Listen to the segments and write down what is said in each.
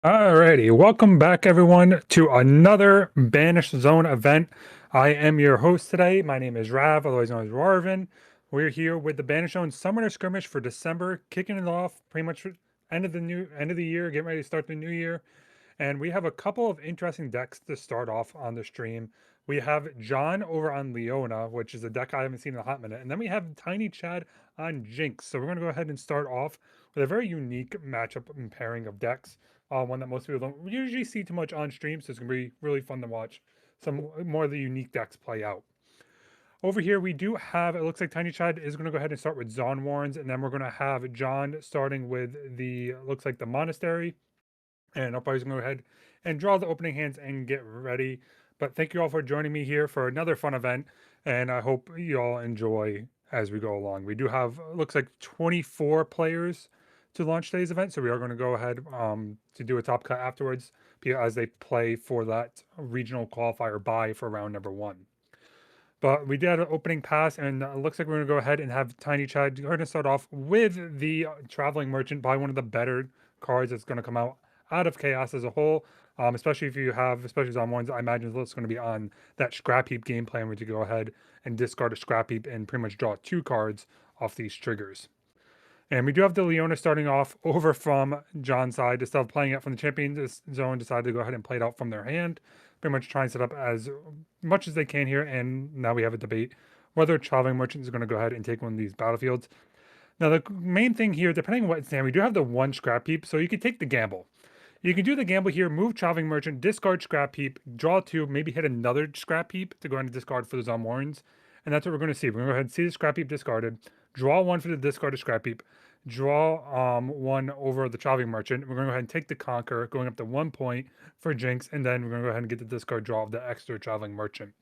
Alrighty, welcome back everyone to another Banish Zone event. I am your host today. My name is Rav, otherwise known as Rarvin. We're here with the Banish Zone Summoner Skirmish for December, kicking it off pretty much end of the year, getting ready to start the new year. And we have a couple of interesting decks to start off on the stream. We have John over on Leona, which is a deck I haven't seen in a hot minute. And then we have Tiny Chad on Jinx. So we're going to go ahead and start off with a very unique matchup and pairing of decks. One that most people don't usually see too much on stream. So it's going to be really fun to watch some more of the unique decks play out. Over here, we do have, it looks like Tiny Chad is going to go ahead and start with Zon Warrens. And then we're going to have John starting with looks like the Monastery. And I'll probably just go ahead and draw the opening hands and get ready. But thank you all for joining me here for another fun event. And I hope you all enjoy as we go along. We do have, looks like 24 players to launch today's event. So we are going to go ahead to do a top cut afterwards as they play for that regional qualifier bye for round number 1. But we did an opening pass, and it looks like we're going to go ahead and have Tiny Chad go ahead and start off with the Traveling Merchant, probably one of the better cards that's going to come out of Chaos as a whole. Especially if you have, especially on ones, I imagine it's going to be on that Scrap Heap game plan where you go ahead and discard a Scrap Heap and pretty much draw 2 cards off these triggers. And we do have the Leona starting off over from John's side. Instead of playing it from the Champions Zone, decided to go ahead and play it out from their hand. Pretty much try and set up as much as they can here. And now we have a debate whether Traveling Merchant is going to go ahead and take one of these battlefields. Now, the main thing here, depending on what stand, we do have the 1 Scrap Heap, so you could take the gamble. You can do the gamble here, move Traveling Merchant, discard Scrap Heap, draw 2, maybe hit another Scrap Heap to go ahead and discard for the Zomwarrens. And that's what we're going to see. We're going to go ahead and see the Scrap Heap discarded, draw 1 for the discarded Scrap Heap, draw 1 over the Traveling Merchant. We're going to go ahead and take the Conquer, going up to 1 point for Jinx, and then we're going to go ahead and get the discard draw of the extra Traveling Merchant.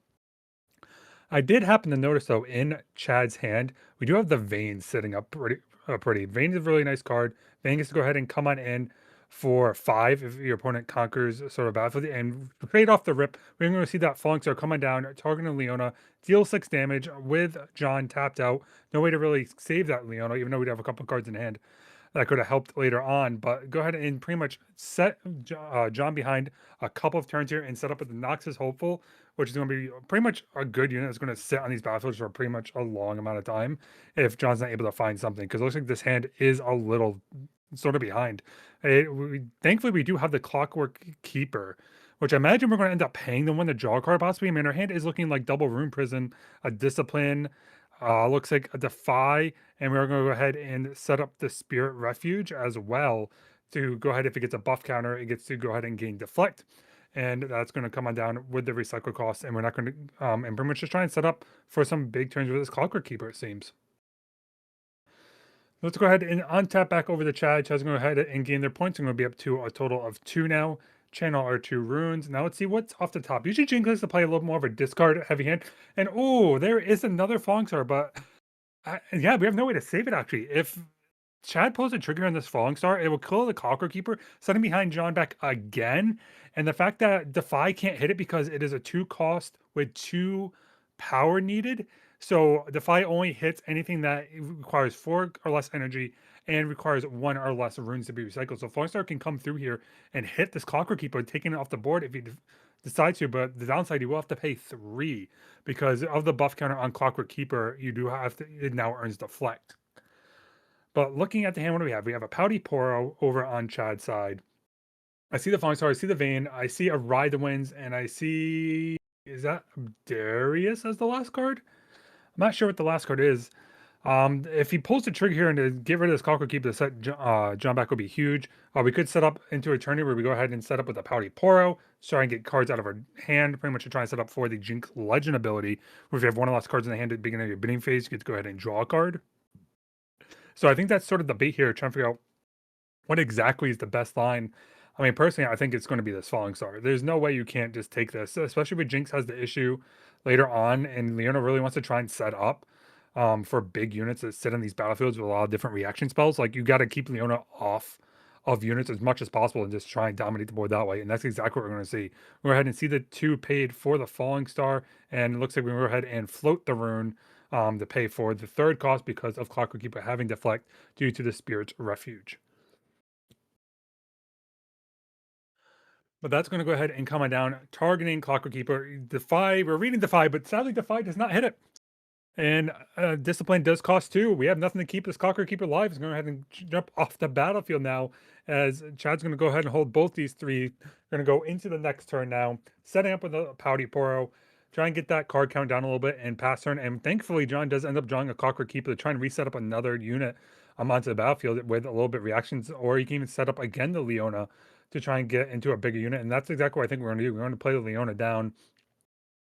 I did happen to notice, though, in Chad's hand, we do have the Vayne sitting up pretty. Vayne is a really nice card. Vayne gets to go ahead and come on in for 5 if your opponent conquers sort of battlefield. And trade off the rip, we're going to see that Falling Star coming down, targeting Leona, deal 6 damage with John tapped out. No way to really save that Leona, even though we'd have a couple cards in hand that could have helped later on. But go ahead and pretty much set John behind a couple of turns here and set up with the Noxus Hopeful, which is going to be pretty much a good unit that's going to sit on these battlefields for pretty much a long amount of time if John's not able to find something. Because it looks like this hand is a little sort of behind. Thankfully, we do have the Clockwork Keeper, which I imagine we're going to end up paying them when the draw card possibly. I mean, our hand is looking like double Rune Prison, a Discipline, looks like a Defy, and we're going to go ahead and set up the Spirit Refuge as well to go ahead. If it gets a buff counter, it gets to go ahead and gain Deflect. And that's going to come on down with the recycle cost. And we're not going to, and pretty much just try and set up for some big turns with this Clockwork Keeper, it seems. Let's go ahead and untap back over the Chad. Chad's going to go ahead and gain their points. I'm going to be up to a total of 2 now. Channel our 2 runes. Now let's see what's off the top. Usually Jinx likes to play a little more of a discard heavy hand. And oh, there is another Falling Star, but yeah, we have no way to save it actually. If Chad pulls a trigger on this Falling Star, it will kill the Clockwork Keeper, setting behind John back again. And the fact that Defy can't hit it because it is a 2 cost with 2 power needed. So Defy only hits anything that requires 4 or less energy and requires 1 or less runes to be recycled. So Falling Star can come through here and hit this Clockwork Keeper, taking it off the board if he decides to. But the downside, you will have to pay 3 because of the buff counter on Clockwork Keeper. You do have to, it now earns Deflect. But looking at the hand, what do we have? We have a Pouty Poro over on Chad's side. I see the Falling Star, I see the Vayne, I see a Ride the Winds, and I see, is that Darius as the last card? I'm not sure what the last card is. If he pulls the trigger here and to get rid of this Clockwork Keeper to set John back would be huge. We could set up into a tourney where we go ahead and set up with a Pouty Poro, try and get cards out of our hand, pretty much to try and set up for the Jinx Legend ability, where if you have 1 or less cards in the hand at the beginning of your bidding phase, you get to go ahead and draw a card. So I think that's sort of the bait here, trying to figure out what exactly is the best line. I mean, personally, I think it's going to be this Falling Star. There's no way you can't just take this, especially with Jinx has the issue later on, and Leona really wants to try and set up for big units that sit on these battlefields with a lot of different reaction spells. Like, you got to keep Leona off of units as much as possible and just try and dominate the board that way. And that's exactly what we're going to see. We'll go ahead and see the 2 paid for the Falling Star, and it looks like we go ahead and float the rune to pay for the 3rd cost because of Clockwork Keeper having Deflect due to the Spirit's Refuge. But that's going to go ahead and come on down, targeting Clockwork Keeper. Defy, we're reading Defy, but sadly Defy does not hit it. And Discipline does cost 2. We have nothing to keep this Clockwork Keeper alive. He's going to go ahead and jump off the battlefield now, as Chad's going to go ahead and hold both these 3. Going to go into the next turn now, setting up with a Pouty Poro, try and get that card count down a little bit and pass turn. And thankfully, John does end up drawing a Clockwork Keeper to try and reset up another unit onto the battlefield with a little bit reactions, or you can even set up again the Leona to try and get into a bigger unit. And that's exactly what I think we're going to do. We're going to play the Leona down,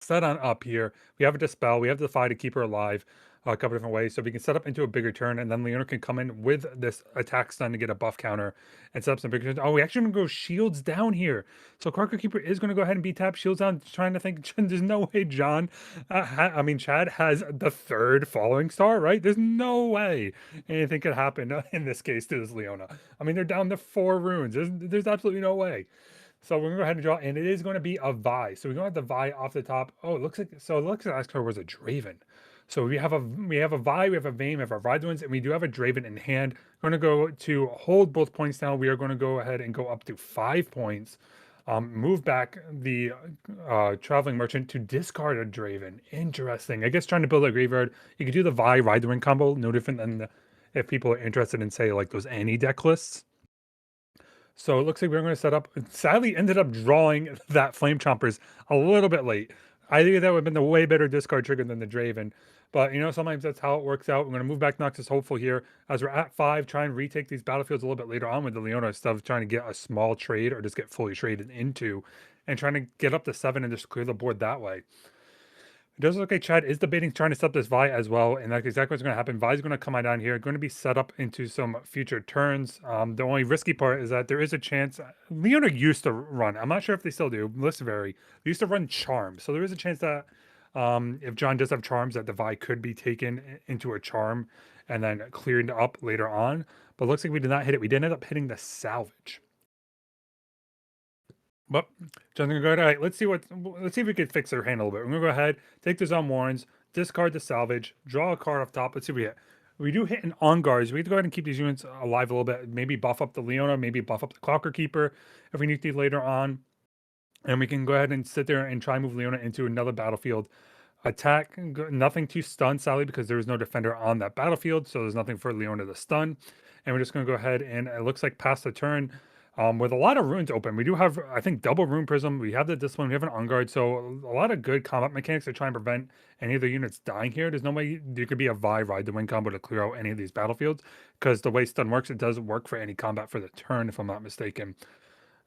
set on up here. We have a Dispel. We have the Defy to keep her alive a couple different ways. So we can set up into a bigger turn, and then Leona can come in with this attack stun to get a buff counter and set up some bigger turns. Oh, we actually going to go shields down here. So Clockwork Keeper is going to go ahead and be tapped shields down, trying to think, there's no way John, Chad has the 3rd falling star, right? There's no way anything could happen in this case to this Leona. I mean, they're down to 4 runes. There's absolutely no way. So we're gonna go ahead and draw, and it is going to be a Vi. So we're going to have the Vi off the top. Oh, it looks like Ascar was a Draven. So we have a Vi, we have a Vayne, we have a Rhydwins, and we do have a Draven in hand. We're going to go to hold both points now. We are going to go ahead and go up to 5 points. Move back the Traveling Merchant to discard a Draven. Interesting. I guess trying to build a graveyard. You could do the Vi Rhydwin combo, no different than if people are interested in, say, like those Annie deck lists. So it looks like we're going to set up. Sadly, ended up drawing that Flame Chompers a little bit late. I think that would have been the way better discard trigger than the Draven. But, sometimes that's how it works out. We're going to move back Noxus Hopeful here. As we're at 5, try and retake these battlefields a little bit later on with the Leona stuff, trying to get a small trade or just get fully traded into, and trying to get up to 7 and just clear the board that way. It does look like Chad is debating trying to set up this Vi as well, and that's exactly what's going to happen. Vi is going to come on down here, going to be set up into some future turns. The only risky part is that there is a chance. Leona used to run. I'm not sure if they still do. Lists vary. They used to run Charm, so there is a chance that if John does have Charms, that the Vi could be taken into a Charm and then cleared up later on. But it looks like we did not hit it. We did end up hitting the Salvage. But John's gonna go ahead. All right, let's see if we can fix their hand a little bit. We're gonna go ahead, take the Zone Warrens, discard the Salvage, draw a card off top. Let's see if we hit. We do hit an On Guards. We have to go ahead and keep these units alive a little bit. Maybe buff up the Leona, maybe buff up the Clockwork Keeper if we need to later on. And we can go ahead and sit there and try and move Leona into another battlefield. Attack, nothing to stun, sadly, because there is no defender on that battlefield. So there's nothing for Leona to stun. And we're just going to go ahead and it looks like pass the turn. With a lot of runes open. We do have, I think, double Rune Prism. We have the Discipline. We have an On Guard. So a lot of good combat mechanics to try and prevent any of the units dying here. There's no way there could be a Vi Ride the Wind combo to clear out any of these battlefields, because the way stun works, it does work for any combat for the turn, if I'm not mistaken.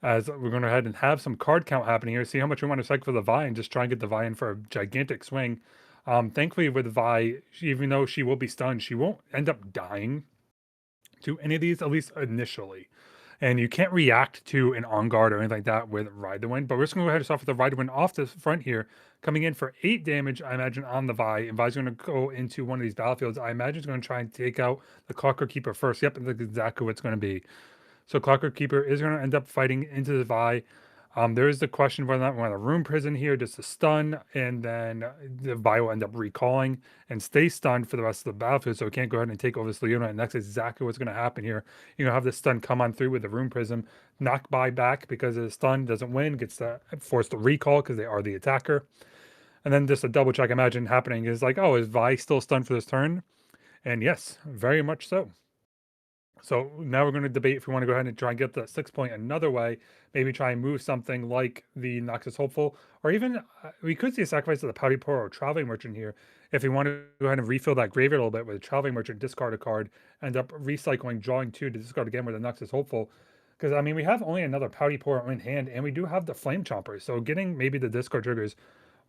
As we're going to go ahead and have some card count happening here. See how much we want to cycle for the Vi and just try and get the Vi in for a gigantic swing. Thankfully, with Vi, even though she will be stunned, she won't end up dying to any of these, at least initially. And you can't react to an On Guard or anything like that with Ride the Wind. But we're just going to go ahead and start with the Ride the Wind off the front here, coming in for 8 damage, I imagine, on the Vi. And Vi's going to go into one of these battlefields. I imagine it's going to try and take out the Clockwork Keeper first. Yep, that's exactly what it's going to be. So Clockwork Keeper is going to end up fighting into the Vi. There is the question whether or not we want a Rune Prison here, just to stun, and then the Vi will end up recalling and stay stunned for the rest of the battlefield, so it can't go ahead and take over this Leona, and that's exactly what's going to happen here. You're going to have the stun come on through with the Rune Prism, knock Vi back because of the stun, doesn't win, gets forced to recall because they are the attacker. And then just a double check, imagine happening is like, oh, is Vi still stunned for this turn? And yes, very much so. So now we're going to debate if we want to go ahead and try and get the 6 point another way. Maybe try and move something like the Noxus Hopeful, or even we could see a sacrifice of the Pouty Poro or Traveling Merchant here. If we want to go ahead and refill that graveyard a little bit with a Traveling Merchant, discard a card, end up recycling, drawing 2 to discard again with the Noxus Hopeful. Because, I mean, we have only another Pouty Poro in hand, and we do have the Flame Chomper. So getting maybe the discard triggers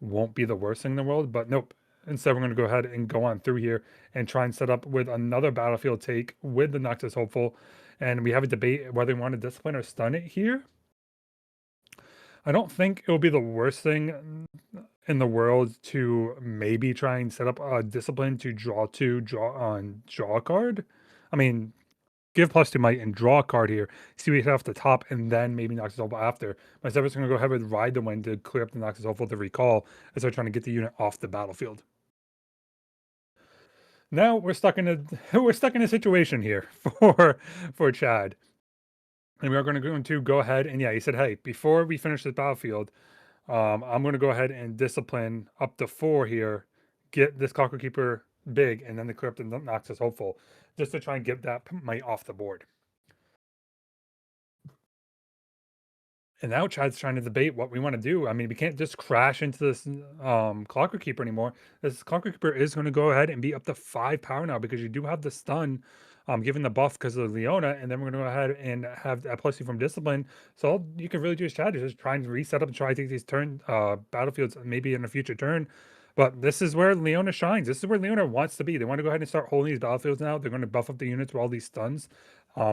won't be the worst thing in the world, but nope. Instead, we're going to go ahead and go on through here and try and set up with another battlefield take with the Noxus Hopeful. And we have a debate whether we want to discipline or stun it here. I don't think it will be the worst thing in the world to maybe try and set up a discipline to draw a card. I mean, give +2 might and draw a card here. See, we hit off the top and then maybe Noxus Hopeful after. My Severus is going to go ahead with Ride the Wind to clear up the Noxus Hopeful to recall as they're trying to get the unit off the battlefield. Now we're stuck in a situation here for Chad. And we are going to go ahead and yeah, he said, hey, before we finish this battlefield, I'm going to go ahead and discipline up to 4 here, get this Clockwork Keeper big, and then the Crypt and Noxus hopeful, just to try and get that might off the board. And now Chad's trying to debate what we want to do. I mean, we can't just crash into this Clockwork Keeper anymore. This Clockwork Keeper is going to go ahead and be up to 5 power now because you do have the stun, given the buff because of Leona, and then we're going to go ahead and have that plus you from Discipline. So all you can really do is Chad is just try and reset up and try to take these battlefields maybe in a future turn. But this is where Leona shines. This is where Leona wants to be. They want to go ahead and start holding these battlefields now. They're going to buff up the units with all these stuns.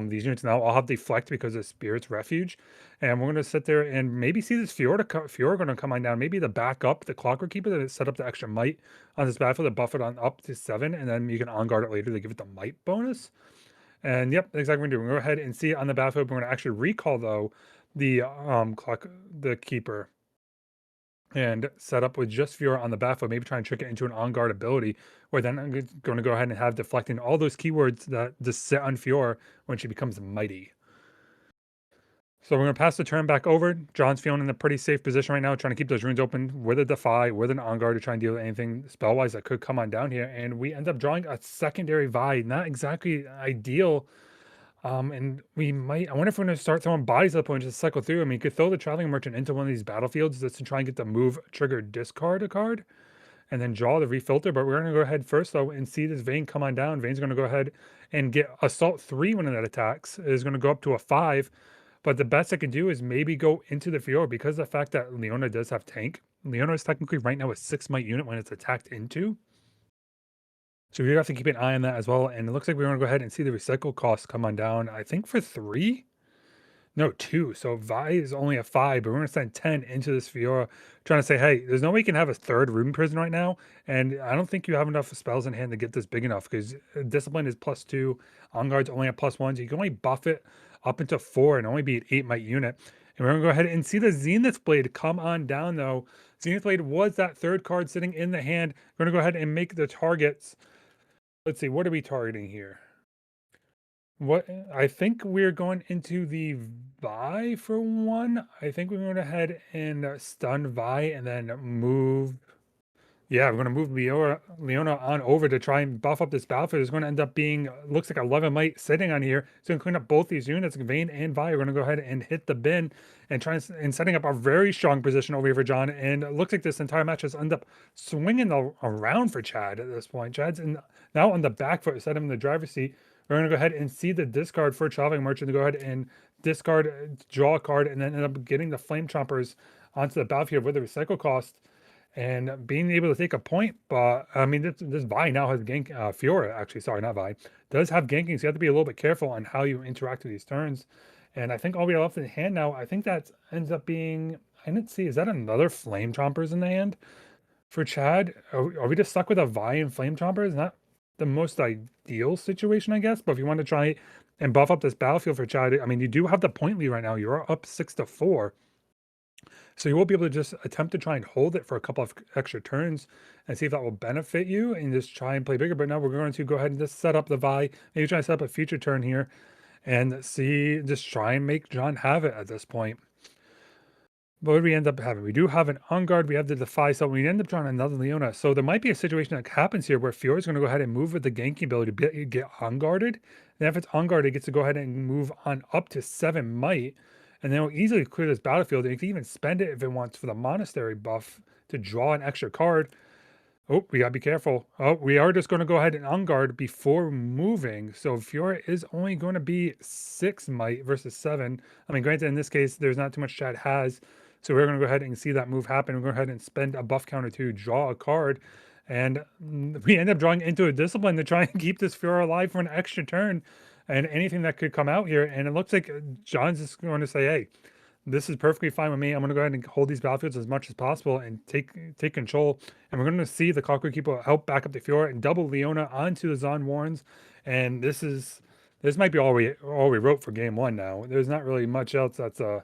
These units now all have deflect because of Spirit's Refuge. And we're going to sit there and maybe see this Fiora going to come on down. Maybe the backup, the Clockwork Keeper that set up the extra might on this battlefield to buff it on up to 7. And then you can on guard it later to give it the might bonus. And yep, that's exactly what we're doing. We're going to go ahead and see it on the battlefield. We're going to actually recall, though, the Keeper and set up with just Fiora on the battlefield, maybe try and trick it into an on-guard ability, where then I'm going to go ahead and have deflecting all those keywords that just sit on Fiora when she becomes mighty. So we're going to pass the turn back over. John's feeling in a pretty safe position right now, trying to keep those runes open with a Defy, with an on-guard to try and deal with anything spell-wise that could come on down here. And we end up drawing a secondary Vi. Not exactly ideal. And we might, I wonder if we're going to start throwing bodies up and just cycle through. I mean, you could throw the Traveling Merchant into one of these battlefields just to try and get the move, trigger, discard a card, and then draw the refilter. But we're going to go ahead first, though, and see this Vayne come on down. Vayne's going to go ahead and get Assault 3 when that attacks. It is going to go up to a 5. But the best I can do is maybe go into the Fiora because of the fact that Leona does have tank. Leona is technically right now a 6 might unit when it's attacked into. So we have to keep an eye on that as well. And it looks like we're going to go ahead and see the recycle cost come on down, I think for 3? No, 2. So Vi is only a 5, but we're going to send 10 into this Fiora, trying to say, hey, there's no way you can have a 3rd Rune Prison right now. And I don't think you have enough spells in hand to get this big enough because Discipline is +2. On Guard's only at +1. So you can only buff it up into 4 and only be an 8 might unit. And we're going to go ahead and see the Zenith Blade come on down, though. Zenith Blade was that 3rd card sitting in the hand. We're going to go ahead and make the targets. Let's see, what are we targeting here? What I think we're going into the Vi for 1. I think we're going to head and stun Vi and then move. Yeah, we're going to move Leona on over to try and buff up this battlefield. It's going to end up being, looks like 11 might sitting on here. So we can clean up both these units. Vayne and Vi are going to go ahead and hit the bin and try and setting up a very strong position over here for John. And it looks like this entire match has ended up swinging around for Chad at this point. Chad's now on the back foot, set him in the driver's seat. We're going to go ahead and see the discard for Traveling Merchant to go ahead and discard, draw a card, and then end up getting the Flame Chompers onto the battlefield with the recycle cost and being able to take a point. But I mean, this Vi now has gank. Fiora, actually, sorry, not Vi, does have ganking, so you have to be a little bit careful on how you interact with these turns. And I think all we have left in the hand now, I think that ends up being, I didn't see, is that another Flame Chompers in the hand for Chad? Are we just stuck with a Vi and Flame Chompers? Not the most ideal situation, I guess. But if you want to try and buff up this battlefield for Chad, I mean, you do have the point lead right now. You're up 6-4. So you will be able to just attempt to try and hold it for a couple of extra turns and see if that will benefit you and just try and play bigger. But now we're going to go ahead and just set up the Vi, maybe try to set up a future turn here and see, just try and make John have it at this point. But what do we end up having? We do have an on guard. We have the Defy, so we end up drawing another Leona. So there might be a situation that happens here where Fiora is going to go ahead and move with the ganking ability to get on guarded. And if it's on guard, it gets to go ahead and move on up to 7 might. And then it'll easily clear this battlefield. And it can even spend it if it wants for the Monastery buff to draw an extra card. Oh, we gotta be careful. Oh, we are just going to go ahead and on guard before moving. So Fiora is only going to be 6 might versus 7. I mean, granted, in this case, there's not too much Chad has. So we're going to go ahead and see that move happen. We're going to go ahead and spend a buff counter to draw a card. And we end up drawing into a discipline to try and keep this Fiora alive for an extra turn and anything that could come out here. And it looks like John's just going to say, hey, this is perfectly fine with me. I'm going to go ahead and hold these battlefields as much as possible and take control. And we're going to see the Clockwork Keeper help back up the Fiora and double Leona onto the Zon Warrens. And this might be all we wrote for game 1 now. There's not really much else that's I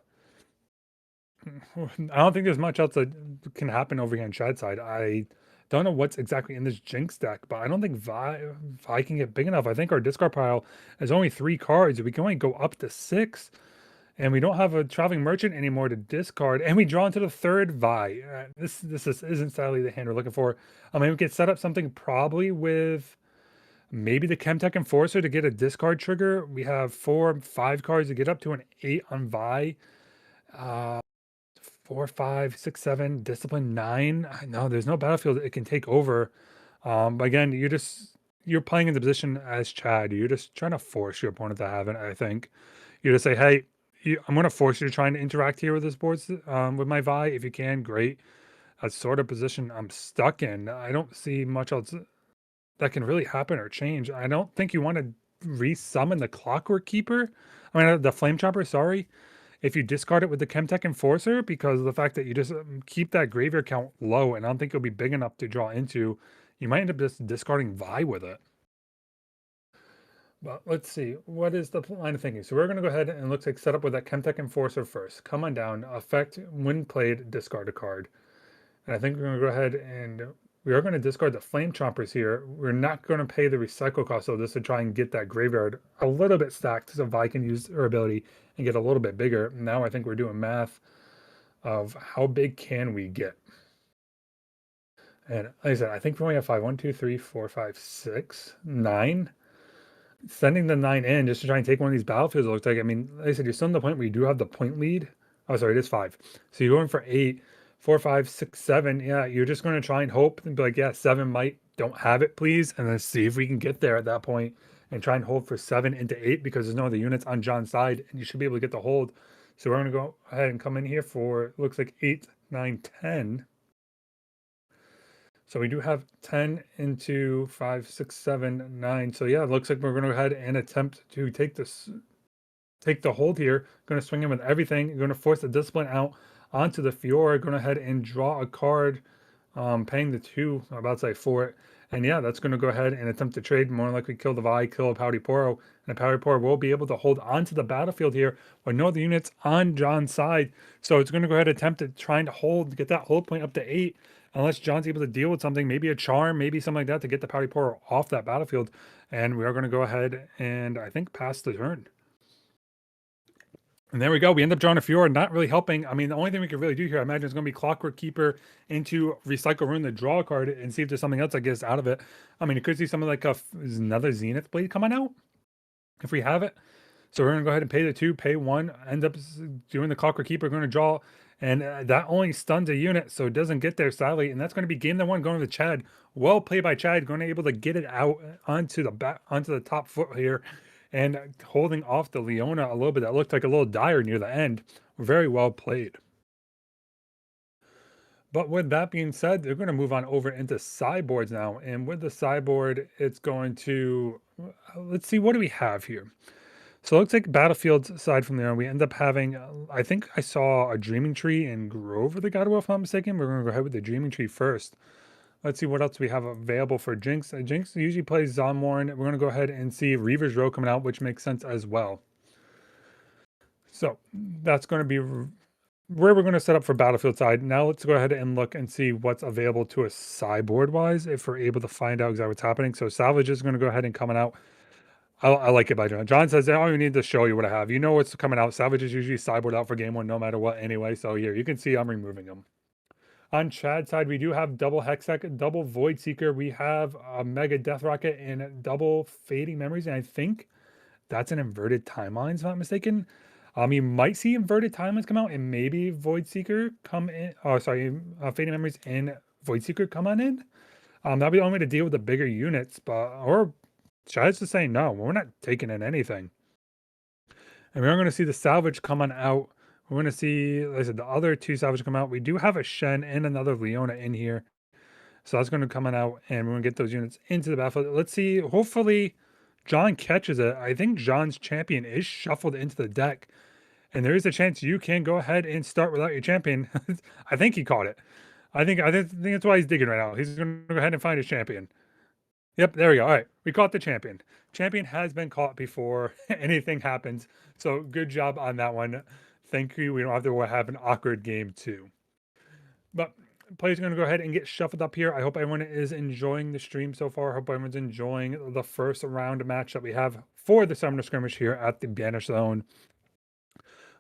don't think there's much else that can happen over here on Chad's side. I don't know what's exactly in this Jinx deck, but I don't think Vi can get big enough. I think our discard pile is only 3 cards. We can only go up to 6. And we don't have a traveling merchant anymore to discard, and we draw into the third Vi. Isn't sadly the hand we're looking for. I mean, we could set up something probably with maybe the Chemtech Enforcer to get a discard trigger. We have 4, 5 cards to get up to an 8 on Vi. 4, 5, 6, 7, Discipline 9. No, there's no battlefield it can take over. But again, you're playing in the position as Chad. You're just trying to force your opponent to have it. I think you just say, hey, I'm going to force you to try and interact here with this board with my Vi. If you can, great. That's sort of position I'm stuck in. I don't see much else that can really happen or change. I don't think you want to resummon the Clockwork Keeper. I mean, the Flame Chopper, sorry. If you discard it with the Chemtech Enforcer, because of the fact that you just keep that graveyard count low, and I don't think it'll be big enough to draw into, you might end up just discarding Vi with it. But let's see, what is the line of thinking? So we're going to go ahead and looks like set up with that Chemtech Enforcer first. Come on down, effect, when played, discard a card. And I think we're going to go ahead and we are going to discard the Flame Chompers here. We're not going to pay the recycle cost of this to try and get that graveyard a little bit stacked so Vi can use her ability and get a little bit bigger. Now I think we're doing math of how big can we get. And like I said, I think we only have 5. 1, 2, 3, 4, 5, 6, 9. Sending the 9 in just to try and take one of these battlefields, it looks like. I mean, like I said, you're still in the point where you do have the point lead. Oh, sorry, it is 5. So you're going for 8, 4, 5, 6, 7. Yeah, you're just going to try and hope and be like, yeah, 7 might, don't have it, please. And then see if we can get there at that point and try and hold for 7 into 8 because there's no other units on John's side and you should be able to get the hold. So we're going to go ahead and come in here for, looks like 8, 9, 10. So we do have 10 into 5, 6, 7, 9. So yeah, it looks like we're going to go ahead and attempt to take the hold here. Going to swing in with everything. Going to force the discipline out onto the Fiora. Going to head and draw a card, paying the 2, I'm about to say for it. And yeah, that's going to go ahead and attempt to trade. More likely kill the Vi, kill a Pouty Poro. And a Pouty Poro will be able to hold onto the battlefield here with no other units on John's side. So it's going to go ahead and attempt to trying to hold, get that hold point up to 8. Unless John's able to deal with something, maybe a charm, maybe something like that to get the Pouty Poro off that battlefield. And we are going to go ahead and I think pass the turn. And there we go. We end up drawing a Fiora, not really helping. I mean, the only thing we could really do here, I imagine, is going to be Clockwork Keeper into Recycle Rune to draw a card and see if there's something else that gets out of it. I mean, it could see something like another Zenith Blade coming out if we have it. So we're going to go ahead and pay the 2, pay 1, end up doing the Clockwork Keeper, going to draw, and that only stuns a unit, so it doesn't get there, sadly, and that's going to be game number 1 going to Chad. Well played by Chad, going to be able to get it out onto the top foot here, and holding off the Leona a little bit. That looked like a little dire near the end. Very well played. But with that being said, they're going to move on over into sideboards now, and with the sideboard, it's going to, let's see, what do we have here? So it looks like battlefields aside from there, we end up having, I think I saw a Dreaming Tree in Grover the God of War, if I'm not mistaken. We're going to go ahead with the Dreaming Tree first. Let's see what else we have available for Jinx. Jinx usually plays Zomorn. We're going to go ahead and see Reaver's Row coming out, which makes sense as well. So that's going to be where we're going to set up for battlefield side. Now let's go ahead and look and see what's available to us sideboard-wise, if we're able to find out exactly what's happening. So Salvage is going to go ahead and coming out. I like it by John. John says, I don't even need to show you what I have. You know what's coming out. Savage is usually sideboard out for game 1 no matter what anyway. So here, you can see I'm removing them. On Chad's side, we do have double Hextech, double Void Seeker. We have a Mega Death Rocket and double Fading Memories. And I think that's an inverted timeline, if I'm not mistaken. You might see inverted timelines come out and maybe Void Seeker come in. Oh, sorry, Fading Memories and Void Seeker come on in. That'll be the only way to deal with the bigger units, or Chad's just saying, no, we're not taking in anything. And we're going to see the Salvage coming out. We're going to see, like I said, the other 2 Salvage come out. We do have a Shen and another Leona in here. So that's going to come out, and we're going to get those units into the battlefield. Let's see. Hopefully, John catches it. I think John's champion is shuffled into the deck. And there is a chance you can go ahead and start without your champion. I think he caught it. I think that's why he's digging right now. He's going to go ahead and find his champion. Yep, there we go. All right, we caught the champion. Champion has been caught before anything happens. So good job on that one. Thank you. We don't have to have an awkward game 2. But players are going to go ahead and get shuffled up here. I hope everyone is enjoying the stream so far. I hope everyone's enjoying the first round match that we have for the Summoner Skirmish here at the Banish Zone.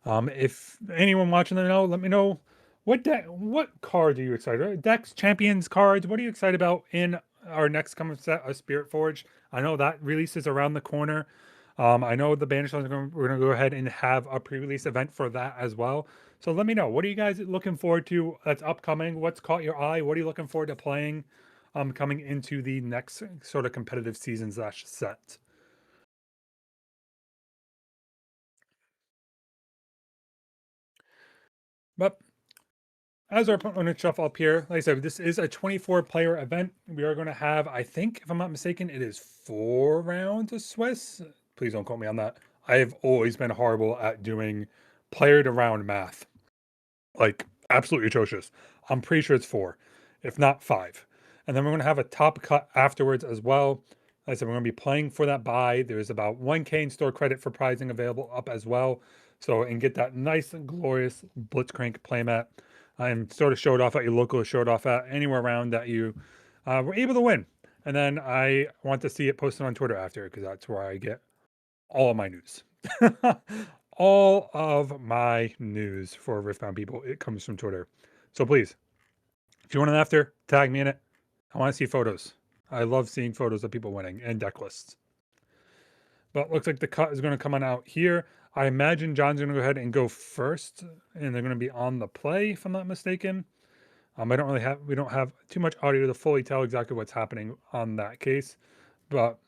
If anyone watching let me know what card are you excited about? Decks, champions, cards. What are you excited about in our next coming set of Spirit Forge? I know that release is around the corner. I know the Banish we're going to go ahead and have a pre-release event for that as well. So let me know, what are you guys looking forward to that's upcoming? What's caught your eye? What are you looking forward to playing coming into the next sort of competitive season / set? But as our opponent shuffle up here, like I said, this is a 24 player event. We are going to have, I think, if I'm not mistaken, it is 4 rounds of Swiss. Please don't quote me on that. I have always been horrible at doing player to round math. Like, absolutely atrocious. I'm pretty sure it's 4, if not 5. And then we're going to have a top cut afterwards as well. Like I said, we're going to be playing for that buy. There's about 1K in store credit for prizing available up as well. So, and get that nice and glorious Blitzcrank playmat and sort of showed off at your local, showed off at anywhere around that you were able to win. And then I want to see it posted on Twitter after, because that's where I get all of my news. All of my news for Riftbound people, it comes from Twitter. So please, if you want it after, tag me in it. I want to see photos. I love seeing photos of people winning and deck lists. But looks like the cut is going to come on out here. I imagine John's going to go ahead and go first, and they're going to be on the play, if I'm not mistaken. We don't have too much audio to fully tell exactly what's happening on that case, but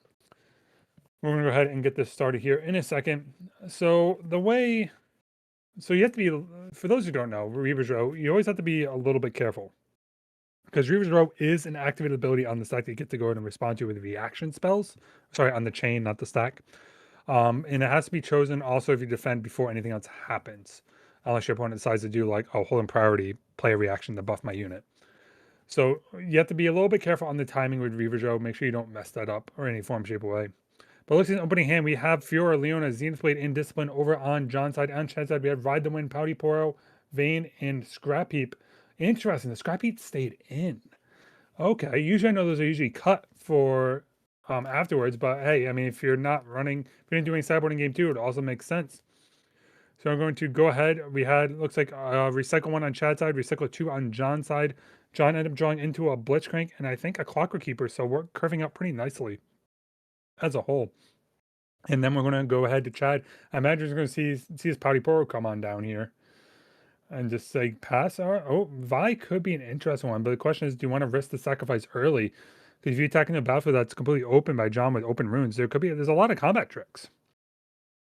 we're going to go ahead and get this started here in a second. So you have to be, for those who don't know, Reaver's Row, you always have to be a little bit careful, because Reaver's Row is an activated ability on the stack that you get to go ahead and respond to with reaction spells. Sorry, on the chain, not the stack. And it has to be chosen also if you defend before anything else happens, unless your opponent decides to do like, oh, hold in priority, play a reaction to buff my unit. So you have to be a little bit careful on the timing with Reaver's Row. Make sure you don't mess that up or any form, shape, or way. But looking at opening hand, we have Fiora, Leona, Zenith Blade, and Discipline over on John's side. On Chad's side, we have Ride the Wind, Pouty Poro, Vayne, and Scrap Heap. Interesting, the Scrap Heap stayed in. Okay, usually I know those are usually cut for afterwards, but hey, I mean, if you're not running, if you're not doing sideboarding game 2, it also makes sense. So I'm going to go ahead. We had, looks like recycle 1 on Chad's side, recycle 2 on John's side. John ended up drawing into a Blitzcrank and I think a Clockwork Keeper, so we're curving up pretty nicely as a whole. And then we're going to go ahead to Chad. I imagine we're going to see his Pouty Poro come on down here and just say pass. Oh, Vi could be an interesting one, but the question is, do you want to risk the sacrifice early? Because if you're attacking a battlefield that's completely open by John with open runes, there's a lot of combat tricks.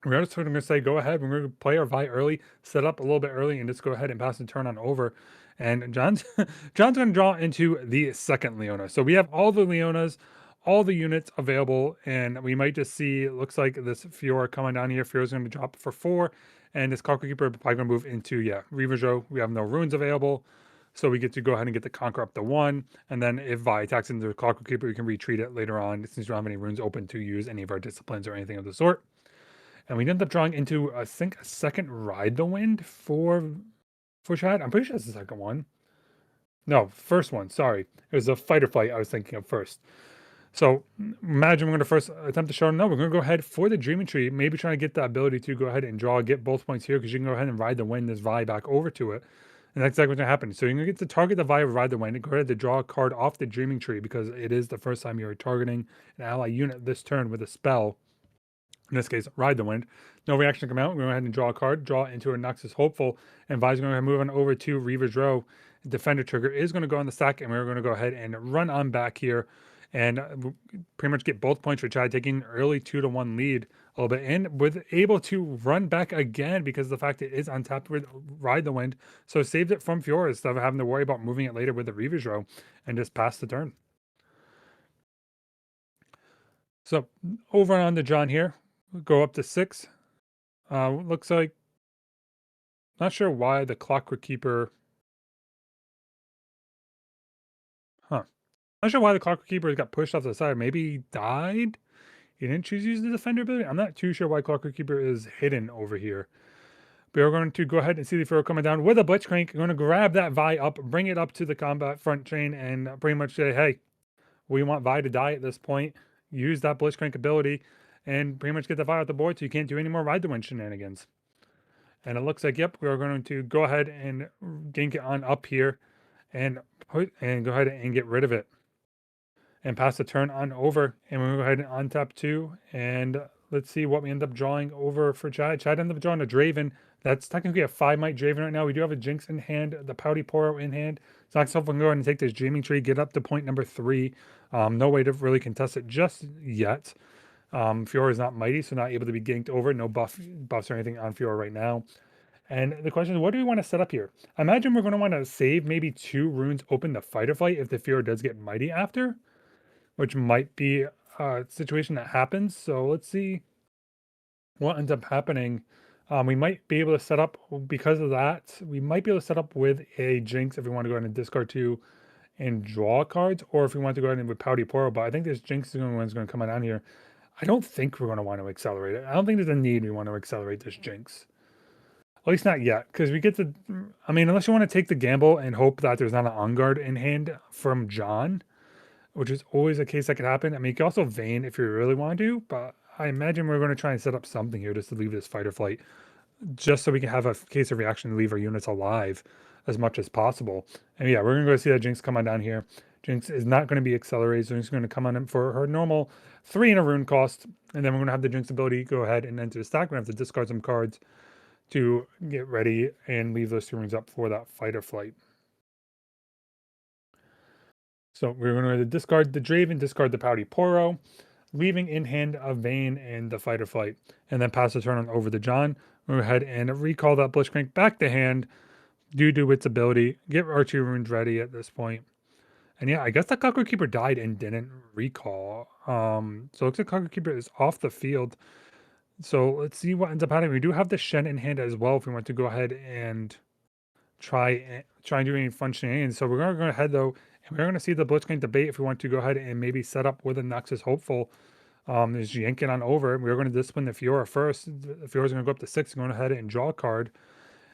We're just going to say, go ahead. We're going to play our Vi early, set up a little bit early, and just go ahead and pass the turn on over. And John's going to draw into the second Leona. So we have all the Leonas, all the units available, and we might just see, it looks like this Fiora coming down here. Fiora's going to drop for 4, and this Clockwork Keeper probably going to move into, Reaver's Row. We have no runes available, so we get to go ahead and get the Conquer up to 1, and then if Vi attacks into the Clockwork Keeper, we can retreat it later on, since we don't have any runes open to use any of our disciplines or anything of the sort. And we ended up drawing into, I think, a second Ride the Wind for Chad. I'm pretty sure that's the second one. No, first one, sorry. It was a Fight or Flight I was thinking of first. So imagine we're going to first attempt to show. No, we're going to go ahead for the Dreaming Tree. Maybe trying to get the ability to go ahead and get both points here, because you can go ahead and Ride the Wind this Vi back over to it. And that's exactly what's going to happen. So you're going to get to target the Vi with Ride the Wind and go ahead to draw a card off the Dreaming Tree, because it is the first time you're targeting an ally unit this turn with a spell. In this case, Ride the Wind. No reaction to come out. We're going to go ahead and draw a card, draw into a Noxus Hopeful, and Vi's going to move on over to Reaver's Row. Defender trigger is going to go on the stack, and we're going to go ahead and run on back here and pretty much get both points for Chad, taking an early 2-1 lead a little bit, and with able to run back again because of the fact it is untapped with Ride the Wind. So saved it from Fiora instead of having to worry about moving it later with the Reaver's Row and just pass the turn. So over on to John here. Go up to 6. Looks like, not sure why the Clockwork Keeper. Not sure why the Clockwork Keeper got pushed off the side. Maybe he died? He didn't choose to use the defender ability? I'm not too sure why Clockwork Keeper is hidden over here. But we're going to go ahead and see the Fiora coming down with a Blitzcrank. We're going to grab that Vi up, bring it up to the combat front chain, and pretty much say, hey, we want Vi to die at this point. Use that Blitzcrank ability and pretty much get the Vi out the board so you can't do any more Ride the Wind shenanigans. And it looks like, yep, we're going to go ahead and gank it on up here and go ahead and get rid of it and pass the turn on over. And we'll go ahead and untap 2. And let's see what we end up drawing over for Chad. Chad ended up drawing a Draven. That's technically a 5 might Draven right now. We do have a Jinx in hand, the Pouty Poro in hand. So myself can go ahead and take this Dreaming Tree, get up to point number 3. No way to really contest it just yet. Fiora is not mighty, so not able to be ganked over. No buffs or anything on Fiora right now. And the question is, what do we want to set up here? I imagine we're going to want to save maybe 2 runes open to fight or flight if the Fiora does get mighty after, which might be a situation that happens. So let's see what ends up happening. We might be able to set up, because of that, we might be able to set up with a Jinx if we want to go ahead and discard 2 and draw cards, or if we want to go ahead and with Pouty Poro. But I think this Jinx is the one that's going to come down here. I don't think we're going to want to accelerate it. I don't think there's a need we want to accelerate this Jinx. At least not yet, because we get to, I mean, unless you want to take the gamble and hope that there's not an on guard in hand from John, which is always a case that could happen. I mean, you can also Vayne if you really want to, but I imagine we're going to try and set up something here just to leave this fight or flight, just so we can have a case of reaction to leave our units alive as much as possible. And yeah, we're going to go see that Jinx come on down here. Jinx is not going to be accelerated, so Jinx is going to come on in for her normal 3 in a rune cost, and then we're going to have the Jinx ability go ahead and enter the stack. We're going to have to discard some cards to get ready and leave those 2 runes up for that fight or flight. So we're going to discard the Draven, discard the Pouty Poro, leaving in hand a Vayne and the fight or flight, and then pass the turn on over to John. We'll go ahead and recall that Blitzcrank back to hand due to its ability. Get our 2 runes ready at this point. And yeah, I guess the Clockwork Keeper died and didn't recall. So it looks like Clockwork Keeper is off the field. So let's see what ends up happening. We do have the Shen in hand as well if we want to go ahead and try and do any fun shenanigans. So we're going to go ahead though, and we're going to see the Blitzcrank debate if we want to go ahead and maybe set up with a Nexus Hopeful. Is yanking on over. We're going to discipline the Fiora first. The Fiora's going to go up to 6, going ahead and draw a card.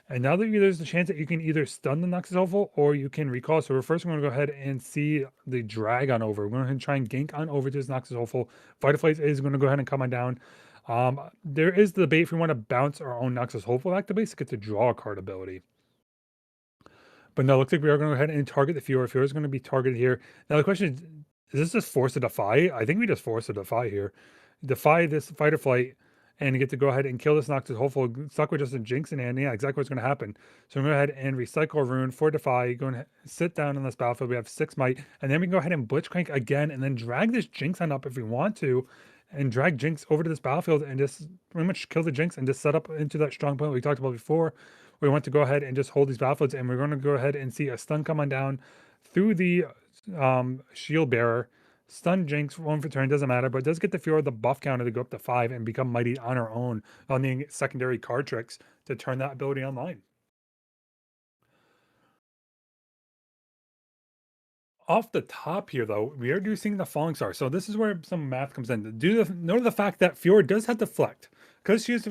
And now that there's a chance that you can either stun the Nexus Hopeful or you can recall. So we're first going to go ahead and see the drag on over. We're going to try and gank on over to this Nexus Hopeful. Fight or Flight is going to go ahead and come on down. There is the debate if we want to bounce our own Nexus Hopeful back to base to get the draw a card ability. But no, it looks like we are going to go ahead and target the Fiora. Fiora is going to be targeted here. Now the question is this just force a defy? I think we just force a defy here. Defy this fight or flight and get to go ahead and kill this Noctis Hopeful. Stuck with just a Jinx in hand. Yeah, exactly what's going to happen. So I'm going to go ahead and recycle a rune for defy. Going to sit down on this battlefield. We have 6 might. And then we can go ahead and Blitzcrank again and then drag this Jinx on up if we want to. And drag Jinx over to this battlefield and just pretty much kill the Jinx and just set up into that strong point we talked about before. We want to go ahead and just hold these battlefields, and we're going to go ahead and see a stun coming down through the shield bearer. Stun Jinx, 1 for turn, doesn't matter, but it does get the Fiora the buff counter to go up to 5 and become mighty on our own, needing secondary card tricks to turn that ability online. Off the top here, though, we are reducing the Falling Star. So this is where some math comes in. Note the fact that Fiora does have deflect. Because she is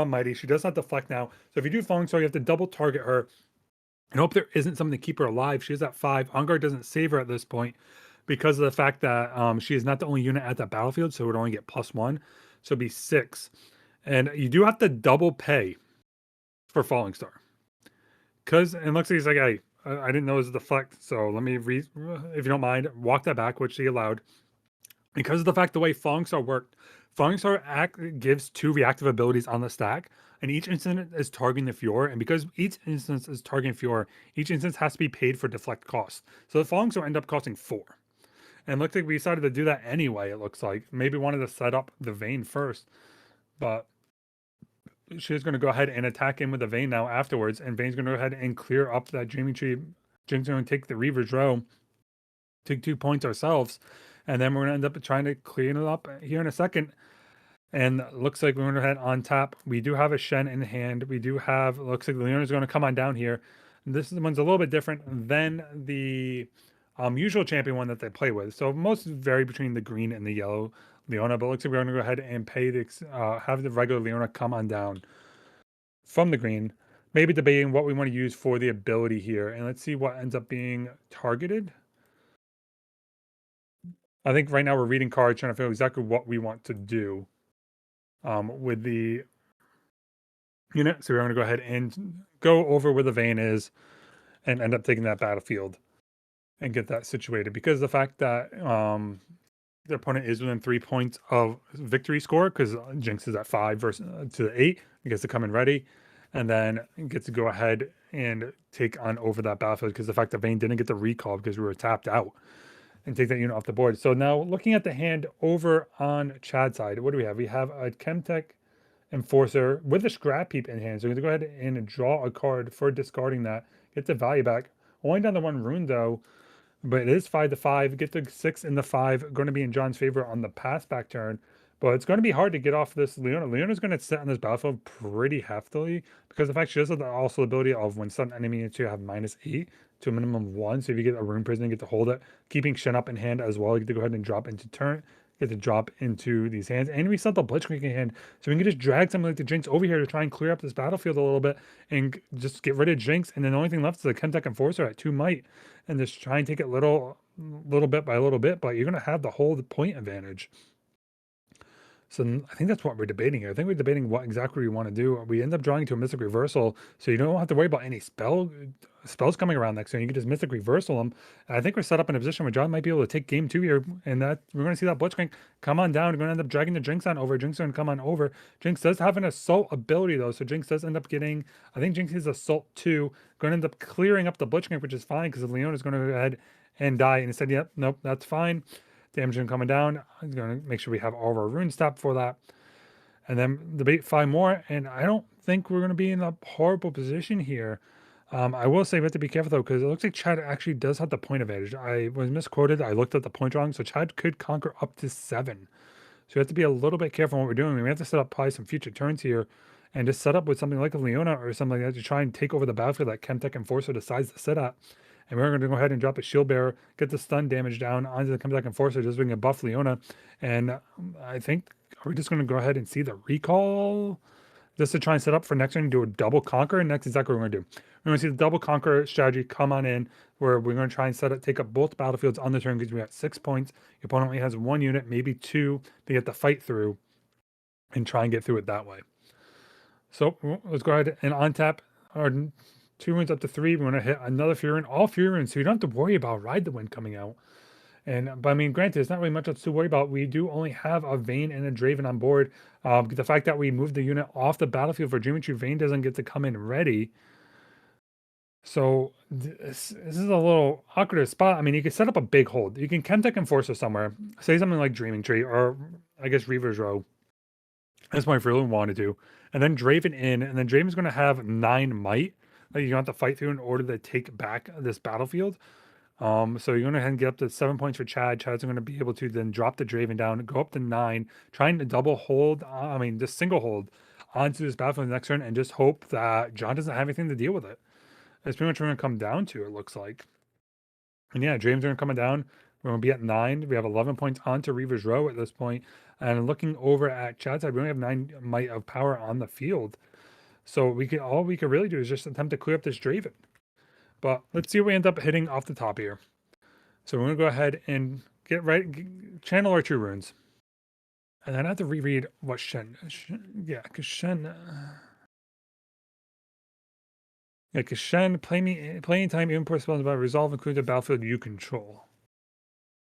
mighty, she does have deflect now. So if you do Falling Star, you have to double target her and hope there isn't something to keep her alive. She is at 5. On guard doesn't save her at this point because of the fact that she is not the only unit at that battlefield, so it would only get +1. So it'd be 6. And you do have to double pay for Falling Star. Because it looks like he's like, hey, I didn't know it was a deflect, so let me, if you don't mind, walk that back, which he allowed. Because of the fact the way Falling Star worked, Falling Star gives 2 reactive abilities on the stack, and each instance is targeting the Fiora, and because each instance is targeting Fiora, each instance has to be paid for deflect cost. So the Falling Star end up costing 4. And it looks like we decided to do that anyway, it looks like. Maybe wanted to set up the Vayne first, but she's going to go ahead and attack in with the Vayne now afterwards, and Vayne's going to go ahead and clear up that Dreaming Tree. Jinx going to take the Reaver's Row, take 2 points ourselves, and then we're going to end up trying to clean it up here in a second. And looks like we're going to head on top. We do have a Shen in hand. We do have, looks like Leona's going to come on down here. This one's a little bit different than the usual champion one that they play with. So most vary between the green and the yellow Leona, but looks like we're going to go ahead and pay the have the regular Leona come on down from the green. Maybe debating what we want to use for the ability here. And let's see what ends up being targeted. I think right now we're reading cards, trying to figure out exactly what we want to do with the unit. So we're going to go ahead and go over where the vein is and end up taking that battlefield and get that situated, because the fact that the opponent is within 3 points of victory score, because Jinx is at 5 versus to the 8, he gets to come in ready, and then gets to go ahead and take on over that battlefield, because the fact that Vayne didn't get the recall because we were tapped out, and take that unit off the board. So now looking at the hand over on Chad's side, what do we have? We have a Chemtech Enforcer with a Scrap Heap in hand. So we're going to go ahead and draw a card for discarding that, get the value back. Only down to 1 rune though, but it is 5 to 5. Get the 6 and the 5. Going to be in John's favor on the pass back turn. But it's going to be hard to get off this Leona. Leona's going to sit on this battlefield pretty heftily, because the fact she does have the also ability of when stun enemy to have -8 to a minimum of 1. So if you get a rune prison, you get to hold it. Keeping Shen up in hand as well. You get to go ahead and drop into turn. Get to drop into these hands. And we set the Blitzcrank in hand. So we can just drag something like the Jinx over here to try and clear up this battlefield a little bit and just get rid of Jinx. And then the only thing left is the Chemtech Enforcer at 2 might. And just try and take it little bit by little bit, but you're going to have the whole point advantage. So I think that's what we're debating here. I think we're debating what exactly we want to do. We end up drawing to a Mystic Reversal, so you don't have to worry about any spells coming around next turn. You can just Mystic Reversal them. And I think we're set up in a position where John might be able to take game 2 here, and that we're going to see that Blitzcrank come on down. We're going to end up dragging the Jinx on over. Jinx is going to come on over. Jinx does have an Assault ability though, so Jinx does end up getting, I think Jinx is Assault 2, going to end up clearing up the Blitzcrank, which is fine because Leona is going to go ahead and die. And instead, yep, nope, that's fine. Damage coming down. I'm going to make sure we have all of our runes tapped for that. And then debate 5 more. And I don't think we're going to be in a horrible position here. I will say we have to be careful though, because it looks like Chad actually does have the point advantage. I was misquoted. I looked at the point wrong. So Chad could conquer up to 7. So we have to be a little bit careful on what we're doing. We have to set up probably some future turns here and just set up with something like a Leona or something like that to try and take over the battlefield that Chemtech Enforcer decides to sit at. And we're going to go ahead and drop a Shield Bearer, get the stun damage down onto the Chemtech Enforcer, just so we can buff Leona. And I think, are we just going to go ahead and see the recall? Just to try and set up for next turn and do a double conquer. And that's exactly what we're going to do. We're going to see the double conquer strategy come on in, where we're going to try and set up, take up both battlefields on the turn, because we got 6 points. Your opponent only has 1 unit, maybe 2, to get the fight through and try and get through it that way. So let's go ahead and untap our 2 runes up to 3. We're going to hit another Fury Rune, all Fury Runes, so you don't have to worry about Ride the Wind coming out. But I mean, granted, it's not really much else to worry about. We do only have a Vayne and a Draven on board. The fact that we moved the unit off the battlefield for Geometry, Vayne doesn't get to come in ready. So this is a little awkward spot. I mean, you could set up a big hold. You can Chemtech Enforcer somewhere, say something like Dreaming Tree, or I guess Reaver's Row. That's what I really wanted to. And then Draven in, and then Draven's going to have 9 might that you have to fight through in order to take back this battlefield. So you're going to get up to 7 points for Chad. Chad's going to be able to then drop the Draven down, go up to 9, trying to double hold, just single hold onto this battlefield next turn, and just hope that John doesn't have anything to deal with it. That's pretty much what we're going to come down to, it looks like. And yeah, Draven's going to come down. We're going to be at 9. We have 11 points onto Reaver's Row at this point. And looking over at Chad's side, we only have 9 might of power on the field. So all we can really do is just attempt to clear up this Draven. But let's see what we end up hitting off the top here. So we're going to go ahead and channel our 2 runes. And then I have to reread what Shen yeah, because Shen... yeah, because Shen, playing time, import spells about resolve include the battlefield you control.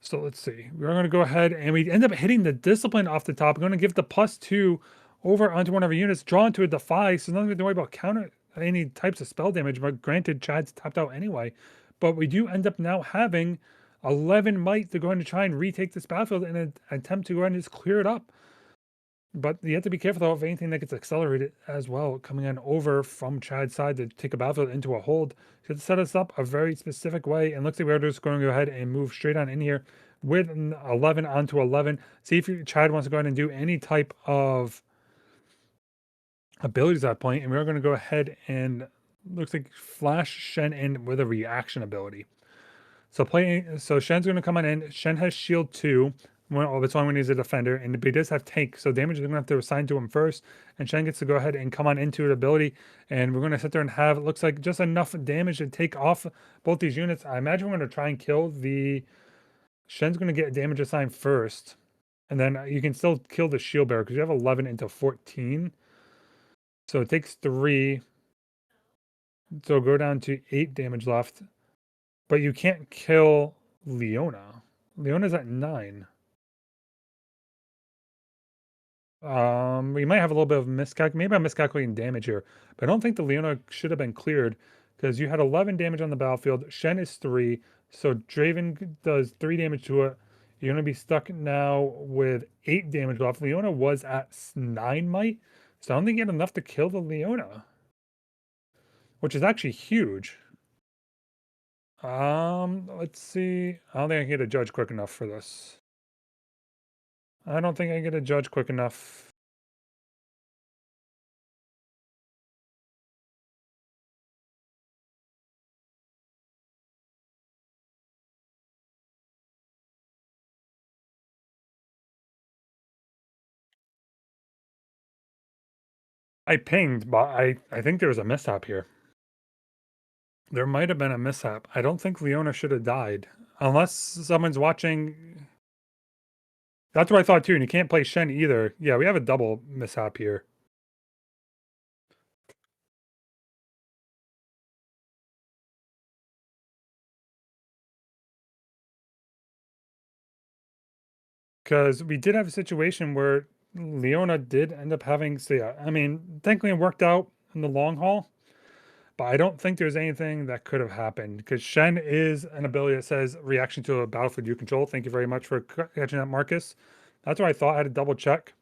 So let's see. We're going to go ahead and we end up hitting the Discipline off the top. We're going to give the +2 over onto one of our units, draw into a Defy, so nothing to worry about counter any types of spell damage, but granted, Chad's tapped out anyway. But we do end up now having 11 might to go ahead and try and retake this battlefield in an attempt to go ahead and just clear it up. But you have to be careful though of anything that gets accelerated as well, coming in over from Chad's side to take a battlefield into a hold. So to set us up a very specific way, and looks like we're just going to go ahead and move straight on in here with 11 onto 11. See if Chad wants to go ahead and do any type of abilities at that point, and we're going to go ahead and looks like flash Shen in with a reaction ability. So Shen's going to come on in. Shen has shield 2. That's why when he's a defender, and he does have tank, so damage is going to have to assign to him first, and Shen gets to go ahead and come on into an ability, and we're going to sit there and have, it looks like, just enough damage to take off both these units. I imagine we're going to try and kill the... Shen's going to get damage assigned first, and then you can still kill the shield bearer, because you have 11 into 14. So it takes 3. So go down to 8 damage left. But you can't kill Leona. Leona's at 9. We might have a little bit of miscalc. Maybe I'm miscalculating damage here, but I don't think the Leona should have been cleared because you had 11 damage on the battlefield. Shen is 3, so Draven does 3 damage to it. You're gonna be stuck now with 8 damage left. Leona was at 9 might, so I don't think you had enough to kill the Leona, which is actually huge. Let's see. I don't think I can get a judge quick enough for this. I don't think I can get a judge quick enough. I pinged, but I think there was a mishap here. There might have been a mishap. I don't think Leona should have died. Unless someone's watching. That's what I thought too, and you can't play Shen either. Yeah, we have a double mishap here. Because we did have a situation where Leona did end up having, so yeah, I mean, thankfully it worked out in the long haul, but I don't think there's anything that could have happened because Shen is an ability that says reaction to a battlefield you control. Thank you very much for catching that, Marcus. That's what I thought. I had to double check.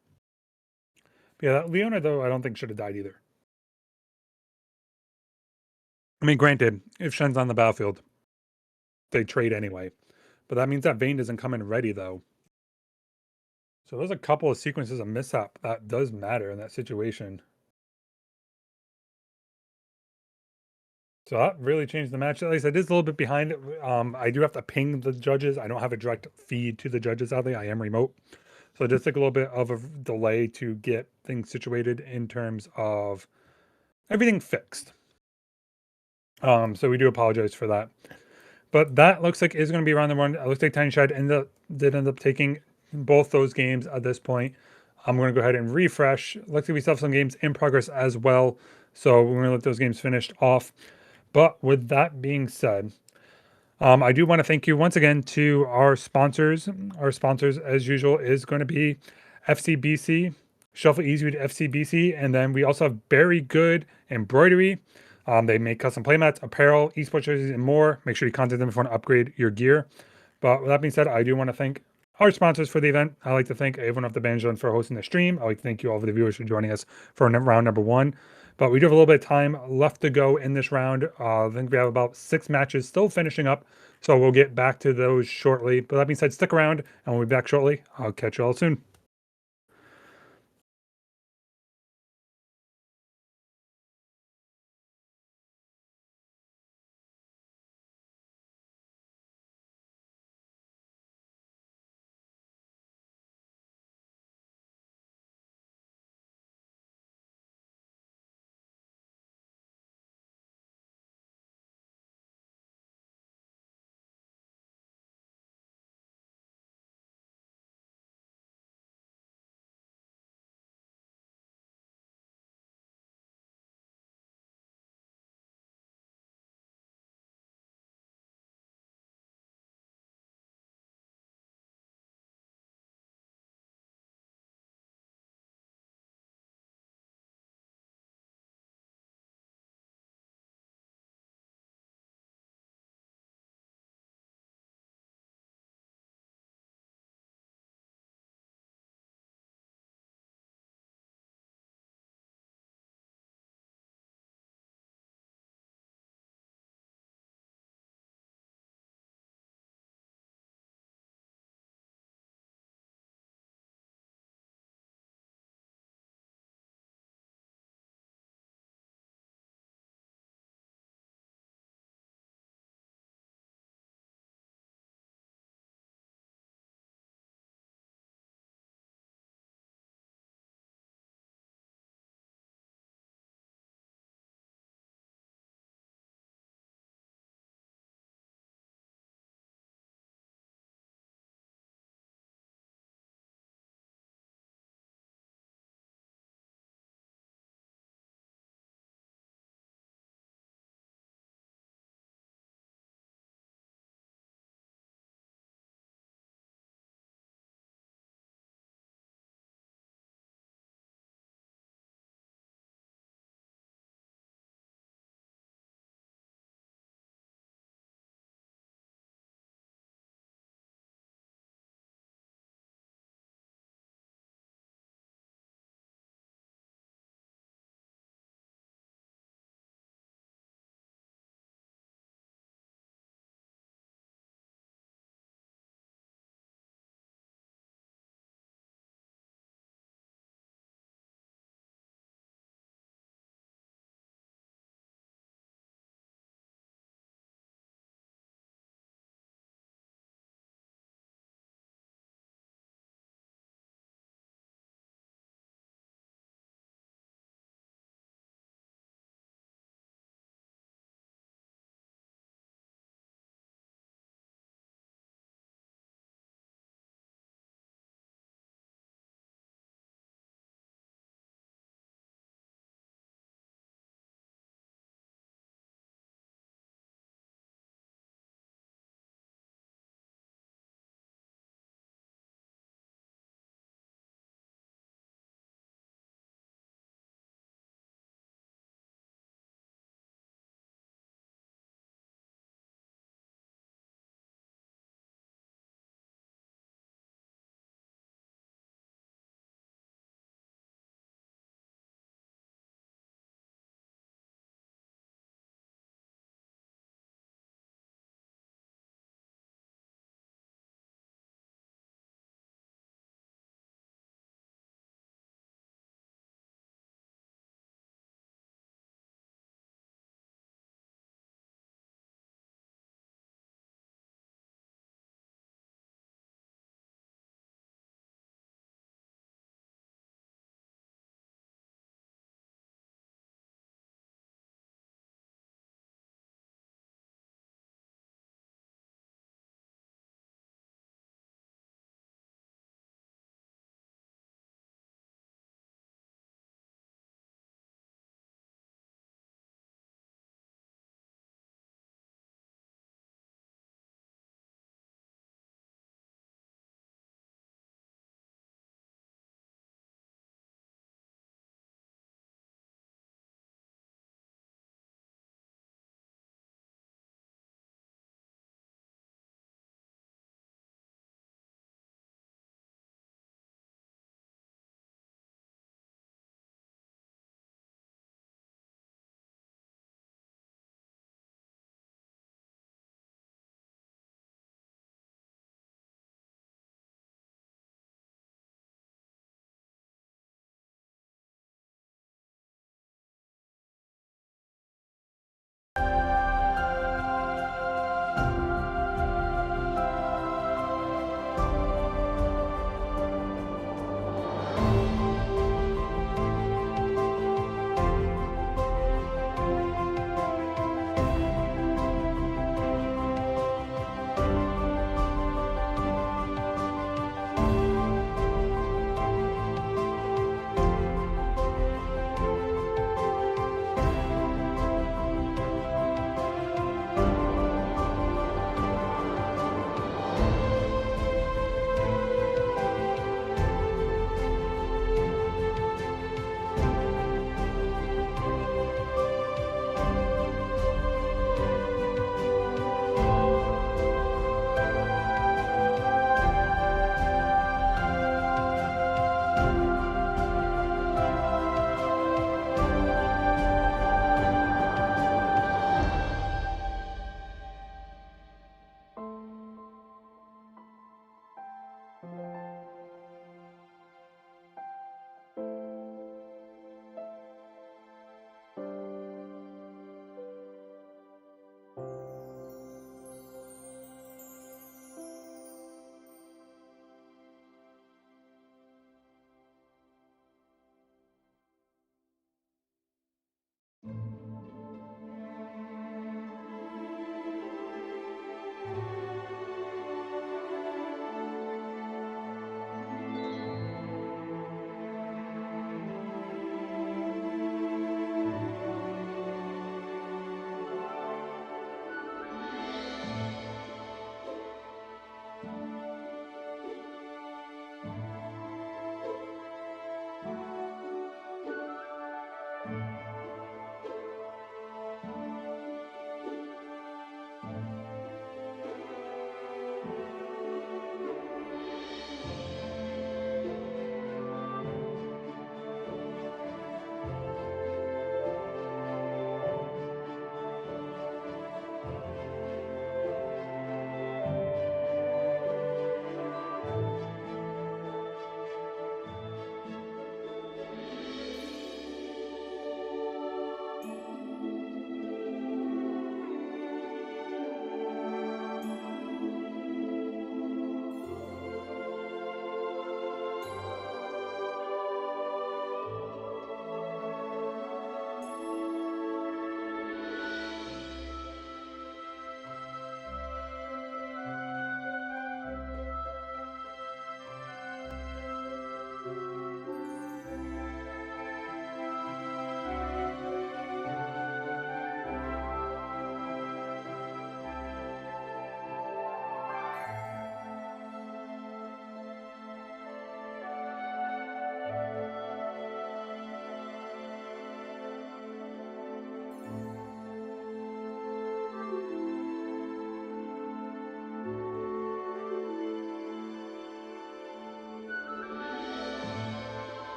But yeah, that Leona, though, I don't think should have died either. I mean, granted, if Shen's on the battlefield, they trade anyway. But that means that Vayne doesn't come in ready, though. So there's a couple of sequences of mishap that does matter in that situation. So that really changed the match. At least it is a little bit behind. I do have to ping the judges. I don't have a direct feed to the judges, sadly. I am remote. So it does take a little bit of a delay to get things situated in terms of everything fixed. So we do apologize for that. But that looks like is going to be around the one. It looks like Tiny Shed did end up taking both those games at this point. I'm going to go ahead and refresh. Looks like we still have some games in progress as well. So we're going to let those games finished off. But with that being said, I do want to thank you once again to our sponsors. Our sponsors, as usual, is going to be FCBC, Shuffle Easy with FCBC, and then we also have Very Good Embroidery. They make custom playmats, apparel, esports jerseys, and more. Make sure you contact them if you want to upgrade your gear. But with that being said, I do want to thank our sponsors for the event. I like to thank everyone of the Banish for hosting the stream. I like to thank you all for the viewers for joining us for round number 1. But we do have a little bit of time left to go in this round. I think we have about 6 matches still finishing up. So we'll get back to those shortly. But that being said, stick around and we'll be back shortly. I'll catch you all soon.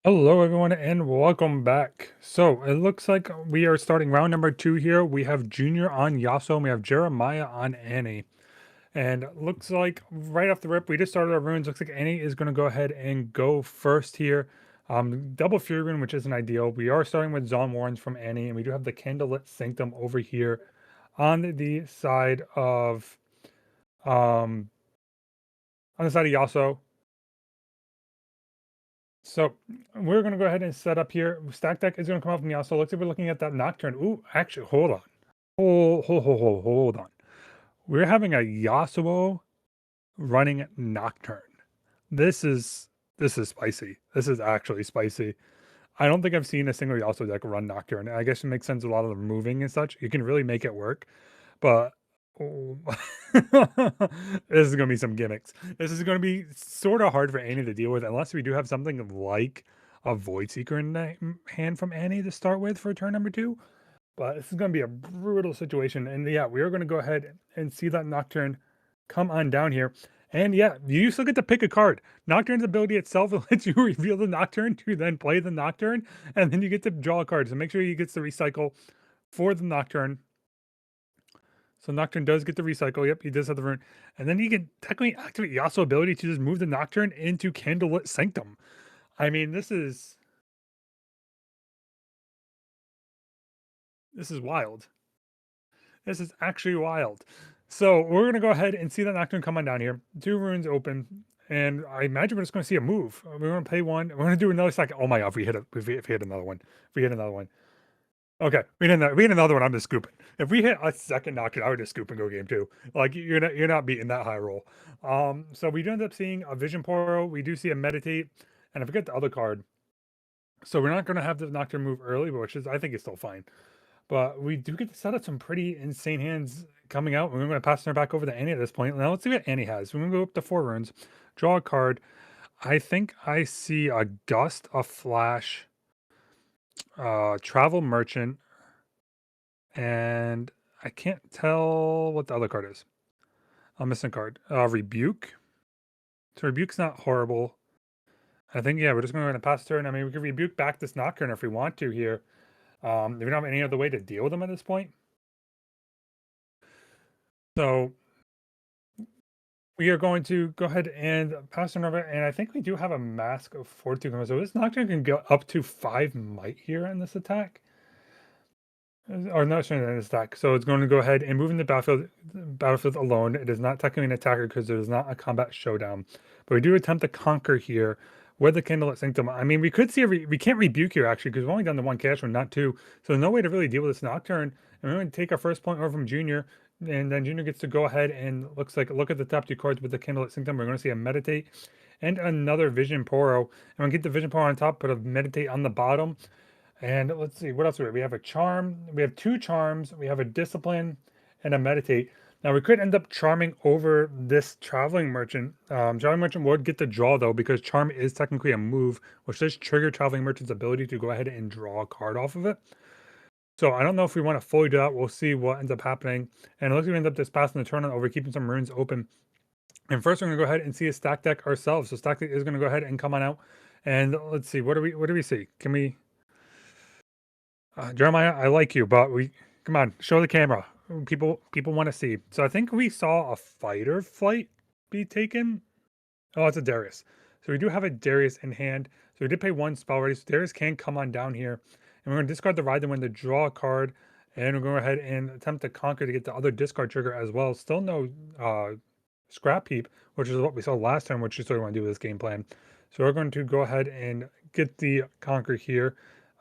Hello, everyone, and welcome back. So it looks like we are starting round number 2 here. We have Junior on Yasuo, and we have Jeremiah on Annie. And it looks like right off the rip, we just started our runes. Looks like Annie is going to go ahead and go first here. Double Fury rune, which isn't ideal. We are starting with Zon Warrens from Annie, and we do have the Candlelit Sanctum over here on the side of um Yasuo. So we're going to go ahead and set up here. Stack deck is going to come up from Yasuo. Looks like we're looking at that Nocturne. Ooh, actually, hold on. Hold on. We're having a Yasuo running Nocturne. This is spicy. This is actually spicy. I don't think I've seen a single Yasuo deck run Nocturne. I guess it makes sense with a lot of the moving and such. You can really make it work. But oh, this is going to be some gimmicks. This is going to be sort of hard for Annie to deal with unless we do have something like a Void Seeker in the hand from Annie to start with for turn number 2. But this is going to be a brutal situation. And yeah, we are going to go ahead and see that Nocturne come on down here. And yeah, you still get to pick a card. Nocturne's ability itself lets you reveal the Nocturne to then play the Nocturne. And then you get to draw a card. So make sure you get the recycle for the Nocturne. So Nocturne does get the recycle. Yep, he does have the rune. And then you can technically activate Yasuo ability to just move the Nocturne into Candlelit Sanctum. I mean, this is wild. This is actually wild. So we're going to go ahead and see that Nocturne come on down here. 2 runes open. And I imagine we're just going to see a move. We're going to play one. We're going to do another second. Oh my god, if we hit another one. If we hit another one. Okay, we hit another one. I'm just scooping. If we hit a second Nocturne, I would just scoop and go game 2. Like you're not beating that high roll. So we do end up seeing a Vision Poro. We do see a Meditate, and I forget the other card. So we're not going to have the Nocturne move early, which is I think is still fine. But we do get to set up some pretty insane hands coming out. We're going to pass her back over to Annie at this point. Now let's see what Annie has. We're going to go up to 4 runes, draw a card. I think I see a Gust, a Flash, Travel Merchant, and I can't tell what the other card is. I'm missing a card. Rebuke. So Rebuke's not horrible. I think, yeah, we're just going to pass turn. I mean, we can Rebuke back this Nocturne if we want to here. We don't have any other way to deal with them at this point. So we are going to go ahead and pass turn over. And I think we do have a Mask of Fortitude. So this Nocturne can go up to 5 might here in this attack. Or not showing in this attack. So it's going to go ahead and move in the battlefield alone. It is not technically an attacker because it is not a combat showdown. But we do attempt to conquer here with the Candlelit Sanctum. I mean, we could see we can't rebuke here actually because we've only done the 1 cash one, not 2. So there's no way to really deal with this Nocturne. And we're going to take our first point over from Junior. And then Junior gets to go ahead and look at the top 2 cards with the Candlelit Sanctum. We're going to see a Meditate and another Vision Poro. And we get the Vision Poro on top, put a Meditate on the bottom. And let's see, what else we have? We have a charm. We have 2 charms. We have a discipline and a meditate. Now we could end up charming over this traveling merchant. Traveling merchant would get the draw though, because charm is technically a move, which does trigger traveling merchant's ability to go ahead and draw a card off of it. So I don't know if we want to fully do that. We'll see what ends up happening. And it looks like we end up just passing the turn over, keeping some runes open. And first, we're going to go ahead and see a stack deck ourselves. So stack deck is going to go ahead and come on out. And let's see, what do we see? Can we? Jeremiah, I like you, but come on, show the camera. People want to see. So I think we saw a fighter flight be taken. Oh, it's a Darius. So we do have a Darius in hand. So we did pay 1 spell already. So Darius can come on down here. And we're going to discard the Ride the Wind to draw a card. And we're going to go ahead and attempt to conquer to get the other discard trigger as well. Still no Scrap Heap, which is what we saw last time, which is what we want to do with this game plan. So we're going to go ahead and get the conquer here.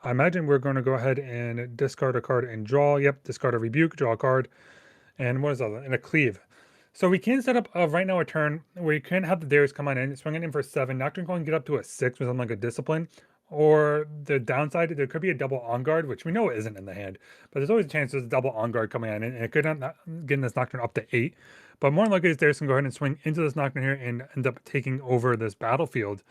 I imagine we're going to go ahead and discard a card and draw. Yep, discard a Rebuke, draw a card. And what is that? And a Cleave. So we can set up right now a turn where you can have the Darius come on in, swing it in for 7. Nocturne can get up to a 6 with something like a Discipline. Or the downside, there could be a double on guard, which we know isn't in the hand. But there's always a chance there's a double on guard coming in, and it could end up getting this Nocturne up to 8. But more than likely, Darius can go ahead and swing into this Nocturne here and end up taking over this battlefield.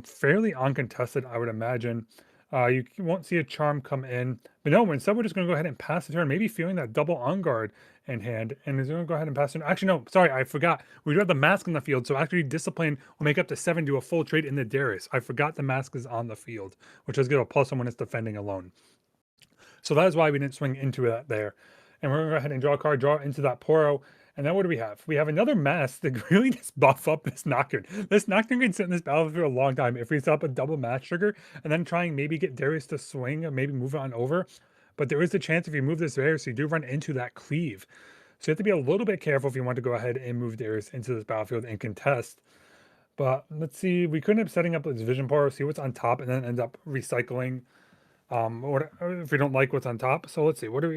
Fairly uncontested, I would imagine. You won't see a charm come in. But no, instead we're just going to go ahead and pass the turn, maybe feeling that double on guard in hand, and is going to go ahead and pass the turn. Actually, no, sorry, I forgot. We do have the mask in the field, so actually Discipline will make up to 7 to a full trade in the Darius. I forgot the mask is on the field, which does give a +1 when it's defending alone. So that is why we didn't swing into that there. And we're going to go ahead and draw a card, draw into that Poro. And then what do we have? We have another mask that really just buff up this Nocturne. This Nocturne can sit in this battlefield for a long time if we set up a double match trigger and then try and maybe get Darius to swing and maybe move on over. But there is a chance if you move this Darius, you do run into that cleave. So you have to be a little bit careful if you want to go ahead and move Darius into this battlefield and contest. But let's see, we could end up setting up this Vision Poro, see what's on top, and then end up recycling or if we don't like what's on top. So let's see, what do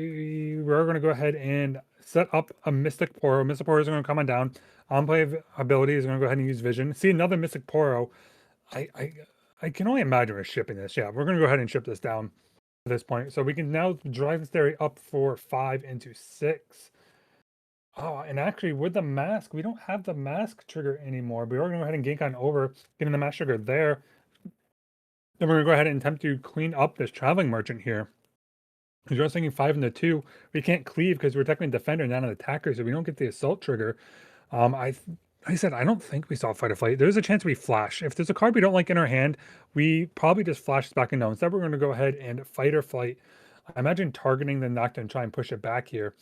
we're going to go ahead and set up a Mystic Poro. Mystic Poro is going to come on down. On play ability is going to go ahead and use Vision. See another Mystic Poro. I can only imagine we're shipping this. Yeah, we're going to go ahead and ship this down at this point. So we can now drive this theory up for 5 into 6. Oh, and actually with the mask, we don't have the mask trigger anymore. But we're going to go ahead and gank on over, getting the mask trigger there. Then we're going to go ahead and attempt to clean up this Traveling Merchant here. Because you're thinking 5 into 2. We can't cleave because we're technically a defender, not an attacker, so we don't get the assault trigger. I said, I don't think we saw Fight or Flight. There's a chance we flash. If there's a card we don't like in our hand, we probably just flash back and no. Instead, we're going to go ahead and Fight or Flight. I imagine targeting the Nocturne and try and push it back here.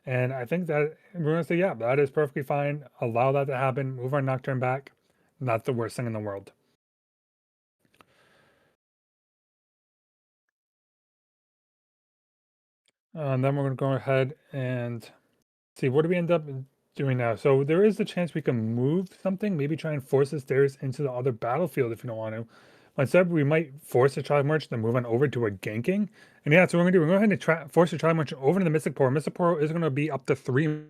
And I think that we're going to say, yeah, that is perfectly fine. Allow that to happen. Move our Nocturne back. Not the worst thing in the world. And then we're going to go ahead and see, what do we end up doing now? So there is the chance we can move something, maybe try and force the stairs into the other battlefield if you don't want to. But instead, we might force the Child Merchant to move on over to a ganking. And yeah, so what we're going to do. We're going to go ahead and force the Child Merchant over to the Mystic Poro. Mystic Poro is going to be up to 3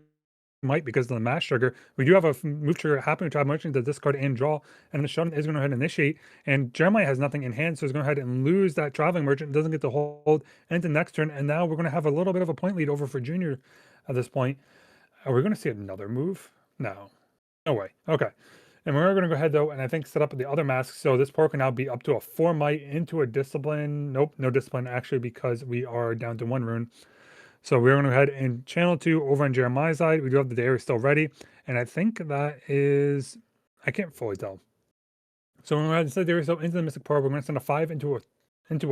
might because of the mash trigger. We do have a move trigger happening to Child Merchant to discard and draw, and the Showdown is going to go ahead and initiate. And Jeremiah has nothing in hand, so he's going to go ahead and lose that Traveling Merchant, doesn't get to hold into next turn, and now we're going to have a little bit of a point lead over for Junior at this point. Are we going to see another move? No. No way. Okay. And we're going to go ahead, though, and I think set up the other mask. So this Poro can now be up to a 4 might into a Discipline. Nope, no Discipline, actually, because we are down to 1 rune. So we're going to go ahead and channel 2 over on Jeremiah's side. We do have the Darius still ready. And I think that is... I can't fully tell. So we're going to go ahead and set Darius into the Mystic Poro. We're going to send a 5 into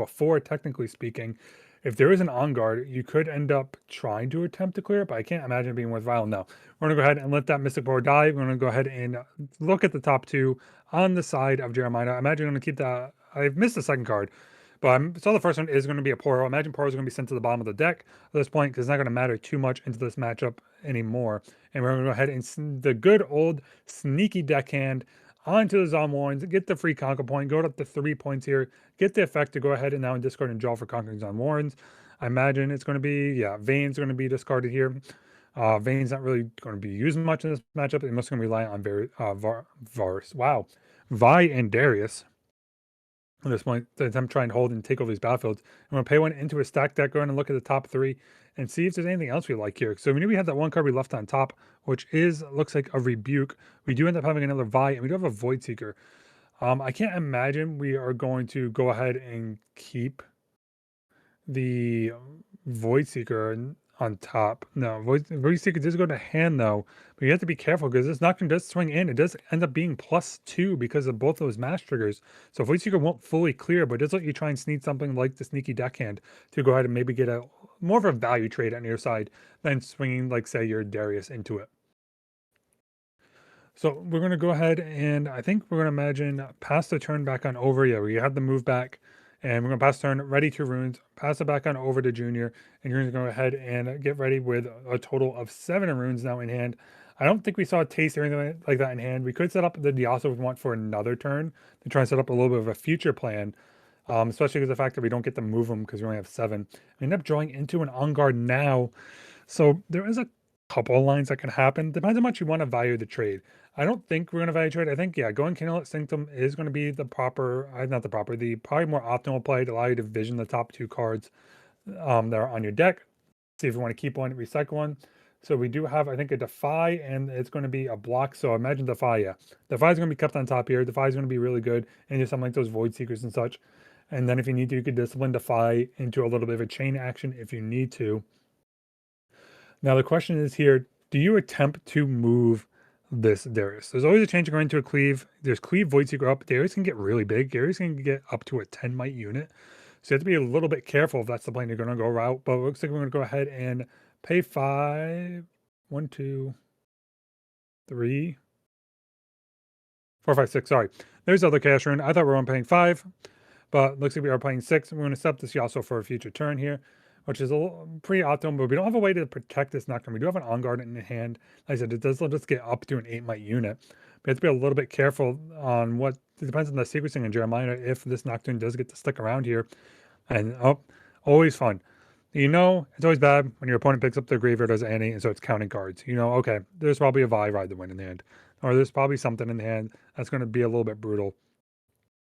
a 4, technically speaking. If there is an on guard, you could end up trying to attempt to clear it, but I can't imagine it being worthwhile. No. We're going to go ahead and let that Mystic Poro die. We're going to go ahead and look at the top 2 on the side of Jeremiah. I imagine I'm going to keep that. I've missed the second card. But I saw the first one is going to be a Poro. Imagine Poro is going to be sent to the bottom of the deck at this point because it's not going to matter too much into this matchup anymore. And we're going to go ahead and the good old sneaky deckhand onto the Zomwarns, get the free conquer point, go up to 3 points here, get the effect to go ahead and now discard and draw for conquering Zomwarns. I imagine it's going to be, yeah, Vayne's going to be discarded here. Vayne's not really going to be used much in this matchup. They're mostly going to rely on Varus. Wow. Vi and Darius. At this point, to attempt to try and hold and take over these battlefields. I'm going to pay 1 into a stack deck, go ahead and look at the top 3 and see if there's anything else we like here. So we knew we had that 1 card we left on top, which looks like a Rebuke. We do end up having another Vi, and we do have a Void Seeker. I can't imagine we are going to go ahead and keep the Void Seeker on top. No, Void Seeker does go to hand though, but you have to be careful because this Nocturne does swing in. It does end up being +2 because of both those mash triggers. So Void Seeker won't fully clear, but it does let you try and sneak something like the Sneaky Deckhand to go ahead and maybe get a more of a value trade on your side than swinging, like say, your Darius into it. So we're going to go ahead and I think we're going to imagine pass the turn back on over. Yeah, we have the move back. And we're going to pass turn, ready 2 runes, pass it back on over to Junior, and Junior's going to go ahead and get ready with a total of 7 runes now in hand. I don't think we saw a taste or anything like that in hand. We could set up the Yasuo if we want for another turn to try and set up a little bit of a future plan, especially because of the fact that we don't get to move them because we only have 7. We end up drawing into an on guard now. So there is a couple of lines that can happen. Depends how much you want to value the trade. I don't think we're going to value trade. I think, yeah, going Kindle Sanctum is going to be the proper, the probably more optimal play to allow you to vision the top 2 cards that are on your deck. See if you want to keep one, recycle one. So we do have, I think, a Defy, and it's going to be a block. So imagine Defy, yeah. Defy is going to be kept on top here. Defy is going to be really good, and just something like those Void Seekers and such. And then if you need to, you could discipline Defy into a little bit of a chain action if you need to. Now the question is here, do you attempt to move this Darius? There's always a chance of going to a cleave. There's cleave Void Seeker up. Darius can get really big. Darius can get up to a 10 might unit. So you have to be a little bit careful if that's the plane you're going to go route. But it looks like we're going to go ahead and pay 5, 1, 2, 3, 4, 5, 6. Sorry. There's other cash rune. I thought we were only paying 5, but looks like we are paying 6. We're going to set this Yasuo for a future turn here, which is a little, pretty optimal, but we don't have a way to protect this Nocturne. We do have an On Guard in hand. Like I said, it does let us get up to an 8 might unit. But you have to be a little bit careful on what, it depends on the sequencing in Jeremiah, if this Nocturne does get to stick around here. And, always fun. You know, it's always bad when your opponent picks up their graveyard as Annie, and so it's counting cards. You know, okay, there's probably a Vi Ride the Wind in the hand, or there's probably something in the hand that's going to be a little bit brutal.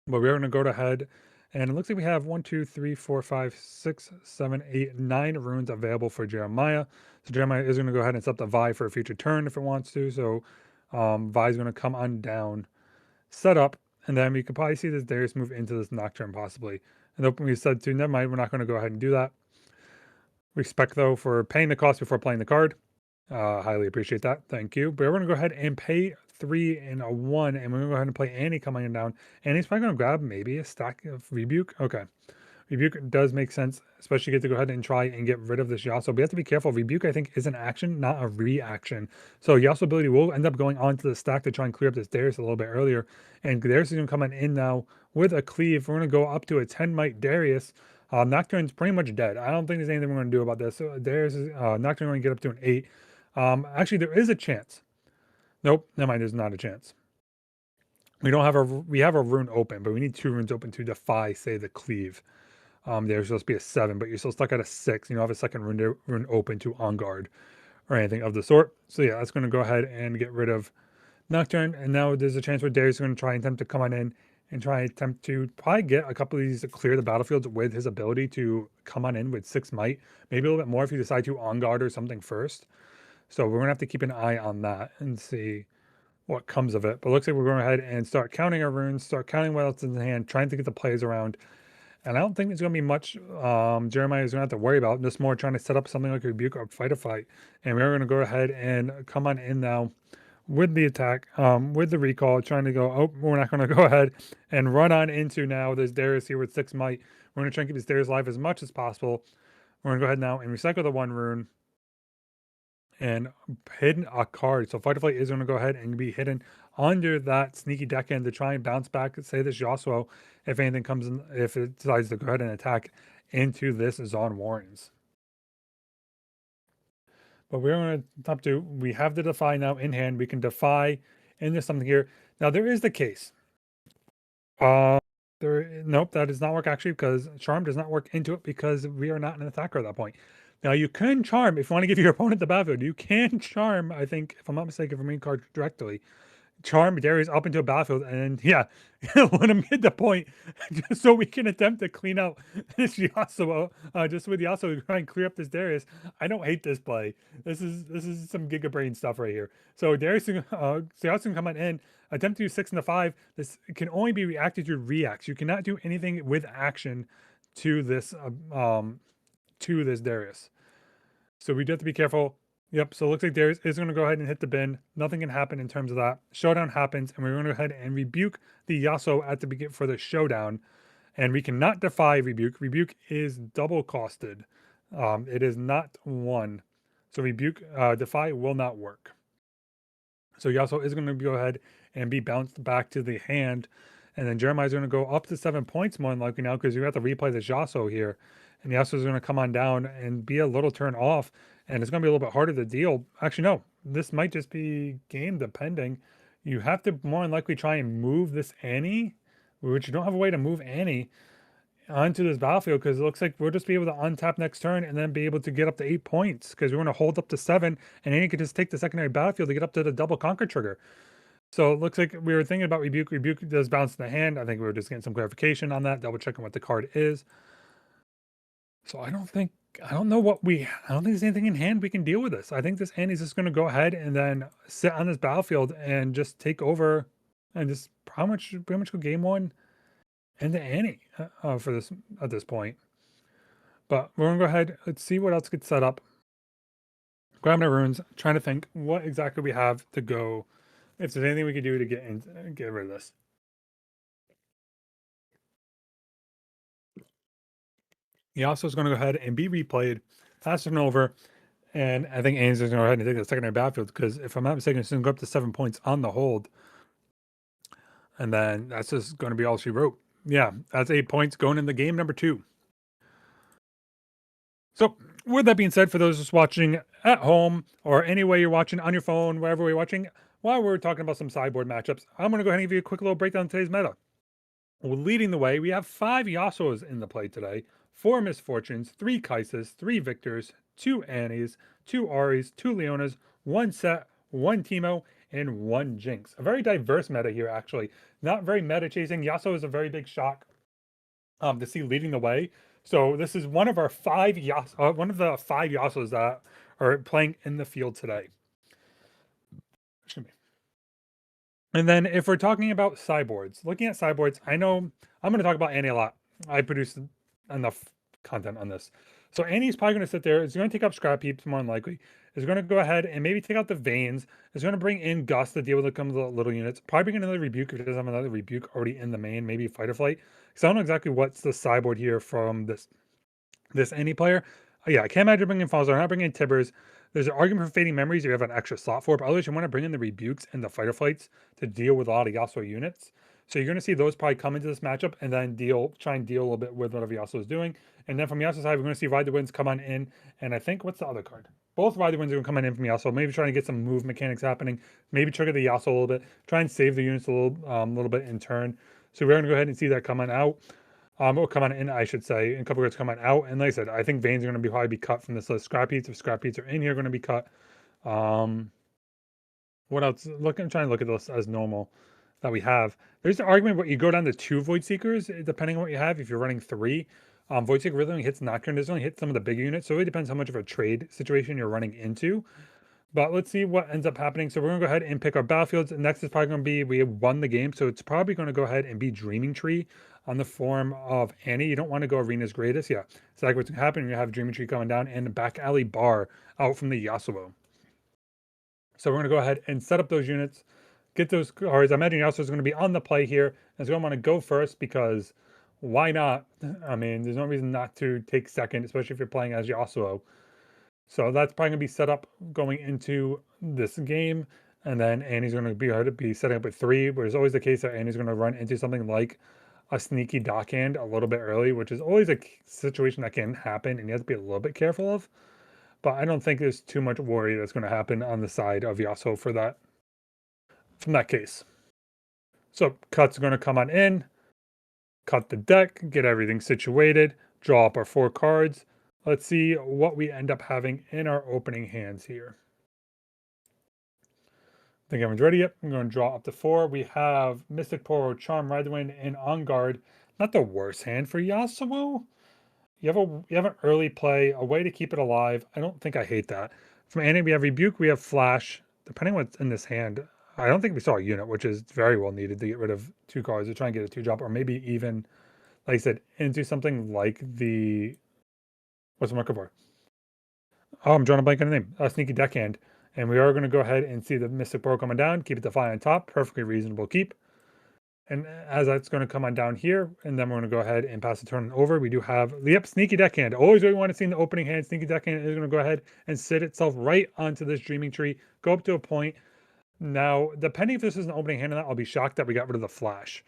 But we're going to go ahead, and it looks like we have 1, 2, 3, 4, 5, 6, 7, 8, 9 runes available for Jeremiah. So Jeremiah is going to go ahead and set up the Vi for a future turn if it wants to. So Vi is going to come on down, set up, and then we could probably see this Darius move into this Nocturne possibly. And then we said to, never mind, we're not going to go ahead and do that. Respect, though, for paying the cost before playing the card. Highly appreciate that. Thank you. But we're going to go ahead and pay 3 and a 1, and we're going to go ahead and play Annie coming down. Annie's probably going to grab maybe a stack of Rebuke. Okay. Rebuke does make sense, especially get to go ahead and try and get rid of this Yasuo. But you have to be careful. Rebuke, I think, is an action, not a reaction. So Yasuo ability will end up going onto the stack to try and clear up this Darius a little bit earlier. And Darius is going to come in now with a cleave. We're going to go up to a 10 might Darius. Nocturne's pretty much dead. I don't think there's anything we're going to do about this. So Darius is Nocturne going to get up to an 8. Actually, there is a chance. Nope, never mind. There's not a chance. We don't have we have a rune open, but we need 2 runes open to defy, say, the cleave. There's supposed to be a 7, but you're still stuck at a 6. You don't have a second rune open to On Guard or anything of the sort. So yeah, that's going to go ahead and get rid of Nocturne. And now there's a chance where Darius is going to try and attempt to come on in and try and attempt to probably get a couple of these to clear the battlefields with his ability to come on in with 6 might. Maybe a little bit more if you decide to On Guard or something first. So we're going to have to keep an eye on that and see what comes of it. But it looks like we're going ahead and start counting our runes, start counting what else is in the hand, trying to get the plays around. And I don't think there's going to be much Jeremiah is going to have to worry about. Just more trying to set up something like a Rebuke or Fight a Fight. And we're going to go ahead and come on in now with the attack, with the recall, trying to go, oh, we're not going to go ahead and run on into now this Darius here with 6 might. We're going to try and keep this Darius alive as much as possible. We're going to go ahead now and recycle the 1 rune and hidden a card. So Fight or Flight is going to go ahead and be hidden under that sneaky deckhand to try and bounce back, say this Yasuo, if anything comes in, if it decides to go ahead and attack into this Zon Warrens. But we're going to top 2. We have the Defy now in hand. We can Defy into something here. Now there is the case. Nope, that does not work actually, because Charm does not work into it because we are not an attacker at that point. Now you can Charm if you want to give your opponent the battlefield. You can Charm, I think, if I'm not mistaken, from reading cards directly. Charm Darius up into a battlefield, and yeah, let him hit the point, just so we can attempt to clean out this Yasuo, just with Yasuo to try and clear up this Darius. I don't hate this play. This is some Giga Brain stuff right here. So Darius, Yasuo can come on in, attempt to do 6 and a 5. This can only be reacted to reacts. You cannot do anything with action to this Darius. So we do have to be careful. Yep, so it looks like Darius is going to go ahead and hit the bin. Nothing can happen in terms of that. Showdown happens, and we're going to go ahead and rebuke the Yasuo at the beginning for the showdown. And we cannot defy Rebuke. Rebuke is double costed. It is not 1. So Rebuke, Defy will not work. So Yasuo is going to go ahead and be bounced back to the hand. And then Jeremiah is going to go up to 7 points more than likely now, because you have to replay the Yasuo here. And Yasuo is going to come on down and be a little turn off. And it's going to be a little bit harder to deal. Actually, no. This might just be game depending. You have to more than likely try and move this Annie, which you don't have a way to move Annie onto this battlefield, because it looks like we'll just be able to untap next turn and then be able to get up to 8 points, because we're going to hold up to 7, and Annie could just take the secondary battlefield to get up to the double conquer trigger. So it looks like we were thinking about Rebuke. Rebuke does bounce in the hand. I think we were just getting some clarification on that, double checking what the card is. So I don't think there's anything in hand we can deal with this. I think this Annie's just going to go ahead and then sit on this battlefield and just take over and just pretty much go game 1 into Annie for this at this point. But we're gonna go ahead. Let's see what else gets set up. Grab my runes. Trying to think what exactly we have to go. If there's anything we could do to get rid of this. Yasuo is going to go ahead and be replayed, pass it over, and I think Annie's going to go ahead and take the secondary battlefield because if I'm not mistaken, it's going to go up to 7 points on the hold, and then that's just going to be all she wrote. Yeah, that's 8 points going in the game number 2. So, with that being said, for those just watching at home or any way you're watching on your phone, wherever you're watching, while we're talking about some sideboard matchups, I'm going to go ahead and give you a quick little breakdown of today's meta. Well, leading the way, we have 5 Yasuos in the play today, 4 Misfortunes, 3 Kaises, 3 Victors, 2 Annies, 2 Aries, 2 Leonas, 1 Set, 1 Teemo, and 1 Jinx. A very diverse meta here, actually. Not very meta chasing. Yasuo is a very big shock to see leading the way. So this is one of our 5 one of the 5 Yasuos that are playing in the field today. Excuse me. And then if we're talking about sideboards, looking at sideboards, I know I'm going to talk about Annie a lot. I produce enough content on this. So Annie's probably going to sit there. It's going to take up scrap heaps more than likely. It's going to go ahead and maybe take out the veins. It's going to bring in Gust to deal with the little units. Probably bring another rebuke if it doesn't have another rebuke already in the main. Maybe fight or flight. Because I don't know exactly what's the sideboard here from this Annie player. Yeah, I can't imagine bringing Falzar. I'm not bringing in Tibbers. There's an argument for Fading Memories if you have an extra slot for it, but otherwise you want to bring in the rebukes and the fighter flights to deal with a lot of Yasuo units. So you're going to see those probably come into this matchup and then try and deal a little bit with whatever Yasuo is doing. And then from Yasuo's side, we're going to see Ride the Winds come on in. And I think, what's the other card? Both Ride the Winds are going to come in from Yasuo. Maybe trying to get some move mechanics happening. Maybe trigger the Yasuo a little bit. Try and save the units a little bit in turn. So we're going to go ahead and see that coming out. Or come on in, I should say, and a couple cards come on out. And like I said, I think veins are going to probably be cut from this list. Scrap heats, if scrap heats are in here, going to be cut. What else? I'm trying to look at this as normal that we have. There's an argument where you go down to 2 Void Seekers, depending on what you have. If you're running 3, Void Seeker really only hits Nocturne. Doesn't only hit some of the bigger units. So it really depends how much of a trade situation you're running into. But let's see what ends up happening. So we're going to go ahead and pick our battlefields. Next is probably going to be, we have won the game. So it's probably going to go ahead and be Dreaming Tree on the form of Annie. You don't want to go Arena's Greatest. Yeah. So like what's going to happen, you have Dreaming Tree coming down and the back alley bar out from the Yasuo. So we're going to go ahead and set up those units, get those cards. I imagine Yasuo is going to be on the play here. And so I'm going to go first because why not? I mean, there's no reason not to take second, especially if you're playing as Yasuo. So that's probably going to be set up going into this game. And then Annie's going to be setting up with 3, but it's always the case that Annie's going to run into something like a sneaky dockhand a little bit early, which is always a situation that can happen and you have to be a little bit careful of. But I don't think there's too much worry that's going to happen on the side of Yasuo for that, from that case. So cuts are going to come on in, cut the deck, get everything situated, draw up our 4 cards. Let's see what we end up having in our opening hands here. I think everyone's ready. Yep, I'm going to draw up to 4. We have Mystic Poro, Charm, Ride the Wind, and On Guard. Not the worst hand for Yasuo. You have an early play, a way to keep it alive. I don't think I hate that. From Annie, we have Rebuke, we have Flash. Depending on what's in this hand, I don't think we saw a unit, which is very well needed to get rid of 2 cards to try and get a 2-drop, or maybe even, like I said, into something like the... What's the marker for? Oh, I'm drawing a blank on the name. Sneaky Deckhand. And we are going to go ahead and see the Mystic Pearl coming down. Keep it to 5 on top. Perfectly reasonable keep. And as that's going to come on down here, and then we're going to go ahead and pass the turn over. We do have, yep, Sneaky Deckhand. Always what we want to see in the opening hand. Sneaky Deckhand is going to go ahead and sit itself right onto this Dreaming Tree. Go up to a point. Now, depending if this is an opening hand or not, I'll be shocked that we got rid of the Flash.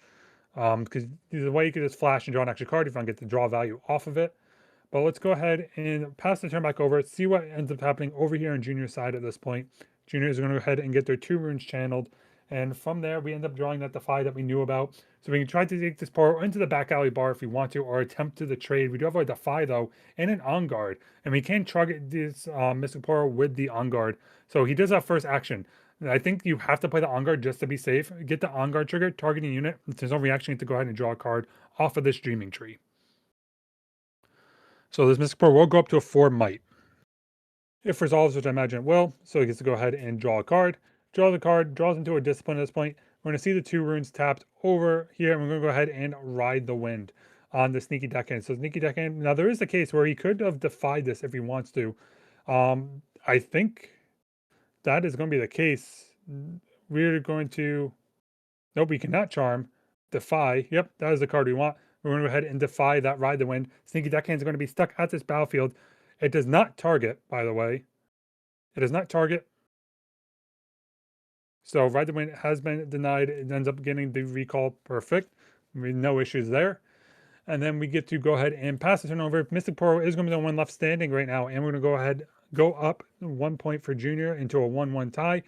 Because the way you could just flash and draw an extra card if you want to get the draw value off of it. But let's go ahead and pass the turn back over, see what ends up happening over here on Junior's side at this point. Junior is going to go ahead and get their 2 runes channeled. And from there, we end up drawing that Defy that we knew about. So we can try to take this power into the back alley bar if we want to, or attempt to the trade. We do have a Defy, though, and an On Guard. And we can target this Mystic Power with the On Guard. So he does have first action. I think you have to play the On Guard just to be safe. Get the On Guard trigger, targeting unit. If there's no reaction, you have to go ahead and draw a card off of this Dreaming Tree. So this Mystic Pearl will go up to a 4 might. If resolves, which I imagine it will, so he gets to go ahead and draw a card. Draw the card, draws into a discipline at this point. We're going to see the 2 runes tapped over here, and we're going to go ahead and ride the wind on the Sneaky Deckhand. So Sneaky Deckhand, now there is the case where he could have defied this if he wants to. I think that is going to be the case. We're going to, nope, we cannot charm. Defy, yep, that is the card we want. We're going to go ahead and defy that ride the wind. Sneaky Deckhand is going to be stuck at this battlefield. It does not target, by the way. It does not target. So ride the wind has been denied. It ends up getting the recall. Perfect. No issues there. And then we get to go ahead and pass the turn over. Mystic Poro is going to be the one left standing right now. And we're going to go ahead, go up 1 point for Junior into a 1-1 tie.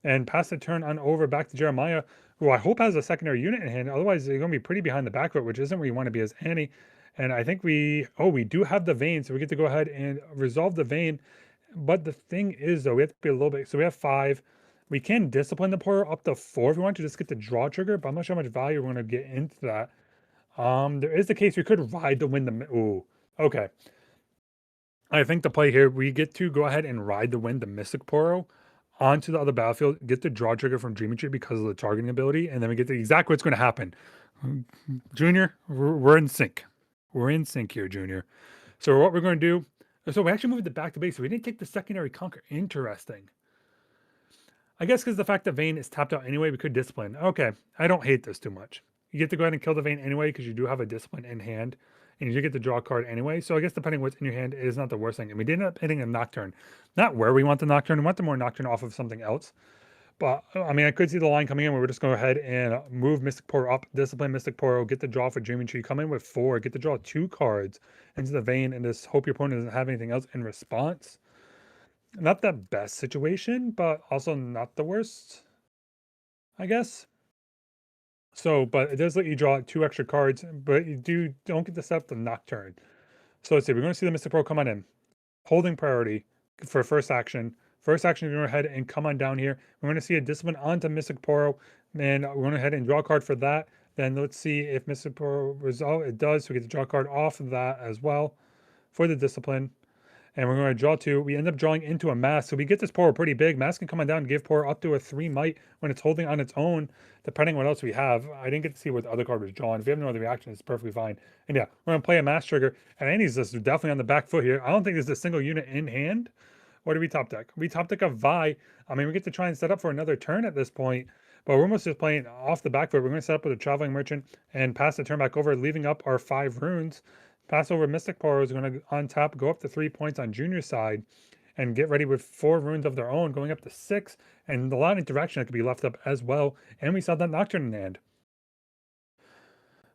And pass the turn on over back to Jeremiah, who I hope has a secondary unit in hand. Otherwise, they're going to be pretty behind the back foot, which isn't where you want to be as Annie. And I think we do have the vein. So we get to go ahead and resolve the vein. But the thing is, though, we have to be a little bit. So we have 5. We can discipline the Poro up to 4 if we want to just get the draw trigger. But I'm not sure how much value we're going to get into that. There is the case we could ride the wind. Ooh, okay. I think the play here, we get to go ahead and ride the wind, the Mystic Poro, onto the other battlefield, get the draw trigger from Dreaming Tree because of the targeting ability, and then we get to exactly what's going to happen. Junior, we're in sync. We're in sync here, Junior. So what we're going to do, so we actually moved it back to base, so we didn't take the secondary conquer. Interesting. I guess because the fact that Vayne is tapped out anyway, we could discipline. Okay, I don't hate this too much. You get to go ahead and kill the Vayne anyway because you do have a discipline in hand, and you do get to draw a card anyway. So I guess depending what's in your hand, it is not the worst thing. And we did end up hitting a Nocturne. Not where we want the Nocturne. We want the more Nocturne off of something else. But, I mean, I could see the line coming in where we're just going to go ahead and move Mystic Poro up, discipline Mystic Poro, get the draw for Dreaming Tree, come in with 4, get to draw 2 cards into the Vayne, and just hope your opponent doesn't have anything else in response. Not the best situation, but also not the worst, I guess. So, but it does let you draw 2 extra cards, but you don't get to set up the Nocturne. So let's see, we're going to see the Mystic Poro come on in. Holding priority for first action. First action, we're going to go ahead and come on down here. We're going to see a discipline onto Mystic Poro, and we're going to go ahead and draw a card for that. Then let's see if Mystic Poro resolve. It does, so we get to draw a card off of that as well for the discipline. And we're going to draw 2. We end up drawing into a mass. So we get this Poro pretty big. Mass can come on down and give Poro up to a 3 might when it's holding on its own, depending on what else we have. I didn't get to see what the other card was drawn. If we have no other reaction, it's perfectly fine. And yeah, we're going to play a mass trigger. And Annie's just definitely on the back foot here. I don't think there's a single unit in hand. What do we top deck? We top deck a Vi. I mean, we get to try and set up for another turn at this point. But we're almost just playing off the back foot. We're going to set up with a Traveling Merchant and pass the turn back over, leaving up our 5 runes. Pass over Mystic Poro is going to, on top, go up to 3 points on Junior's side and get ready with 4 runes of their own, going up to 6. And a lot of interaction that could be left up as well. And we saw that Nocturne in hand.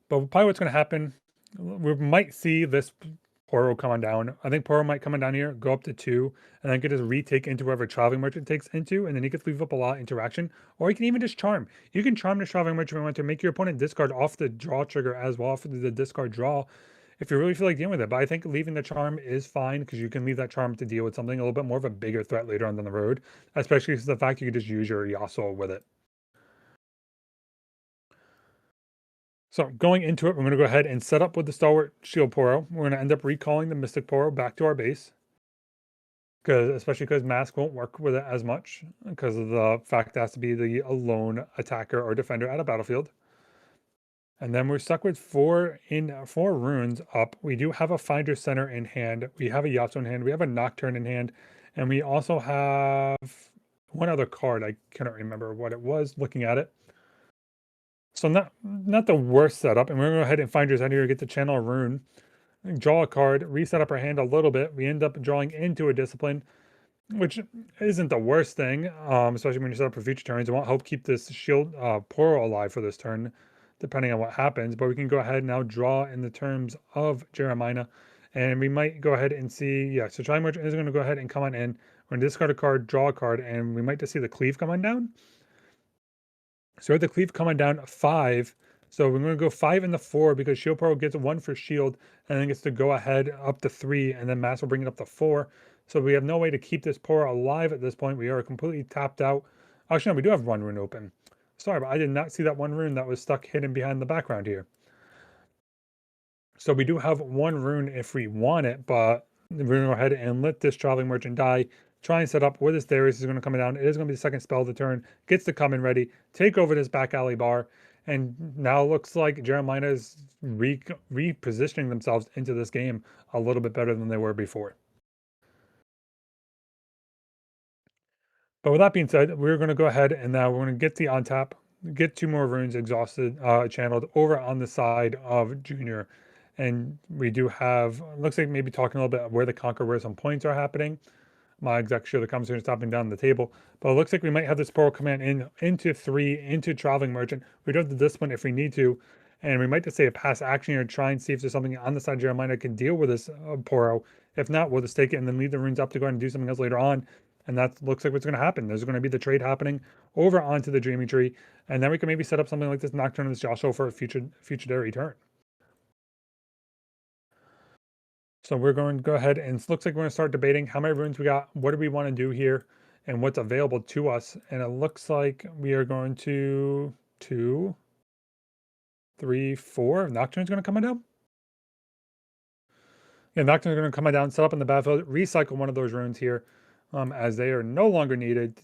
But probably what's going to happen, we might see this Poro come on down. I think Poro might come on down here, go up to 2, and then get his retake into wherever Traveling Merchant takes into, and then he could leave up a lot of interaction. Or he can even just charm. You can charm the Traveling Merchant if you want to make your opponent discard off the draw trigger as well, for the discard draw, if you really feel like dealing with it. But I think leaving the charm is fine because you can leave that charm to deal with something a little bit more of a bigger threat later on down the road, especially because the fact you could just use your Yasuo with it. So going into it, we're going to go ahead and set up with the Stalwart Shield Poro. We're going to end up recalling the Mystic Poro back to our base, especially because Mask won't work with it as much because of the fact it has to be the alone attacker or defender at a battlefield. And then we're stuck with 4 runes up. We do have a Finder Center in hand. We have a Yasuo in hand. We have a Nocturne in hand. And we also have one other card. I cannot remember what it was looking at it. So not the worst setup. And we're going to go ahead and Finder's Center here, get the channel a rune, draw a card, reset up our hand a little bit. We end up drawing into a discipline, which isn't the worst thing, especially when you set up for future turns. It won't help keep this shield Poro alive for this turn, depending on what happens. But we can go ahead and now draw in the terms of Jeremiah. And we might go ahead and see, yeah, so Traveling Merchant is going to go ahead and come on in. We're going to discard a card, draw a card, and we might just see the Cleave come on down. So the Cleave coming down 5. So we're going to go 5 and the 4 because Shield Poro gets 1 for shield and then gets to go ahead up to 3, and then Mass will bring it up to 4. So we have no way to keep this Poro alive at this point. We are completely tapped out. Actually, no, we do have 1 rune open. Sorry, but I did not see that 1 rune that was stuck hidden behind the background here. So we do have 1 rune if we want it, but we're going to go ahead and let this Traveling Merchant die, try and set up where this Darius is going to come down. It is going to be the second spell of the turn. Gets to come in ready, take over this back alley bar, and now it looks like Jeremiah is repositioning themselves into this game a little bit better than they were before. But with that being said, we're going to go ahead and now we're going to get the on tap, get 2 more runes exhausted, channeled over on the side of Junior. And we do have, looks like maybe talking a little bit where the conquer, where some points are happening. I'm not exactly sure the conversation is stopping down the table, but it looks like we might have this Pearl command into 3, into Traveling Merchant. We do have the Discipline if we need to, and we might just say a pass action here, try and see if there's something on the side of Jeremiah that can deal with this Poro. If not, we'll just take it and then leave the runes up to go ahead and do something else later on. And that looks like what's going to happen. There's going to be the trade happening over onto the Dreaming Tree, and then we can maybe set up something like this Nocturne and this Yasuo for a future return. So we're going to go ahead and it looks like we're going to start debating how many runes we got, what do we want to do here, and what's available to us. And it looks like we are going to 2, 3, 4. Nocturne's going to come down. Yeah, Nocturne's going to come down, set up in the battlefield, recycle one of those runes here, as they are no longer needed.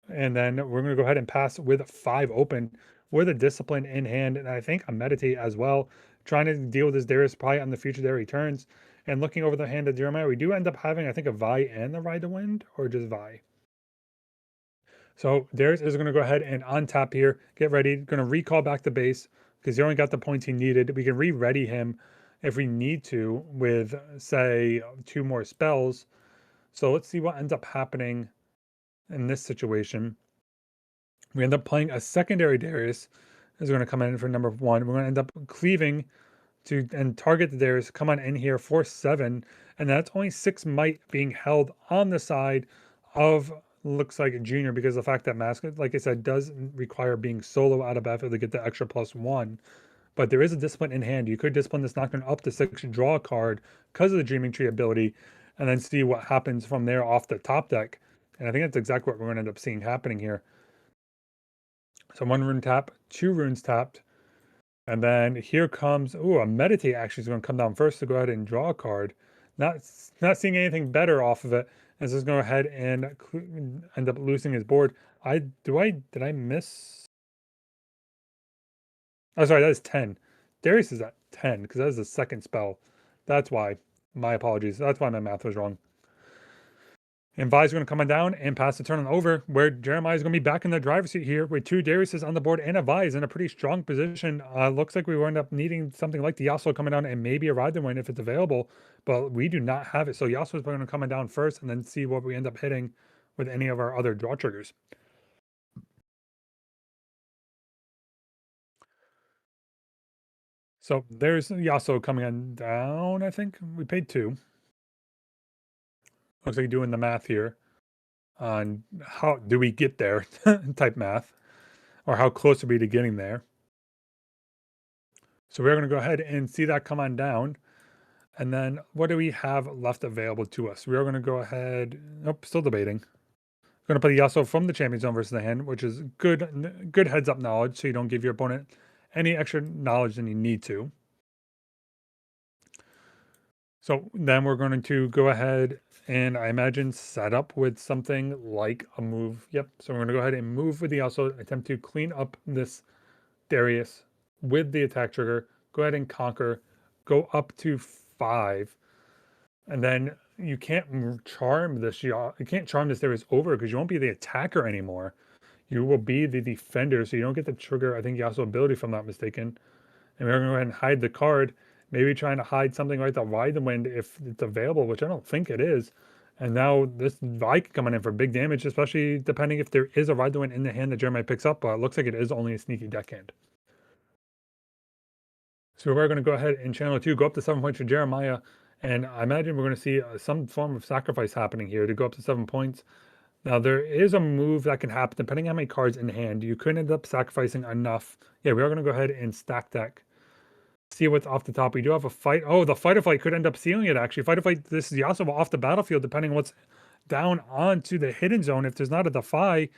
And then we're going to go ahead and pass with 5 open with a Discipline in hand, and I think a Meditate as well, trying to deal with this Darius probably on the future there returns. And looking over the hand of Jeremiah, we do end up having, I think, a Vi and the Ride the Wind, or just Vi. So Darius is going to go ahead and on tap here, get ready, going to recall back the base because he only got the points he needed. We can re-ready him if we need to with, say, 2 more spells. So let's see what ends up happening in this situation. We end up playing a secondary Darius is going to come in for number 1. We're going to end up cleaving to and target the Darius, come on in here for 7, and that's only 6 might being held on the side of looks like Junior because the fact that Mask, like I said, does require being solo out of battlefield to get the extra +1. But there is a Discipline in hand. You could Discipline this Nocturne up to 6, draw a card because of the Dreaming Tree ability, and then see what happens from there off the top deck. And I think that's exactly what we're going to end up seeing happening here. So 1 rune tap, 2 runes tapped, and then here comes, a Meditate actually is going to come down first to go ahead and draw a card. Not seeing anything better off of it. And so it's going to go ahead and end up losing his board. Did I miss? Oh, sorry, that is 10. Darius is at 10 because that is the second spell. That's why. My apologies. That's why my math was wrong. And Vi's going to come on down and pass the turn on over, where Jeremiah is going to be back in the driver's seat here with 2 Dariuses on the board and a Vi is in a pretty strong position. Looks like we will end up needing something like the Yasuo coming down and maybe a Ride the Wind if it's available, but we do not have it. So Yasuo is going to come down first and then see what we end up hitting with any of our other draw triggers. So there's Yasuo coming on down, I think. We paid 2. Looks like doing the math here on how do we get there type math, or how close are we to getting there. So we're going to go ahead and see that come on down. And then what do we have left available to us? We are going to go ahead. Nope, still debating. Going to play Yasuo from the Champion Zone versus the hand, which is good heads up knowledge, so you don't give your opponent any extra knowledge than you need to. So then we're going to go ahead and I imagine set up with something like a move. Yep. So we're going to go ahead and move with the Yasuo, attempt to clean up this Darius with the attack trigger. Go ahead and conquer. Go up to 5. And then you can't charm this. You can't charm this Darius over because you won't be the attacker anymore. You will be the defender. So you don't get the trigger, I think, Yasuo ability, if I'm not mistaken. And we're going to go ahead and hide the card. Maybe trying to hide something like the Ride the Wind if it's available, which I don't think it is. And now this Vi coming in for big damage, especially depending if there is a Ride the Wind in the hand that Jeremiah picks up, but it looks like it is only a sneaky deckhand. So we're going to go ahead and channel 2, go up to 7 points for Jeremiah, and I imagine we're going to see some form of sacrifice happening here to go up to 7 points. Now there is a move that can happen depending on how many cards in hand. You could end up sacrificing enough. Yeah, we are going to go ahead and stack deck. See what's off the top. We do have a fight. Oh, the fight or flight could end up sealing it, actually. Fight or flight, this is Yasuo off the battlefield, depending on what's down onto the hidden zone. If there's not a defy,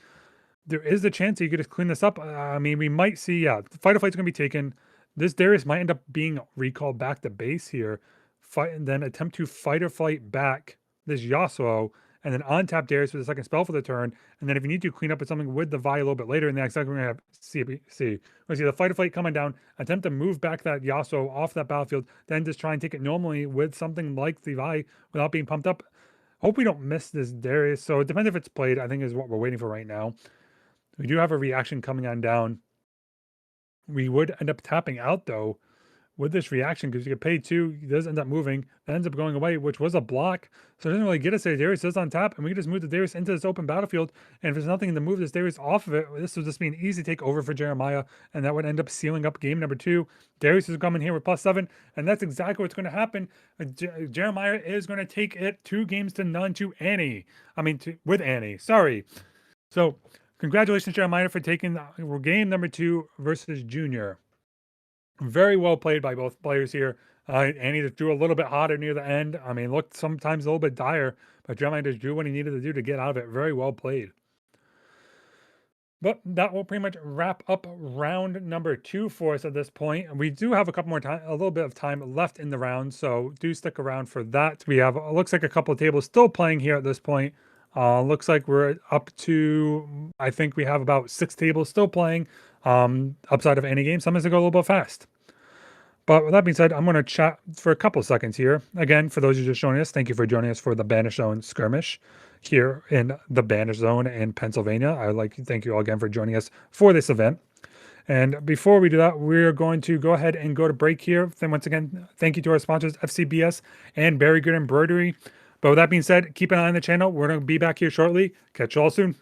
there is a chance that you could just clean this up. I mean, we might see, yeah, the fight or flight's going to be taken. This Darius might end up being recalled back to base here. Fight and then attempt to fight or flight back this Yasuo and then untap Darius for the second spell for the turn. And then if you need to clean up with something with the Vi a little bit later in the next second, we're going to have CBC. We're going to see the Fight or Flight coming down, attempt to move back that Yasuo off that battlefield, then just try and take it normally with something like the Vi without being pumped up. Hope we don't miss this Darius. So it depends if it's played, I think is what we're waiting for right now. We do have a reaction coming on down. We would end up tapping out though with this reaction because you get paid 2, he does end up moving, that ends up going away, which was a block. So it doesn't really get us there. Darius is on top, and we can just move the Darius into this open battlefield. And if there's nothing to move this Darius off of it, this would just be an easy take over for Jeremiah, and that would end up sealing up game number 2. Darius is coming here with +7, and that's exactly what's going to happen. Jeremiah is going to take it 2 games to none to Annie. With Annie. Sorry. So congratulations, Jeremiah, for taking game number 2 versus Junior. Very well played by both players here. Annie just drew a little bit hotter near the end. Looked sometimes a little bit dire, but Jeremiah just drew what he needed to do to get out of it. Very well played. But that will pretty much wrap up round number 2 for us at this point. And we do have a little bit of time left in the round, so do stick around for that. We have, looks like a couple of tables still playing here at this point. Looks like we're up to, I think we have about 6 tables still playing upside of any game. Some of us go a little bit fast. But with that being said, I'm going to chat for a couple seconds here. Again, for those who are just joining us, thank you for joining us for the Banish Zone Skirmish here in the Banish Zone in Pennsylvania. I would like to thank you all again for joining us for this event. And before we do that, we're going to go ahead and go to break here. Then once again, thank you to our sponsors, FCBS and Very Good Embroidery. But with that being said, keep an eye on the channel. We're going to be back here shortly. Catch you all soon.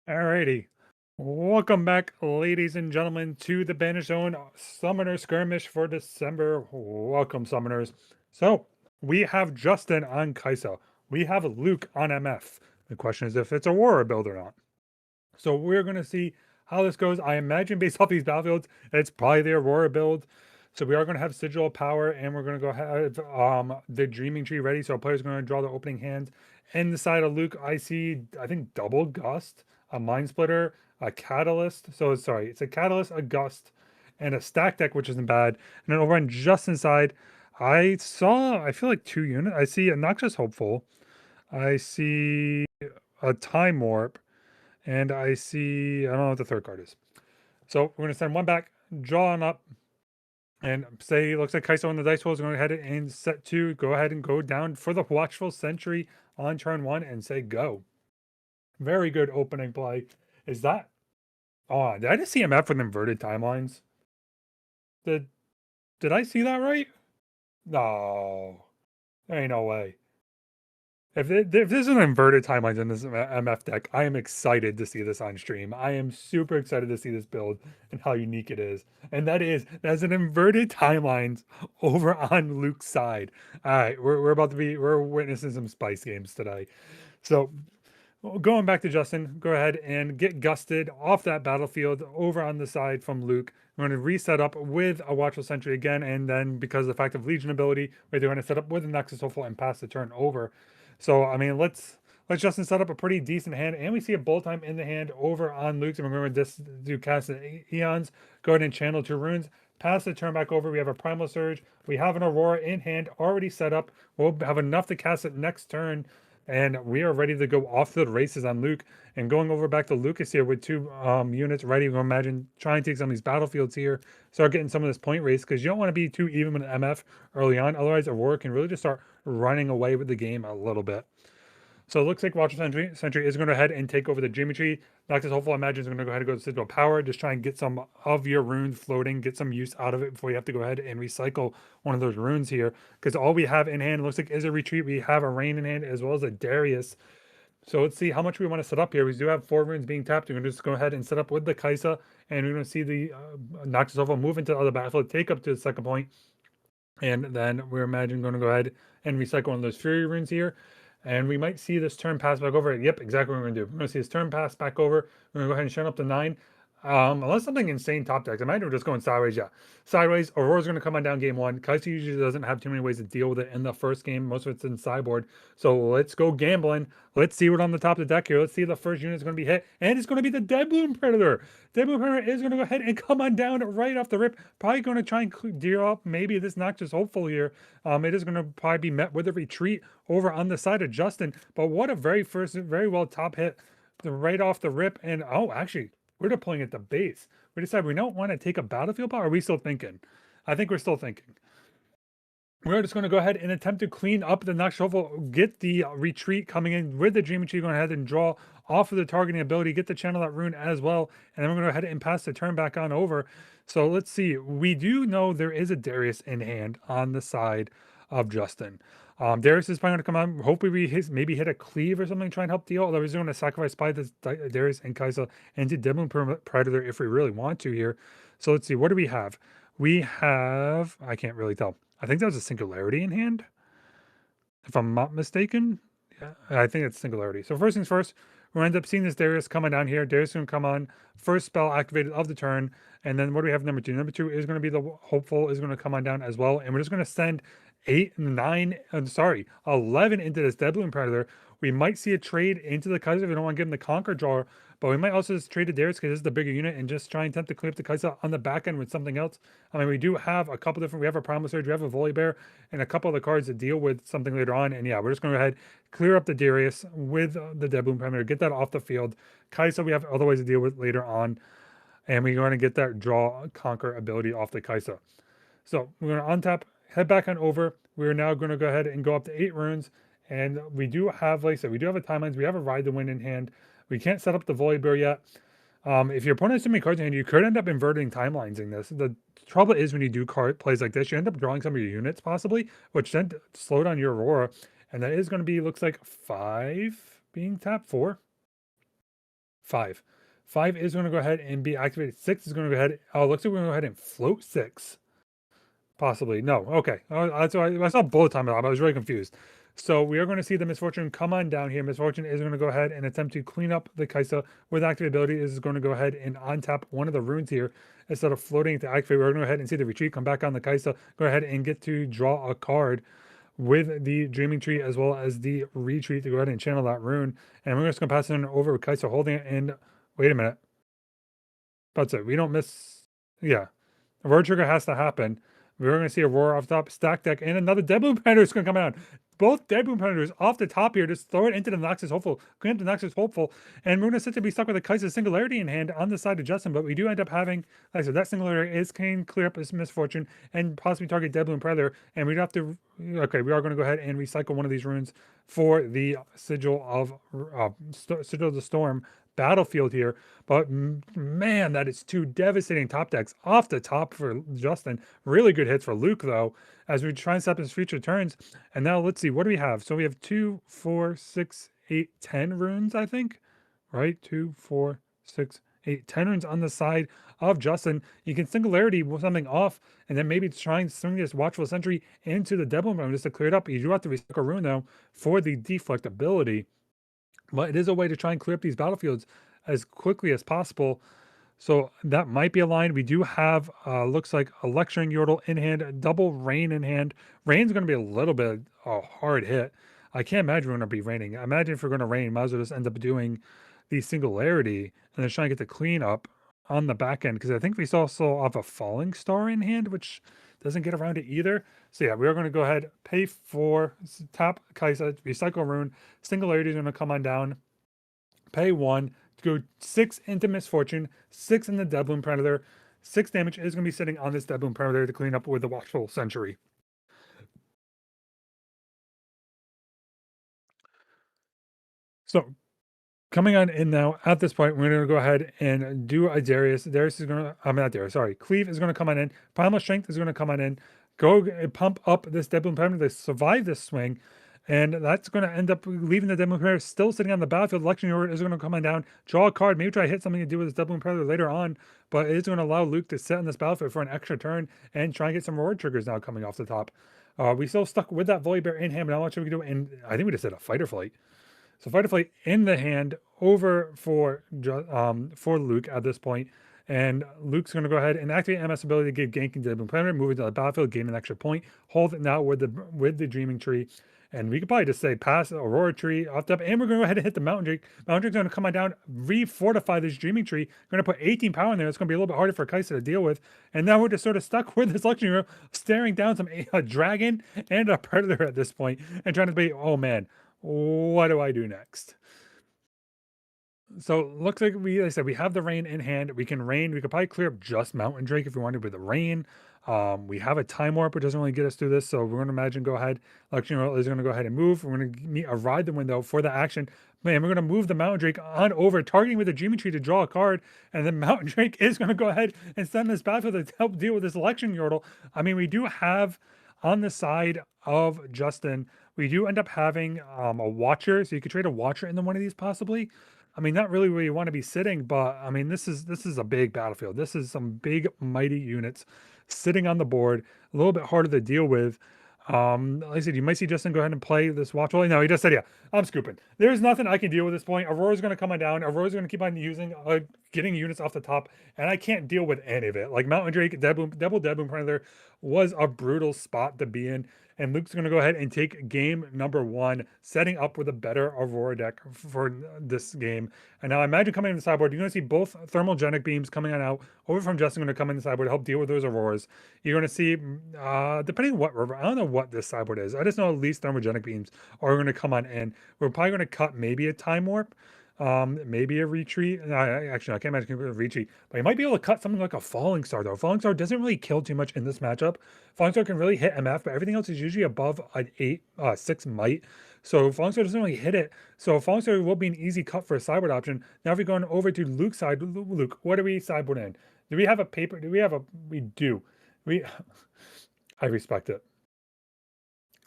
Alrighty. Welcome back, ladies and gentlemen, to the Banish Zone Summoner Skirmish for December. Welcome, Summoners. So, we have Justin on Kai'Sa. We have Luke on MF. The question is if it's a Aurora build or not. So, we're going to see how this goes. I imagine based off these battlefields, it's probably the Aurora build. So, we are going to have Sigil Power, and we're going to go have the Dreaming Tree ready. So, our player's going to draw the opening hands. In the side of Luke, I see, I think, double Gust, a Mind Splitter, a Catalyst. So sorry, it's a Catalyst, a Gust, and a Stack Deck, which isn't bad. And then over on just inside, I feel like 2 units. I see a Noxious Hopeful. I see a Time Warp. And I see, I don't know what the third card is. So we're going to send one back, draw on up, and say, looks like Kai'Sa on the dice roll is going to go ahead and set 2. Go ahead and go down for the Watchful Sentry on turn 1 and say go. Very good opening play. Is that? Oh, did I just see MF with inverted timelines? Did I see that right? No, there ain't no way. If there's an inverted timelines in this MF deck, I am excited to see this on stream. I am super excited to see this build and how unique it is. And that's an inverted timelines over on Luke's side. All right, we're witnessing some spice games today. So going back to Justin, go ahead and get gusted off that battlefield over on the side from Luke. I'm going to reset up with a Watchful Sentry again, and then because of the fact of Legion ability, we're going to set up with a Nexus Hopeful and pass the turn over. So, I mean, let's Justin set up a pretty decent hand, and we see a Bolt Time in the hand over on Luke's, and we're going to just do cast Eons, go ahead and channel 2 runes, pass the turn back over. We have a Primal Surge. We have an Aurora in hand already set up. We'll have enough to cast it next turn. And we are ready to go off to the races on Luke. And going over back to Lucas here with 2 units ready. We'll imagine trying to take some of these battlefields here. Start getting some of this point race. Because you don't want to be too even with MF early on. Otherwise, Aurora can really just start running away with the game a little bit. So it looks like Watcher Sentry is going to go ahead and take over the Geometry. Noctis Hopeful, I imagine, is going to go ahead and go to Sigil Power. Just try and get some of your runes floating, get some use out of it before you have to go ahead and recycle one of those runes here. Because all we have in hand looks like is a Retreat. We have a Rain in hand as well as a Darius. So let's see how much we want to set up here. We do have 4 runes being tapped. We're going to just go ahead and set up with the Kai'Sa. And we're going to see the Noctis Hopeful move into the other battlefield, take up to the second point. And then we're imagining going to go ahead and recycle one of those Fury runes here. And we might see this turn pass back over. Yep, exactly what we're going to do. We're going to see this turn pass back over. We're going to go ahead and shut up to 9. Unless something insane top decks. I might have just going sideways. Yeah, sideways. Aurora's going to come on down game 1. Kai'Sa usually doesn't have too many ways to deal with it in the first game. Most of it's in sideboard. So let's go gambling. Let's see what on the top of the deck here. Let's see the first unit is going to be hit. And it's going to be the Deadbloom Predator. Deadbloom Predator is going to go ahead and come on down right off the rip. Probably going to try and deal up maybe this Noxious Hopeful here. It is going to probably be met with a retreat over on the side of Justin. But what a very well top hit right off the rip. And oh, actually, we're deploying at the base. We decided we don't want to take a battlefield power. Are we still thinking? I think we're still thinking. We're just going to go ahead and attempt to clean up the Noxious Hopeful, get the retreat coming in with the Dream Tree, going ahead and draw off of the targeting ability, get the channel that rune as well, and then we're going to go ahead and pass the turn back on over. So let's see. We do know there is a Darius in hand on the side of Justin. Darius is probably going to come on. Hopefully we maybe hit a cleave or something, try and help deal. Although he's going to sacrifice by this Darius and Kai'Sa into Deadbloom Predator if we really want to here. So let's see. What do we have? We have, I can't really tell. I think that was a Singularity in hand, if I'm not mistaken. Yeah, I think it's Singularity. So first things first, we'll end up seeing this Darius coming down here. Darius is going to come on, first spell activated of the turn. And then what do we have number 2? Number 2 is going to be the Hopeful is going to come on down as well. And we're just going to send 11 into this Deadbloom Predator. We might see a trade into the Kai'Sa if we don't want to give him the Conquer Drawer, but we might also just trade to Darius because this is the bigger unit and just try and attempt to clear up the Kai'Sa on the back end with something else. I mean, we do have a couple different, we have a Primal Surge, we have a Volley Bear, and a couple of the cards to deal with something later on. And yeah, we're just going to go ahead, clear up the Darius with the Deadbloom Predator, get that off the field. Kai'Sa, we have other ways to deal with later on. And we're going to get that draw conquer ability off the Kai'Sa. So we're going to untap, head back on over. We're now going to go ahead and go up to 8 runes. And we do have, like I said, we do have a timelines. We have a Ride the Wind in hand. We can't set up the Volley Bear yet. If your opponent has too many cards in hand, you could end up inverting timelines in this. The trouble is when you do plays like this, you end up drawing some of your units possibly, which then slow down your Aurora. And that is going to be, looks like 5 being tapped, 4. 5. 5 is going to go ahead and be activated. 6 is going to go ahead. Oh, looks like we're going to go ahead and float 6. Possibly. No. Okay. So I saw bullet time, but I was really confused. So we are going to see the Misfortune come on down here. Misfortune is going to go ahead and attempt to clean up the Kaisa with activate ability. Is going to go ahead and untap one of the runes here instead of floating to activate. We're going to go ahead and see the retreat come back on the Kaisa. Go ahead and get to draw a card with the Dreaming Tree as well as the retreat to go ahead and channel that rune. And we're just going to pass it over with Kaisa holding it. And wait a minute. That's it. We don't miss. Yeah. A road trigger has to happen. We're going to see Aurora off the top, stack deck, and another Deadboom Predator is going to come out. Both Deadboom Predators off the top here. Just throw it into the Noxus Hopeful. Clean up the Noxus Hopeful. And we're going to sit to be stuck with a Kaiser Singularity in hand on the side of Justin. But we do end up having, like I said, that Singularity can clear up this Misfortune and possibly target Deadboom Predator. And we'd have to, okay, we are going to go ahead and recycle one of these runes for the Sigil of the Storm battlefield here. But man, that is two devastating top decks off the top for Justin. Really good hits for Luke, though, as we try and set up his future turns. And now let's see, what do we have? So we have 2, 4, 6, 8, 10 runes, I think, right? 2, 4, 6, 8, 10 runes on the side of Justin. You can Singularity with something off, and then maybe try and swing this Watchful Sentry into the Devil Rune just to clear it up. You do have to recycle a rune, though, for the deflect ability. But it is a way to try and clear up these battlefields as quickly as possible. So that might be a line. We do have, looks like a Lecturing Yordle in hand, double Rain in hand. Rain's going to be a little bit a hard hit. I can't imagine we're going to be raining. I imagine if we're going to rain, might as well just end up doing the Singularity and then trying to get the clean up on the back end. Because I think we also have a Falling Star in hand, which doesn't get around it either. So yeah, we are going to go ahead, pay for tap Kaisa, recycle rune. Singularity is going to come on down. Pay 1 to go 6 into Misfortune, 6 in the Deadboom Predator. 6 damage is going to be sitting on this Deadboom Predator to clean up with the Watchful Sentry. So coming on in now, at this point, we're going to go ahead and do a Darius. Darius is going to, I'm not Darius, sorry. Cleave is going to come on in. Primal Strength is going to come on in. Go pump up this Deadboom Predator to survive this swing. And that's going to end up leaving the Deadboom Predator still sitting on the battlefield. Lecturing Yordle is going to come on down, draw a card, maybe try to hit something to do with this Deadboom Predator later on. But it is going to allow Luke to sit on this battlefield for an extra turn and try and get some reward triggers now coming off the top. We still stuck with that Volibear in hand, but not much we can do. And I think we just did a Fight or Flight. So Fight or Flight in the hand over for Luke at this point. And Luke's going to go ahead and activate MS ability to give ganking to the Predator, move into the battlefield, gain an extra point. Hold it now with the Dreaming Tree. And we could probably just say pass Aurora Tree off the top. And we're going to go ahead and hit the Mountain Drake. Mountain Drake's going to come on down, refortify this Dreaming Tree. Going to put 18 power in there. It's going to be a little bit harder for Kaisa to deal with. And now we're just sort of stuck with this Lecturing Yordle, staring down a dragon and a Predator at this point, and trying to be, oh man, what do I do next? So looks like like I said, we have the rain in hand. We can rain. We could probably clear up just Mountain Drake if we wanted with the rain. We have a Time Warp, which doesn't really get us through this. So we're going to imagine go ahead. Lecturing Yordle is going to go ahead and move. We're going to ride the window for the action. Man, we're going to move the Mountain Drake on over, targeting with the Dreaming Tree to draw a card. And then Mountain Drake is going to go ahead and send this battlefield to help deal with this Lecturing Yordle. I mean, we do have on the side of Justin, we do end up having a Watcher. So you could trade a Watcher into one of these possibly. I mean, not really where you want to be sitting, but I mean, this is a big battlefield. This is some big, mighty units sitting on the board, a little bit harder to deal with. Like I said, you might see Justin go ahead and play this Watchful. No, he just said, yeah, I'm scooping. There's nothing I can deal with at this point. Aurora's going to come on down. Aurora's going to keep on using, getting units off the top, and I can't deal with any of it. Like Mountain Drake, double Deadboom Predator was a brutal spot to be in. And Luke's going to go ahead and take game number 1, setting up with a better Aurora deck for this game. And now imagine coming in the sideboard, you're going to see both Thermalgenic Beams coming on out. Over from Justin going to come in the sideboard to help deal with those Auroras. You're going to see, depending on what river, I don't know what this sideboard is. I just know at least Thermalgenic Beams are going to come on in. We're probably going to cut maybe a Time Warp. Maybe a retreat. Actually, I can't imagine a retreat, but you might be able to cut something like a Falling Star, though. Falling Star doesn't really kill too much in this matchup. Falling Star can really hit MF, but everything else is usually above an 6 might. So Falling Star doesn't really hit it. So Falling Star will be an easy cut for a sideboard option. Now, if we're going over to Luke's side, Luke, what do we sideboard in? Do we have a paper? Do we have a? We do. I respect it.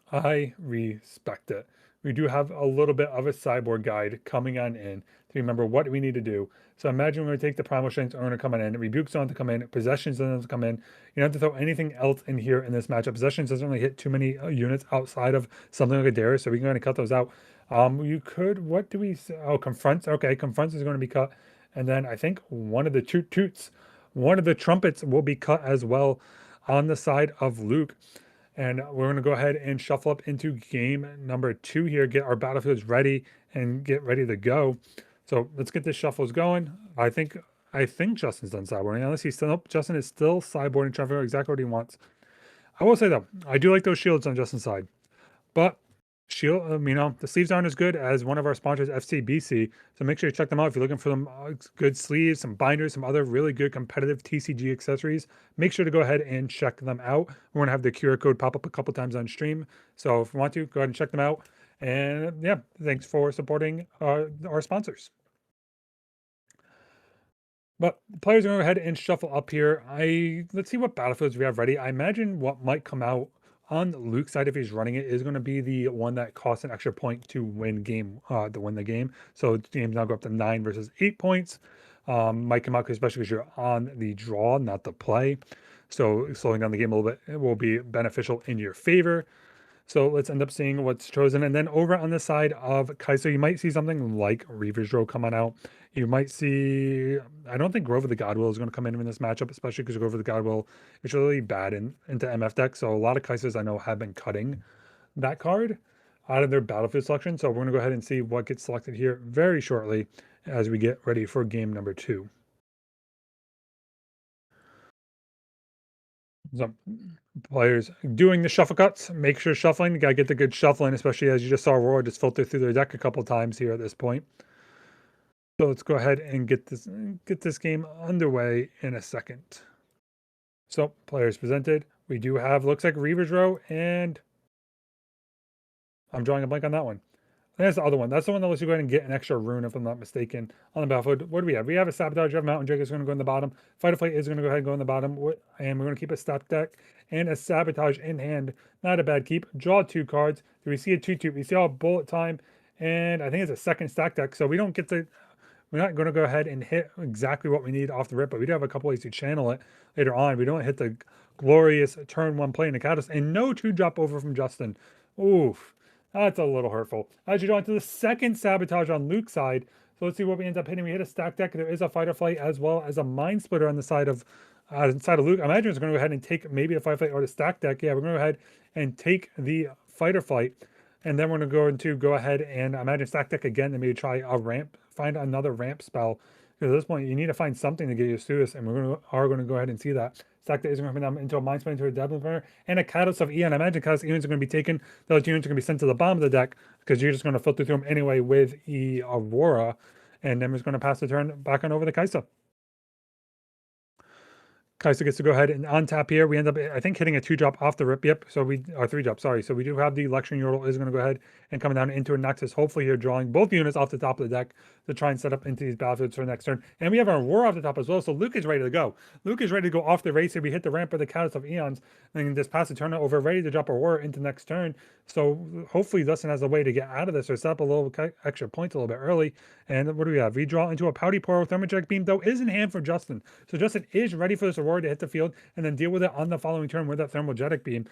I respect it. we do have a little bit of a sideboard guide coming on in to remember what we need to do. So imagine we're going to take the Primal Strength Owner coming in, Rebuke Zone to come in, Possessions Zone to come in. You don't have to throw anything else in here in this matchup. Possessions doesn't really hit too many units outside of something like a Darius, so we can kind of cut those out. You could, what do we say? Oh, Confronts. Okay, Confronts is going to be cut. And then I think one of the Toot Toots, one of the Trumpets will be cut as well on the side of Luke. And we're going to go ahead and shuffle up into game number 2 here, get our battlefields ready and get ready to go. So let's get this shuffles going. I think Justin's done sideboarding. Unless he's still, nope, Justin is still sideboarding, trying to figure out exactly what he wants. I will say though, I do like those shields on Justin's side, but shield, the sleeves aren't as good as one of our sponsors, FCBC. So make sure you check them out if you're looking for them good sleeves, some binders, some other really good competitive TCG accessories. Make sure to go ahead and check them out. We're going to have the QR code pop up a couple times on stream. So if you want to, go ahead and check them out. And yeah, thanks for supporting our sponsors. But players are going to go ahead and shuffle up here. Let's see what battlefields we have ready. I imagine what might come out on Luke's side, if he's running it, is going to be the one that costs an extra point to win the game. So games now go up to 9 versus 8 points. Might come out especially because you're on the draw, not the play. So slowing down the game a little bit will be beneficial in your favor. So let's end up seeing what's chosen. And then over on the side of Kai'Sa, you might see something like Reaver's Row coming out. You might see, I don't think Grove of the Godwill is going to come in this matchup, especially because Grove of the Godwill is really bad into MF decks. So a lot of Kai'Sas I know have been cutting that card out of their battlefield selection. So we're going to go ahead and see what gets selected here very shortly as we get ready for game number 2. So players doing the shuffle cuts, make sure shuffling, you gotta get the good shuffling, especially as you just saw Aurora just filter through their deck a couple times here at this point. So let's go ahead and get this game underway in a second. So players presented. We do have, looks like Reaver's Row, and I'm drawing a blank on that one. There's the other one. That's the one that lets you go ahead and get an extra rune, if I'm not mistaken, on the battlefield. What do we have? We have a Sabotage, we have Mountain Drake is going to go in the bottom. Fight or Flight is going to go ahead and go in the bottom. And we're going to keep a Step Deck and a Sabotage in hand. Not a bad keep. Draw 2 cards. Do we see a 2-2? We see all bullet time. And I think it's a second stack deck. So we don't get to... We're not going to go ahead and hit exactly what we need off the rip, but we do have a couple ways to channel it later on. We don't hit the glorious turn 1 play in the catalyst. And no 2-drop over from Justin. Oof. That's a little hurtful. As you go into the second Sabotage on Luke's side, so let's see what we end up hitting. We hit a stack deck. There is a Fight or Flight as well as a Mind Splitter on the side of Luke. I imagine it's going to go ahead and take maybe the Fight or Flight or the stack deck. Yeah, we're going to go ahead and take the Fight or Flight, and then we're going to go ahead and imagine stack deck again and maybe try a ramp, find another ramp spell. Because at this point, you need to find something to get you through this, and are going to go ahead and see that. Stack that is going to come down into a Mind Splinter, into a Devil Burner, and a Catalyst of Eon. I imagine Catalyst of Eons are going to be taken. Those units are going to be sent to the bottom of the deck because you're just going to filter through them anyway with Aurora, and then we're just going to pass the turn back on over to Kai'Sa. Kai'Sa gets to go ahead and untap here. We end up, I think, hitting a 2-drop off the rip. Yep. So or 3-drop, sorry. So we do have the Lecturing Yordle is going to go ahead and come down into a Nexus. Hopefully here drawing both units off the top of the deck to try and set up into these battlefields for the next turn. And we have our Aurora off the top as well. So Luke is ready to go. Luke is ready to go off the race. If we hit the ramp of the Catalyst of Eons, and just pass the turn over, ready to drop Aurora into next turn. So hopefully Dustin has a way to get out of this or set up a little extra points a little bit early. And what do we have? We draw into a Pouty Poro. Thermogenic Beam, though, is in hand for Justin. So Justin is ready for this Aurora to hit the field and then deal with it on the following turn with that Thermogenic Beam.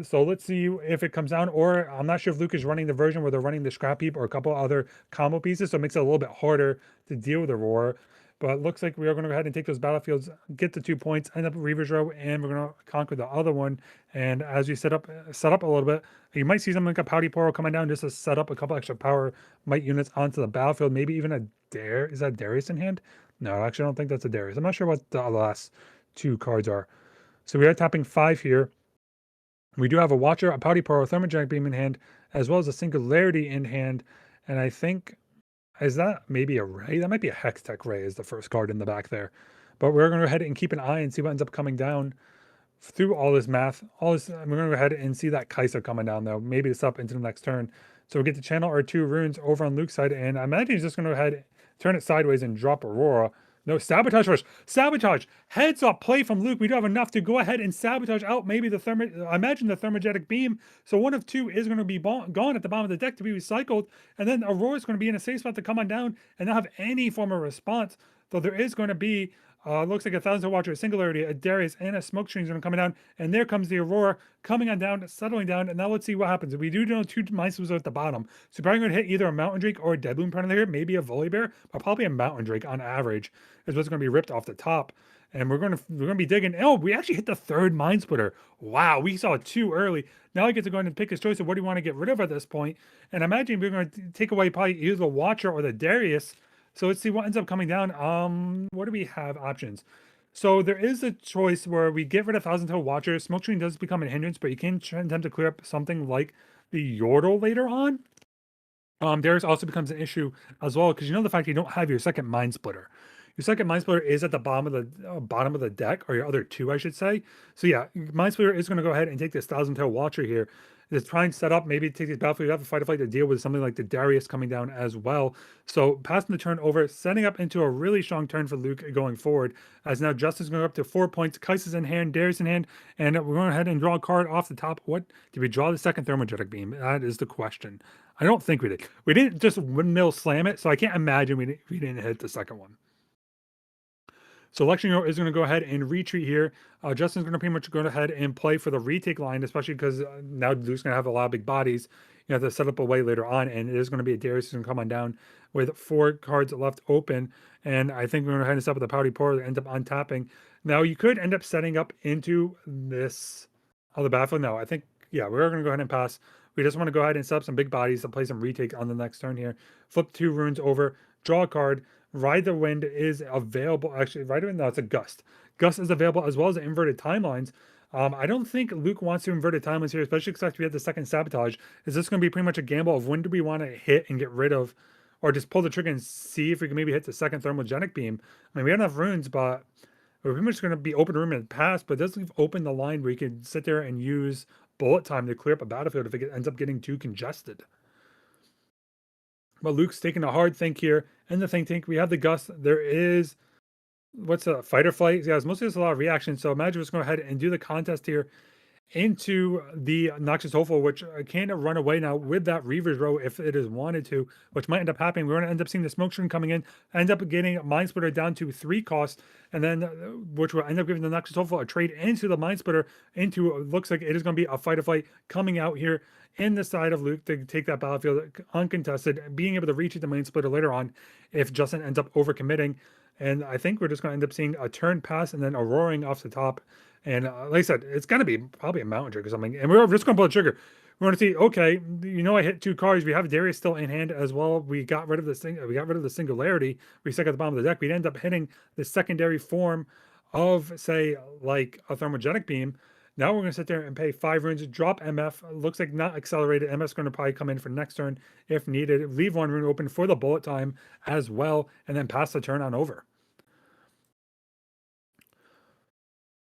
So let's see if it comes down, or I'm not sure if Luke is running the version where they're running the Scrap Heap or a couple other combo pieces, so it makes it a little bit harder to deal with Aurora. But it looks like we are going to go ahead and take those battlefields, get the 2 points, end up at Reaver's Row, and we're going to conquer the other one. And as we set up a little bit, you might see something like a Pouty Poro coming down just to set up a couple extra power might units onto the battlefield. Maybe even a Dare. Is that Darius in hand? No, actually, I don't think that's a Darius. I'm not sure what the last 2 cards are. So we are tapping 5 here. We do have a Watcher, a Pouty Poro, Thermogenic Beam in hand, as well as a Singularity in hand. And I think, is that maybe a Ray? That might be a Hextech Ray is the first card in the back there. But we're going to go ahead and keep an eye and see what ends up coming down through all this math. We're going to go ahead and see that Kai'Sa coming down, though. Maybe it's up into the next turn. So we get to channel our 2 runes over on Luke's side. And I imagine he's just going to go ahead, turn it sideways, and drop Aurora. No, sabotage first. Sabotage. Heads up play from Luke. We do have enough to go ahead and sabotage out maybe the I imagine the thermogenic beam. So one of two is going to be gone at the bottom of the deck to be recycled. And then Aurora is going to be in a safe spot to come on down and not have any form of response. Though there is going to be, looks like a 1,000 Watcher, a Singularity, a Darius, and a Smoke Screen is going to come down. And there comes the Aurora coming on down, settling down. And now let's see what happens. We do know two Mind Slippers at the bottom. So probably going to hit either a Mountain Drake or a Deadloom Predator here, maybe a Volibear, but probably a Mountain Drake on average is what's going to be ripped off the top. And we're gonna be digging. Oh, we actually hit the third Mind Splitter. Wow, we saw it too early. Now I get to go ahead and pick his choice of what do you want to get rid of at this point. And imagine we're going to take away probably either the Watcher or the Darius. So let's see what ends up coming down. What do we have options? So there is a choice where we get rid of 1,000 Watcher. Smoke Screen does become a hindrance, but you can attempt to clear up something like the Yordle later on. Darius also becomes an issue as well because you know the fact you don't have your second Mind Splitter. Your second Mind Splitter is at the bottom of the deck, or your other two, I should say. So yeah, Mind Splitter is going to go ahead and take this 1,000 Watcher here. Let's try and set up, maybe take this battlefield. You have to fight a fight to deal with something like the Darius coming down as well. So passing the turn over, setting up into a really strong turn for Luke going forward. As now Justin's going up to 4 points. Kais is in hand, Darius in hand, and we're going ahead and draw a card off the top. What did we draw? The second Thermogenic Beam? That is the question. I don't think we did. We didn't just windmill slam it, so I can't imagine we didn't hit the second one. So Election Hero is going to go ahead and retreat here. Justin's going to pretty much go ahead and play for the retake line, especially because now Luke's going to have a lot of big bodies. You have to set up a way later on, and it is going to be a Darius who's going to come on down with 4 cards left open. And I think we're going to go ahead and set up with the Pouty Pour that ends up untapping. Now, you could end up setting up into this other battlefield. No, I think, yeah, we're going to go ahead and pass. We just want to go ahead and set up some big bodies to play some retake on the next turn here. Flip 2 runes over, draw a card. Ride the Wind is available. Actually, Ride the Wind, no, it's a Gust. Gust is available as well as the Inverted Timelines. I don't think Luke wants to inverted timelines here, especially because we have the second Sabotage. Is this going to be pretty much a gamble of when do we want to hit and get rid of, or just pull the trigger and see if we can maybe hit the second Thermogenic Beam? I mean, we have enough runes, but we're pretty much going to be open room in the past, but it does leave open the line where you can sit there and use bullet time to clear up a battlefield if it ends up getting too congested. But Luke's taking a hard think here. And the think tank, we have the Gust. There is, what's a fight or flight? Yeah, it's mostly just a lot of reaction. So imagine let's go ahead and do the contest here into the Noxious Hopeful, which can run away now with that Reaver's Row if it is wanted to, which might end up happening. We're going to end up seeing the Smoke Screen coming in, end up getting Mind Splitter down to 3 costs, and then which will end up giving the Noxious Hopeful a trade into the Mind Splitter into, looks like it is going to be a fight or flight coming out here in the side of Luke to take that battlefield uncontested, being able to reach the Mind Splitter later on if Justin ends up overcommitting. And I think we're just going to end up seeing a turn pass and then a roaring off the top. And like I said, it's going to be probably a Mountain Drake or something. And we're just going to pull the trigger. We're going to see, okay, you know, I hit 2 cards. We have Darius still in hand as well. We got rid of this thing. We got rid of the Singularity. We stuck at the bottom of the deck. We'd end up hitting the secondary form of, say, like a Thermogenic Beam. Now we're going to sit there and pay 5 runes, drop MF. Looks like not accelerated. MF's going to probably come in for next turn if needed. Leave 1 rune open for the bullet time as well, and then pass the turn on over.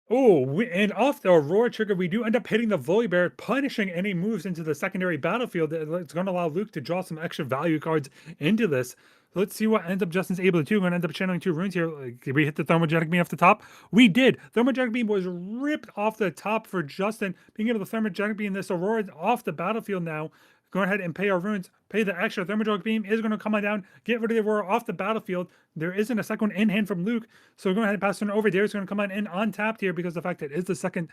Oh, and off the Aurora trigger, we do end up hitting the Volibear, punishing any moves into the secondary battlefield. It's going to allow Luke to draw some extra value cards into this. Let's see what ends up Justin's able to do. We're going to end up channeling 2 runes here. Did we hit the Thermogenic Beam off the top? We did. Thermogenic Beam was ripped off the top for Justin. Being able to Thermogenic Beam this Aurora off the battlefield now. Go ahead and pay our runes. Pay the extra. Thermogenic Beam is going to come on down. Get rid of the Aurora off the battlefield. There isn't a second one in hand from Luke. So we're going to ahead and pass it over. Darius going to come on in untapped here because the fact that it is the second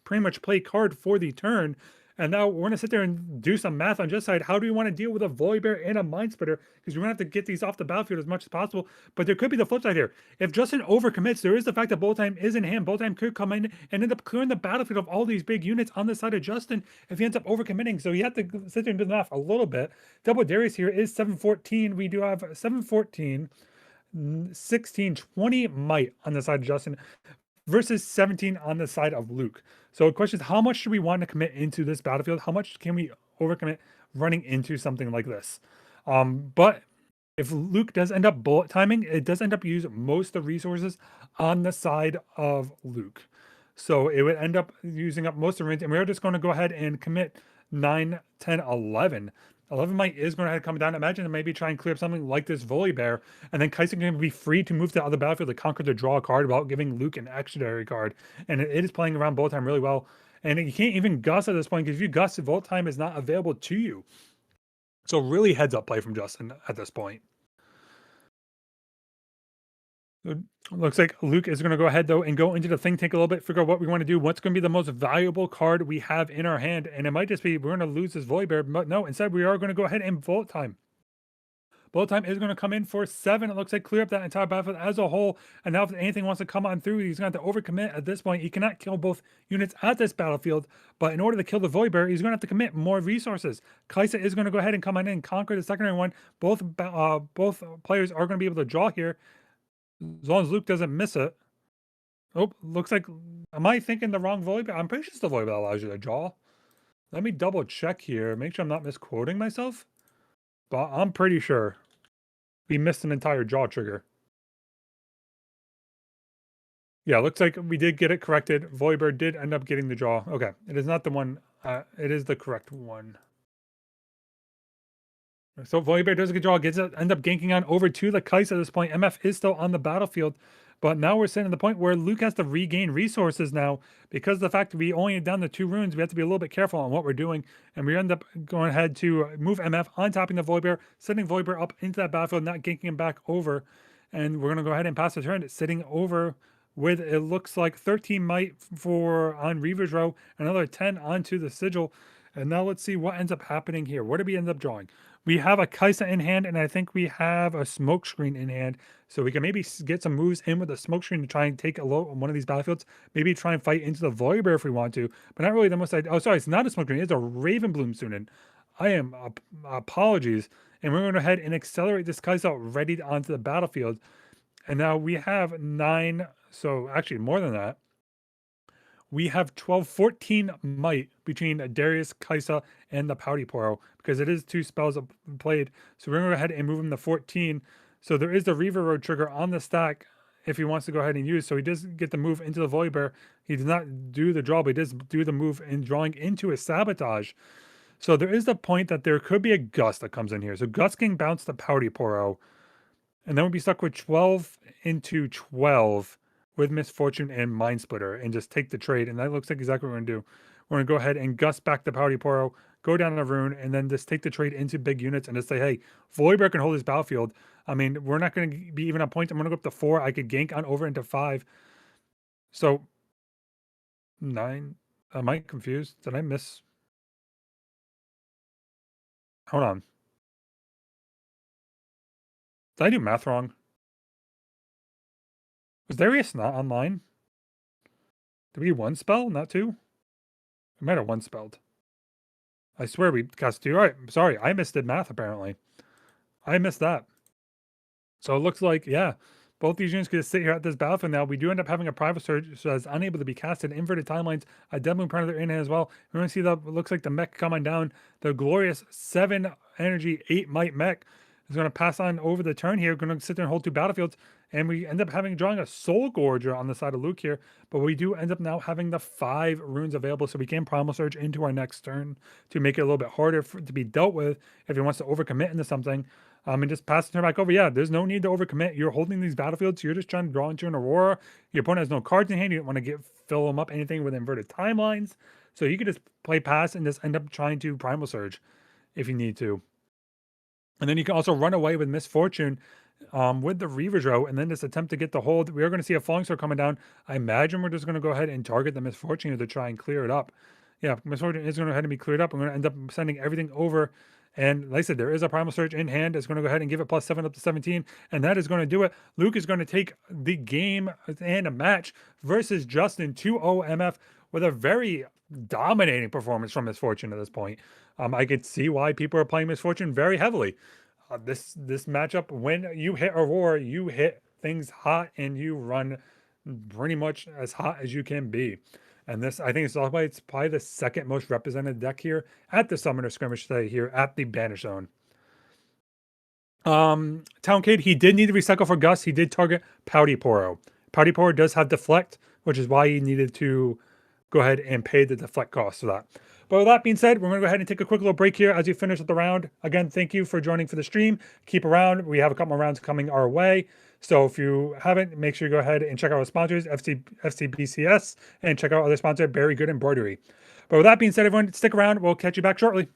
pretty much play card for the turn. And now we're going to sit there and do some math on just side. How do we want to deal with a Volibear and a Mind Splitter? Because we're going to have to get these off the battlefield as much as possible. But there could be the flip side here. If Justin overcommits, there is the fact that Bullet Time is in hand. Bullet Time could come in and end up clearing the battlefield of all these big units on the side of Justin if he ends up overcommitting. So you have to sit there and do the math a little bit. Double Darius here is 714. We do have 714, 16, 20 might on the side of Justin versus 17 on the side of Luke. So the question is, how much do we want to commit into this battlefield? How much can we overcommit running into something like this? But if Luke does end up bullet timing, it does end up using most of the resources on the side of Luke. So it would end up using up most of the runes, and we're just going to go ahead and commit 9, 10, 11. 11 might is going to have to come down. Imagine maybe try and clear up something like this Volibear, and then Kai'Sa can be free to move to the other battlefield to conquer to draw a card without giving Luke an extraordinary card. And it is playing around Volt Time really well. And you can't even Gust at this point, because if you Gust, Volt Time is not available to you. So really heads up play from Justin at this point. Looks like Luke is going to go ahead, though, and go into the think tank a little bit, figure out what we want to do, what's going to be the most valuable card we have in our hand. And it might just be we're going to lose this Volibear, but no, instead we are going to go ahead and Volt Time. Volt Time is going to come in for 7. It looks like clear up that entire battlefield as a whole. And now if anything wants to come on through, he's going to have to overcommit at this point. He cannot kill both units at this battlefield, but in order to kill the Volibear, he's going to have to commit more resources. Kai'Sa is going to go ahead and come on in and conquer the secondary one. Both players are going to be able to draw here, as long as Luke doesn't miss it. Oh, looks like, am I thinking the wrong Volibear? I'm pretty sure it's the Volibear that allows you to draw. Let me double check here, make sure I'm not misquoting myself, but I'm pretty sure we missed an entire draw trigger. Yeah, looks like we did get it corrected. Volibear did end up getting the draw. Okay, it is not the one, it is the correct one. So Volibear does a good draw, gets it, end up ganking on over to the Kai'Sa at this point. MF is still on the battlefield, but now we're sitting at the point where Luke has to regain resources now. Because of the fact that we only down to 2 runes, we have to be a little bit careful on what we're doing. And we end up going ahead to move MF on topping the Volibear, sending Volibear up into that battlefield, not ganking him back over. And we're going to go ahead and pass the turn. It's sitting over with, it looks like 13 might for on Reaver's Row, another 10 onto the Sigil. And now let's see what ends up happening here. What do we end up drawing? We have a Kai'Sa in hand, and I think we have a smokescreen in hand. So we can maybe get some moves in with the smokescreen to try and take a low on one of these battlefields. Maybe try and fight into the Volibear if we want to, but not really the most. Oh, sorry, it's not a smokescreen. It's a Ravenbloom student. I am apologies. And we're going to go ahead and accelerate this Kai'Sa ready onto the battlefield. And now we have 9, so actually more than that. We have 12, 14 might between Darius, Kai'Sa, and the Pouty Poro, because it is 2 spells played. So we're going to go ahead and move him to 14. So there is the Reaver Road trigger on the stack if he wants to go ahead and use. So he does get the move into the Volibear. He does not do the draw, but he does do the move in drawing into a Sabotage. So there is the point that there could be a Gust that comes in here. So Gust can bounce the Pouty Poro, and then we'd be stuck with 12 into 12 with Misfortune and Mind Splitter and just take the trade. And that looks like exactly what we're going to do. We're going to go ahead and Gust back the Pouty Poro, go down the rune, and then just take the trade into big units and just say, hey, Volibear can hold this battlefield. I mean, we're not going to be even on point. I'm going to go up to 4. I could gank on over into 5. So 9. Am I confused? Did I miss? Hold on. Did I do math wrong? Was Darius not online? Did we 1 spell, not 2? We might have 1 spelled. I swear we cast 2. All right, sorry, I misdid math apparently. I missed that. So it looks like, yeah, both these units could sit here at this battlefield now. We do end up having a Private Surge, so that's unable to be casted. Inverted Timelines, a Deadloom Predator in it as well. We're going to see that looks like the mech coming down. The glorious 7 energy, 8 might mech is going to pass on over the turn here. Going to sit there and hold 2 battlefields. And we end up drawing a Soul Gorger on the side of Luke here. But we do end up now having the 5 runes available. So we can Primal Surge into our next turn to make it a little bit harder to be dealt with if he wants to overcommit into something. And just pass the turn back over. Yeah, there's no need to overcommit. You're holding these battlefields. You're just trying to draw into an Aurora. Your opponent has no cards in hand. You don't want to fill them up anything with inverted timelines. So you could just play pass and just end up trying to Primal Surge if you need to. And then you can also run away with Misfortune with the Reaver's Row and then just attempt to get the hold. We are going to see a Falling Star coming down. I imagine we're just going to go ahead and target the Misfortune to try and clear it up. Yeah, Misfortune is going to go ahead and be cleared up. I'm going to end up sending everything over. And like I said, there is a Primal Surge in hand. It's going to go ahead and give it +7 up to 17. And that is going to do it. Luke is going to take the game and a match versus Justin 2-0 MF with a very dominating performance from Misfortune at this point. I could see why people are playing Misfortune very heavily. This matchup, when you hit Aurora, you hit things hot and you run pretty much as hot as you can be. And this, I think it's probably the second most represented deck here at the Summoner Skirmish today here at the Banish Zone. Town Kid, he did need to recycle for Gus. He did target Pouty Poro. Pouty Poro does have Deflect, which is why he needed to go ahead and pay the deflect cost for that. But with that being said, we're going to go ahead and take a quick little break here as we finish up the round. Again, thank you for joining for the stream. Keep around. We have a couple more rounds coming our way. So if you haven't, make sure you go ahead and check out our sponsors, FCBCS, and check out our other sponsor, Very Good Embroidery. But with that being said, everyone, stick around. We'll catch you back shortly.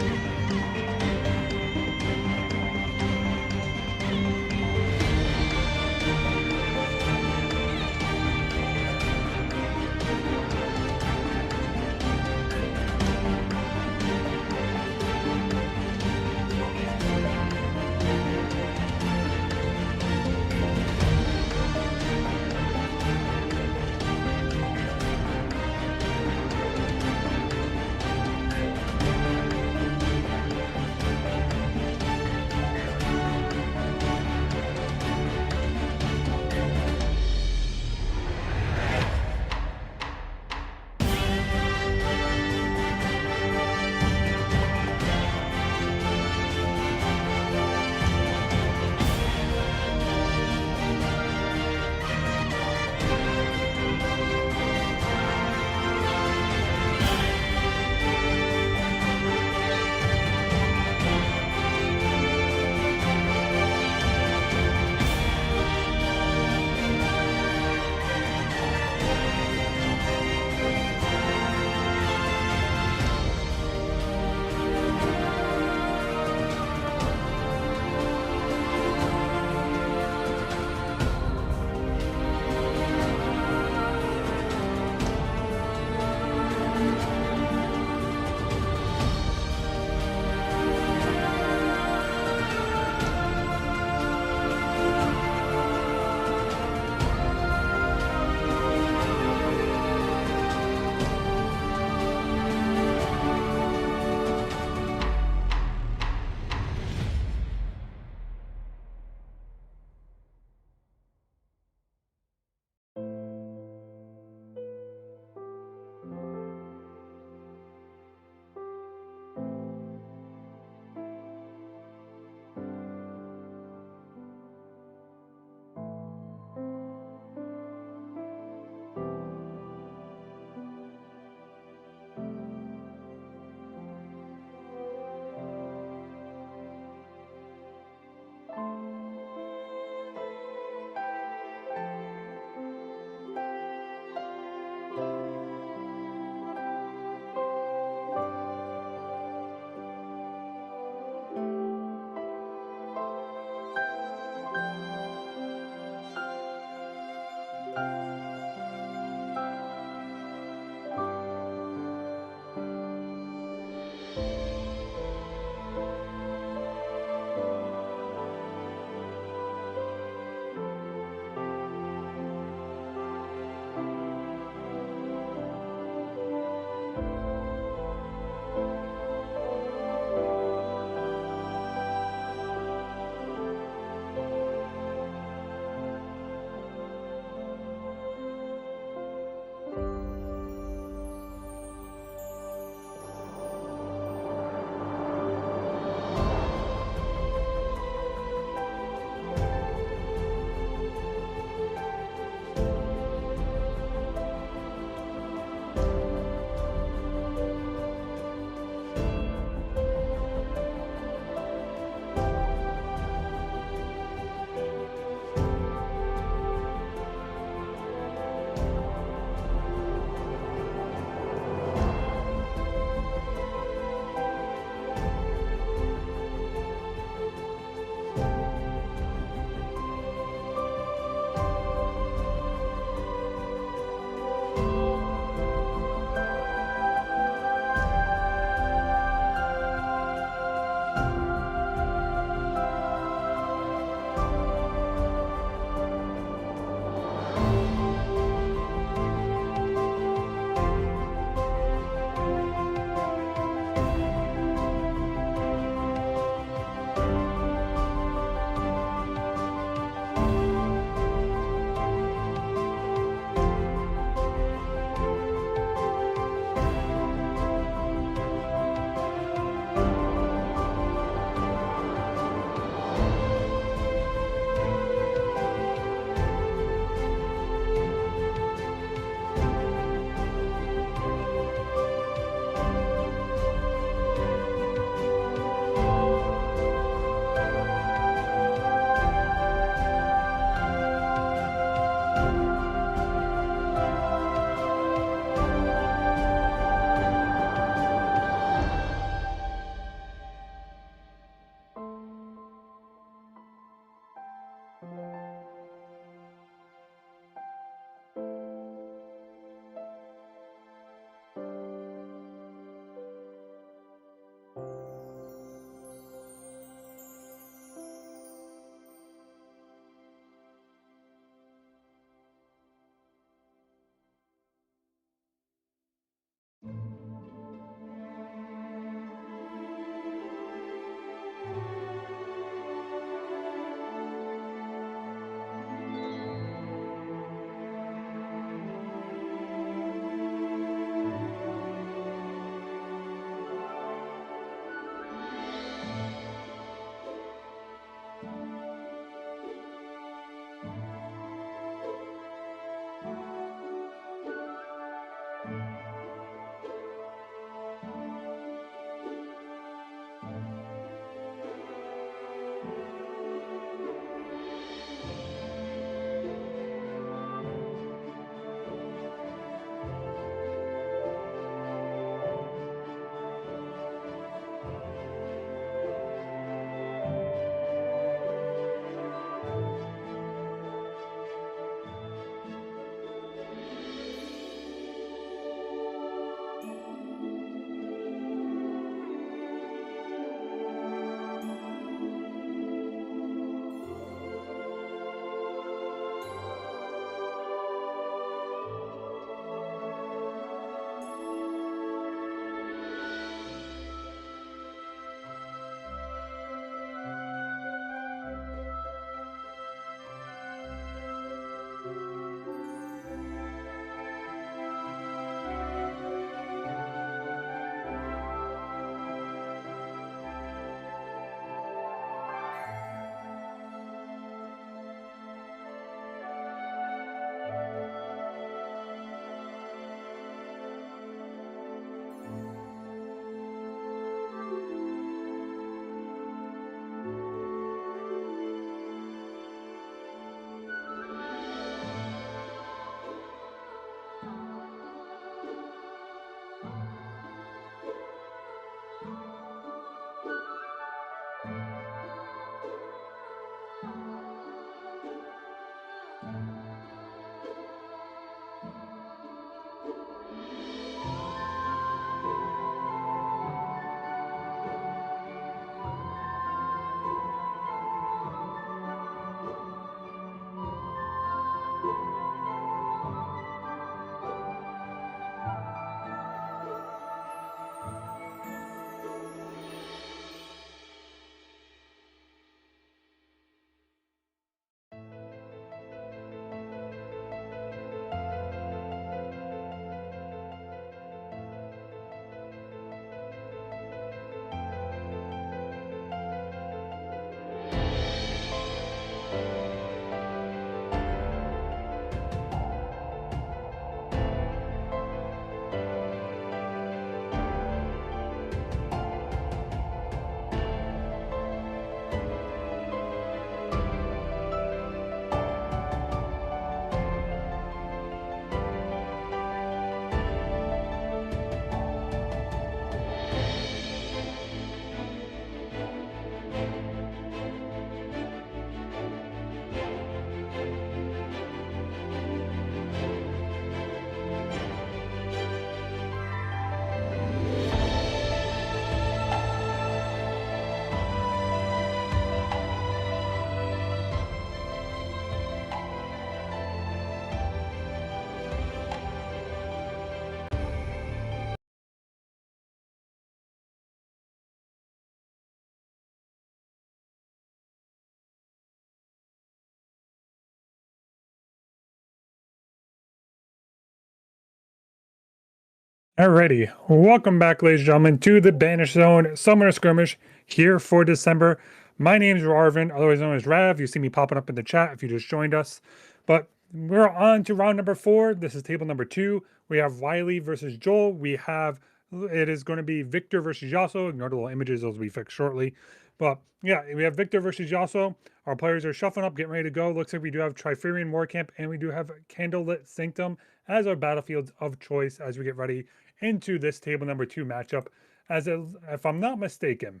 Alrighty, welcome back, ladies and gentlemen, to the Banish Zone Summoner Skirmish here for December. My name is Arvin, otherwise known as Rav. You see me popping up in the chat if you just joined us. But we're on to round number 4. This is table number 2. We have Riley versus Joel. It is going to be Victor versus Yasuo. Ignore the little images, those will be fixed shortly. But yeah, we have Victor versus Yasuo. Our players are shuffling up, getting ready to go. Looks like we do have Triferian Warcamp, and we do have Candlelit Sanctum as our battlefields of choice as we get ready into this table number 2 matchup. If I'm not mistaken,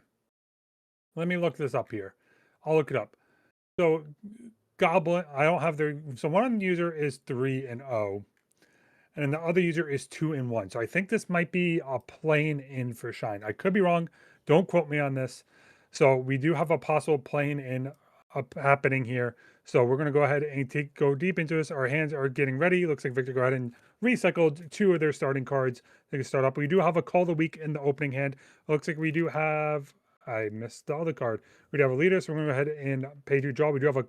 let me look this up here. I'll look it up. So Goblin, I don't have so one user is 3-0, and then the other user is 2-1. So I think this might be a playing in for Shine. I could be wrong. Don't quote me on this. So we do have a possible playing in happening here. So we're going to go ahead and go deep into this. Our hands are getting ready. Looks like Victor go ahead and recycled 2 of their starting cards. They can start up. We do have a Call of the Week in the opening hand. Looks like we do have, I missed the other card. We do have a leader, so we're going to go ahead and pay 2 draw. We do have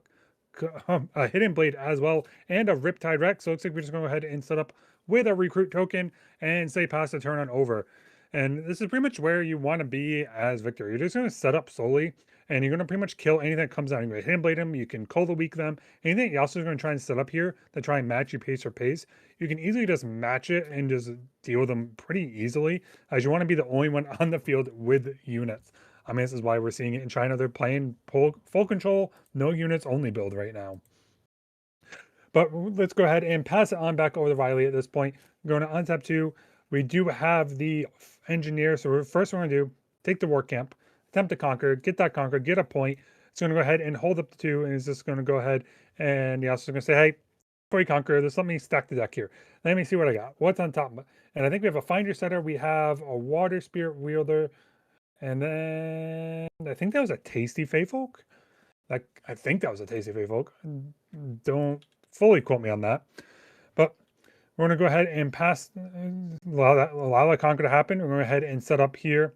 a Hidden Blade as well, and a Riptide Rex. So it looks like we're just going to go ahead and set up with a recruit token and say pass the turn on over. And this is pretty much where you want to be as Victor. You're just going to set up slowly, and you're going to pretty much kill anything that comes out. You're going to Hidden Blade them, you can Call the Weak them. Anything you also going to try and set up here to try and match you pace for pace, you can easily just match it and just deal with them pretty easily, as you want to be the only one on the field with units. I mean, this is why we're seeing it in China. They're playing full control, no units only build right now. But let's go ahead and pass it on back over to Riley at this point. Going to untap 2. We do have the engineer. So first we're going to do, take the war camp, attempt to conquer, get that conquered, get a point. It's going to go ahead and hold up the 2, and it's just going to go ahead and yeah, so going to say, hey, before you conquer this, let me stack the deck here. Let me see what I got. What's on top? And I think we have a finder setter. We have a water spirit wielder. And then I think that was a tasty Feyfolk. I think that was a tasty Feyfolk. Don't fully quote me on that. But we're going to go ahead and allow that conquer to happen. We're going to go ahead and set up here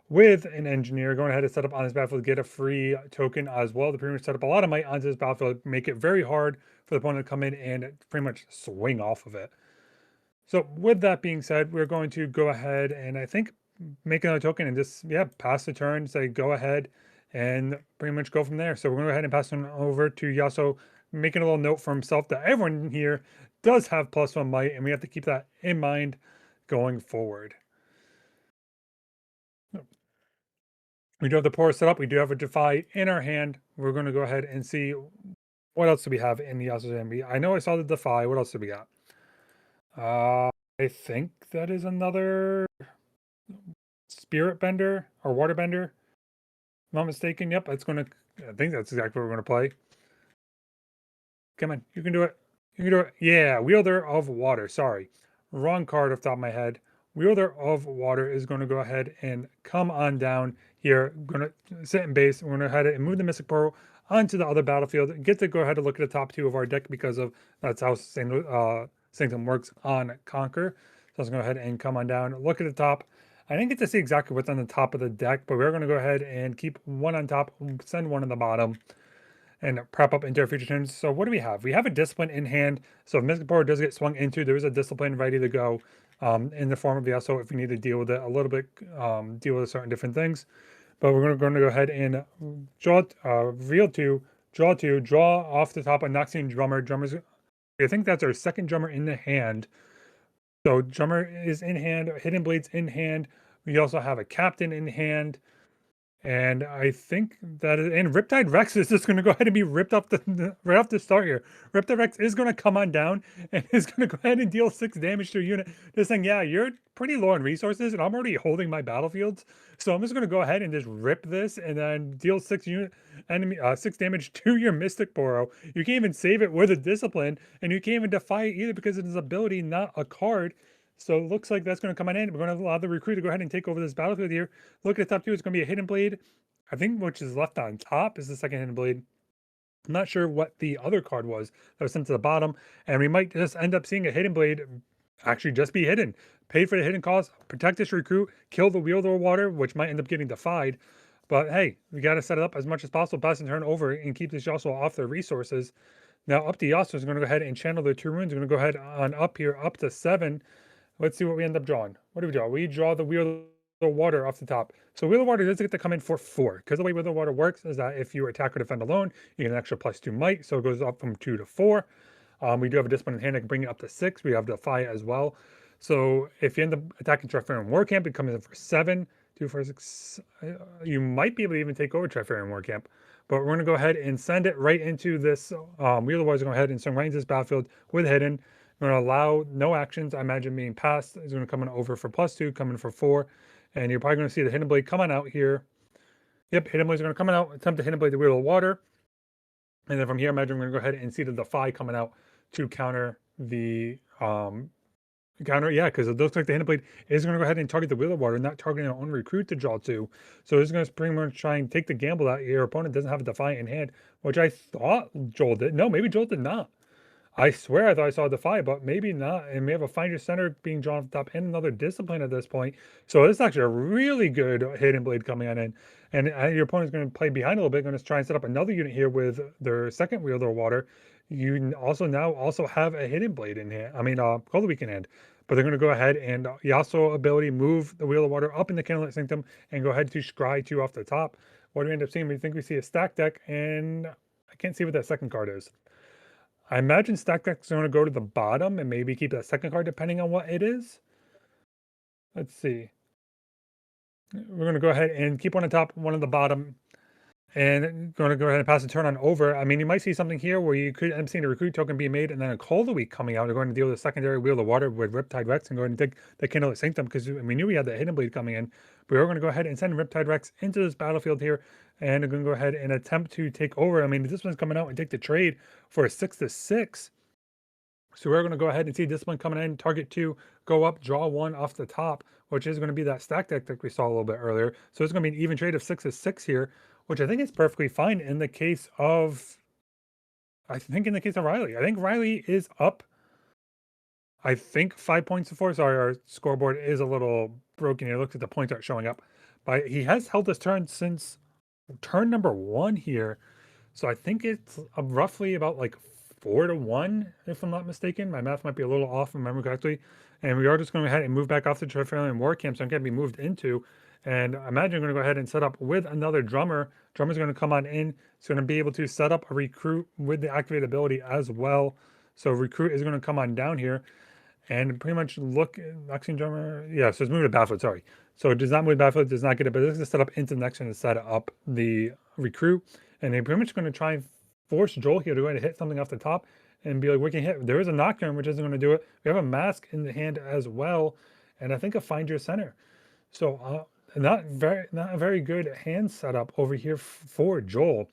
with an engineer. Going ahead and set up on this battlefield, get a free token as well to pretty much set up a lot of might onto this battlefield, make it very hard for the opponent to come in and pretty much swing off of it. So with that being said, we're going to go ahead and I think make another token and just, yeah, pass the turn, say go ahead and pretty much go from there. So we're going to go ahead and pass it over to Yasuo, making a little note for himself that everyone here does have +1 might, and we have to keep that in mind going forward. We do have the Porous set up. We do have a Defy in our hand. We're going to go ahead and see what else do we have in the Yasuo's MB. I know I saw the Defy. What else do we got? I think that is another Spirit Bender or Water Bender. If I'm not mistaken. Yep, I think that's exactly what we're going to play. Come on, you can do it. You can do it. Yeah, Wielder of Water. Sorry, wrong card off the top of my head. Wielder of Water is going to go ahead and come on down here. Going to sit in base. We're going to go ahead and move the Mystic Pearl onto the other battlefield. Get to go ahead and look at the top 2 of our deck because of that's how Sanctum works on Conquer. So let's go ahead and come on down. Look at the top. I didn't get to see exactly what's on the top of the deck, but we're going to go ahead and keep 1 on top, send 1 on the bottom, and prep up into our future turns. So what do we have? We have a Discipline in hand. So if Mystic Power does get swung into, there is a Discipline ready to go in the form of the Yasuo if we need to deal with it a little bit, deal with certain different things. But we're going to go ahead and draw, reveal 2, draw 2, draw off the top a Noxian Drummer. I think that's our second Drummer in the hand. So Drummer is in hand, Hidden Blades in hand. We also have a Captain in hand. And I think that and Riptide Rex is just going to go ahead and be ripped up right off the start here. Riptide Rex is going to come on down and is going to go ahead and deal 6 damage to a unit. Just saying, yeah, you're pretty low on resources, and I'm already holding my battlefields, so I'm just going to go ahead and just rip this and then deal 6 damage to your Mystic Burrow. You can't even save it with a Discipline, and you can't even defy it either because it is ability, not a card. So it looks like that's going to come on in. We're going to allow the recruit to go ahead and take over this battlefield here. Look at the top 2. It's going to be a Hidden Blade. I think which is left on top is the second Hidden Blade. I'm not sure what the other card was that was sent to the bottom. And we might just end up seeing a Hidden Blade actually just be hidden. Pay for the hidden cost, protect this recruit, kill the Wielder of Water, which might end up getting defied. But hey, we got to set it up as much as possible, pass and turn over, and keep this Yasuo off their resources. Now up to Yasuo is going to go ahead and channel their 2 runes. We're going to go ahead on up here, up to 7. Let's see what we end up drawing. What do we draw? We draw the Wheel of Water off the top. So Wheel of Water doesn't get to come in for 4, because the way Wheel of Water works is that if you attack or defend alone, you get an extra +2 might, so it goes up from 2 to 4. We do have a Discipline in hand that can bring it up to 6. We have Defy as well. So if you end up attacking Trifarian War Camp, it comes in for 7, 2, 4, 6. You might be able to even take over Trifarian War Camp. But we're going to go ahead and send it right into this Wheel of Water is going to go ahead and send right into this battlefield with Hidden. We're going to allow no actions. I imagine being passed is going to come in over for +2, coming for 4. And you're probably going to see the Hidden Blade coming out here. Yep, Hidden Blades are going to come out, attempt to Hidden Blade the Wheel of Water. And then from here, I imagine we're going to go ahead and see the Defy coming out to counter the yeah, because it looks like the Hidden Blade is going to go ahead and target the Wheel of Water, not targeting our own recruit to draw to. So it's going to pretty much try and take the gamble that your opponent doesn't have a Defy in hand, which I thought Joel did. No, maybe Joel did not. I swear I thought I saw a Defy, but maybe not. And we have a Find Your Center being drawn off the top and another Discipline at this point. So this is actually a really good Hidden Blade coming on in. And your opponent's going to play behind a little bit, going to try and set up another unit here with their second Wheel of Water. You also have a Hidden Blade in hand. I mean, Cold Week in hand. But they're going to go ahead and Yasuo ability, move the Wheel of Water up in the Candlelit Sanctum and go ahead to Scry 2 off the top. What do we end up seeing? We think we see a stack deck, and I can't see what that second card is. I imagine stack deck's going to go to the bottom and maybe keep that second card depending on what it is. Let's see. We're going to go ahead and keep one on top, one on the bottom, and going to go ahead and pass the turn on over. I mean, you might see something here where you could end up seeing a recruit token being made and then a Cold of the Week coming out. They're going to deal with a secondary Wheel of Water with Riptide Rex and go ahead and take the Candlelit Sanctum because we knew we had the Hidden Blade coming in. But we're going to go ahead and send Riptide Rex into this battlefield here, and we're going to go ahead and attempt to take over. I mean, this one's coming out and take the trade for a 6-6. So we're going to go ahead and see this one coming in, target 2, go up, draw 1 off the top, which is going to be that stack deck that we saw a little bit earlier. So it's going to be an even trade of 6-6 here, which I think is perfectly fine in the case of, Riley. I think Riley is up, 5 points to 4. Sorry, our scoreboard is a little broken here. Look at the points aren't showing up. But he has held this turn since turn number 1 here. So I think it's roughly about like 4-1, if I'm not mistaken. My math might be a little off, if I remember correctly. And we are just going to go ahead and move back off the Trifarian War Camp, so I'm going to be moved into. And I imagine I'm going to go ahead and set up with another Drummer. Drummer's going to come on in. It's going to be able to set up a Recruit with the activated ability as well. So Recruit is going to come on down here and pretty much look Nexian Drummer. Yeah, so it's moving to battlefield, sorry. So it does not move to battlefield, does not get it, but it's going to set up into Nexian to set up the Recruit. And they're pretty much going to try and force Joel here to go ahead and hit something off the top and be like, we can hit. There is a Nocturne, which isn't going to do it. We have a Mask in the hand as well, and I think a Find Your Center. So not a very good hand setup over here for Joel.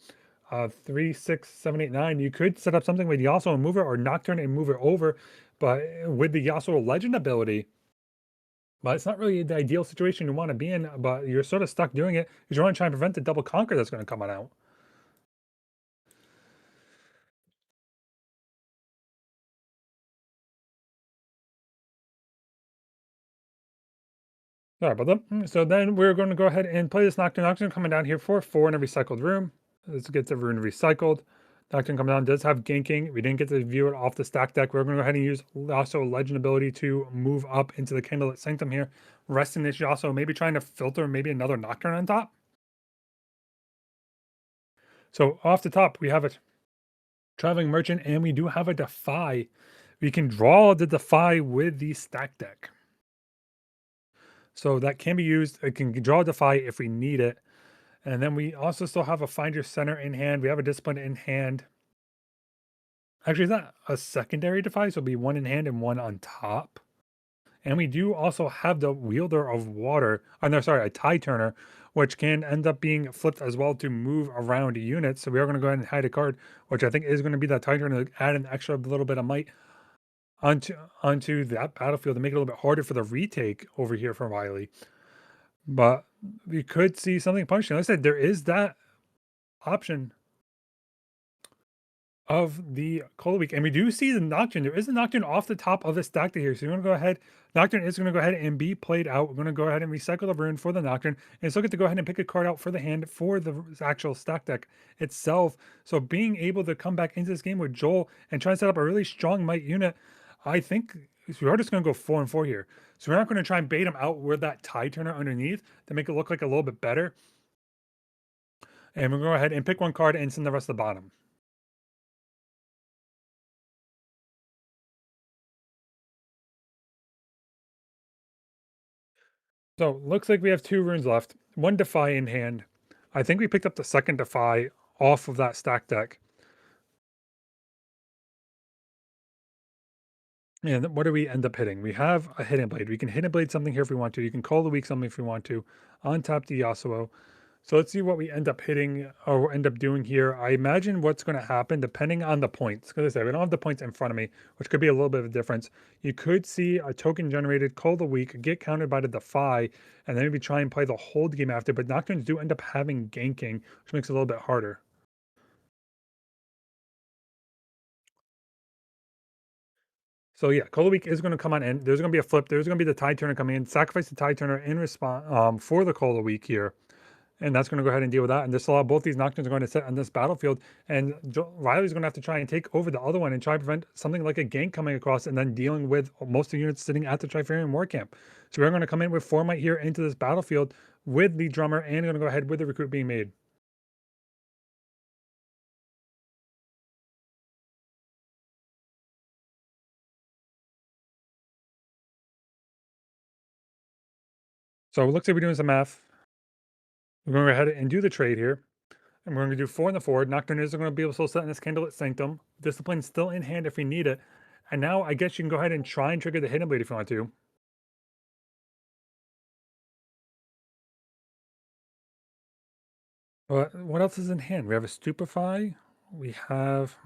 3, 6, 7, 8, 9. You could set up something with Yasuo and move it, or Nocturne and move it over, but with the Yasuo Legend ability. But it's not really the ideal situation you want to be in, but you're sort of stuck doing it because you want to try and prevent the double conquer that's going to come on out. Sorry about that. So then we're going to go ahead and play this Nocturne. Nocturne coming down here for 4 in a recycled room. Let's get the rune recycled. Nocturne coming down does have ganking. We didn't get to view it off the stack deck. We're going to go ahead and use Yasuo Legend ability to move up into the Candlelit Sanctum here. Resting this Yasuo, maybe trying to filter maybe another Nocturne on top. So off the top, we have a Traveling Merchant, and we do have a Defy. We can draw the Defy with the stack deck. So that can be used. It can draw a Defy if we need it. And then we also still have a Find Your Center in hand. We have a Discipline in hand. Actually, it's not a secondary Defy, so it'll be 1 in hand and 1 on top. And we do also have the Wielder of Water. Oh, no, sorry, a Tide Turner, which can end up being flipped as well to move around units. So we are going to go ahead and hide a card, which I think is going to be that Tide Turner to add an extra little bit of might onto that battlefield to make it a little bit harder for the retake over here for Riley. But we could see something punishing. Like I said, there is that option of the Cold Week, and we do see the Nocturne. There is a Nocturne off the top of the stack here. So you're going to go ahead. Nocturne is going to go ahead and be played out. We're going to go ahead and recycle the rune for the Nocturne, and still get to go ahead and pick a card out for the hand for the actual stack deck itself. So being able to come back into this game with Joel and try to set up a really strong might unit, I think So we are just going to go 4 and 4 here. So we're not going to try and bait him out with that tie turner underneath to make it look like a little bit better. And we're going to go ahead and pick one card and send the rest of the bottom. So looks like we have 2 runes left. 1 Defy in hand. I think we picked up the second Defy off of that stack deck. And what do we end up hitting? We have a Hidden Blade. We can Hidden Blade something here if we want to. You can Call the Weak something if we want to. Untap the Yasuo. So let's see what we end up hitting or end up doing here. I imagine what's going to happen depending on the points. Because I said, we don't have the points in front of me, which could be a little bit of a difference. You could see a token generated, Call the Weak, get countered by the Defy, and then maybe try and play the hold game after. But Nocturnes do end up having ganking, which makes it a little bit harder. So yeah, Cold Week is going to come on in. There's going to be a flip. There's going to be the Tide Turner coming in. Sacrifice the Tide Turner in response for the Cold Week here. And that's going to go ahead and deal with that. And this allow both these Nocturnes are going to sit on this battlefield. And Riley's going to have to try and take over the other one and try to prevent something like a gank coming across and then dealing with most of the units sitting at the Trifarian War Camp. So we're going to come in with 4 might here into this battlefield with the drummer and going to go ahead with the recruit being made. So it looks like we're doing some math. We're going to go ahead and do the trade here. And we're going to do 4 in the forward. Nocturne is going to be able to set in this Candlelit Sanctum. Discipline still in hand if we need it. And now I guess you can go ahead and try and trigger the Hidden Blade if you want to. What else is in hand? We have a Stupefy. We have,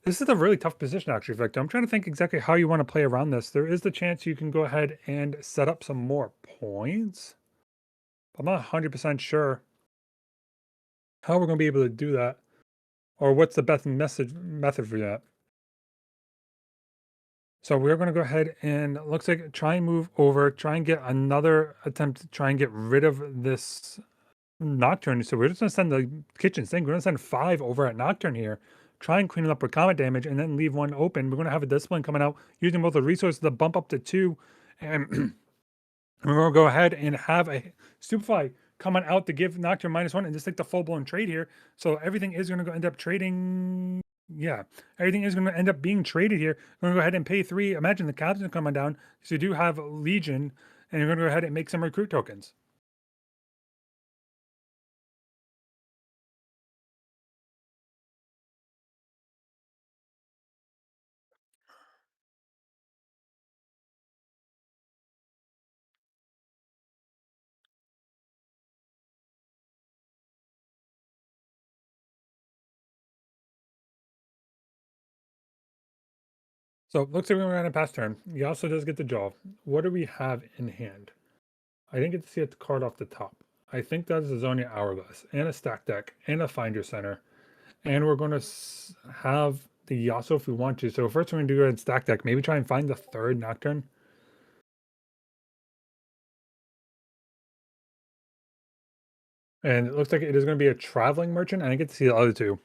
This is a really tough position, actually, Victor. I'm trying to think exactly how you want to play around this. There is the chance you can go ahead and set up some more points. I'm not 100% sure how we're going to be able to do that, or what's the best method for that. So we're going to go ahead and looks like try and move over, try and get another attempt to try and get rid of this Nocturne. So we're just going to send the kitchen sink. We're going to send 5 over at Nocturne here. Try and clean it up with combat damage and then leave 1 open. We're going to have a discipline coming out using both the resources to bump up to 2. And we're going to go ahead and have a Stupefy coming out to give Nocturne -1 and just take the full-blown trade here. So everything is going to end up trading. Yeah, everything is going to end up being traded here. We're going to go ahead and pay 3. Imagine the captain coming down. So you do have Legion, and you're going to go ahead and make some recruit tokens. So it looks like we're going to pass turn. He also does get the jaw. What do we have in hand? I didn't get to see a card off the top. I think that is a Zonia Hourglass and a stack deck and a Finder Center. And we're going to have the Yasuo if we want to. So first we're going to do a stack deck. Maybe try and find the 3rd Nocturne. And it looks like it is going to be a Traveling Merchant. And I get to see the other 2.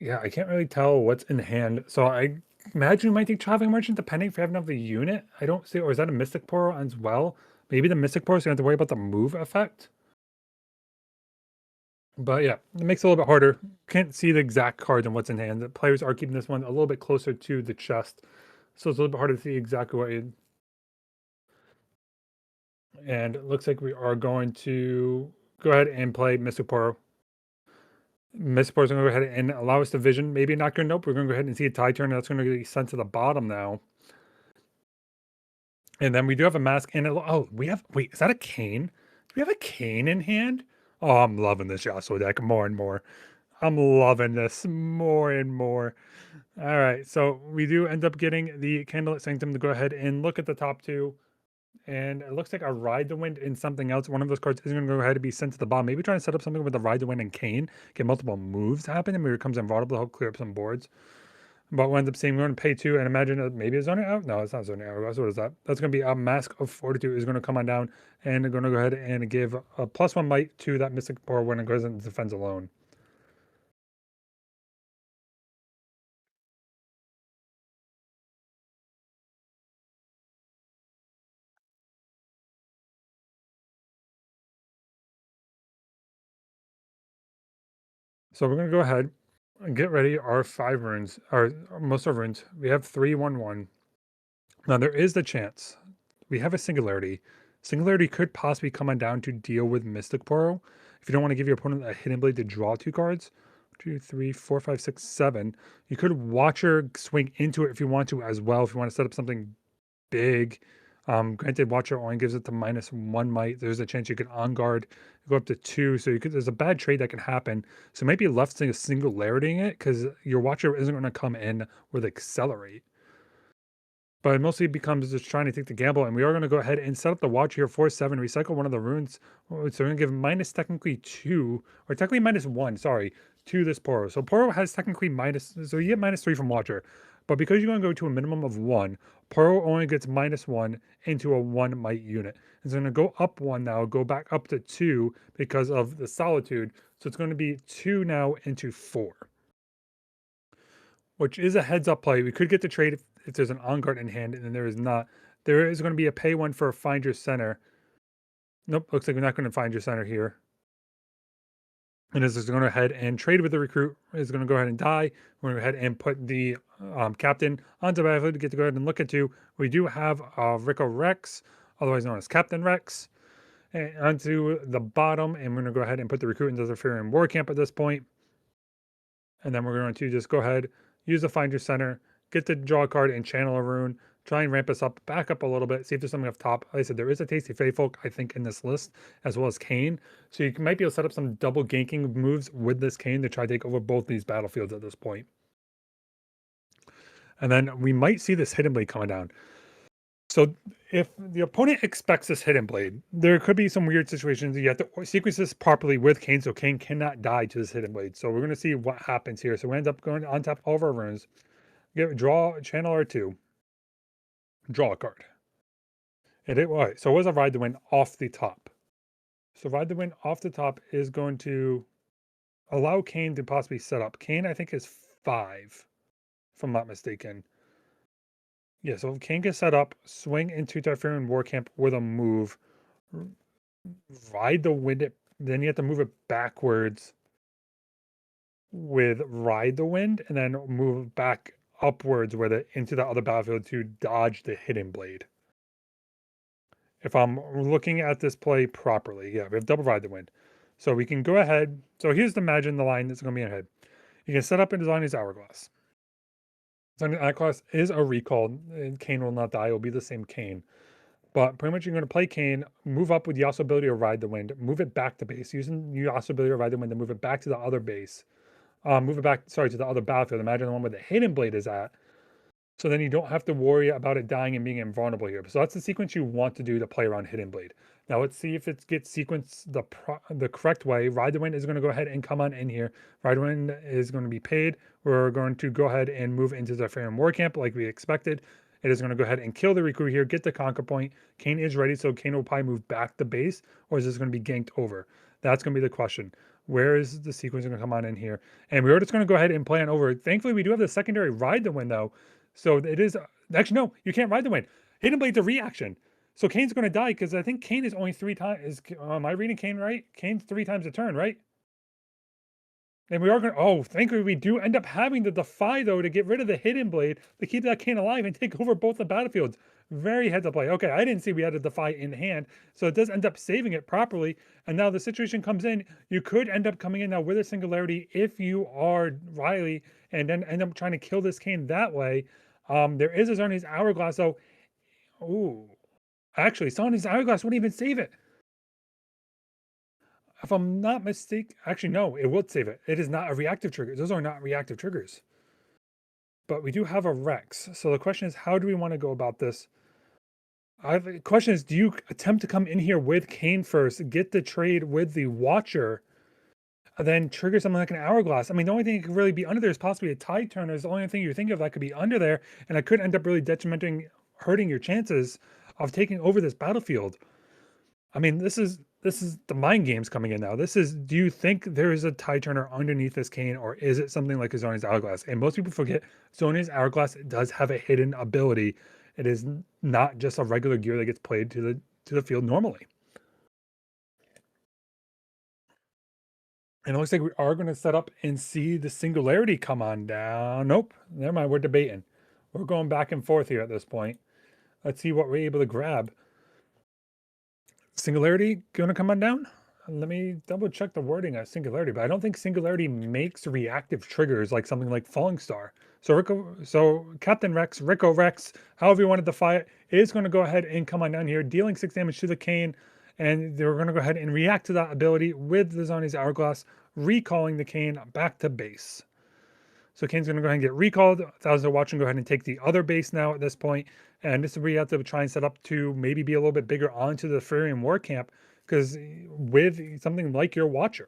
Yeah, I can't really tell what's in hand. So I imagine we might take Traveling Merchant depending if we have another unit. I don't see, or is that a Mystic Portal as well? Maybe the Mystic Portal, so you have to worry about the move effect. But yeah, it makes it a little bit harder. Can't see the exact cards and what's in hand. The players are keeping this one a little bit closer to the chest. So it's a little bit harder to see exactly what it... And it looks like we are going to go ahead and play Mystic Portal. Mystic Portal is going to go ahead and allow us to vision. Maybe not going to... Nope, we're going to go ahead and see a tie turn. That's going to be sent to the bottom now. And then we do have a mask. And oh, we have... Wait, is that a cane? Do we have a cane in hand? Oh, I'm loving this Yasuo deck more and more. I'm loving this more and more. All right, so we do end up getting the Candlelit Sanctum to go ahead and look at the top 2. And it looks like a Ride the Wind and something else. One of those cards is going to go ahead and be sent to the bottom. Maybe try to set up something with the Ride the Wind and Cane. Get multiple moves happen. And maybe it comes invulnerable to help clear up some boards. But we'll end up seeing we're going to pay 2 and imagine maybe it's zoning out. No, it's not zoning out. What is that? That's going to be a Mask of Fortitude is going to come on down and they're going to go ahead and give a +1 might to that Mystic Power when it goes and defends alone. So we're going to go ahead and get ready our 5 runes, or most of our runes. We have 3/1/1. Now there is the chance we have a singularity. Singularity could possibly come on down to deal with Mystic Poro. If you don't want to give your opponent a Hidden Blade to draw 2 cards, 2, 3, 4, 5, 6, 7. You could Watcher swing into it if you want to as well. If you want to set up something big. Granted, Watcher only gives it to -1 might. There's a chance you could on guard, go up to 2. So you could. There's a bad trade that can happen. So it might be left a singularity in it because your Watcher isn't going to come in with Accelerate. But it mostly becomes just trying to take the gamble, and we are going to go ahead and set up the watch here for 7, recycle one of the runes. So we're going to give minus technically 2, or technically -1, sorry, to this Poro. So Poro has technically minus, so you get -3 from Watcher. But because you're going to go to a minimum of 1, Poro only gets -1 into a 1 might unit. It's going to go up 1 now, go back up to 2 because of the Solitude. So it's going to be 2 now into 4. Which is a heads up play. We could get the trade if there's an on guard in hand, and then there is not. There is going to be a pay 1 for Find Your Center. Nope, looks like we're not going to find your center here. And this is going to go ahead and trade with the recruit. Is going to go ahead and die. We're going to go ahead and put the captain onto the battlefield to get to go ahead and look into. We do have Rico Rex, otherwise known as Captain Rex, and onto the bottom. And we're going to go ahead and put the recruit into the Furion War Camp at this point. And then we're going to just go ahead, use the Find Your Center, get the draw card and channel a rune, try and ramp us up, back up a little bit, see if there's something up top. Like I said, there is a Tasty Faefolk, I think, in this list, as well as Kayn. So you might be able to set up some double ganking moves with this Kayn to try to take over both these battlefields at this point. And then we might see this Hidden Blade coming down. So if the opponent expects this Hidden Blade, there could be some weird situations. You have to sequence this properly with Kayn, so Kayn cannot die to this Hidden Blade. So we're going to see what happens here. So we end up going to untap all of our runes, draw channel R2, draw a card. So it was a Ride the Wind off the top. So Ride the Wind off the top is going to allow Kayn to possibly set up. Kayn, I think, is 5, if I'm not mistaken. Yeah, so Kayn gets set up, swing into Typharian War Camp with a move, Ride the Wind, then you have to move it backwards with Ride the Wind, and then move back upwards with it into the other battlefield to dodge the Hidden Blade. If I'm looking at this play properly, yeah, we have double Ride the Wind. So we can go ahead. So here's the imagine the line that's going to be ahead. You can set up and design his Hourglass. Zhonya's Hourglass is a recall, and Kayn will not die. It will be the same Kayn. But pretty much you're going to play Kayn, move up with Yasuo ability to Ride the Wind, move it back to base, using Yasuo ability to Ride the Wind to move it back to the other base. Move it back, sorry, to the other battlefield. Imagine the one where the Hidden Blade is at. So then you don't have to worry about it dying and being invulnerable here. So that's the sequence you want to do to play around Hidden Blade. Now let's see if it gets sequenced the correct way. Ride the Wind is going to go ahead and come on in here. Ride the Wind is going to be paid. We're going to go ahead and move into the Typharian War Camp like we expected. It is going to go ahead and kill the recruit here, get the conquer point. Kayn is ready, so Kayn will probably move back to base, or is this going to be ganked over? That's going to be the question. Where is the sequence going to come on in here? And we're just going to go ahead and plan over. Thankfully, we do have the secondary Ride the Wind, though. So it is, actually, no, you can't Ride the Wind. Hidden Blade's a reaction. So Kayn's going to die because I think Kayn is only 3 times. Am I reading Kayn right? Kayn's 3 times a turn, right? And we are going to, oh, thankfully we do end up having to defy, though, to get rid of the Hidden Blade to keep that Kayn alive and take over both the battlefields. Very heads up play. Okay, I didn't see we had to defy in hand, so it does end up saving it properly. And now the situation comes in, you could end up coming in now with a singularity if you are Riley and then end up trying to kill this Kayn that way. There is a Zhonya's Hourglass, so, ooh, actually, Zhonya's Hourglass wouldn't even save it. If I'm not mistaken, actually, no, it would save it. It is not a reactive trigger. Those are not reactive triggers. But we do have a Rex. So the question is, how do we want to go about this? The question is, do you attempt to come in here with Kayn first, get the trade with the Watcher? then trigger something like an hourglass. I mean, the only thing that could really be under there is possibly a tide turner. Is the only thing you think of that could be under there, and it could end up really detrimenting, hurting your chances of taking over this battlefield. I mean, this is the mind games coming in now. This is, do you think there is a tide turner underneath this cane, or is it something like a Zhonya's hourglass? And most people forget Zhonya's hourglass does have a hidden ability. It is not just a regular gear that gets played to the field normally. And it looks like we are going to set up and see the singularity come on down. Nope, never mind. We're debating. We're going back and forth here at this point. Let's see what we're able to grab. Singularity going to come on down? Let me double check the wording of Singularity, but I don't think Singularity makes reactive triggers like something like Falling Star. So Captain Rex, Rico Rex, however you want to define it, is going to go ahead and come on down here, dealing 6 damage to the cane, and they're going to go ahead and react to that ability with the Zhonya's Hourglass, recalling the cane back to base. So Kane's going to go ahead and get recalled. Thousands are watching, go ahead and take the other base now at this point. And this is where you have to try and set up to maybe be a little bit bigger onto the Furion War Camp, because with something like your Watcher.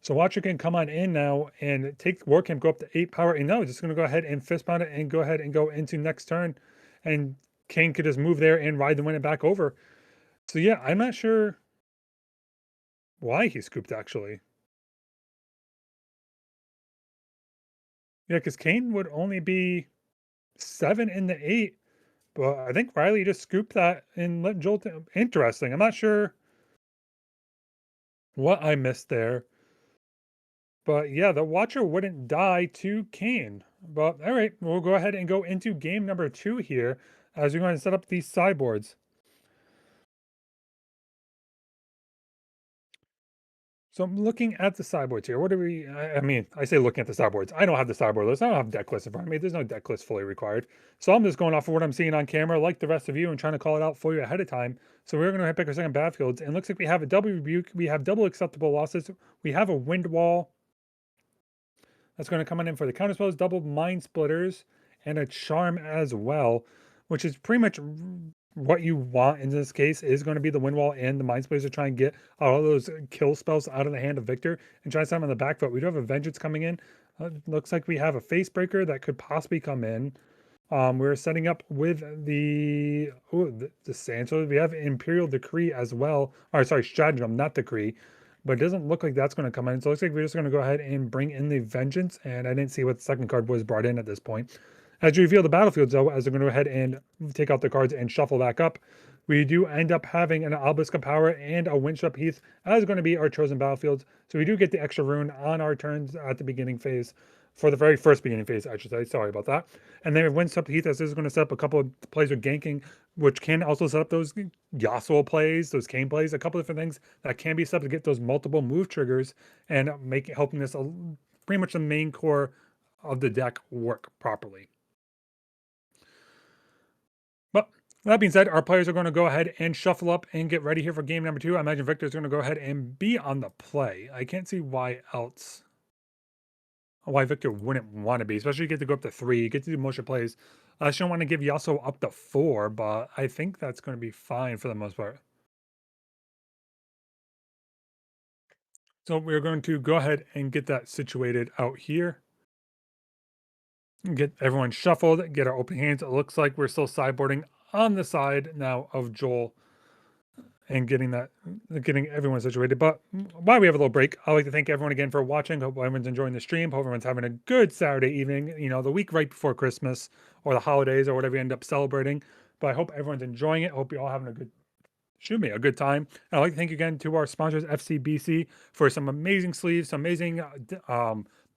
So Watcher can come on in now and take War Camp, go up to 8 power. And now just going to go ahead and fist pound it and go ahead and go into next turn. And Kane could just move there and ride the win it back over. So yeah, I'm not sure why he scooped actually. Yeah, because Kane would only be 7 in the 8. But I think Riley just scooped that and let Joel. Interesting. I'm not sure what I missed there. But yeah, the Watcher wouldn't die to Kane. But all right, we'll go ahead and go into game number 2 here as we're going to set up these sideboards. So I'm looking at the sideboards here. What do we, I mean, I say looking at the sideboards. I don't have the sideboard list. I don't have deck lists in front of me. There's no deck list fully required. So I'm just going off of what I'm seeing on camera, like the rest of you, and trying to call it out for you ahead of time. So we're going to pick our second battlefields. And it looks like we have a double rebuke. We have double acceptable losses. We have a wind wall. That's going to come in for the counter spells, double mind splitters, and a charm as well, which is pretty much what you want in this case. Is going to be the wind wall and the mind splitters to try and get all those kill spells out of the hand of Victor and try some on the back foot. We do have a vengeance coming in. Looks like we have a face breaker that could possibly come in. We're setting up with the sand. So we have Imperial Decree as well. Or sorry, Stratagem, not Decree. But it doesn't look like that's going to come in. So it looks like we're just going to go ahead and bring in the Vengeance. And I didn't see what the second card was brought in at this point. As you reveal the battlefields, though, as they're going to go ahead and take out the cards and shuffle back up, we do end up having an Obelisk of Power and a Windswept Heath as going to be our chosen battlefields. So we do get the extra rune on our turns at the beginning phase. For the very first beginning phase, I should say. Sorry about that. And then Windswept Heath, as this is going to set up a couple of plays with ganking, which can also set up those Yasuo plays, those Kane plays, a couple of different things that can be set up to get those multiple move triggers and helping this pretty much the main core of the deck work properly. But that being said, our players are going to go ahead and shuffle up and get ready here for game number 2. I imagine Victor's going to go ahead and be on the play. I can't see why else. Why Victor wouldn't want to be, especially you get to go up to 3, you get to do motion plays. I don't want to give Yasuo up to 4, but I think that's going to be fine for the most part. So we're going to go ahead and get that situated out here. Get everyone shuffled, get our open hands. It looks like we're still sideboarding on the side now of Joel and getting everyone situated. But while we have a little break, I'd like to thank everyone again for watching. Hope everyone's enjoying the stream. Hope everyone's having a good Saturday evening, the week right before Christmas or the holidays or whatever you end up celebrating. But I hope everyone's enjoying it. Hope you're all having a good time. And I'd like to thank you again to our sponsors, FCBC, for some amazing sleeves, some amazing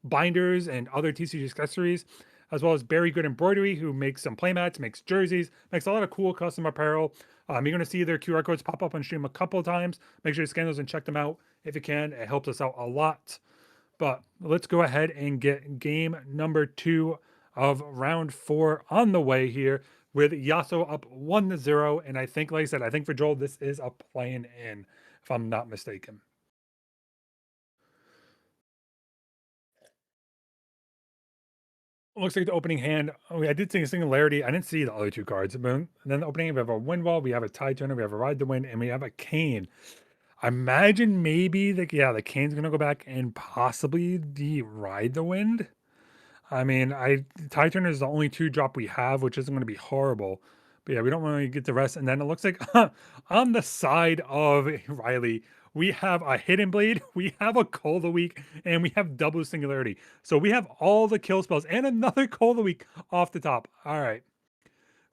binders and other TCG accessories, as well as Very Good Embroidery, who makes some playmats, makes jerseys, makes a lot of cool custom apparel. You're going to see their QR codes pop up on stream a couple of times. Make sure you scan those and check them out if you can. It helps us out a lot. But let's go ahead and get game number 2 of round 4 on the way here with Yasuo up 1-0. And I think, like I said, I think for Joel, this is a playing in, if I'm not mistaken. Looks like the opening hand. I did see a Singularity. I didn't see the other 2 cards. But then the opening, we have a Wind Wall, we have a Tide Turner, we have a Ride the Wind, and we have a Cane. I imagine maybe the Kane's gonna go back and possibly ride the wind. I mean, Titan is the only 2-drop we have, which isn't gonna be horrible. But yeah, we don't really get the rest. And then it looks like on the side of Riley, we have a Hidden Blade, we have a Call of the Week, and we have double Singularity. So we have all the kill spells and another Call of the Week off the top. All right.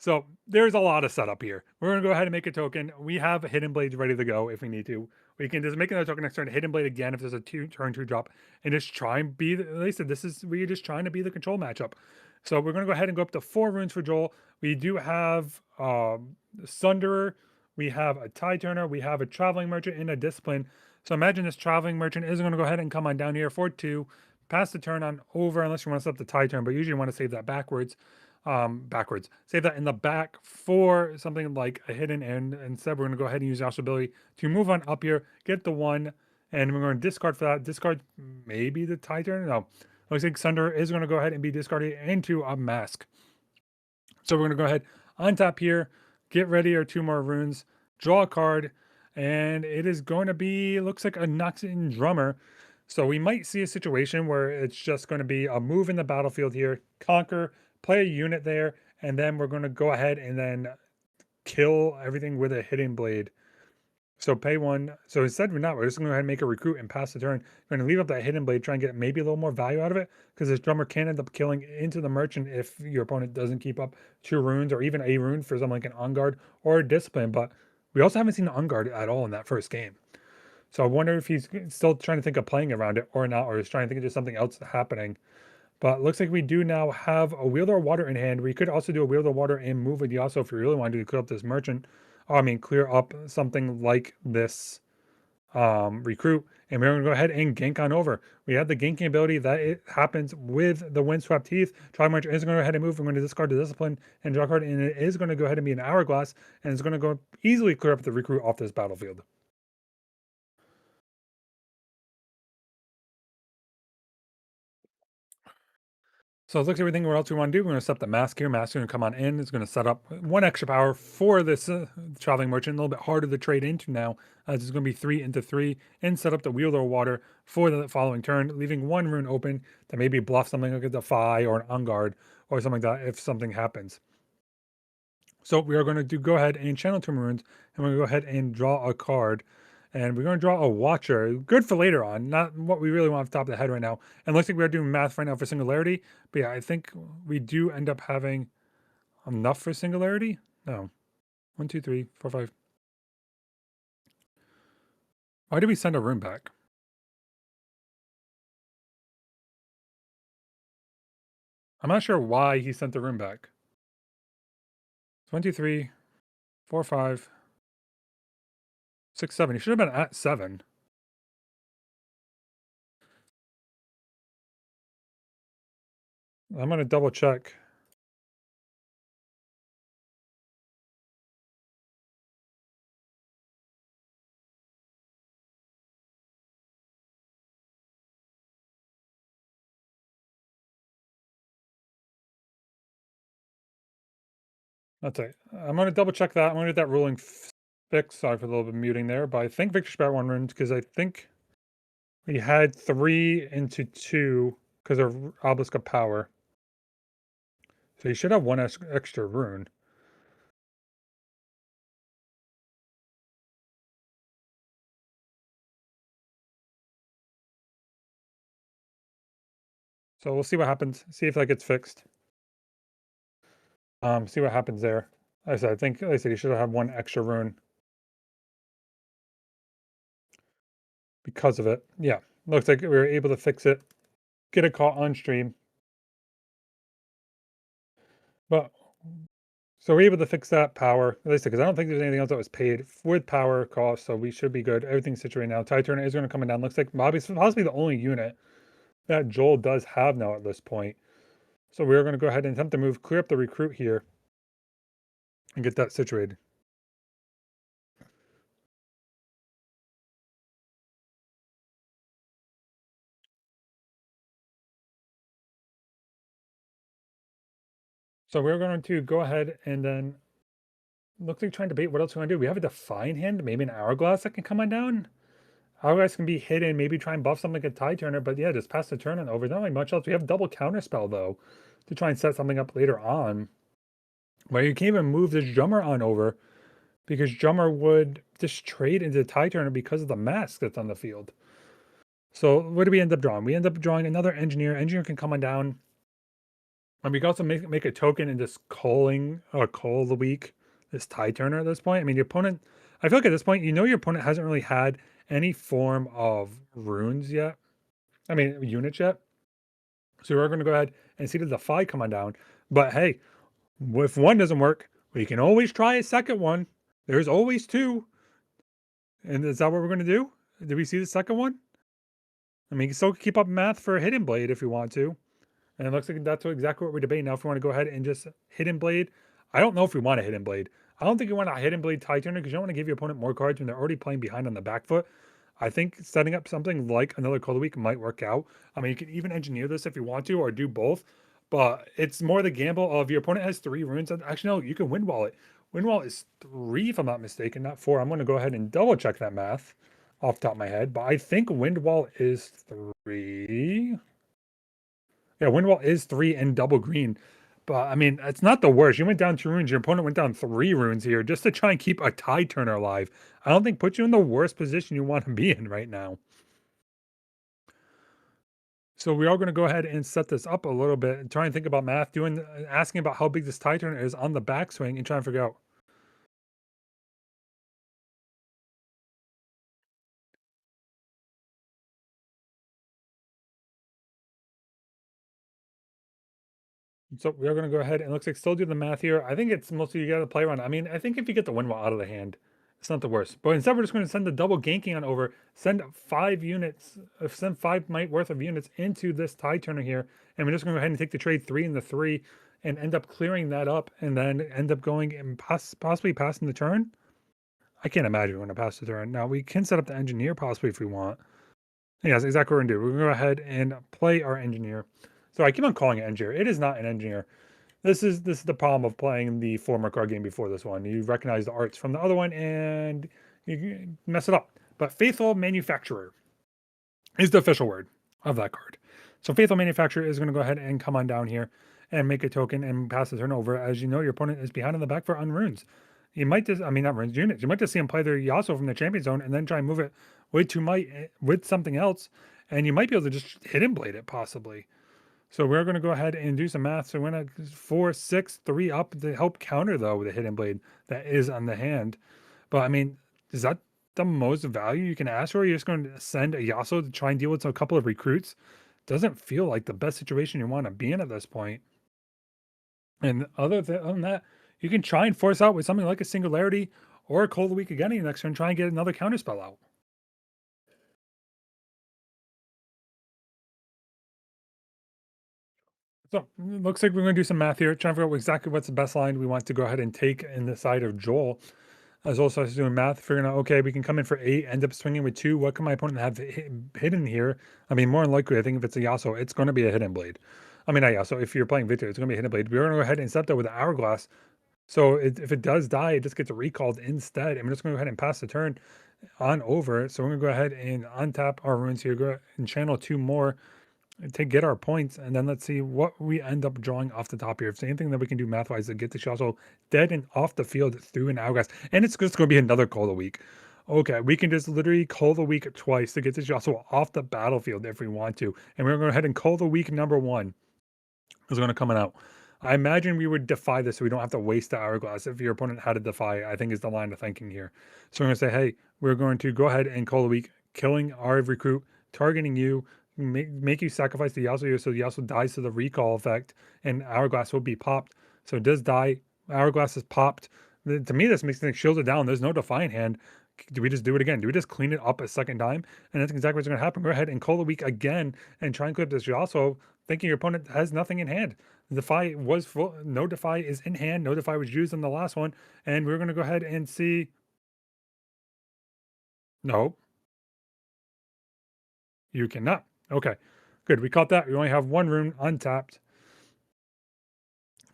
So there's a lot of setup here. We're going to go ahead and make a token. We have Hidden Blades ready to go if we need to. We can just make another token next turn, Hidden Blade again if there's a turn 2-drop, and just try and be, like I said, we're just trying to be the control matchup. So we're going to go ahead and go up to 4 runes for Joel. We do have Sunderer, we have a Tide Turner, we have a Traveling Merchant, and a Discipline. So imagine this Traveling Merchant is going to go ahead and come on down here for 2, pass the turn on over, unless you want to set up the Tide Turn, but usually you want to save that backwards. Save that in the back for something like a hidden end. Instead, we're going to go ahead and use Yasuo ability to move on up here, get the 1, and we're going to discard for that. Discard maybe the Titan. No, looks like Sunder is going to go ahead and be discarded into a mask. So we're going to go ahead, untap here, get ready our 2 more runes, draw a card, and it is going to be, looks like a Noxian Drummer. So we might see a situation where it's just going to be a move in the battlefield here, conquer, play a unit there, and then we're going to go ahead and then kill everything with a Hidden Blade. So pay 1. So instead, we're just going to go ahead and make a recruit and pass the turn. We're going to leave up that Hidden Blade, try and get maybe a little more value out of it, because this drummer can end up killing into the merchant if your opponent doesn't keep up 2 runes or even a rune for something like an On Guard or a Discipline. But we also haven't seen an On Guard at all in that first game. So I wonder if he's still trying to think of playing around it or not, or he's trying to think of just something else happening. But looks like we do now have a Wielder of Water in hand. We could also do a Wielder of Water and move with Yasuo if we really want to clear up this merchant. I mean, clear up something like this recruit. And we're going to go ahead and gank on over. We have the ganking ability that it happens with the Windswept Teeth. Tri-March is going to go ahead and move. We're going to discard the Discipline and draw a card. And it is going to go ahead and be an Hourglass. And it's going to go easily clear up the recruit off this battlefield. So it looks like everything what else we want to do. We're going to set up the mask here. Mask is going to come on in. It's going to set up 1 extra power for this traveling merchant. A little bit harder to trade into now, as it's going to be 3 into 3, and set up the Wielder of Water for the following turn, leaving 1 rune open to maybe bluff something like a Defy or an On Guard or something like that if something happens. So we are going to go ahead and channel 2 runes, and we're going to go ahead and draw a card. And we're going to draw a Watcher. Good for later on, not what we really want off the top of the head right now. And looks like we're doing math right now for Singularity. But yeah, I think we do end up having enough for Singularity. No. 1, 2, 3, 4, 5. Why did we send a rune back? I'm not sure why he sent the rune back. 1, 2, 3, 4, 5, 6, 7. He should have been at 7. I'm going to double check. That's it. I'm going to double check that. I'm going to get that ruling fixed. Sorry for a little bit of muting there, but I think Victor Spat 1 runes because I think we had 3 into 2 because of Obelisk of Power. So you should have 1 extra rune. So we'll see what happens. See if that gets fixed. See what happens there. Like I think you should have 1 extra rune because of it. Yeah, looks like we were able to fix it. Get a call on stream. But so we're able to fix that power, at least because I don't think there's anything else that was paid with power cost, so we should be good. Everything's situated now. Tide Turner is going to come down. Looks like Bobby's possibly the only unit that Joel does have now at this point. So we're going to go ahead and attempt to move, clear up the recruit here, and get that situated. So we're going to go ahead and then looks like trying to debate what else we want to do. We have a Define hand, maybe an Hourglass that can come on down. Hourglass can be hidden, maybe try and buff something like a Tide Turner, but yeah, just pass the turn on over. Not really much else. We have double counterspell though, to try and set something up later on. Where you can't even move this Drummer on over, because Drummer would just trade into Tide Turner because of the mask that's on the field. So what do we end up drawing? We end up drawing another Engineer. Engineer can come on down. And we can also make a token and just call the week, this Tide Turner at this point. I mean, your opponent, I feel like at this point, your opponent hasn't really had any form of runes yet. I mean, units yet. So we're going to go ahead and see the Defy come on down. But hey, if one doesn't work, we can always try a second one. There's always two. And is that what we're going to do? Did we see the second one? I mean, you can still keep up math for a Hidden Blade if you want to. And it looks like that's exactly what we're debating now. If we want to go ahead and just Hidden Blade, I don't know if we want a Hidden Blade. I don't think you want a Hidden Blade Tide Turner because you don't want to give your opponent more cards when they're already playing behind on the back foot. I think setting up something like another Call of the Week might work out. I mean, you can even engineer this if you want to, or do both. But it's more the gamble of your opponent has 3 runes. Actually, no, you can Windwall it. Windwall is 3, if I'm not mistaken, not 4. I'm going to go ahead and double check that math off the top of my head. But I think Windwall is 3. Yeah, Windwall is 3 and double green. But I mean, it's not the worst. You went down 2 runes. Your opponent went down 3 runes here just to try and keep a Tide Turner alive. I don't think puts you in the worst position you want to be in right now. So we are going to go ahead and set this up a little bit and try and think about math, asking about how big this Tide Turner is on the backswing and trying to figure out. So we are going to go ahead and looks like still do the math here. I think it's mostly you got to play around. I mean, I think if you get the Windwall out of the hand, it's not the worst. But instead, we're just going to send the double ganking on over, send 5 units, send 5 might worth of units into this Tide Turner here. And we're just going to go ahead and take the trade 3 and the 3 and end up clearing that up and then end up going and possibly passing the turn. I can't imagine we're going to pass the turn. Now, we can set up the engineer possibly if we want. Yeah, that's exactly what we're going to do. We're going to go ahead and play our engineer. So I keep on calling it engineer. It is not an engineer. This is the problem of playing the former card game before this one. You recognize the arts from the other one and you mess it up. But Faithful Manufacturer is the official word of that card. So Faithful Manufacturer is going to go ahead and come on down here and make a token and pass the turn over. As you know, your opponent is behind on the back for unrunes. You might just, I mean, not runes, units. You might just see him play their Yasuo from the champion zone and then try and move it with something else. And you might be able to just Hidden Blade it possibly. So we're going to go ahead and do some math. So we're going to 4, 6, 3 up to help counter though with a Hidden Blade that is on the hand. But I mean, is that the most value you can ask for? You're just going to send a Yasuo to try and deal with a couple of recruits? Doesn't feel like the best situation you want to be in at this point. And other than that, you can try and force out with something like a Singularity or a Cold of the Week again in the next turn, try and get another counterspell out. So it looks like we're going to do some math here, trying to figure out exactly what's the best line we want to go ahead and take in the side of Joel. As also as doing math, figuring out, okay, we can come in for 8, end up swinging with 2. What can my opponent have hidden here? I mean, more than likely, I think if it's a Yasuo, it's going to be a Hidden Blade. I mean, not Yasuo. If you're playing Victor, it's going to be a Hidden Blade. We're going to go ahead and set that with the Hourglass. So if it does die, it just gets recalled instead. And we're just going to go ahead and pass the turn on over. So we're going to go ahead and untap our runes here, go and channel 2 more to get our points, and then let's see what we end up drawing off the top here. If there's anything that we can do math-wise to get the Yasuo dead and off the field through an Hourglass, and it's just going to be another Call of the Week. Okay, we can just literally Call the Week twice to get this Yasuo off the battlefield if we want to, and we're going to go ahead and Call the Week number 1 is going to come out. I imagine we would defy this so we don't have to waste the Hourglass if your opponent had to defy, I think is the line of thinking here. So we're going to say, hey, we're going to go ahead and Call the Week, killing our recruit, targeting you, make you sacrifice the Yasuo so the Yasuo dies to the recall effect and Hourglass will be popped. So it does die. Hourglass is popped. To me, this makes things shield it down. There's no Defiant hand. Do we just do it again? Do we just clean it up a second time? And that's exactly what's going to happen. Go ahead and Call the Week again and try and clip this Yasuo, thinking your opponent has nothing in hand. Defy was full. No Defy is in hand. No Defy was used in the last one. And we're going to go ahead and see. No, you cannot. Okay, good. We caught that. We only have 1 rune untapped.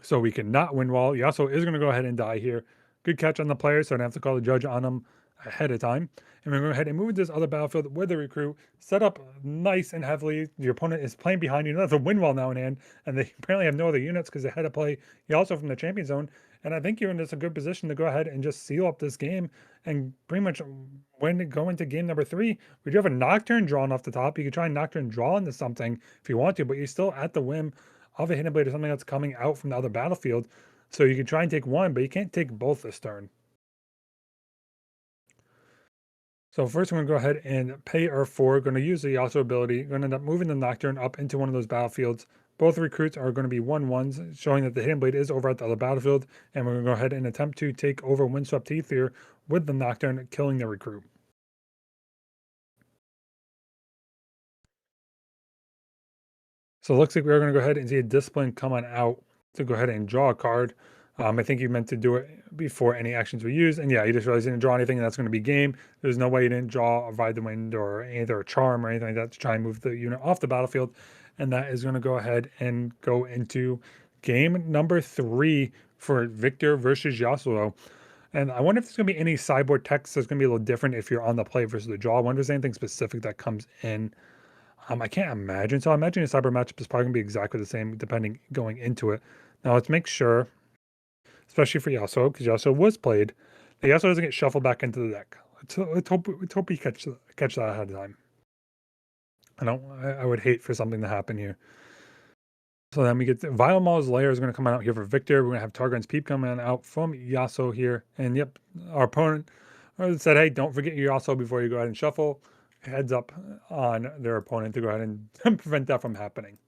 So we cannot Windwall. Yasuo is going to go ahead and die here. Good catch on the player, so I don't have to call the judge on him. ahead of time. And we're going to go ahead and move into this other battlefield with the recruit, set up nice and heavily. Your opponent is playing behind you. That's a win well now in hand, and they apparently have no other units because they had to play Yasuo from the champion zone. And I think you're in just a good position to go ahead and just seal up this game and pretty much go into game number 3. We do have a Nocturne drawn off the top. You could try and Nocturne draw into something if you want to, but you're still at the whim of a Hidden Blade or something that's coming out from the other battlefield. So you can try and take one, but you can't take both this turn. So first we're going to go ahead and pay our 4. Going to use the Yasuo ability. Going to end up moving the Nocturne up into one of those battlefields. Both recruits are going to be 1/1s, showing that the Hidden Blade is over at the other battlefield. And we're going to go ahead and attempt to take over Windswept Heath here with the Nocturne, killing the recruit. So it looks like we're going to go ahead and see a Discipline come on out to go ahead and draw a card. I think you meant to do it before any actions were used. And yeah, you just realized you didn't draw anything, and that's going to be game. There's no way you didn't draw a Ride the Wind or either a Charm or anything like that to try and move the unit off the battlefield. And that is going to go ahead and go into game number 3 for Victor versus Yasuo. And I wonder if there's going to be any sideboard text that's going to be a little different if you're on the play versus the draw. I wonder if there's anything specific that comes in. I can't imagine. So I imagine a cyber matchup is probably going to be exactly the same depending going into it. Now let's make sure, especially for Yasuo, because Yasuo was played, the Yasuo doesn't get shuffled back into the deck. Let's hope we catch that ahead of time. I would hate for something to happen here. So then we get Vile Maw's Lair is going to come out here for Victor. We're going to have Targon's Peep coming out from Yasuo here. And yep, our opponent said, hey, don't forget your Yasuo before you go ahead and shuffle. Heads up on their opponent to go ahead and prevent that from happening.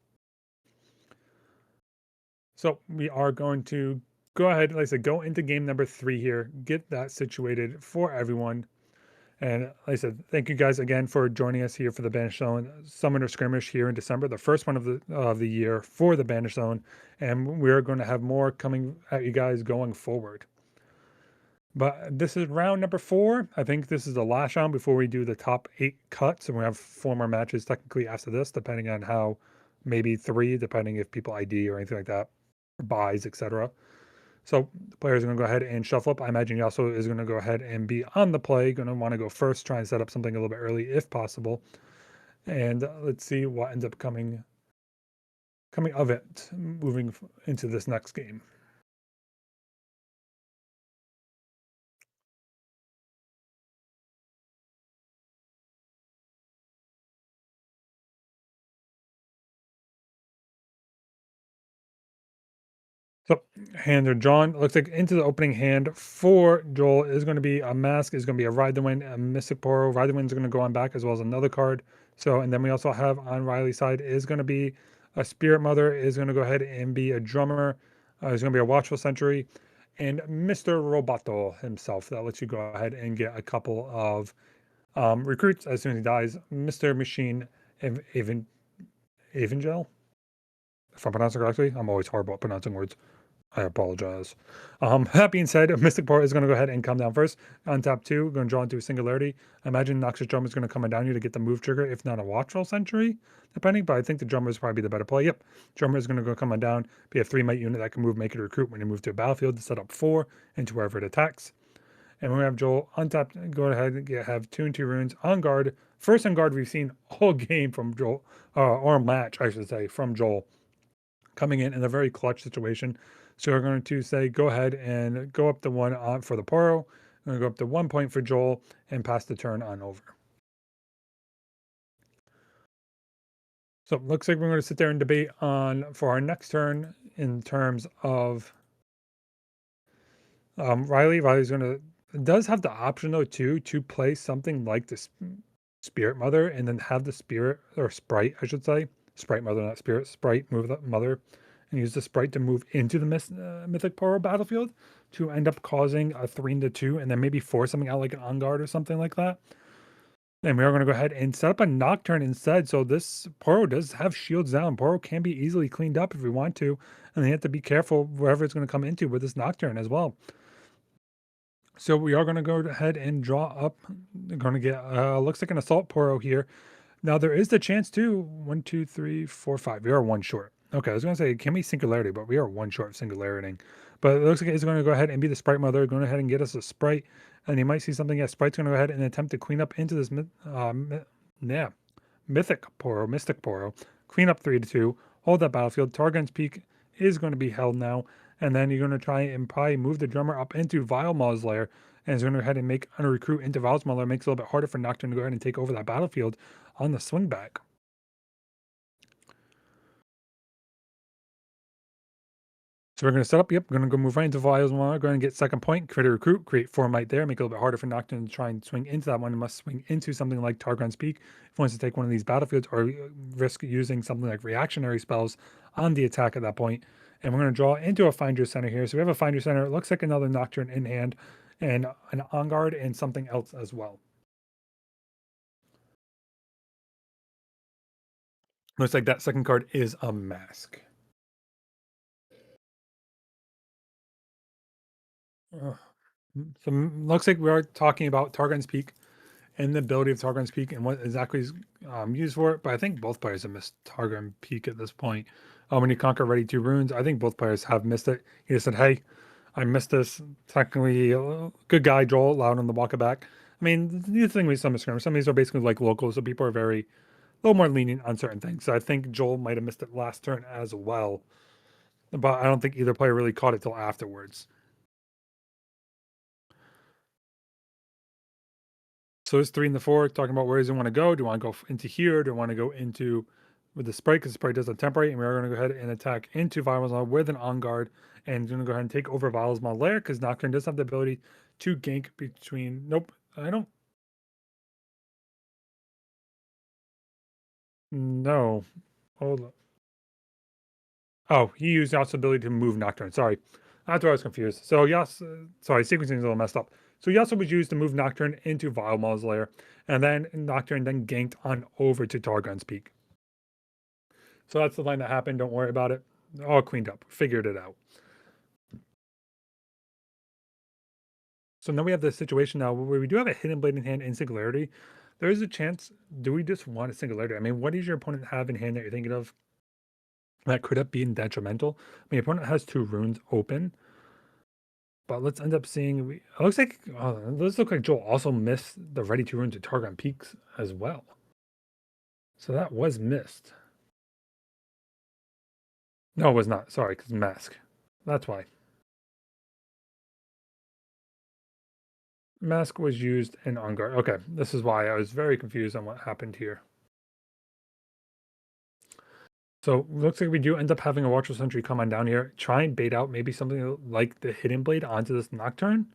So we are going to go ahead, like I said, go into game number 3 here, get that situated for everyone. And like I said, thank you guys again for joining us here for the Banish Zone Summoner Skirmish here in December, the first one of the year for the Banish Zone. And we're going to have more coming at you guys going forward. But this is round number 4. I think this is the last round before we do the top 8 cuts. And we have 4 more matches technically after this, depending on how, maybe 3, depending if people ID or anything like that, or buys, etc. So the players are going to go ahead and shuffle up. I imagine Yasuo is going to go ahead and be on the play, going to want to go first, try and set up something a little bit early if possible. And let's see what ends up coming of it moving into this next game. So hands are drawn. Looks like into the opening hand for Joel is going to be a Mask, is going to be a Ride the Wind, a Mystic Poro. Ride the Wind is going to go on back as well as another card. So, and then we also have on Riley's side is going to be a Spirit Mother, is going to go ahead and be a Drummer. Is going to be a Watchful Sentry, and Mr. Roboto himself. That lets you go ahead and get a couple of recruits as soon as he dies. Mr. Machine Avengel, if I'm pronouncing it correctly. I'm always horrible at pronouncing words. I apologize. That being said, Mystic Port is going to go ahead and come down first. On tap 2, going to draw into a Singularity. I imagine Noxious Drum is going to come down here to get the move trigger, if not a Watchful Sentry, depending. But I think the Drummer is probably the better play. Yep, Drummer is going to go come on down, be a 3-mite unit that can move, make it a recruit when you move to a battlefield to set up 4 into wherever it attacks. And when we have Joel untapped, go ahead and have 2 and 2 runes on guard. First on guard we've seen all game from Joel, or match, I should say, from Joel, coming in a very clutch situation. So we're going to say, go ahead and go up the 1 on for the Poro. I'm going to go up to 1 point for Joel and pass the turn on over. So it looks like we're going to sit there and debate on for our next turn in terms of Riley. Riley's going to, does have the option though too to play something like this Spirit Mother and then have the Spirit or Sprite, I should say. Sprite Mother, not Spirit. Sprite, move the Mother, and use the Sprite to move into the Mythic Poro battlefield to end up causing a 3-2 and then maybe force something out like an On Guard or something like that. And we are going to go ahead and set up a Nocturne instead. So this Poro does have shields down. Poro can be easily cleaned up if we want to. And then you have to be careful wherever it's going to come into with this Nocturne as well. So we are going to go ahead and draw up. We're going to get, looks like an Assault Poro here. Now there is the chance too. 1, 2, 3, 4, 5. We are 1 short. Okay, I was going to say, can we Singularity? But we are 1 short of Singularity. But it looks like it's going to go ahead and be the Sprite Mother, going ahead and get us a Sprite. And you might see something, yeah, Sprite's going to go ahead and attempt to clean up into this, Mystic Poro. Clean up 3-2, hold that battlefield. Targon's Peak is going to be held now. And then you're going to try and probably move the drummer up into Vile Maw's lair. And it's going to go ahead and make a recruit into Vile's Maw lair. Makes it a little bit harder for Nocturne to go ahead and take over that battlefield on the swing back. So we're going to set up, yep, we're going to go move right into Vile's Maw, go ahead and get second point, create a recruit, create 4 might there, make it a little bit harder for Nocturne to try and swing into that one. It must swing into something like Targon's Peak if he wants to take one of these battlefields, or risk using something like reactionary spells on the attack at that point. And we're going to draw into a Find Your Center here. So we have a Find Your Center. It looks like another Nocturne in hand, and an On Guard, and something else as well. Looks like that second card is a Mask. So looks like we are talking about Targon's Peak and the ability of Targon's Peak and what exactly is used for it. But I think both players have missed Targon Peak at this point. When you conquer ready 2 runes, I think both players have missed it. He just said, hey, I missed this. Technically, good guy, Joel, allowed him to walk it back. I mean, the thing with some Skirmish, some of these are basically like local, so people are very, a little more lenient on certain things. So I think Joel might have missed it last turn as well. But I don't think either player really caught it till afterwards. So it's 3 and the 4, talking about where does it want to go? Do I want to go into here? Do I want to go into with the Sprite? Because the Sprite does a temporary, and we are going to go ahead and attack into Vile's Maw with an On Guard, and going to go ahead and take over Vile's Maw lair, because Nocturne does have the ability to gank between. Nope, I don't. No, hold on. Oh, he used Yasuo's ability to move Nocturne. Sorry, that's where I was confused. So sorry, sequencing is a little messed up. So Yasuo was used to move Nocturne into Vile Maw's lair, and then Nocturne then ganked on over to Targon's Peak. So that's the line that happened. Don't worry about it. All cleaned up. Figured it out. So now we have the situation now where we do have a Hidden Blade in hand in Singularity. There is a chance. Do we just want a Singularity? I mean, what does your opponent have in hand that you're thinking of that could have been detrimental? I mean, your opponent has 2 runes open. But let's end up seeing. It looks like those look like Joel also missed the ready 2 runes to Targon Peaks as well. So that was missed. No, it was not. Sorry, because Mask. That's why. Mask was used in On Guard. Okay, this is why I was very confused on what happened here. So looks like we do end up having a Watchful Sentry come on down here. Try and bait out maybe something like the Hidden Blade onto this Nocturne,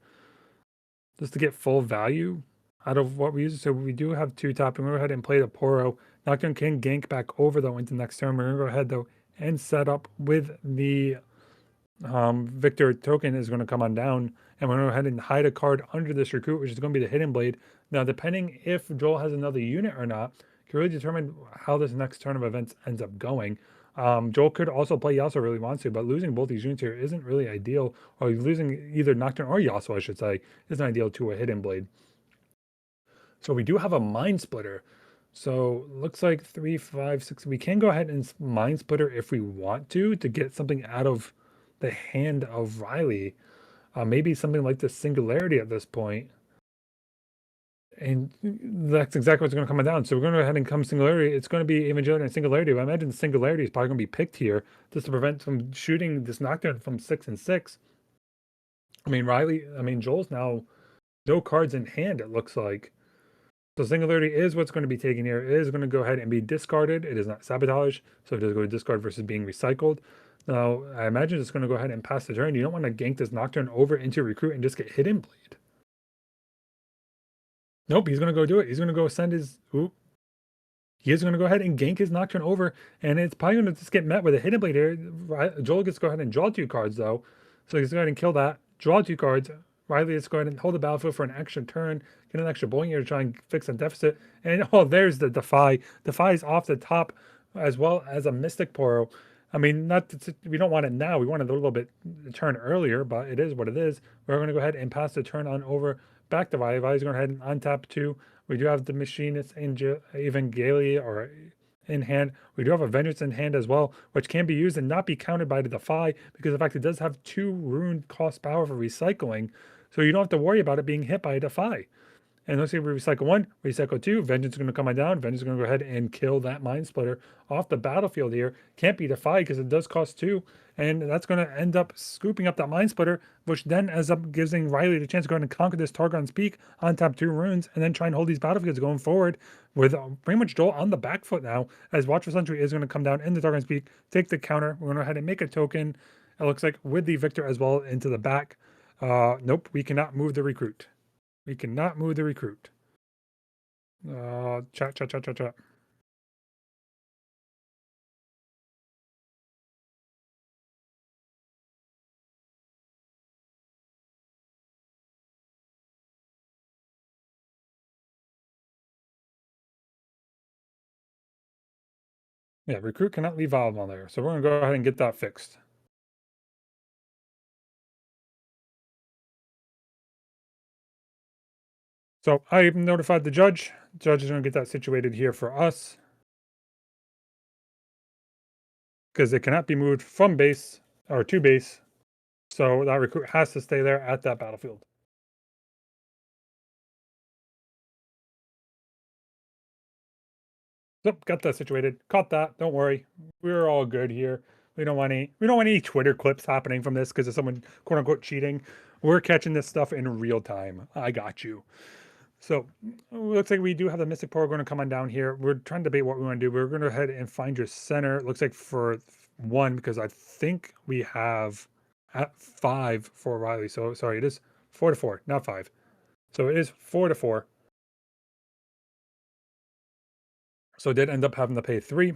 just to get full value out of what we use. So we do have 2 tapping. We'll go ahead and play the Poro. Nocturne can gank back over though into next turn. We're gonna go ahead though and set up with the Victor token is going to come on down, and we're going to go ahead and hide a card under this recruit, which is going to be the Hidden Blade. Now, depending if Joel has another unit or not, can really determine how this next turn of events ends up going. Joel could also play Yasuo if really wants to, but losing both these units here isn't really ideal, or losing either Nocturne or Yasuo, I should say, isn't ideal to a Hidden Blade. So we do have a Mind Splitter. So looks like 3, 5, 6. We can go ahead and Mind Splitter if we want to get something out of the hand of Riley. Maybe something like the Singularity at this point. And that's exactly what's going to come down. So we're going to go ahead and come Singularity. It's going to be Evangelion and Singularity. But I imagine the Singularity is probably going to be picked here just to prevent from shooting this Nocturne from 6 and 6. I mean, Joel's now no cards in hand, it looks like. So Singularity is what's going to be taken here. It is going to go ahead and be discarded. It is not Sabotage, so it does go to discard versus being recycled. Now, I imagine it's going to go ahead and pass the turn. You don't want to gank this Nocturne over into Recruit and just get Hidden Blade. Nope, he's going to go do it. He's going to go send his... Oop. He is going to go ahead and gank his Nocturne over, and it's probably going to just get met with a Hidden Blade here. Joel gets to go ahead and draw 2 cards, though. So he's going to go ahead and kill that. Draw 2 cards. Riley is going to hold the battlefield for an extra turn, get an extra point here to try and fix a deficit. And oh, there's the Defy. Defy is off the top, as well as a Mystic Poro. I mean, we don't want it now. We want it a little bit turn earlier, but it is what it is. We're going to go ahead and pass the turn on over back to Riley. Riley's going to go ahead and untap 2. We do have the Machinist Evangelia or in hand. We do have a Vengeance in hand as well, which can be used and not be counted by the Defy because, in fact, it does have 2 rune cost power for recycling. So you don't have to worry about it being hit by a Defy. And let's say we recycle 1, recycle 2, Vengeance is going to come on down. Vengeance is going to go ahead and kill that Mind Splitter off the battlefield here. Can't be defied because it does cost 2. And that's going to end up scooping up that Mind Splitter, which then ends up giving Riley the chance to go ahead and conquer this Targon's Peak on top 2 runes and then try and hold these battlefields going forward with pretty much Joel on the back foot now, as Watch for Sentry is going to come down in the Targon's Peak, take the counter. We're going to go ahead and make a token, it looks like, with the Victor as well into the back. Nope, we cannot move the recruit. We cannot move the recruit. Chat. Yeah, recruit cannot leave volleyball there. So we're going to go ahead and get that fixed. So I even notified the judge. The judge is going to get that situated here for us, because it cannot be moved from base or to base. So that recruit has to stay there at that battlefield. So got that situated. Caught that. Don't worry. We're all good here. We don't want any Twitter clips happening from this because of someone quote unquote cheating. We're catching this stuff in real time. I got you. So looks like we do have the Mystic Pearl going to come on down here. We're trying to debate what we want to do. We're going to go ahead and find your center. It looks like for 1, because I think we have at 5 for Riley. So sorry, it is 4 to 4, not 5. So it is 4 to 4. So it did end up having to pay 3.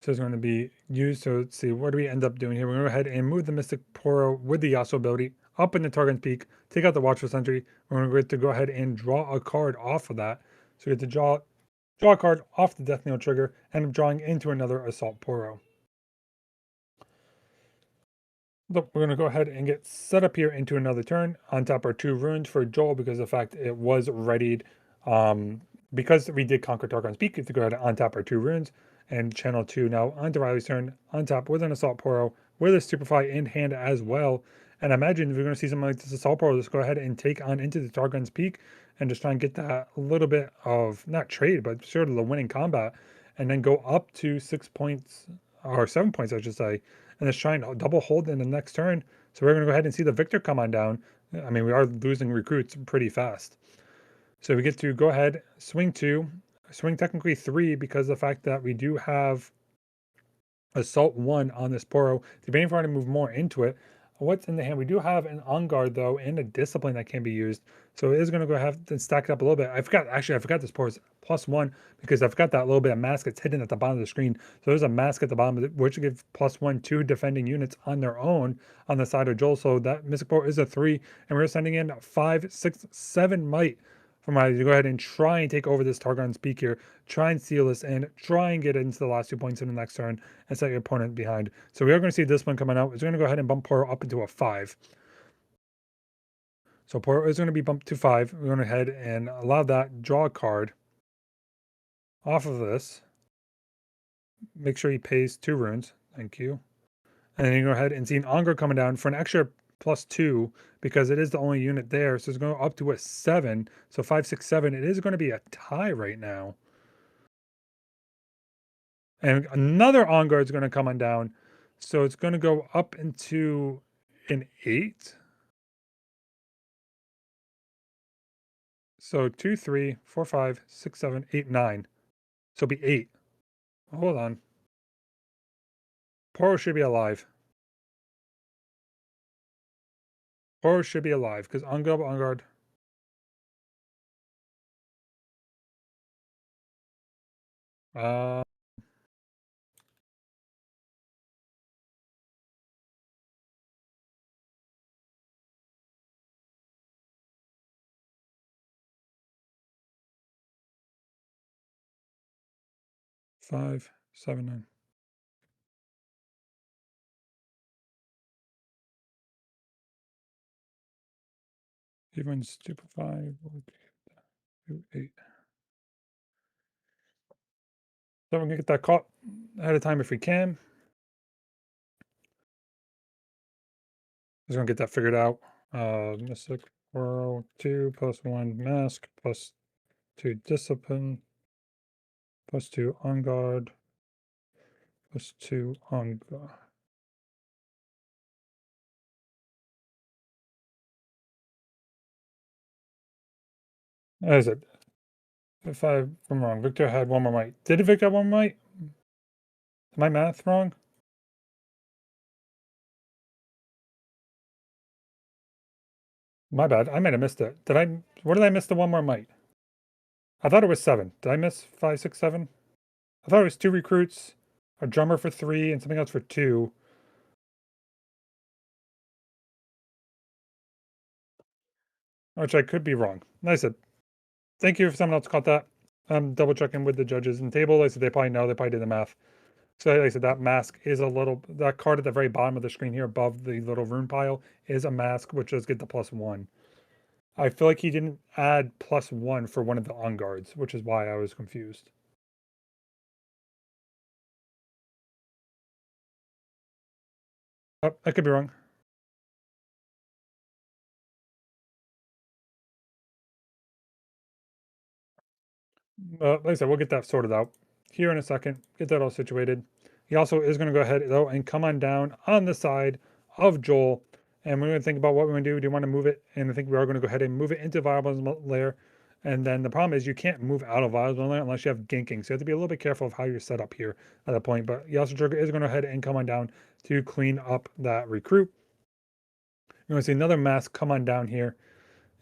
So it's going to be used. So let's see, what do we end up doing here? We're going to go ahead and move the Mystic Poro with the Yasuo ability up in the Targon's Peak, take out the Watchful Sentry. We're going to go ahead and draw a card off of that. So we get to draw a card off the Death Knell trigger, and drawing into another Assault Poro. Look, we're going to go ahead and get set up here into another turn. On top are 2 runes for Joel because of the fact it was readied. Because we did conquer Targon's Peak, to go ahead and untap our 2 runes and channel 2 now onto Riley's turn, on top with an Assault Poro, with a Stupefy in hand as well. And I imagine if we're going to see something like this Assault Poro, let's go ahead and take on into the Targon's Peak and just try and get that a little bit of, not trade, but sort of the winning combat, and then go up to 6 points, or 7 points, I should say, and just try and double hold in the next turn. So we're going to go ahead and see the Victor come on down. I mean, we are losing recruits pretty fast. So we get to go ahead, swing 2, swing technically 3, because of the fact that we do have Assault 1 on this Poro. Debating if we're going to move more into it. What's in the hand? We do have an On Guard, though, and a Discipline that can be used. So it is going to go have to stack it up a little bit. I forgot this Poro is +1 because I've got that little bit of mask that's hidden at the bottom of the screen. So there's a mask at the bottom of it, which gives +1 to defending units on their own on the side of Joel. So that Mystic Poro is a 3, and we're sending in 5, 6, 7 might for Riley to go ahead and try and take over this Targon's Peak here, try and seal this in, try and get into the last 2 points in the next turn, and set your opponent behind. So we are going to see this one coming out. It's going to go ahead and bump Poro up into a 5. So Poro is going to be bumped to 5. We're going to head and allow that, draw a card off of this. Make sure he pays 2 runes. Thank you. And then you go ahead and see an Onger coming down for an extra +2 because it is the only unit there. So it's going up to a 7. So 5, 6, 7. It is going to be a tie right now. And another On Guard is going to come on down. So it's going to go up into an 8. So 2, 3, 4, 5, 6, 7, 8, 9. So it'll be 8. Hold on. Poro should be alive. Poro should be alive because On Guard. 5, 7, 9. Everyone's stupefy. 8. So we're gonna get that caught ahead of time if we can. Just gonna get that figured out. Mystic Whirl 2 +1 Mask +2 Discipline +2 On Guard +2 On Guard. As it? If I'm wrong, Victor had one more might. Did Victor have one more might? Is my math wrong? My bad. I might have missed it. Did I? Where did I miss the one more might? I thought it was 7. Did I miss 5, 6, 7? I thought it was 2 recruits, a drummer for 3, and something else for 2. Which I could be wrong. I said, thank you if someone else caught that. I'm double checking with the judges in the table. I said they probably know, they probably did the math. So like I said, that mask is a little, that card at the very bottom of the screen here above the little rune pile is a mask, which does get the +1. I feel like he didn't add +1 for one of the on guards, which is why I was confused. Oh, I could be wrong. Like I said, we'll get that sorted out here in a second. Get that all situated. He also is going to go ahead though and come on down on the side of Joel, and we're going to think about what we're going to do. Do you want to move it? And I think we are going to go ahead and move it into Viable layer. And then the problem is you can't move out of Viable layer unless you have ganking. So you have to be a little bit careful of how you're set up here at that point. But Yasuo Trigger is going to go ahead and come on down to clean up that recruit. You're going to see another mask come on down here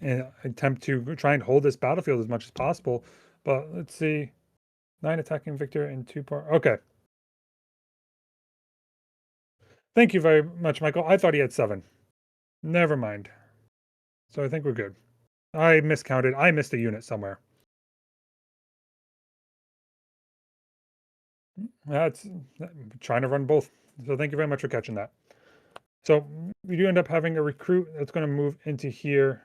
and attempt to try and hold this battlefield as much as possible. But let's see. 9 attacking Victor and 2 part. Okay. Thank you very much, Michael. I thought he had 7. Never mind. So I think we're good. I miscounted. I missed a unit somewhere. That's trying to run both. So thank you very much for catching that. So we do end up having a recruit that's going to move into here,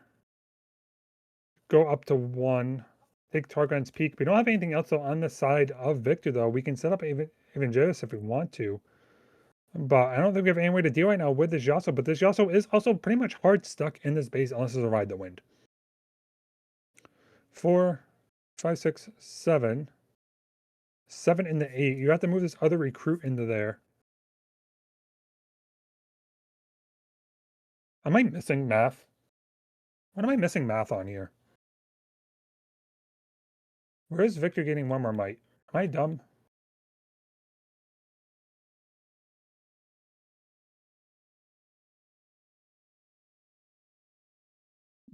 go up to 1, take Targon's Peak. We don't have anything else though on the side of Victor though. We can set up Evangelist if we want to. But I don't think we have any way to deal right now with this Yasuo. But this Yasuo is also pretty much hard stuck in this base unless there's a Ride the Wind. 4, 5, 6, 7. 7 in the 8. You have to move this other recruit into there. Am I missing math? What am I missing math on here? Where is Victor getting one more might? Am I dumb?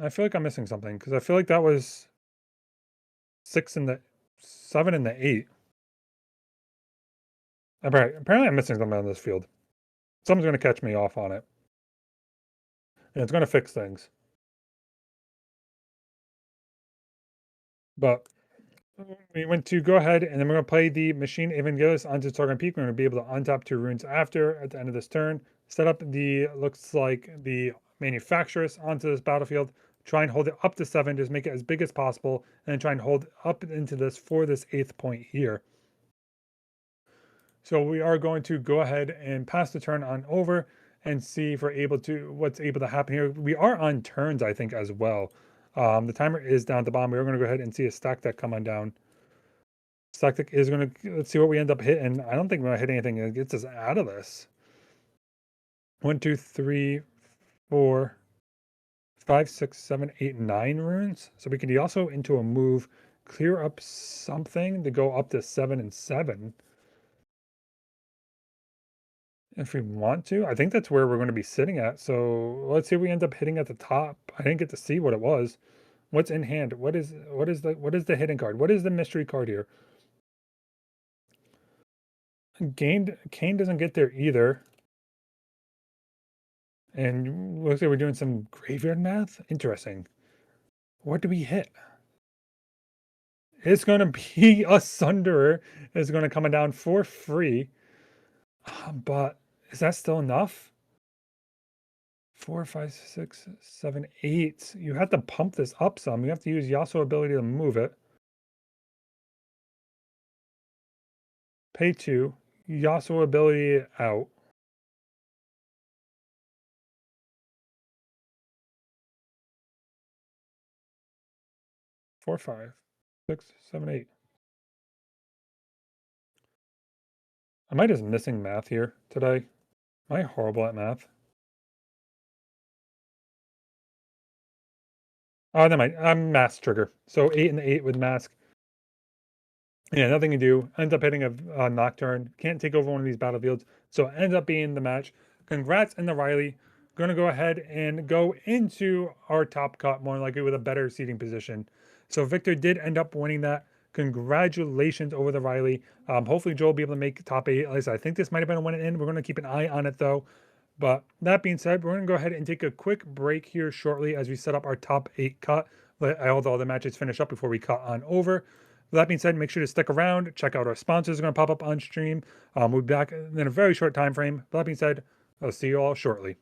I feel like I'm missing something because I feel like that was 6 in the 7 in the 8. Apparently I'm missing something on this field. Someone's going to catch me off on it. And it's going to fix things. But we went to go ahead and then we're going to play the Machine Evangelist onto Targon Peak. We're going to be able to untap 2 runes after at the end of this turn. Set up the, looks like the Manufacturess onto this battlefield. Try and hold it up to 7, just make it as big as possible. And then try and hold up into this for this 8th point here. So we are going to go ahead and pass the turn on over and see if we're able to, what's able to happen here. We are on turns, I think, as well. The timer is down at the bottom. We're going to go ahead and see a stack deck come on down. Stack deck is going to, let's see what we end up hitting. I don't think we're going to hit anything that gets us out of this. 1, 2, 3, 4, 5, 6, 7, 8, 9 runes. So we could also into a move, clear up something to go up to 7 and 7. If we want to, I think that's where we're going to be sitting at. So let's see if we end up hitting at the top. I didn't get to see what it was. What's in hand? What is the hidden card? What is the mystery card here? Kane doesn't get there either. And looks like we're doing some graveyard math. Interesting. What do we hit? It's going to be a Sunderer. It's going to come down for free. But is that still enough? 4, 5, 6, 7, 8. You have to pump this up some. You have to use Yasuo ability to move it. Pay 2. Yasuo ability out. Four, 5, 6, 7, 8. Am I just missing math here today? Am I horrible at math? Oh, never mind. I'm mask trigger. So 8 and 8 with mask. Yeah, nothing to do. Ends up hitting a Nocturne. Can't take over one of these battlefields. So it ends up being the match. Congrats in the Riley. Going to go ahead and go into our top cut more likely with a better seating position. So Victor did end up winning that. Congratulations over the Riley. Hopefully Joe will be able to make top 8. At least I think this might have been a win in. We're going to keep an eye on it though. But that being said, we're going to go ahead and take a quick break here shortly as we set up our top 8 cut. Let all the other matches finish up before we cut on over. With that being said, make sure to stick around. Check out our sponsors are going to pop up on stream. We'll be back in a very short time frame. With that being said, I'll see you all shortly.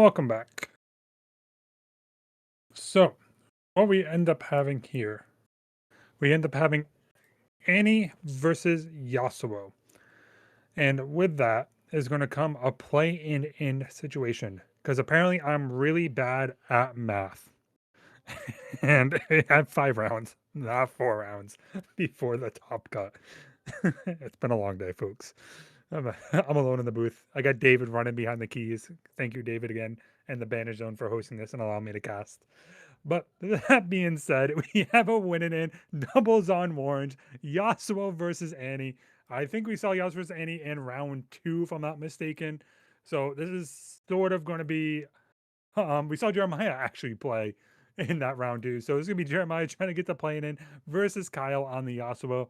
welcome back. So, what we end up having here, we end up having Annie versus Yasuo. And with that is going to come a play-in situation, because apparently I'm really bad at math. And I had 5 rounds, not 4 rounds, before the top cut. It's been a long day, folks. I'm alone in the booth. I got David running behind the keys. Thank you, David, again, and the Banish Zone for hosting this and allowing me to cast. But that being said, we have a winning in doubles on orange. Yasuo versus Annie. I think we saw Yasuo versus Annie in round 2, if I'm not mistaken. So this is sort of going to be. We saw Jeremiah actually play in that round 2. So it's going to be Jeremiah trying to get the play in versus Kyle on the Yasuo.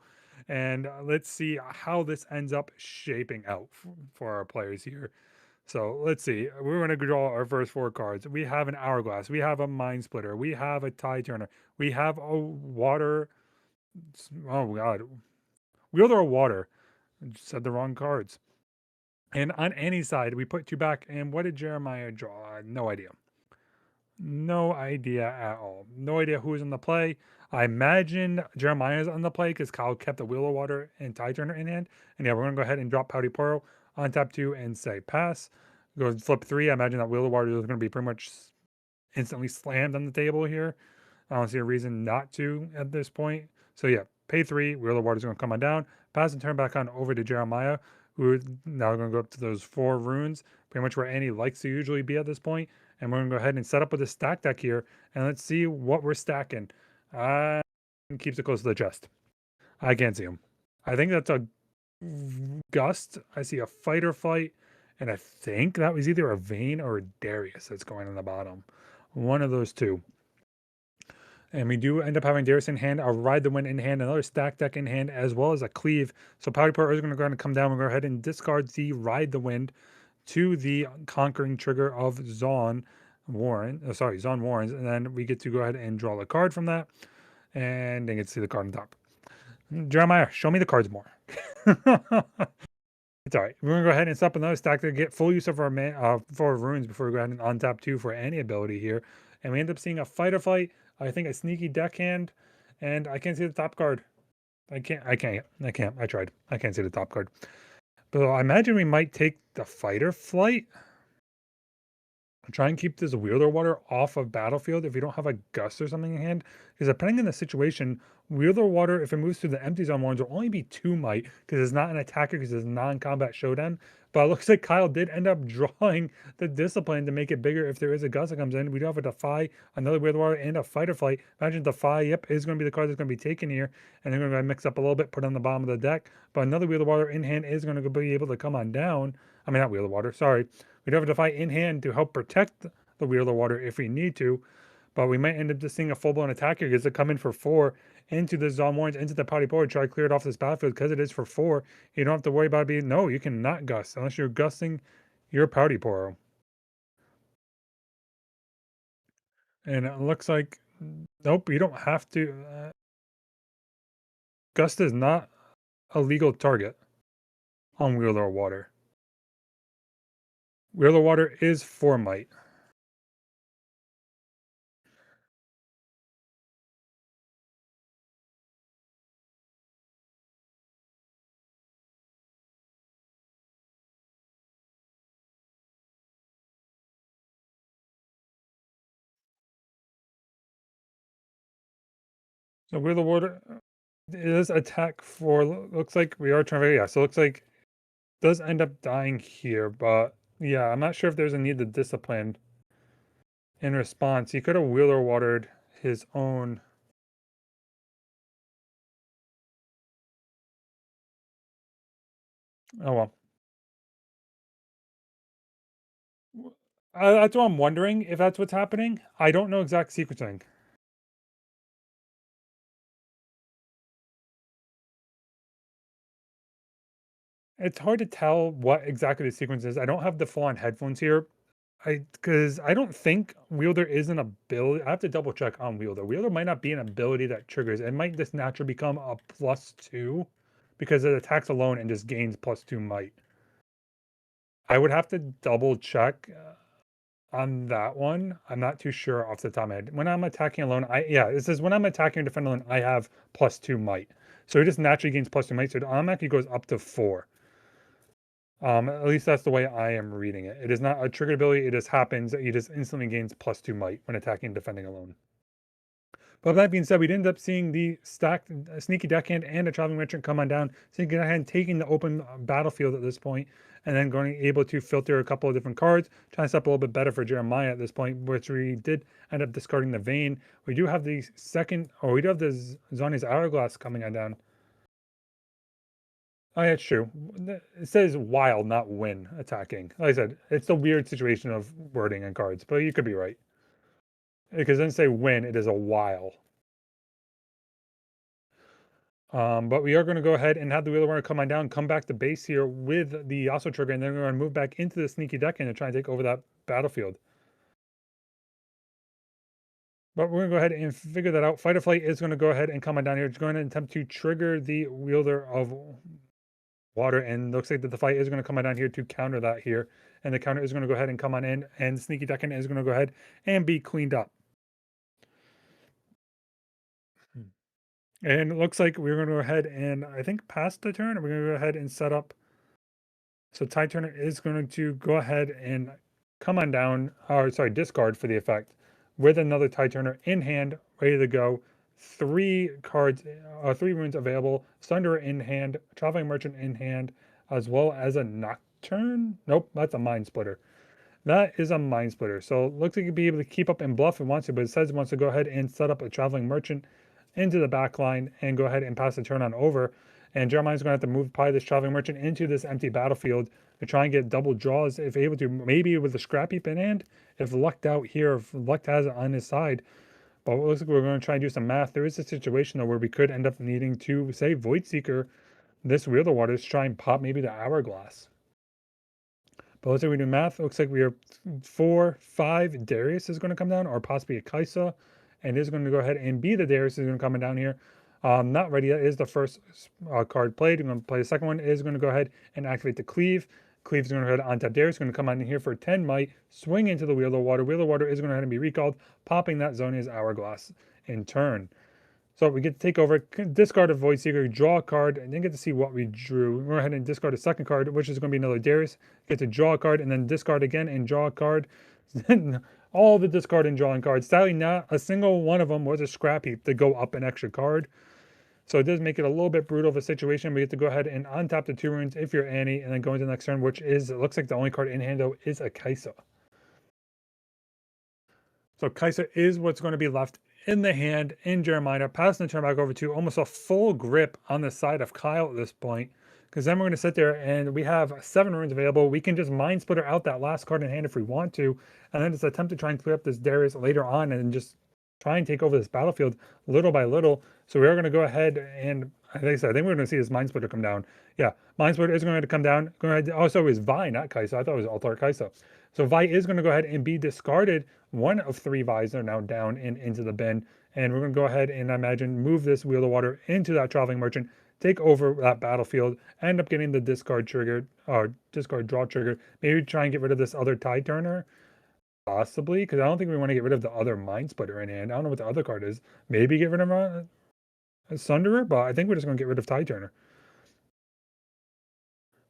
And let's see how this ends up shaping out for our players here. So let's see. We're going to draw our first 4 cards. We have an Hourglass. We have a Mind Splitter. We have a Tide Turner. We have a Water. Oh, God. Wielder of Water. I just said the wrong cards. And on any side, we put 2 back. And what did Jeremiah draw? No idea. No idea at all. No idea who's on the play. I imagine Jeremiah's on the play because Kyle kept the Wheel of Water and Tide Turner in hand. And yeah, we're going to go ahead and drop Pouty Poro on tap 2 and say pass. Go flip 3. I imagine that Wheel of Water is going to be pretty much instantly slammed on the table here. I don't see a reason not to at this point. So yeah, pay 3. Wheel of Water is going to come on down. Pass and turn back on over to Jeremiah, who is now going to go up to those 4 runes, pretty much where Annie likes to usually be at this point. And we're going to go ahead and set up with a stack deck here. And let's see what we're stacking. Keeps it close to the chest. I can't see him. I think that's a Gust. I see a Fight or Flight. And I think that was either a Vayne or a Darius that's going on the bottom. One of those 2. And we do end up having Darius in hand, a Ride the Wind in hand, another stack deck in hand, as well as a Cleave. So Pouty Poro is going to go ahead and come down. We'll go ahead and discard the Ride the Wind to the Conquering trigger of Zon Warrens, and then we get to go ahead and draw the card from that, and then get to see the card on top. Jeremiah, show me the cards more. It's all right. We're gonna go ahead and set up another stack to get full use of our 4 runes before we go ahead and untap 2 for any ability here, and we end up seeing a Fight or Flight. I think a Sneaky Deckhand, and I can't see the top card. I can't. I tried. I can't see the top card. But I imagine we might take the Fight or Flight. Try and keep this Wielder Water off of battlefield if you don't have a Gust or something in hand. Because depending on the situation, Wielder Water, if it moves through the empty zone ones, will only be 2 might because it's not an attacker because it's non-combat showdown. But it looks like Kyle did end up drawing the Discipline to make it bigger if there is a Gust that comes in. We do have a Defy, another Wielder Water, and a Fight or Flight. Imagine Defy, yep, is going to be the card that's going to be taken here. And they're going to mix up a little bit, put it on the bottom of the deck. But another Wielder Water in hand is going to be able to come on down. I mean, not Wielder Water, sorry. We do have a Defy in hand to help protect the Wheel of Water if we need to, but we might end up just seeing a full-blown attacker because they come in for 4 into the Zon Warrens, into the Pouty Poro, try to clear it off this battlefield because it is for 4. You don't have to worry about it being, no, you cannot Gust unless you're Gusting your Pouty Poro. And it looks like, nope, you don't have to. Gust is not a legal target on Wheel of Water. Wheel of Water is 4 might. So Wheel of Water is attack for, looks like we are trying to, yeah, so it looks like does end up dying here, but yeah, I'm not sure if there's a need to discipline in response. He could have Wheeler watered his own. Oh well. That's what I'm wondering if that's what's happening. I don't know exact sequencing. It's hard to tell what exactly the sequence is. I don't have the full-on headphones here. Because I don't think Wielder is an ability. I have to double check on Wielder. Wielder might not be an ability that triggers. It might just naturally become a +2 because it attacks alone and just gains +2 might. I would have to double check. On that one, I'm not too sure off the top of my head. When I'm attacking alone, yeah, it says when I'm attacking or defending alone, I have +2 might. So he just naturally gains +2 might. So the automatically goes up to 4. At least that's the way I am reading it. It is not a triggered ability. It just happens that he just instantly gains +2 might when attacking and defending alone. But that being said, we ended up seeing the stacked sneaky deckhand and a traveling merchant come on down. Sneaky deckhand taking the open battlefield at this point, and then going able to filter a couple of different cards, trying to set up a little bit better for Jeremiah at this point, which we did end up discarding the Vayne. We do have the we do have the Zoni's Hourglass coming on down. Oh, yeah, it's true. It says while, not when attacking. Like I said, it's a weird situation of wording and cards, but you could be right. Because it doesn't say when, it is a while. But we are going to go ahead and have the Wheel of Warner come on down, come back to base here with the Yasuo trigger, and then we're going to move back into the sneaky deck and try and take over that battlefield. But we're going to go ahead and figure that out. Fight or Flight is going to go ahead and come on down here. It's going to attempt to trigger the Wielder of Water, and looks like that the fight is going to come on down here to counter that here. And the counter is going to go ahead and come on in, and Sneaky Deckhand is going to go ahead and be cleaned up. And it looks like we're going to go ahead and, I think, pass the turn. We're going to go ahead and set up. So Tide Turner is going to go ahead and come on down, or sorry, discard for the effect, with another Tide Turner in hand, ready to go. 3 cards, 3 runes available, Sunderer in hand, Traveling Merchant in hand, as well as a Nocturne. Nope, that's a Mind Splitter. That is a Mind Splitter. So it looks like you'll be able to keep up and bluff if it wants to, but it says it wants to go ahead and set up a Traveling Merchant into the back line and go ahead and pass the turn on over. And Jeremiah's going to have to move probably this Traveling Merchant into this empty battlefield to try and get double draws if able to, maybe with a Scrap Heap in hand, if lucked out here, if luck has it on his side. But it looks like we're going to try and do some math. There is a situation though where we could end up needing to, say, Void Seeker this Wheel of Waters, try and pop maybe the Hourglass. But let's say we do math. It looks like we are 4, 5. Darius is going to come down, or possibly a Kaisa, and is going to go ahead and be the Darius is going to come down here. Not ready yet is the first card played. We're going to play the second one. Is going to go ahead and activate the Cleave. Cleave is going to go ahead on tap Darius. Going to come on in here for 10 might, swing into the Wheel of Water. Wheel of Water is going to go ahead and be recalled, popping that Zonia's Hourglass in turn. So we get to take over, discard a Void Seeker, draw a card, and then get to see what we drew. We're going to go ahead and discard a second card, which is going to be another Darius. Get to draw a card, and then discard again and draw a card. All the discard and drawing cards. Sadly, not a single one of them was a Scrap Heap to go up an extra card. So it does make it a little bit brutal of a situation. We get to go ahead and untap the 2 runes if you're Annie, and then go into the next turn, which is, it looks like the only card in hand, though, is a Kaisa. So Kaisa is what's going to be left in the hand in Jeremiah, passing the turn back over to almost a full grip on the side of Kyle at this point. Because then we're going to sit there and we have 7 runes available. We can just Mind Splitter out that last card in hand if we want to, and then just attempt to try and clear up this Darius later on and just try and take over this battlefield little by little. So we are going to go ahead and, like I said, I think we're going to see this Mind Splitter come down. Yeah, Mind Splitter is going to come down. Also, is Vi, not Kaisa. I thought it was Altar Kaisa. So Vi is going to go ahead and be discarded. 1 of 3 Vi's are now down and into the bin. And we're going to go ahead and, I imagine, move this Wheel of Water into that Traveling Merchant, take over that battlefield, end up getting the discard triggered, or discard draw triggered. Maybe try and get rid of this other Tide Turner. Possibly, because I don't think we want to get rid of the other Mind Splitter in hand. I don't know what the other card is. Maybe get rid of a Sunderer, but I think we're just going to get rid of Tide Turner.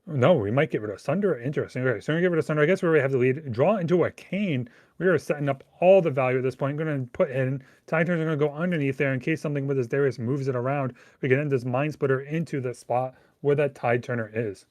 No, we might get rid of Sunderer. Interesting. Okay, so we're going to get rid of Sunderer. I guess we already have the lead. Draw into a Cane. We are setting up all the value at this point. I'm going to put in Tide Turners are going to go underneath there in case something with this Darius moves it around. We can end this Mind Splitter into the spot where that Tide Turner is.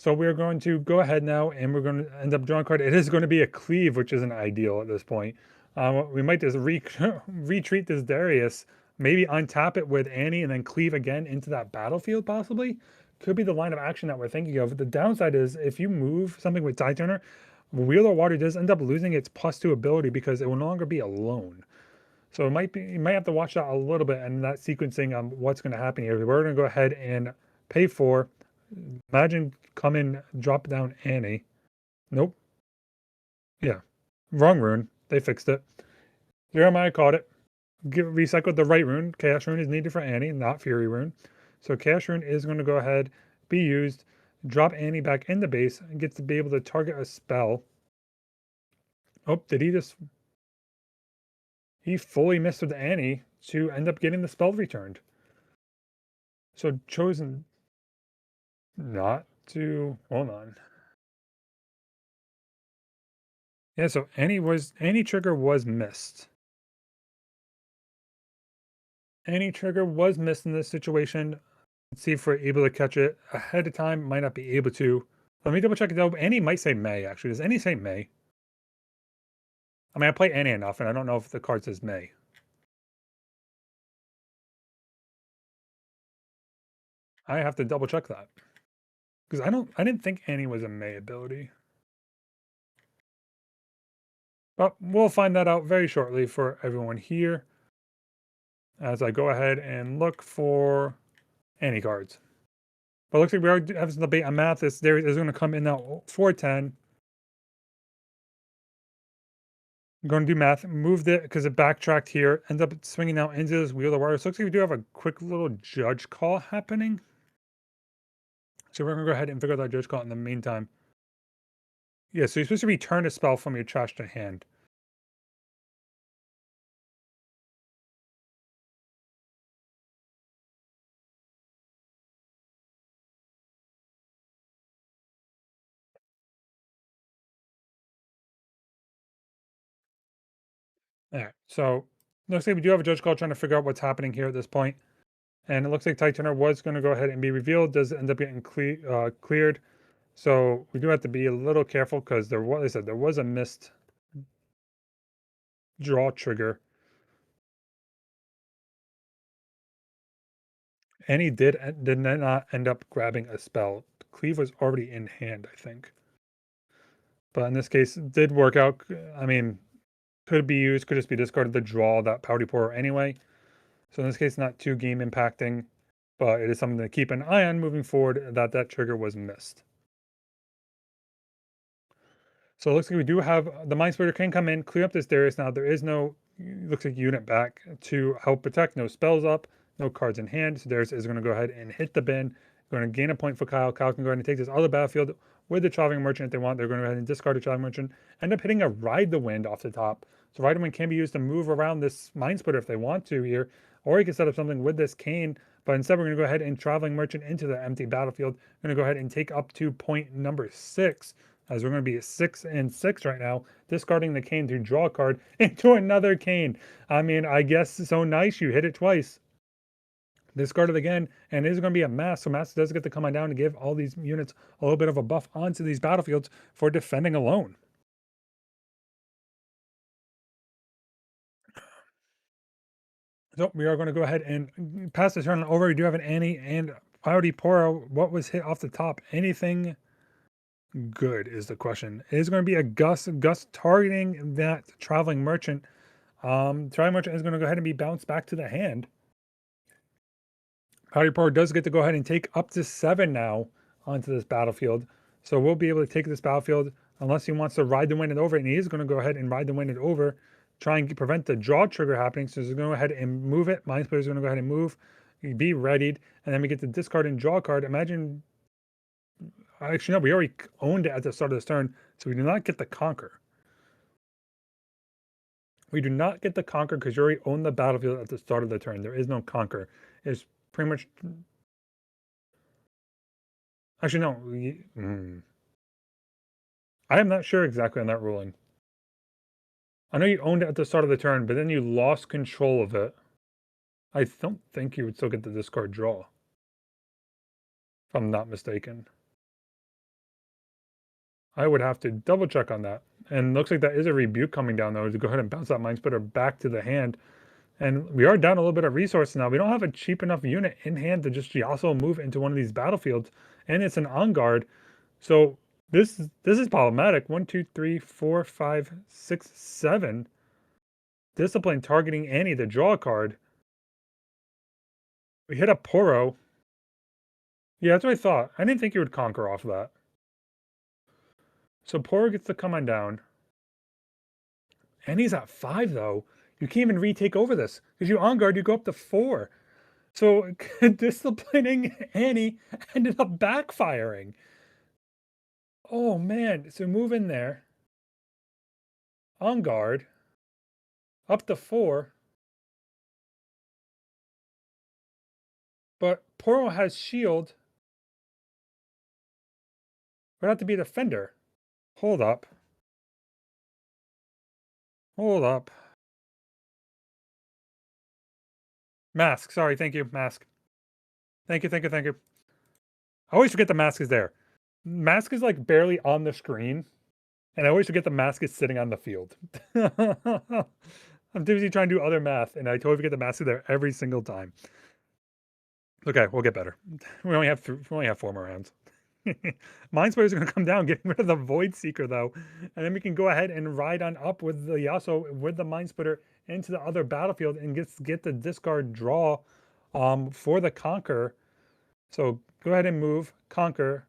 So we're going to go ahead now, and we're going to end up drawing a card. It is going to be a Cleave, which isn't ideal at this point. We might just retreat this Darius, maybe untap it with Annie, and then Cleave again into that battlefield, possibly. Could be the line of action that we're thinking of. The downside is if you move something with Tide Turner, Wheel of Water does end up losing its +2 ability because it will no longer be alone. So it might be, you might have to watch that a little bit and that sequencing on what's going to happen here. We're going to go ahead and pay for, imagine come in, drop down Annie. Nope. Yeah. Wrong rune. They fixed it. Jeremiah caught it. Recycled the right rune. Chaos rune is needed for Annie, not Fury rune. So Chaos rune is going to go ahead, be used. drop Annie back in the base, and gets to be able to target a spell. Oh, did he just... He fully missed with Annie to end up getting the spell returned. So chosen not to... Hold on. Yeah, so Annie trigger was missed. Any trigger was missed in this situation. Let's see if we're able to catch it ahead of time. Might not be able to. Let me double check it though. Annie might say May, actually. Does Annie say May? I mean, I play Annie enough, and I don't know if the card says May. I have to double check that. Because I didn't think Annie was a May ability. But we'll find that out very shortly for everyone here. As I go ahead and look for Annie cards. But it looks like we are having some debate on math. This there is going to come in now 410. I'm going to do math. Moved it because it backtracked here. Ends up swinging out into this wheel of wire. So it looks like we do have a quick little judge call happening. So we're going to go ahead and figure out that judge call in the meantime. Yeah, so you're supposed to return a spell from your trash to hand. All right, so looks like we do have a judge call trying to figure out what's happening here at this point. And it looks like Titanoir was going to go ahead and be revealed. Does end up getting cleared. So we do have to be a little careful because there was, like I said, there was a missed draw trigger. And he did not end up grabbing a spell. Cleave was already in hand, I think. But in this case, it did work out. I mean, could be used, could just be discarded to draw that Pouty Pourer anyway. So in this case, not too game impacting, but it is something to keep an eye on moving forward that that trigger was missed. So it looks like we do have the Mind Splitter can come in, clear up this Darius now. There is no, looks like unit back to help protect, no spells up, no cards in hand. So Darius is going to go ahead and hit the bin, going to gain a point for Kyle. Kyle can go ahead and take this other battlefield with the Traveling Merchant if they want. They're going to go ahead and discard a Traveling Merchant, end up hitting a Ride the Wind off the top. So Ride the Wind can be used to move around this Mind Splitter if they want to here, or you can set up something with this Cane. But instead, we're going to go ahead and Traveling Merchant into the empty battlefield. We're going to go ahead and take up to point number 6. As we're going to be at 6 and 6 right now, discarding the Cane to draw a card into another Cane. I mean, I guess so nice. You hit it twice. Discard it again, and it is going to be a Mass. So Mass does get to come on down to give all these units a little bit of a buff onto these battlefields for defending alone. So we are going to go ahead and pass the turn over. We do have an Annie and Pouty Pourer. What was hit off the top? Anything good is the question. It is going to be a Gus targeting that Traveling Merchant. Traveling Merchant is going to go ahead and be bounced back to the hand. Pouty Pourer does get to go ahead and take up to 7 now onto this battlefield. So we'll be able to take this battlefield unless he wants to ride the wind over, and he is going to go ahead and ride the wind over, try and prevent the draw trigger happening. So he's going to go ahead and move it. Mind Splitter is going to go ahead and move, be readied, and then we get the discard and draw card. Imagine, actually no, we already owned it at the start of this turn, so we do not get the Conquer. We do not get the Conquer because you already own the battlefield at the start of the turn. There is no Conquer. It's pretty much... Actually, no. I am not sure exactly on that ruling. I know you owned it at the start of the turn, but then you lost control of it. I don't think you would still get the discard draw. If I'm not mistaken. I would have to double check on that. And looks like that is a rebuke coming down though, to go ahead and bounce that Mind Splitter back to the hand. And we are down a little bit of resources now. We don't have a cheap enough unit in hand to just Yasuo move into one of these battlefields. And it's an on guard. So this is problematic. 1, 2, 3, 4, 5, 6, 7. Discipline targeting Annie, the draw card. We hit a Poro. Yeah, that's what I thought. I didn't think you would Conquer off of that. So Poro gets to come on down. Annie's at 5 though. You can't even retake over this. Because you on guard, you go up to 4. So disciplining Annie ended up backfiring. Oh man, so move in there. On guard. Up to 4. But Poro has shield. Would have to be a defender. Hold up. Hold up. Mask. Sorry, thank you. Mask. Thank you, thank you, thank you. I always forget the mask is there. Mask is like barely on the screen. And I always forget the mask is sitting on the field. I'm busy trying to do other math, and I totally forget the mask is there every single time. Okay, we'll get better. We only have 4 more rounds. Mind Splitters are going to come down, getting rid of the Void Seeker, though. And then we can go ahead and ride on up with the Yasuo, with the Mind Splitter, into the other battlefield and get the discard draw for the Conquer. So go ahead and move, Conquer.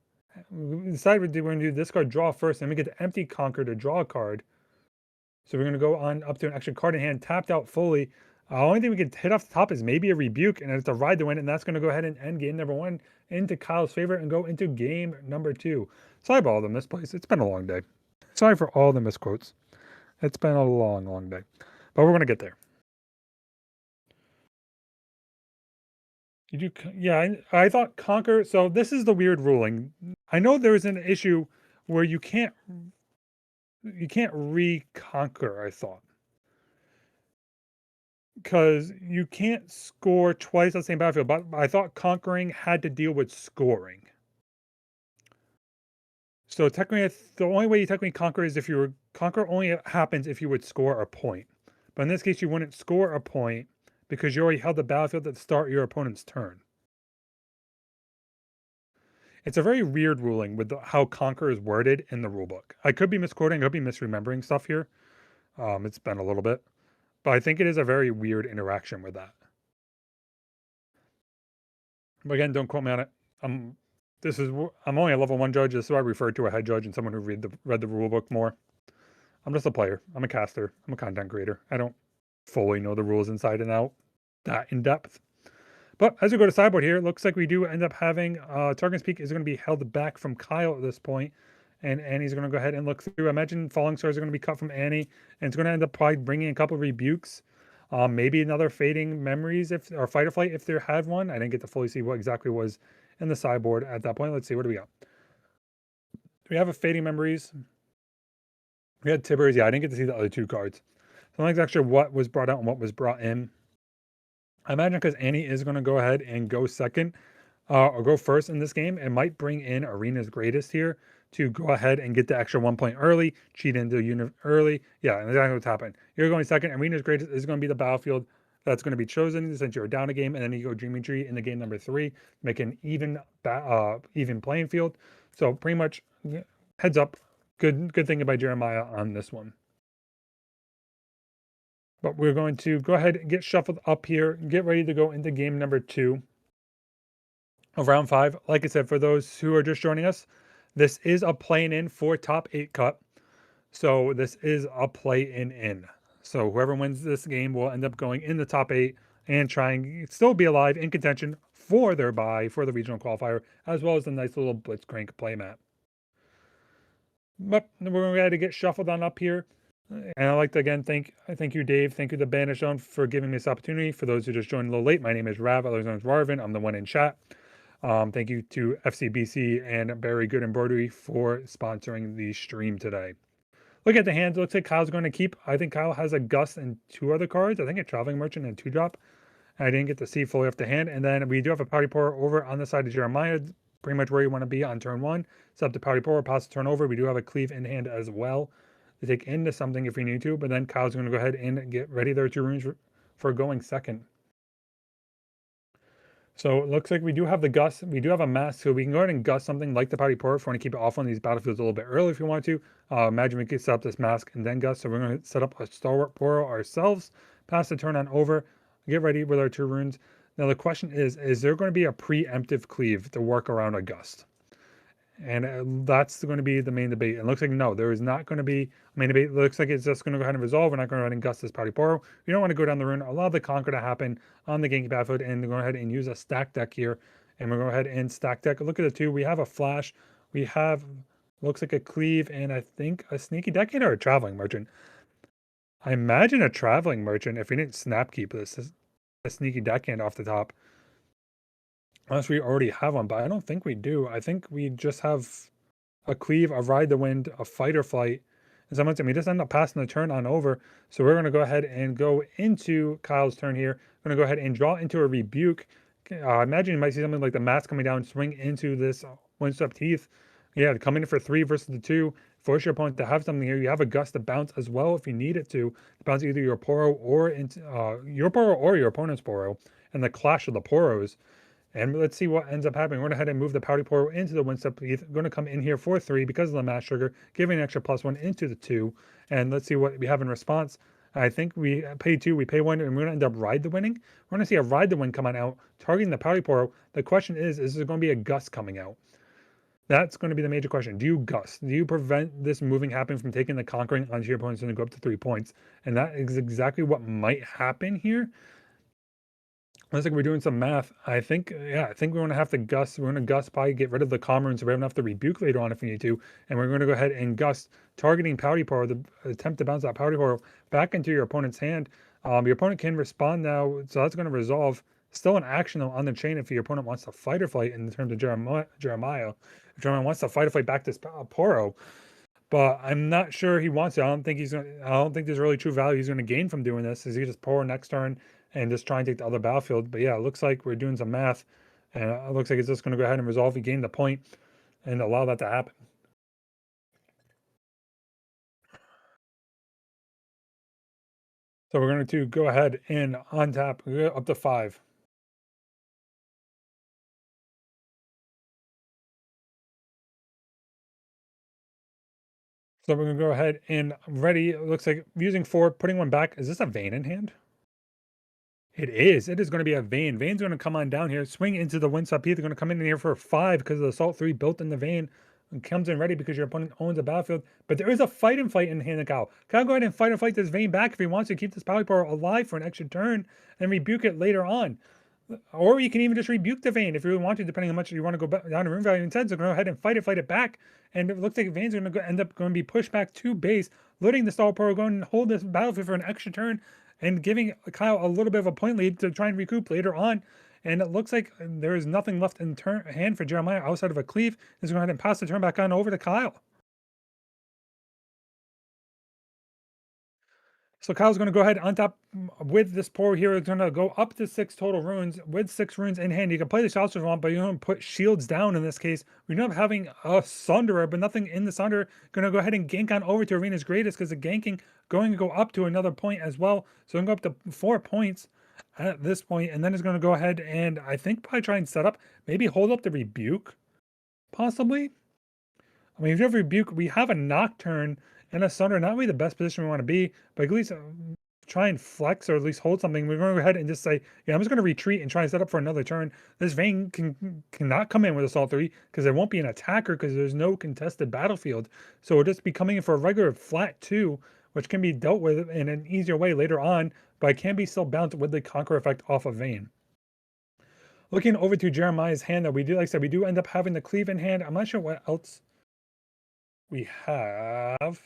We decided we're going to do discard draw first, and we get the empty Conquer to draw a card. So we're going to go on up to an extra card in hand, tapped out fully. Only thing we could hit off the top is maybe a Rebuke, and it's a ride to win, and that's going to go ahead and end game number 1 into Kyle's favor and go into game number 2. Sorry about all the misplays. It's been a long day. Sorry for all the misquotes. It's been a long, long day. But we're going to get there. Yeah, I thought Conquer. So this is the weird ruling. I know there's an issue where you can't reconquer, I thought. Because you can't score twice on the same battlefield, but I thought conquering had to deal with scoring. So technically, the only way you technically conquer is if you were conquer only happens if you would score a point. But in this case, you wouldn't score a point because you already held the battlefield at the start of your opponent's turn. It's a very weird ruling with how conquer is worded in the rulebook. I could be misquoting, I could be misremembering stuff here. It's been a little bit. But I think it is a very weird interaction with that. But again, don't quote me on it. I'm only a level 1 judge. This is why I refer to a head judge and someone who read the rule book more. I'm just a player. I'm a caster. I'm a content creator. I don't fully know the rules inside and out that in depth. But as we go to sideboard here, it looks like we do end up having Targon's Peak is going to be held back from Kyle at this point. And Annie's going to go ahead and look through. I imagine Falling Stars are going to be cut from Annie. And it's going to end up probably bringing a couple of rebukes. Maybe another Fading Memories or Fight or Flight if there had one. I didn't get to fully see what exactly was in the sideboard at that point. Let's see, what do we got? We have a Fading Memories. We had Tibbers. Yeah, I didn't get to see the other 2 cards. So I'm not exactly sure what was brought out and what was brought in. I imagine because Annie is going to go ahead and go second or go first in this game, it might bring in Arena's Greatest here to go ahead and get the extra 1 point early, cheat into unit early. Yeah, and exactly what's happened. You're going second. Arena's Greatest is going to be the battlefield that's going to be chosen since you're down a game, and then you go Dreaming Tree in the game number 3, make an even playing field. So pretty much heads up. Good thinking by Jeremiah on this one. But we're going to go ahead and get shuffled up here, get ready to go into game number 2 of round 5. Like I said, for those who are just joining us, this is a play-in for top 8 cut. So this is a play-in. So whoever wins this game will end up going in the top 8 and trying still be alive in contention for their bye for the regional qualifier, as well as the nice little Blitzcrank playmat. But we're going to get shuffled on up here. And I'd like to again thank you, Dave. Thank you, the Banish Zone, for giving me this opportunity. For those who just joined a little late, my name is Rav, otherwise known as Warvin. I'm the one in chat. Thank you to FCBC and Barry Good Embroidery for sponsoring the stream today. Look at the hands. Looks like Kyle's going to keep. I think Kyle has a Gust and 2 other cards. I think a Traveling Merchant and 2-drop. I didn't get to see fully off the hand. And then we do have a Pouty Pourer over on the side of Jeremiah, pretty much where you want to be on turn 1. It's up to Pouty Pourer, pass the turn over. We do have a Cleave in hand as well to take into something if we need to. But then Kyle's going to go ahead and get ready their 2 runes for going second. So it looks like we do have the Gust. We do have a Mask, so we can go ahead and Gust something like the Pouty Pourer if we want to keep it off on these battlefields a little bit early if you want to. Imagine we could set up this Mask and then Gust. So we're going to set up a Stalwart Pourer ourselves, pass the turn on over, get ready with our 2 runes. Now the question is there going to be a preemptive Cleave to work around a Gust? And that's going to be the main debate. And it looks like no, there is not going to be a main debate. It looks like it's just going to go ahead and resolve. We're not going to go ahead and Gust this Pouty Pourer. We don't want to go down the rune. Allow the Conquer to happen on the Genki battlefield and go ahead and use a stack deck here. And we'll go ahead and stack deck. Look at the 2. We have a Flash. We have Looks like a cleave and I think a sneaky decade or a traveling merchant. I imagine a traveling merchant if we didn't snap keep this a sneaky deckhand off the top. Unless we already have one, but I don't think we do. I think we just have a cleave, a ride the wind, a fight or flight, and sometimes we just end up passing the turn on over. So we're gonna go ahead and go into Kyle's turn here. We're gonna go ahead and draw into a rebuke. I imagine you might see something like the mask coming down, swing into this windswept heath. Yeah, come in for 3 versus the 2. Force your opponent to have something here. You have a gust to bounce as well if you need it to bounce either your Poro or into your opponent's Poro, and the clash of the Poros. And let's see what ends up happening. We're going to head and move the Pouty Poro into the Windstep Heath. Going to come in here for 3 because of the Mass Trigger, giving an extra +1 into the 2. And let's see what we have in response. I think we pay 2, we pay 1, and we're going to end up Ride the Winning. We're going to see a Ride the Wind coming out, targeting the Pouty Poro. The question is there going to be a Gust coming out? That's going to be the major question. Do you Gust? Do you prevent this moving happening from taking the Conquering onto your opponent's going to go up to 3 points? And that is exactly what might happen here. Looks like we're doing some math. I think, yeah, I think we're going to have to gust. We're going to gust by get rid of the common so we have enough to rebuke later on if we need to. And we're going to go ahead and gust, targeting Pouty Poro, the attempt to bounce that Pouty Poro back into your opponent's hand. Your opponent can respond now, so that's going to resolve. Still an action on the chain if your opponent wants to fight or flight in terms of Jeremiah. If Jeremiah wants to fight or flight back to Poro. But I'm not sure he wants to. I don't think there's really true value he's going to gain from doing this. Is he just pour next turn and just try and take the other battlefield? But yeah, it looks like we're doing some math, and it looks like it's just going to go ahead and resolve. He gained the point and allow that to happen. So we're going to go ahead and untap up to 5. So we're going to go ahead and ready. It looks like using 4, putting 1 back. Is this a Vayne in hand? It is. It is going to be a Vayne. Vayne's going to come on down here, swing into the Windswept Heath. They're going to come in here for 5 because of the Assault 3 built in the Vayne. And comes in ready because your opponent owns a battlefield. But there is a fight and flight in hand of Kyle. Kyle go ahead and fight and fight this Vayne back if he wants to keep this Pouty Poro alive for an extra turn and rebuke it later on. Or you can even just rebuke the Vayne if you really want to, depending on how much you want to go down to room value instead. So go ahead and fight it back. And it looks like Vayne's going to end up going to be pushed back to base, letting the Star Poro go and hold this battlefield for an extra turn and giving Kyle a little bit of a point lead to try and recoup later on. And it looks like there is nothing left in hand for Jeremiah outside of a cleave. He's going to go ahead and pass the turn back on over to Kyle. So Kyle's going to go ahead on top with this pour here. It's going to go up to 6 total runes with 6 runes in hand. You can play the shots if you want, but you don't put shields down in this case. We end up having a Sunderer, but nothing in the Sunderer. Going to go ahead and gank on over to Arena's Greatest because the ganking going to go up to another point as well. So I'm going to go up to 4 points at this point, and then it's going to go ahead and I think probably try and set up, maybe hold up the Rebuke, possibly. I mean, if you have Rebuke, we have a Nocturne and a Sunder, not really the best position we want to be, but at least try and flex or at least hold something. We're going to go ahead and just say, yeah, I'm just going to retreat and try and set up for another turn. This Vayne cannot come in with Assault 3 because there won't be an attacker because there's no contested battlefield. So we'll just be coming in for a regular flat 2, which can be dealt with in an easier way later on, but it can be still bounced with the Conquer effect off of Vayne. Looking over to Jeremiah's hand that we do, like I said, we do end up having the cleave in hand. I'm not sure what else we have.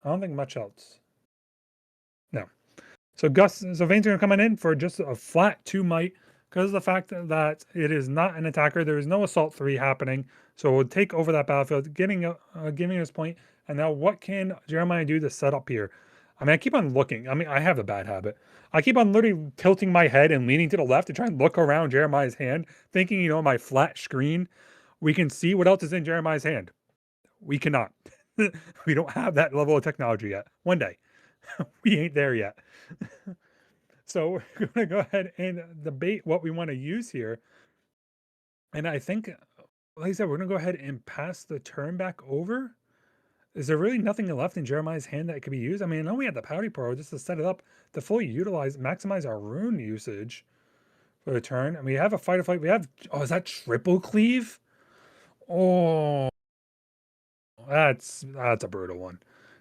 I don't think much else. No. So Vayne's going to come in for just a flat 2 might because of the fact that it is not an attacker. There is no Assault 3 happening. So we'll take over that battlefield, giving us point. And now what can Jeremiah do to set up here? I mean, I keep on looking. I mean, I have a bad habit. I keep on literally tilting my head and leaning to the left to try and look around Jeremiah's hand, thinking, you know, my flat screen, we can see what else is in Jeremiah's hand. We cannot. We don't have that level of technology yet. One day. We ain't there yet. So we're going to go ahead and debate what we want to use here. And I think, like I said, we're going to go ahead and pass the turn back over. Is there really nothing left in Jeremiah's hand that could be used? I mean, I know we had the Pouty Poro just to set it up to fully maximize our rune usage for the turn. And we have a fight or flight. We have, oh, is that triple cleave? Oh, that's a brutal one.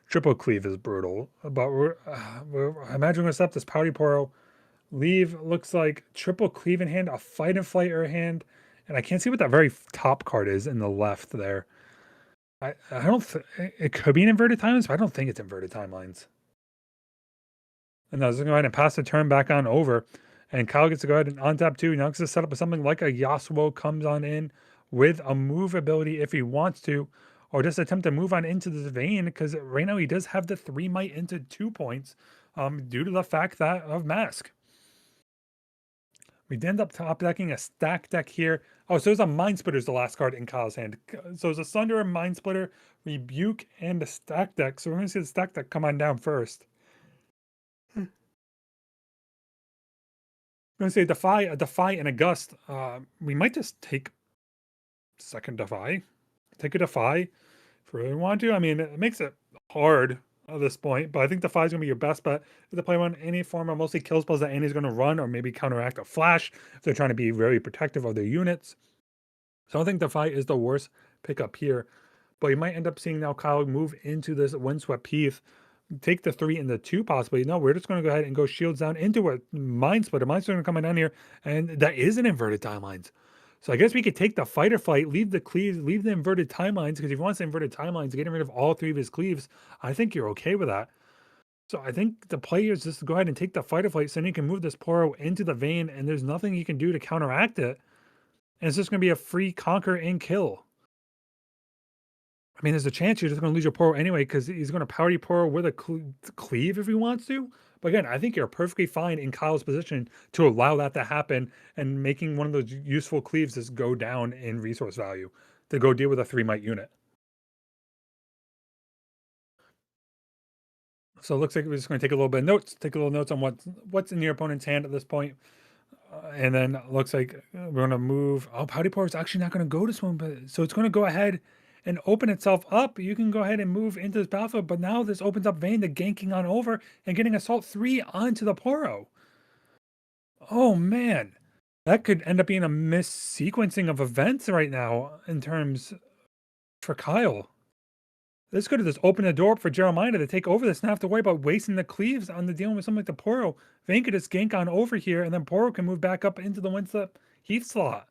Triple cleave is brutal, but I imagine we're gonna set up this Pouty Poro. Leave looks like triple cleave in hand, a fight and flight in hand, and I can't see what that very top card is in the left there. I don't it could be an inverted timelines, but I don't think it's inverted timelines. And I was going to go ahead and pass the turn back on over. And Kyle gets to go ahead and untap too. Now gets to set up something like a Yasuo comes on in with a move ability if he wants to, or just attempt to move on into this vein because right now he does have the 3 might into 2 points due to the fact that of Mask. We end up top decking a stack deck here. Oh, so it's a Mind Splitter is the last card in Kyle's hand. So it's a Sunder, Mind Splitter, Rebuke, and a stack deck. So we're going to see the stack deck come on down first. I'm going to say a Defy, and a Gust. We might just take second Defy. Take a Defy if we really want to. I mean, it makes it hard at this point, but I think Defy is going to be your best bet. If they play on any form of mostly kill spells that Annie's going to run, or maybe counteract a flash if they're trying to be very protective of their units. So I think Defy is the worst pickup here. But you might end up seeing now Kyle move into this Windswept Heath, take the 3 and the 2 possibly. No, we're just going to go ahead and go shields down into a Mind Splitter. Mind Splitter coming down here, and that is an inverted timelines. So I guess we could take the fight or flight, leave the cleaves, leave the inverted timelines, because if he wants the inverted timelines, getting rid of all 3 of his cleaves, I think you're okay with that. So I think the play is just to go ahead and take the fight or flight, so then you can move this Poro into the vein, and there's nothing you can do to counteract it. And it's just going to be a free conquer and kill. I mean, there's a chance you're just going to lose your Poro anyway because he's going to party Poro with a cleave if he wants to. But again, I think you're perfectly fine in Kyle's position to allow that to happen and making one of those useful cleaves just go down in resource value to go deal with a 3 might unit. So it looks like we're just going to take a little bit of notes, take a little notes on what's in your opponent's hand at this point. And then it looks like we're going to move. Oh, Pouty Poro is actually not going to go to swim, but so it's going to go ahead and open itself up. You can go ahead and move into this battlefield, but now this opens up Vayne to ganking on over and getting Assault 3 onto the Poro. Oh man, that could end up being a missequencing of events right now in terms for Kyle. This could have just opened the door up for Jeremiah to take over this and not have to worry about wasting the cleaves on the dealing with something like the Poro. Vayne could just gank on over here, and then Poro can move back up into the Windswept Heath slot.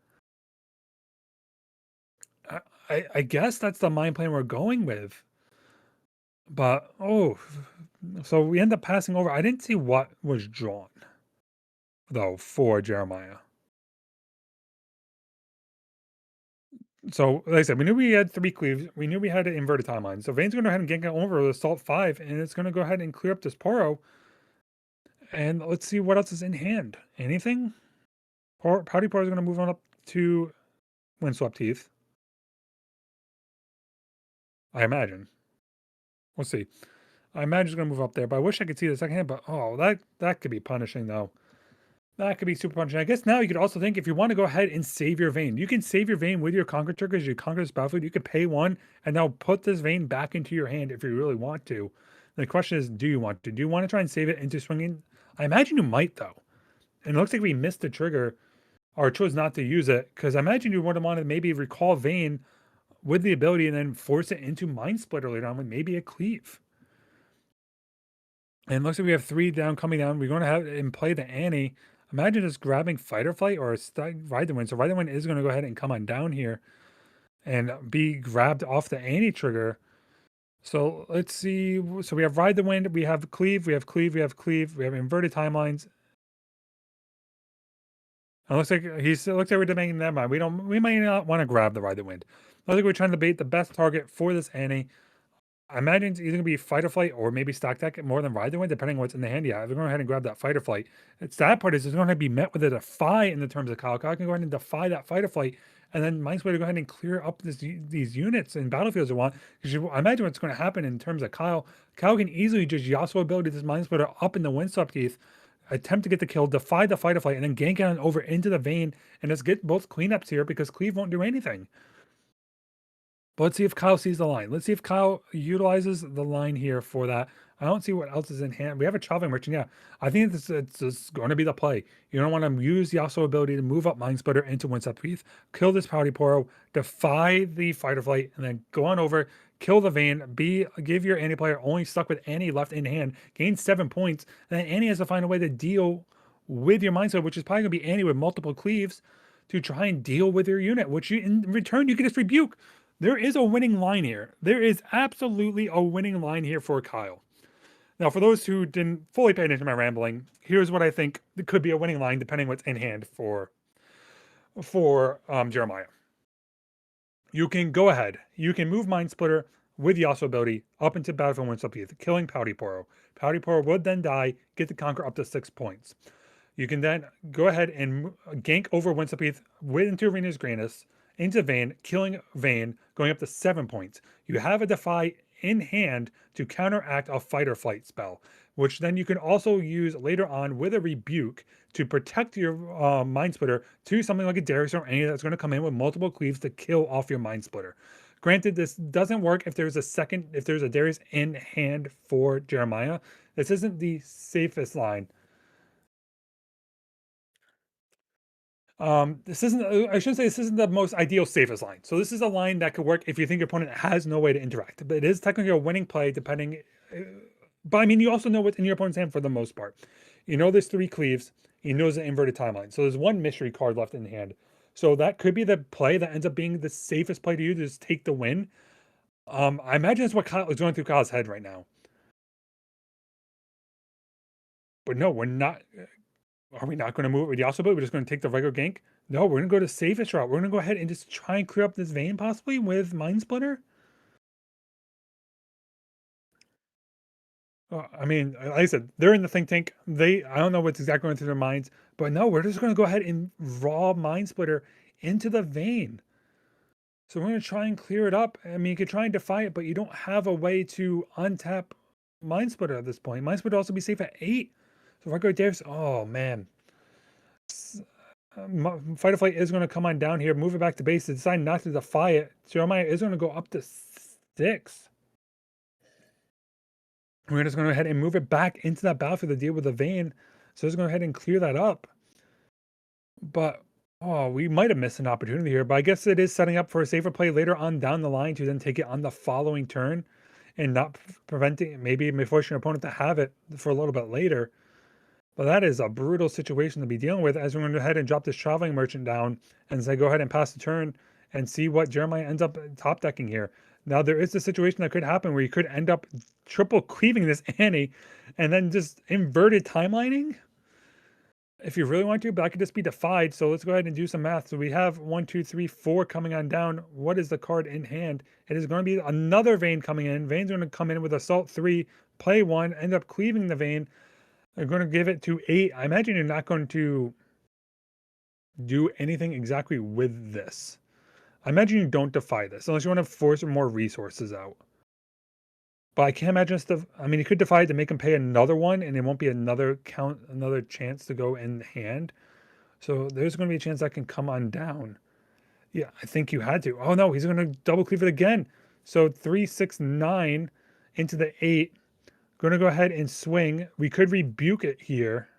I guess that's the mind plan we're going with. But, oh, so we end up passing over. I didn't see what was drawn, though, for Jeremiah. So, like I said, we knew we had 3 cleaves. We knew we had an inverted timeline. So Vayne's going to go ahead and gank over with Assault 5, and it's going to go ahead and clear up this Poro. And let's see what else is in hand. Anything? Pouty Poro is going to move on up to Windswept Heath, I imagine. We'll see. I imagine it's going to move up there, but I wish I could see the second hand. But oh, that could be punishing though. That could be super punishing. I guess now you could also think if you want to go ahead and save your Vayne, you can save your Vayne with your Conquer triggers. You conquer this battlefield. You could pay 1 and now put this Vayne back into your hand if you really want to. The question is, do you want to? Do you want to try and save it into swinging? I imagine you might though. And it looks like we missed the trigger or chose not to use it because I imagine you would have wanted to maybe recall Vayne with the ability and then force it into Mind Splitter later on with maybe a cleave. And it looks like we have 3 down coming down. We're going to have and play the Annie. Imagine just grabbing Fight or Flight or Ride the Wind. So Ride the Wind is going to go ahead and come on down here and be grabbed off the Annie trigger. So let's see. So we have Ride the Wind, we have Cleave, we have Cleave, we have Cleave, we have inverted timelines. And it looks like we're debating that mind. We might not want to grab the Ride the Wind. I think we're trying to bait the best target for this Annie. I imagine it's either going to be Fight or Flight or maybe Stack Deck more than Ride the Wind, depending on what's in the hand. Yeah, if we're going ahead and grab that Fight or Flight. The sad part is it's going to be met with a Defy in the terms of Kyle. Kyle can go ahead and defy that Fight or Flight, and then Mind's way to go ahead and clear up these units and battlefields they want. Because I imagine what's going to happen in terms of Kyle. Kyle can easily just Yasuo ability this Mind Splitter up in the Windswept Heath, attempt to get the kill, defy the Fight or Flight, and then gank on over into the Vayne, and just get both cleanups here because Cleave won't do anything. But let's see if Kyle sees the line. Let's see if Kyle utilizes the line here for that. I don't see what else is in hand. We have a Traveling Merchant. Yeah, I think it's going to be the play. You don't want to use Yasuo ability to move up Mind Splitter into Windswept Heath, kill this Pouty Poro, defy the Fight or Flight, and then go on over, kill the Vayne, give your Annie player only stuck with Annie left in hand, gain 7 points, and then Annie has to find a way to deal with your Mind Splitter, which is probably going to be Annie with multiple cleaves to try and deal with your unit, which in return you can just rebuke. There is a winning line here. There is absolutely a winning line here for Kyle. Now, for those who didn't fully pay attention to my rambling, here's what I think could be a winning line, depending what's in hand for Jeremiah. You can go ahead. You can move Mind Splitter with Yasuo ability up into Battlefield Wind Up, killing Pouty Poro. Pouty Poro would then die, get the Conquer up to 6 points. You can then go ahead and gank over Winspeath into Arena's Granus, into Vayne, killing Vayne, going up to 7 points. You have a Defy in hand to counteract a Fight or Flight spell, which then you can also use later on with a Rebuke to protect your Mind Splitter to something like a Darius or any that's going to come in with multiple cleaves to kill off your Mind Splitter. Granted, this doesn't work if there's a Darius in hand for Jeremiah. This isn't the safest line. This isn't, I shouldn't say this isn't the most ideal safest line. So this is a line that could work if you think your opponent has no way to interact, but it is technically a winning play depending. But I mean, you also know what's in your opponent's hand for the most part. You know there's 3 cleaves. You know there's an inverted timeline. So there's 1 mystery card left in hand. So that could be the play that ends up being the safest play to you to just take the win. I imagine that's what Kyle is going through Kyle's head right now. But no, we're not. Are we not going to move it with Yasuo? We're just going to take the regular gank? No, we're going to go to safest route. We're going to go ahead and just try and clear up this Vayne possibly with Mind Splitter. I mean, like I said, they're in the think tank. I don't know what's exactly going through their minds, but no, we're just going to go ahead and raw Mind Splitter into the Vayne. So we're going to try and clear it up. I mean, you could try and defy it, but you don't have a way to untap Mind Splitter at this point. Mind Splitter would also be safe at 8. So if I go Darius, oh man. Fight or Flight is going to come on down here, move it back to base, decide not to defy it. Jeremiah is going to go up to 6. We're just going to go ahead and move it back into that battlefield to deal with the Vayne. So let's go ahead and clear that up. But, oh, we might have missed an opportunity here. But I guess it is setting up for a safer play later on down the line to then take it on the following turn and not preventing, maybe forcing your opponent to have it for a little bit later. But that is a brutal situation to be dealing with, as we're going to go ahead and drop this Traveling Merchant down and say go ahead and pass the turn and see what Jeremiah ends up top decking here. Now, there is a situation that could happen where you could end up triple cleaving this Annie and then just inverted timelining if you really want to, but that could just be defied. So let's go ahead and do some math. So we have 1, 2, 3, 4 coming on down. What is the card in hand? It is going to be another Vayne coming in. Vayne's going to come in with Assault 3, play 1, end up cleaving the Vayne. They're going to give it to 8. I imagine you're not going to do anything exactly with this. I imagine you don't defy this unless you want to force more resources out. But I can't imagine I mean, you could defy it to make him pay another one, and it won't be another chance to go in hand. So there's going to be a chance that can come on down. Yeah, I think you had to. Oh no, he's going to double cleave it again. So 3, 6, 9 into the 8. Going to go ahead and swing. We could rebuke it here.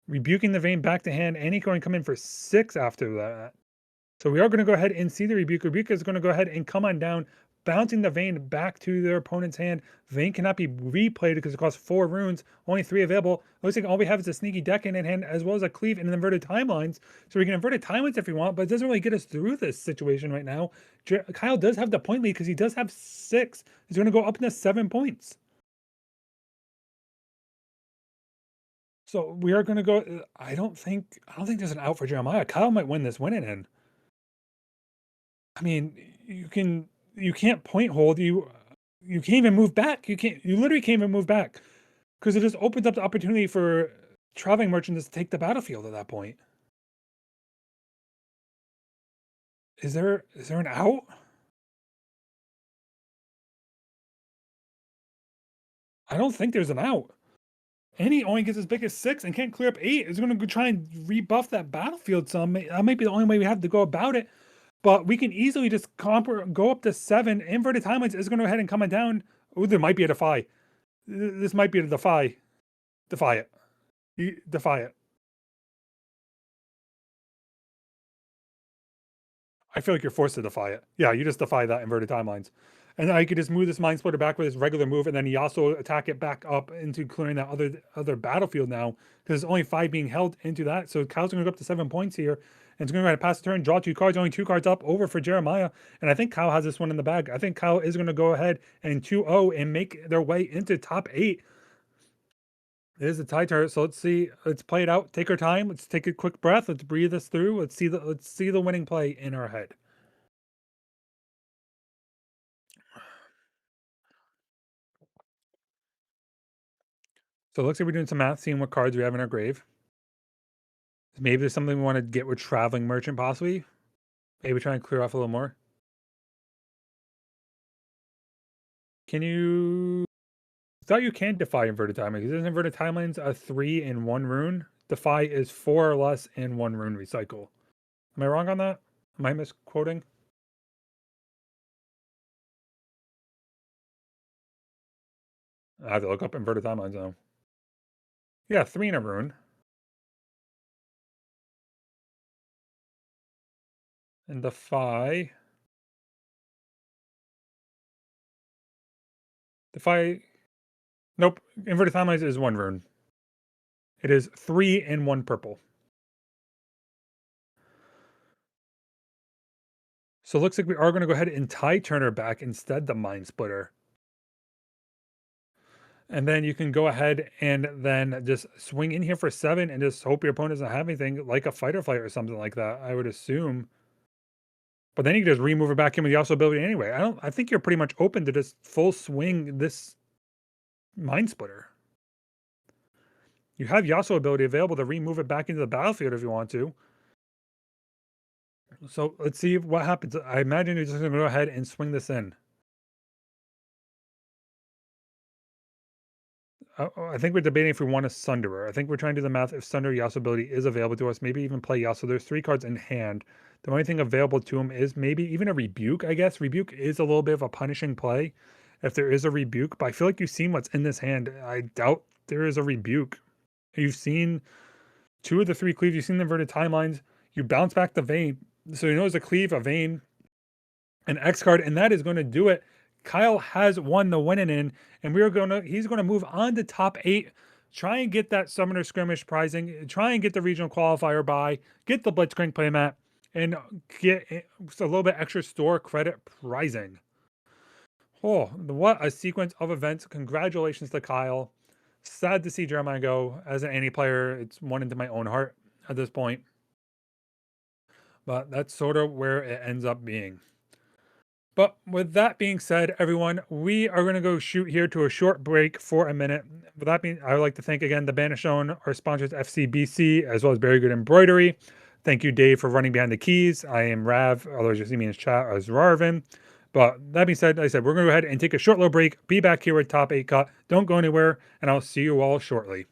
Rebuking the Vayne back to hand, and he's going to come in for 6 after that. So we are going to go ahead and see the Rebuke. Rebuke is going to go ahead and come on down, bouncing the Vayne back to their opponent's hand. Vayne cannot be replayed because it costs 4 runes, only 3 available. Looks like all we have is a sneaky deck in hand, as well as a cleave and inverted timelines. So we can inverted timelines if we want, but it doesn't really get us through this situation right now. Kyle does have the point lead because he does have 6. He's going to go up into 7 points. So we are going to go. I don't think there's an out for Jeremiah. Kyle might win this winning end. I mean, you can't point hold. You can't even move back. You literally can't even move back because it just opens up the opportunity for Traveling Merchants to take the battlefield at that point. Is there an out? I don't think there's an out. And he only gets as big as 6 and can't clear up 8. Is going to go try and rebuff that battlefield some. That might be the only way we have to go about it. But we can easily just go up to 7. Inverted timelines is going to go ahead and come down. Oh, there might be a defy. This might be a defy. Defy it. Defy it. I feel like you're forced to defy it. Yeah, you just defy that inverted timelines. And then I could just move this Mind Splitter back with his regular move, and then he also attack it back up into clearing that other battlefield now, because there's only 5 being held into that. So Kyle's going to go up to 7 points here. And it's going to go ahead and pass the turn, draw 2 cards, only 2 cards up over for Jeremiah. And I think Kyle has this one in the bag. I think Kyle is going to go ahead and 2-0 and make their way into top 8. It is a tie turn, so let's see. Let's play it out. Take our time. Let's take a quick breath. Let's breathe this through. Let's see the winning play in our head. So it looks like we're doing some math, seeing what cards we have in our grave. Maybe there's something we want to get with Traveling Merchant, possibly. Maybe try and clear off a little more. Can you? I thought you can't defy inverted timelines. Isn't inverted timelines a 3 in 1 rune? Defy is 4 or less in 1 rune recycle. Am I wrong on that? Am I misquoting? I have to look up inverted timelines now. Yeah, 3 in a rune. And defy. Defy. Nope. Inverted timelines is 1 rune. It is 3 in 1 purple. So it looks like we are going to go ahead and tie Turner back instead the Mind Splitter. And then you can go ahead and then just swing in here for 7 and just hope your opponent doesn't have anything like a fight or flight or something like that, I would assume. But then you can just remove it back in with the Yasuo ability anyway. I think you're pretty much open to just full swing this Mind Splitter. You have Yasuo ability available to remove it back into the battlefield if you want to. So let's see what happens. I imagine you're just going to go ahead and swing this in. I think we're debating if we want a Sunderer. I think we're trying to do the math if Sunderer Yasuo ability is available to us. Maybe even play Yasuo. There's 3 cards in hand. The only thing available to him is maybe even a Rebuke, I guess. Rebuke is a little bit of a punishing play if there is a Rebuke. But I feel like you've seen what's in this hand. I doubt there is a Rebuke. You've seen 2 of the 3 cleaves. You've seen the inverted timelines. You bounce back the Vayne. So you know there's a cleave, a Vayne, an X card, and that is going to do it. Kyle has won the winning in, and he's gonna move on to top 8, try and get that Summoner Skirmish prizing, try and get the regional qualifier buy, get the Blitzcrank playmat, and get a little bit extra store credit prizing. Oh, what a sequence of events. Congratulations to Kyle. Sad to see Jeremiah go. As an any player, it's one into my own heart at this point. But that's sort of where it ends up being. But with that being said, everyone, we are going to go shoot here to a short break for a minute. With that being, I would like to thank again the Banish Zone, our sponsors FCBC, as well as Very Good Embroidery. Thank you, Dave, for running behind the keys. I am Rav, otherwise you see me in chat as Rarvin. But that being said, like I said, we're going to go ahead and take a short little break. Be back here with Top 8 Cut. Don't go anywhere, and I'll see you all shortly.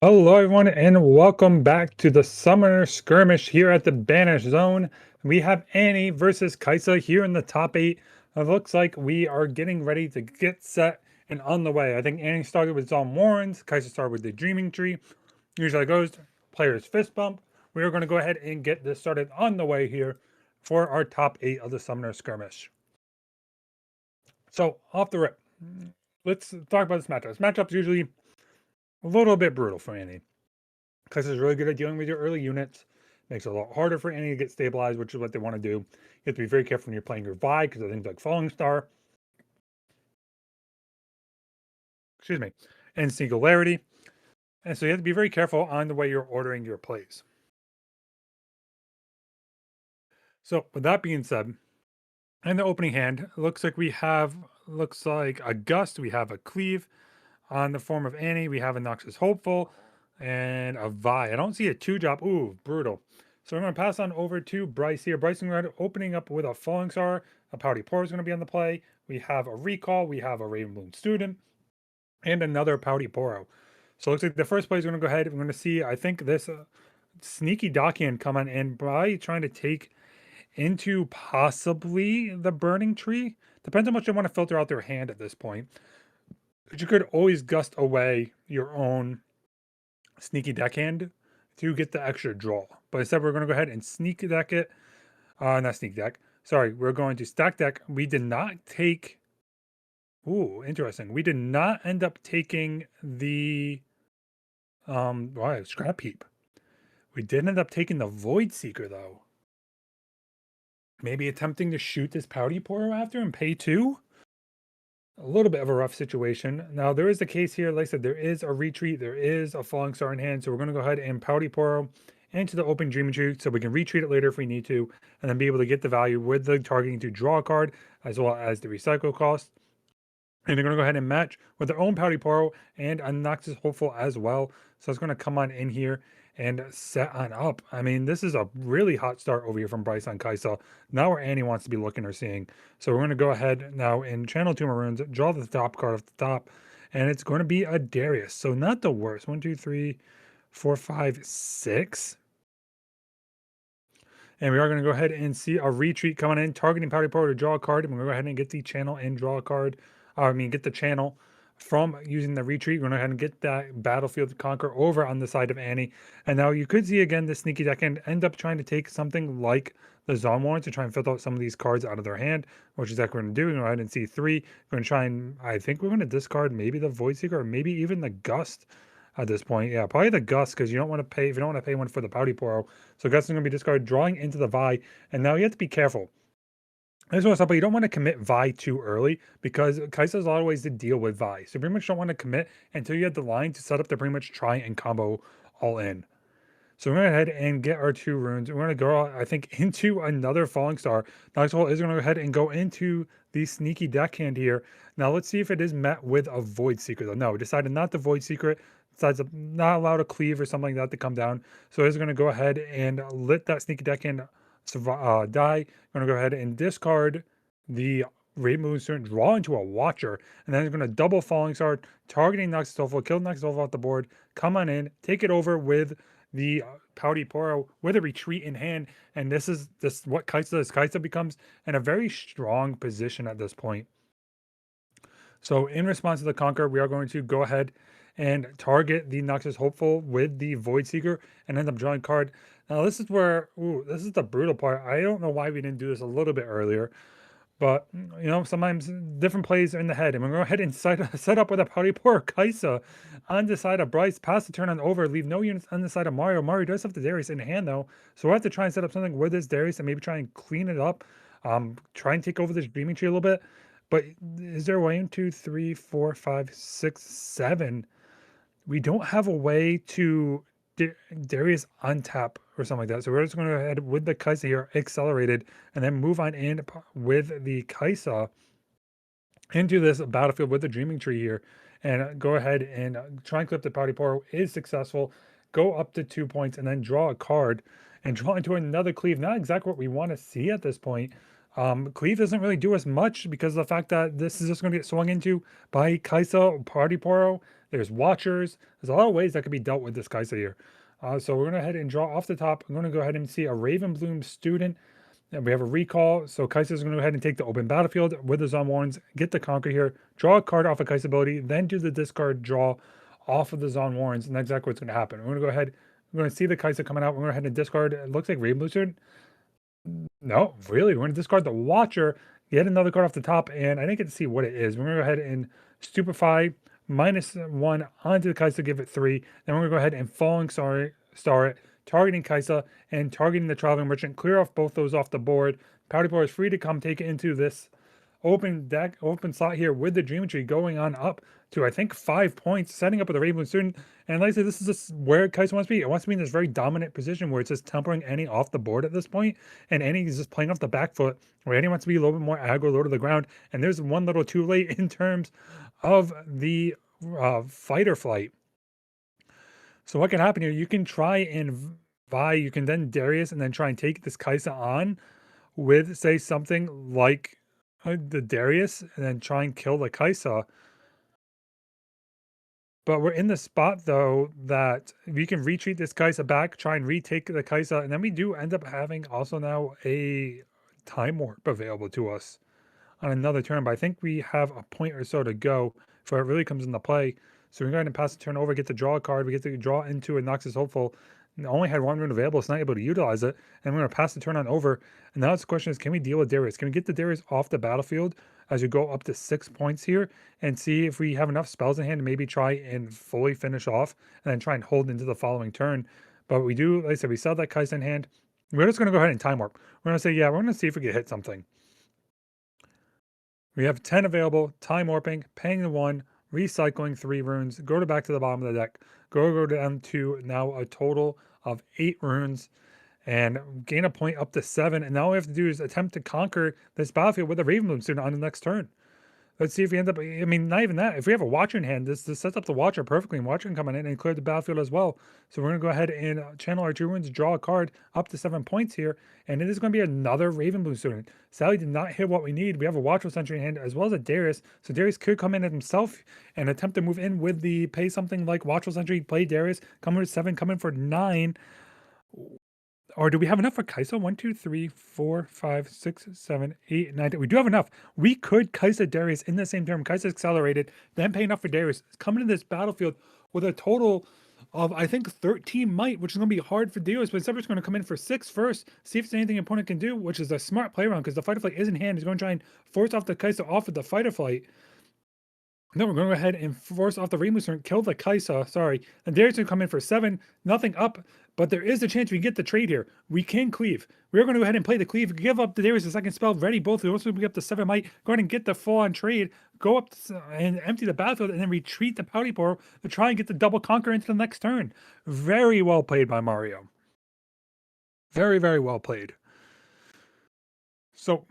Hello, everyone, and welcome back to the Summoner Skirmish here at the Banish Zone. We have Annie versus Kaisa here in the top 8. It looks like we are getting ready to get set and on the way. I think Annie started with Zom Warrens, Kaisa started with the Dreaming Tree. Usually goes player's fist bump. We are going to go ahead and get this started on the way here for our top 8 of the Summoner Skirmish. So, off the rip, let's talk about this matchup. This matchup's usually a little bit brutal for Annie. Kai'Sa is really good at dealing with your early units. Makes it a lot harder for Annie to get stabilized, which is what they want to do. You have to be very careful when you're playing your Vi because of things like Falling Star. Excuse me. And Singularity. And so you have to be very careful on the way you're ordering your plays. So with that being said, in the opening hand, it looks like we have a Gust, we have a Cleave. On the form of Annie, we have a Noxus Hopeful and a Vi. I don't see a 2-drop. Ooh, brutal. So we're going to pass on over to Bryce here. Bryce is opening up with a Falling Star. A Pouty Pour is going to be on the play. We have a Recall. We have a Raven Bloom Student. And another Pouty Poro. So it looks like the first play is going to go ahead. We're going to see, I think, this sneaky Dockhand come on in by trying to take into possibly the Burning Tree. Depends on how much they want to filter out their hand at this point. But you could always gust away your own sneaky deckhand to get the extra draw. But instead, we're going to go ahead and sneak deck it. Not sneak deck. Sorry, we're going to stack deck. We did not take. Ooh, interesting. We did not end up taking the Scrap Heap. We did end up taking the Void Seeker though. Maybe attempting to shoot this Pouty Pour after and pay 2. A little bit of a rough situation. Now, there is the case here. Like I said, there is a retreat. There is a Falling Star in hand. So we're going to go ahead and Pouty Poro into the open Dreaming Tree so we can retreat it later if we need to, and then be able to get the value with the targeting to draw a card, as well as the recycle cost. And they're going to go ahead and match with their own Pouty Poro and a Noxus Hopeful as well. So it's going to come on in here and set on up. I mean, this is a really hot start over here from Bryce on Kaisa. Now where Annie wants to be looking or seeing. So we're going to go ahead now in Channel 2 Maroons, draw the top card off the top, and it's going to be a Darius. So not the worst. 1, 2, 3, 4, 5, 6. And we are going to go ahead and see a retreat coming in, targeting Pouty Poro to draw a card. And we're going to go ahead and get the channel and draw a card. Get the channel from using the retreat. We're going to go ahead and get that Battlefield Conquer over on the side of Annie. And now you could see again the sneaky deck and end up trying to take something like the Zomwarn to try and filter out some of these cards out of their hand, which is exactly what we're going to do. We're going to go ahead and see 3. We're going to try and, I think we're going to discard maybe the Void Seeker or maybe even the Gust at this point. Yeah, probably the Gust, because you don't want to pay, if you don't want to pay one for the Pouty Poro. So Gust is going to be discarded, drawing into the Vi. And now you have to be careful. This was up, but you don't want to commit Vi too early because Kaisa has a lot of ways to deal with Vi. So you pretty much don't want to commit until you have the line to set up to pretty much try and combo all in. So we're going to go ahead and get our 2 runes. We're going to go, I think, into another Falling Star. Noxus is going to go ahead and go into the sneaky deckhand here. Now let's see if it is met with a Void Seeker though. No, we decided not to Void Seeker. Decides not allow a cleave or something like that to come down. So it's going to go ahead and let that sneaky deckhand die. I'm going to go ahead and discard the Raven Bloom Student, draw into a Watcher, and then it's going to double Falling Star, targeting Noxus Hopeful, kill Noxus Hopeful off the board, come on in, take it over with the Pouty Poro with a retreat in hand, and this is what Kaisa does. Kaisa becomes in a very strong position at this point. So in response to the Conquer, we are going to go ahead and target the Noxus Hopeful with the Void Seeker and end up drawing card. Now this is where, this is the brutal part. I don't know why we didn't do this a little bit earlier, but sometimes different plays are in the head. And we're going to go ahead and set up with a Pouty Poro Kaisa on the side of Bryce, pass the turn on over, leave no units on the side of Mario. Mario does have the Darius in hand though, so we'll have to try and set up something with this Darius and maybe try and clean it up, try and take over this Dreaming Tree a little bit. But is there a way? 1, 2, 3, 4, 5, 6, 7. We don't have a way to Darius untap or something like that. So we're just going to go ahead with the Kaisa here, accelerated, and then move on in with the Kaisa into this battlefield with the Dreaming Tree here. And go ahead and try and clip the Pouty Poro is successful. Go up to 2 points and then draw a card and draw into another cleave. Not exactly what we want to see at this point. Cleave doesn't really do us much because of the fact that this is just going to get swung into by Kaisa, Pouty Poro, There's Watchers. There's a lot of ways that could be dealt with this Kai'Sa here. So we're going to go ahead and draw off the top. I'm going to go ahead and see a Ravenbloom Student. And we have a recall. So Kai'Sa is going to go ahead and take the open battlefield with the Zon Warrens, get the Conquer here, draw a card off a Kai'Sa ability, then do the discard draw off of the Zon Warrens. And that's exactly what's going to happen. We're going to go ahead. We're going to see the Kai'Sa coming out. We're going to go ahead and discard. It looks like Ravenbloom Student. No, really? We're going to discard the Watcher, get another card off the top, and I didn't get to see what it is. We're going to go ahead and Stupefy -1 onto the Kai'Sa, give it 3. Then we're going to go ahead and Falling Star it, targeting Kai'Sa and targeting the Traveling Merchant. Clear off both those off the board. Powder Power is free to come take it into this open slot here with the Dream Tree going on up to, I think, 5 points, setting up with a Rainbow Student. And like I said, this is just where Kai'Sa wants to be. It wants to be in this very dominant position where it's just tempering Annie off the board at this point, and Annie is just playing off the back foot, where Annie wants to be a little bit more aggro, low to the ground. And there's one little too late in terms of the fight or flight. So what can happen here? You can try and Vi, you can then Darius and then try and take this Kai'Sa on with, say, something like the Darius and then try and kill the Kai'Sa. But we're in the spot, though, that we can retreat this Kai'Sa back, try and retake the Kai'Sa, and then we do end up having also now a Time Warp available to us on another turn. But I think we have a point or so to go before it really comes into play. So we're going to pass the turn over, get to draw a card. We get to draw into a Noxus Hopeful. Only had 1 rune available, so not able to utilize it. And we're going to pass the turn on over. And now the question is, can we deal with Darius? Can we get the Darius off the battlefield as we go up to 6 points here and see if we have enough spells in hand to maybe try and fully finish off and then try and hold into the following turn? But we do, like I said, we sell that Kai'Sa in hand. We're just going to go ahead and Time Warp. We're going to say, yeah, we're going to see if we can hit something. We have 10 available, Time Warping, paying the 1, recycling 3 runes, go back to the bottom of the deck, go down to now a total of 8 runes, and gain a point up to 7. And now all we have to do is attempt to conquer this battlefield with a Ravenbloom Student on the next turn. Let's see if we end up, I mean, not even that. If we have a Watcher in hand, this sets up the Watcher perfectly, and Watcher can come in and clear the battlefield as well. So we're going to go ahead and channel our 2 runes, draw a card up to 7 points here, and it is going to be another Ravenbloom Student. Sally did not hit what we need. We have a Watchful Sentry in hand as well as a Darius, so Darius could come in himself and attempt to move in with the pay something like Watchful Sentry, play Darius, come in for 7, come in for 9. Or do we have enough for Kai'Sa? 1, 2, 3, 4, 5, 6, 7, 8, 9. We do have enough. We could Kai'Sa Darius in the same turn. Kai'Sa accelerated, then pay enough for Darius. Coming to this battlefield with a total of, I think, 13 might, which is going to be hard for Darius. But instead, we're going to come in for 6 first, see if there's anything an opponent can do, which is a smart play around because the Fight or Flight is in hand. He's going to try and force off the Kai'Sa off of the Fight or Flight. No, we're going to go ahead and force off the Rainbow Student, kill the Kai'Sa, sorry. And Darius going to come in for 7, nothing up, but there is a chance we can get the trade here. We can cleave. We're going to go ahead and play the cleave, give up the Darius a second spell, ready both. We also be up to 7 might, go ahead and get the full-on trade, go up and empty the battlefield, and then retreat the Pouty Portal to try and get the double conquer into the next turn. Very well played by Mario. Very, very well played. So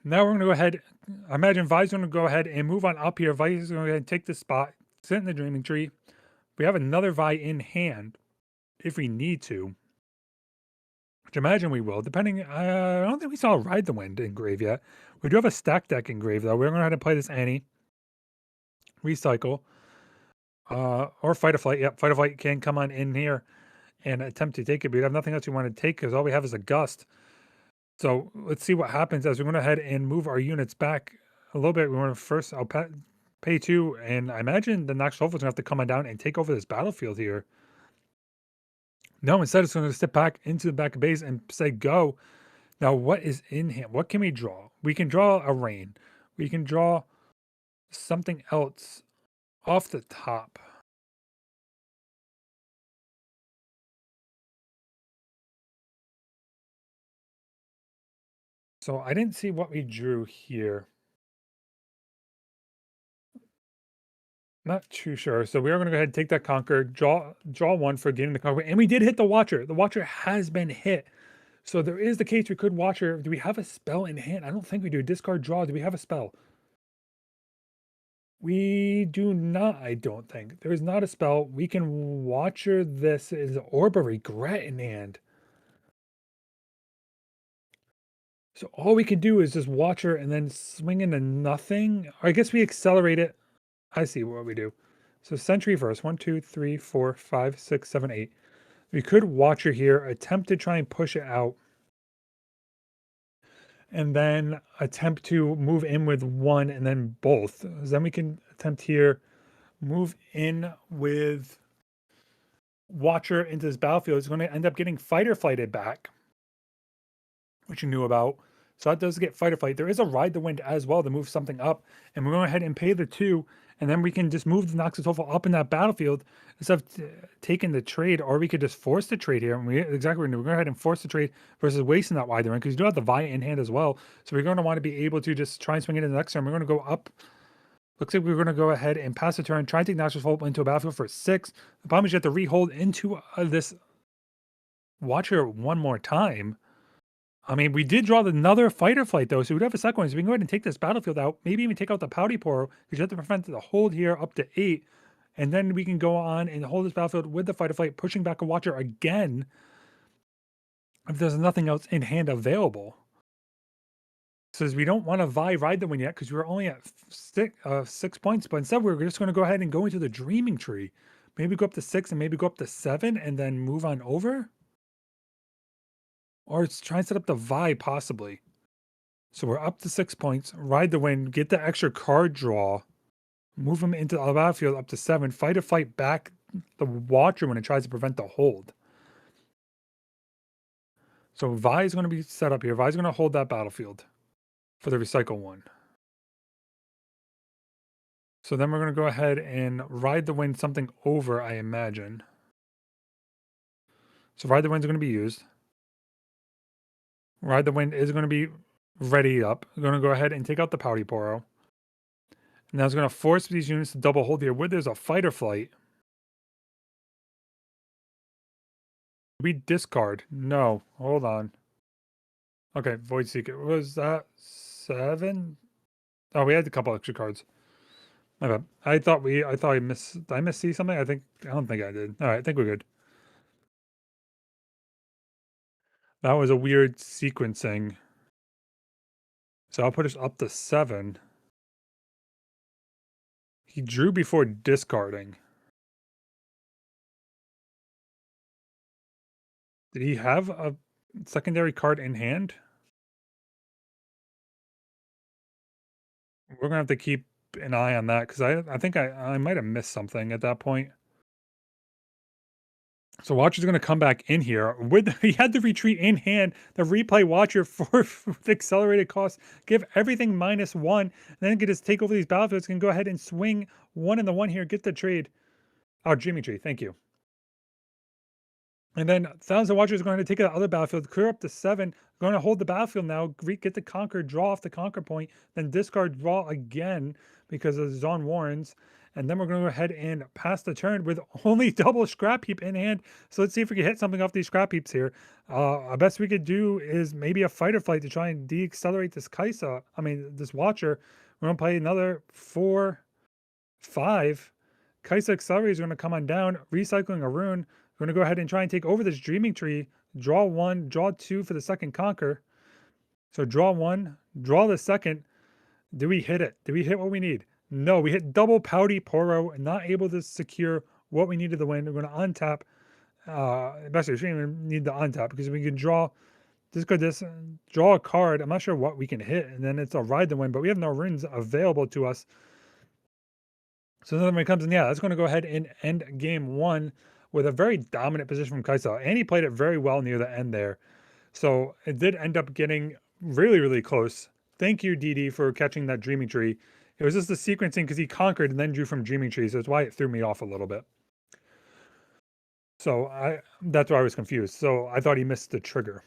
now we're going to go ahead. I imagine Vi's going to go ahead and move on up here. Vi is going to go ahead and take this spot, sit in the Dreaming Tree. We have another Vi in hand if we need to, which I imagine we will, depending. I don't think we saw Ride the Wind engraved yet. We do have a stack deck engraved, though. We're going to go ahead and play this Annie. Recycle. Or Fight or Flight. Yep, Fight or Flight can come on in here and attempt to take it, but we have nothing else we want to take because all we have is a Gust. So let's see what happens as we're going to head and move our units back a little bit. We want to first, I'll pay 2, and I imagine the Noxus Hopeful is going to have to come on down and take over this battlefield here. No, instead it's going to step back into the back of base and say go. Now, what is in hand? What can we draw? We can draw a Rain. We can draw something else off the top. So I didn't see what we drew here. Not too sure. So we are going to go ahead and take that conquer, draw 1 for getting the conquer, and we did hit the Watcher. The Watcher has been hit. So there is the case we could Watcher. Do we have a spell in hand? I don't think we do. Discard, draw. Do we have a spell? We do not, I don't think. There is not a spell. We can Watcher this. Is Orb of Regret in hand. So all we can do is just Watcher and then swing into nothing. Or I guess we accelerate it. I see what we do. So Sentry first. 1, 2, 3, 4, 5, 6, 7, 8. We could Watcher here, attempt to try and push it out, and then attempt to move in with one and then both. Then we can attempt here, move in with Watcher into this battlefield. It's going to end up getting Fight or Flighted back, which you knew about. So that does get Fight or Flight. There is a Ride the Wind as well to move something up, and we're going ahead and pay the 2, and then we can just move the Noxus up in that battlefield instead of taking the trade, or we could just force the trade here. And we exactly what we're going to go ahead and force the trade versus wasting that Ride the Wind, because you do have the Vi in hand as well. So we're going to want to be able to just try and swing it in the next turn. We're going to go up. Looks like we're going to go ahead and pass the turn, try and take Noxus into a battlefield for 6. The problem is you have to rehold into this Watcher one more time. I mean, we did draw another Fight or Flight, though, so we'd have a second one. So we can go ahead and take this battlefield out, maybe even take out the Pouty Poro, because you have to prevent the hold here up to 8. And then we can go on and hold this battlefield with the Fight or Flight, pushing back a Watcher again if there's nothing else in hand available. Says we don't want to ride the win yet because we're only at 6 points, but instead we're just going to go ahead and go into the Dreaming Tree. Maybe go up to 6 and maybe go up to 7 and then move on over. Or it's try and set up the Vi, possibly. So we're up to 6 points. Ride the Wind, get the extra card draw, move him into the battlefield up to 7. Fight or Flight back the Watcher when it tries to prevent the hold. So Vi is going to be set up here. Vi is going to hold that battlefield for the Recycle one. So then we're going to go ahead and Ride the Wind something over, I imagine. So Ride the Wind is going to be used. Ride the Wind is going to be ready up. We're going to go ahead and take out the Pouty Poro. And that's going to force these units to double hold here. Where there's a Fight or Flight. We discard. No, hold on. Okay, Void Seeker. Was that 7? Oh, we had a couple extra cards. My bad. I thought I missed. Did I miss see something? I don't think I did. All right, I think we're good. That was a weird sequencing. So I'll put us up to 7. He drew before discarding. Did he have a secondary card in hand? We're gonna have to keep an eye on that because I think I might have missed something at that point. So Watcher's going to come back in here with he had the retreat in hand, the replay Watcher for the accelerated cost, give everything -1, and then can just take over these battlefields, can go ahead and swing 1 in the 1 here, get the trade. Oh, Dreaming Tree, thank you. And then Thousand Watchers are going to take the other battlefield, clear up to 7, going to hold the battlefield now, get the Conquer, draw off the Conquer point, then discard, draw again because of Zon Warrens. And then we're going to go ahead and pass the turn with only double Scrap Heap in hand. So let's see if we can hit something off these Scrap Heaps here. Our best we could do is maybe a Fight or Flight to try and de-accelerate this this Watcher. We're going to play another 4, 5. Kaisa Accelerator is going to come on down, recycling a rune. We're going to go ahead and try and take over this Dreaming Tree. Draw 1, draw 2 for the second Conquer. So draw 1, draw the second. Do we hit it? Do we hit what we need? No, we hit double Pouty Poro and not able to secure what we needed to win. We're going to untap. Actually, we shouldn't even need to untap because we can draw. Draw a card. I'm not sure what we can hit, and then it's a Ride the Win, but we have no runes available to us. So then when it comes in, yeah, that's going to go ahead and end game 1 with a very dominant position from Kaisa. And he played it very well near the end there. So it did end up getting really, really close. Thank you, DD, for catching that Dreaming Tree. It was just the sequencing because he conquered and then drew from Dreaming Tree, so that's why it threw me off a little bit. So that's why I was confused. So I thought he missed the trigger.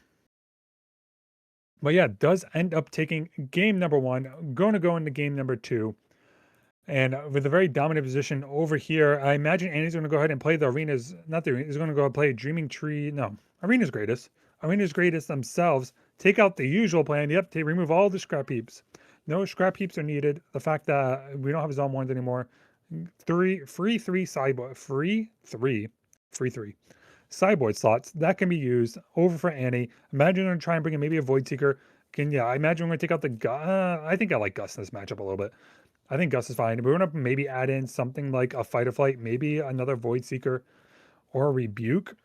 But yeah, does end up taking game number 1. Going to go into game number 2. And with a very dominant position over here, I imagine Andy's going to go ahead and play the arenas. Not the arena. He's going to go play Dreaming Tree. No, Arena's Greatest. Arena's Greatest themselves. Take out the usual plan. Yep, to remove all the Scrap Heaps. No Scrap Heaps are needed. The fact that we don't have Zone Warrens anymore. Free 3 sideboard. Free 3 sideboard slots. That can be used over for Annie. Imagine I'm going to try and bring in maybe a Void Seeker. I imagine we're going to take out the I think I like Gus in this matchup a little bit. I think Gust is fine. We're gonna maybe add in something like a Fight or Flight, maybe another Void Seeker or a Rebuke.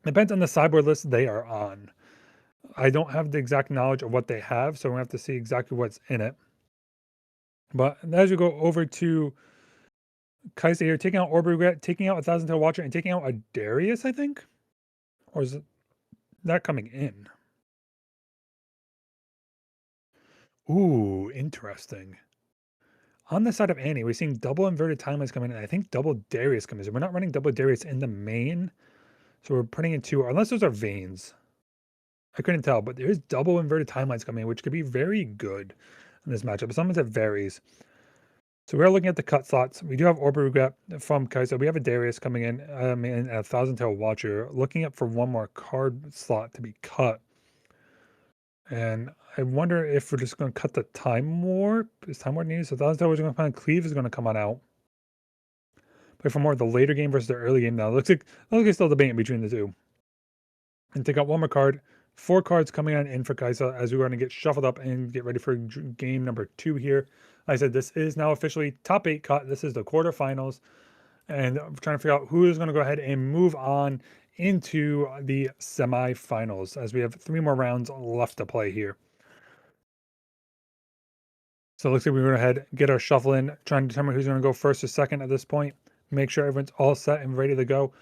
Depends on the sideboard list they are on. I don't have the exact knowledge of what they have, so we have to see exactly what's in it. But as you go over to Kai'Sa here, taking out Orb Regret, taking out a Thousand Tail Watcher, and taking out a Darius, I think? Or is it that coming in? Ooh, interesting. On the side of Annie, we're seeing double inverted timelines coming in. I think double Darius coming in. We're not running double Darius in the main, so we're putting in two, unless those are veins. I couldn't tell, but there's double inverted timelines coming in, which could be very good in this matchup. Sometimes it varies. So we're looking at the cut slots. We do have Orb Regret from Kai'Sa. We have a Darius coming in, and a Thousand Tail Watcher. Looking up for one more card slot to be cut. And I wonder if we're just going to cut the Time Warp. Is Time Warp needed? So Thousand Tail Watcher is going to find Cleave is going to come on out. But for more of the later game versus the early game now. Looks like still debating between the two. And take out one more card. 4 cards coming on in for Kai'Sa as we're going to get shuffled up and get ready for game number 2 here. Like I said, this is now officially top 8 cut. This is the quarterfinals. And I'm trying to figure out who is going to go ahead and move on into the semifinals as we have 3 more rounds left to play here. So it looks like we're going to head, get our shuffle in, trying to determine who's going to go first or second at this point. Make sure everyone's all set and ready to go.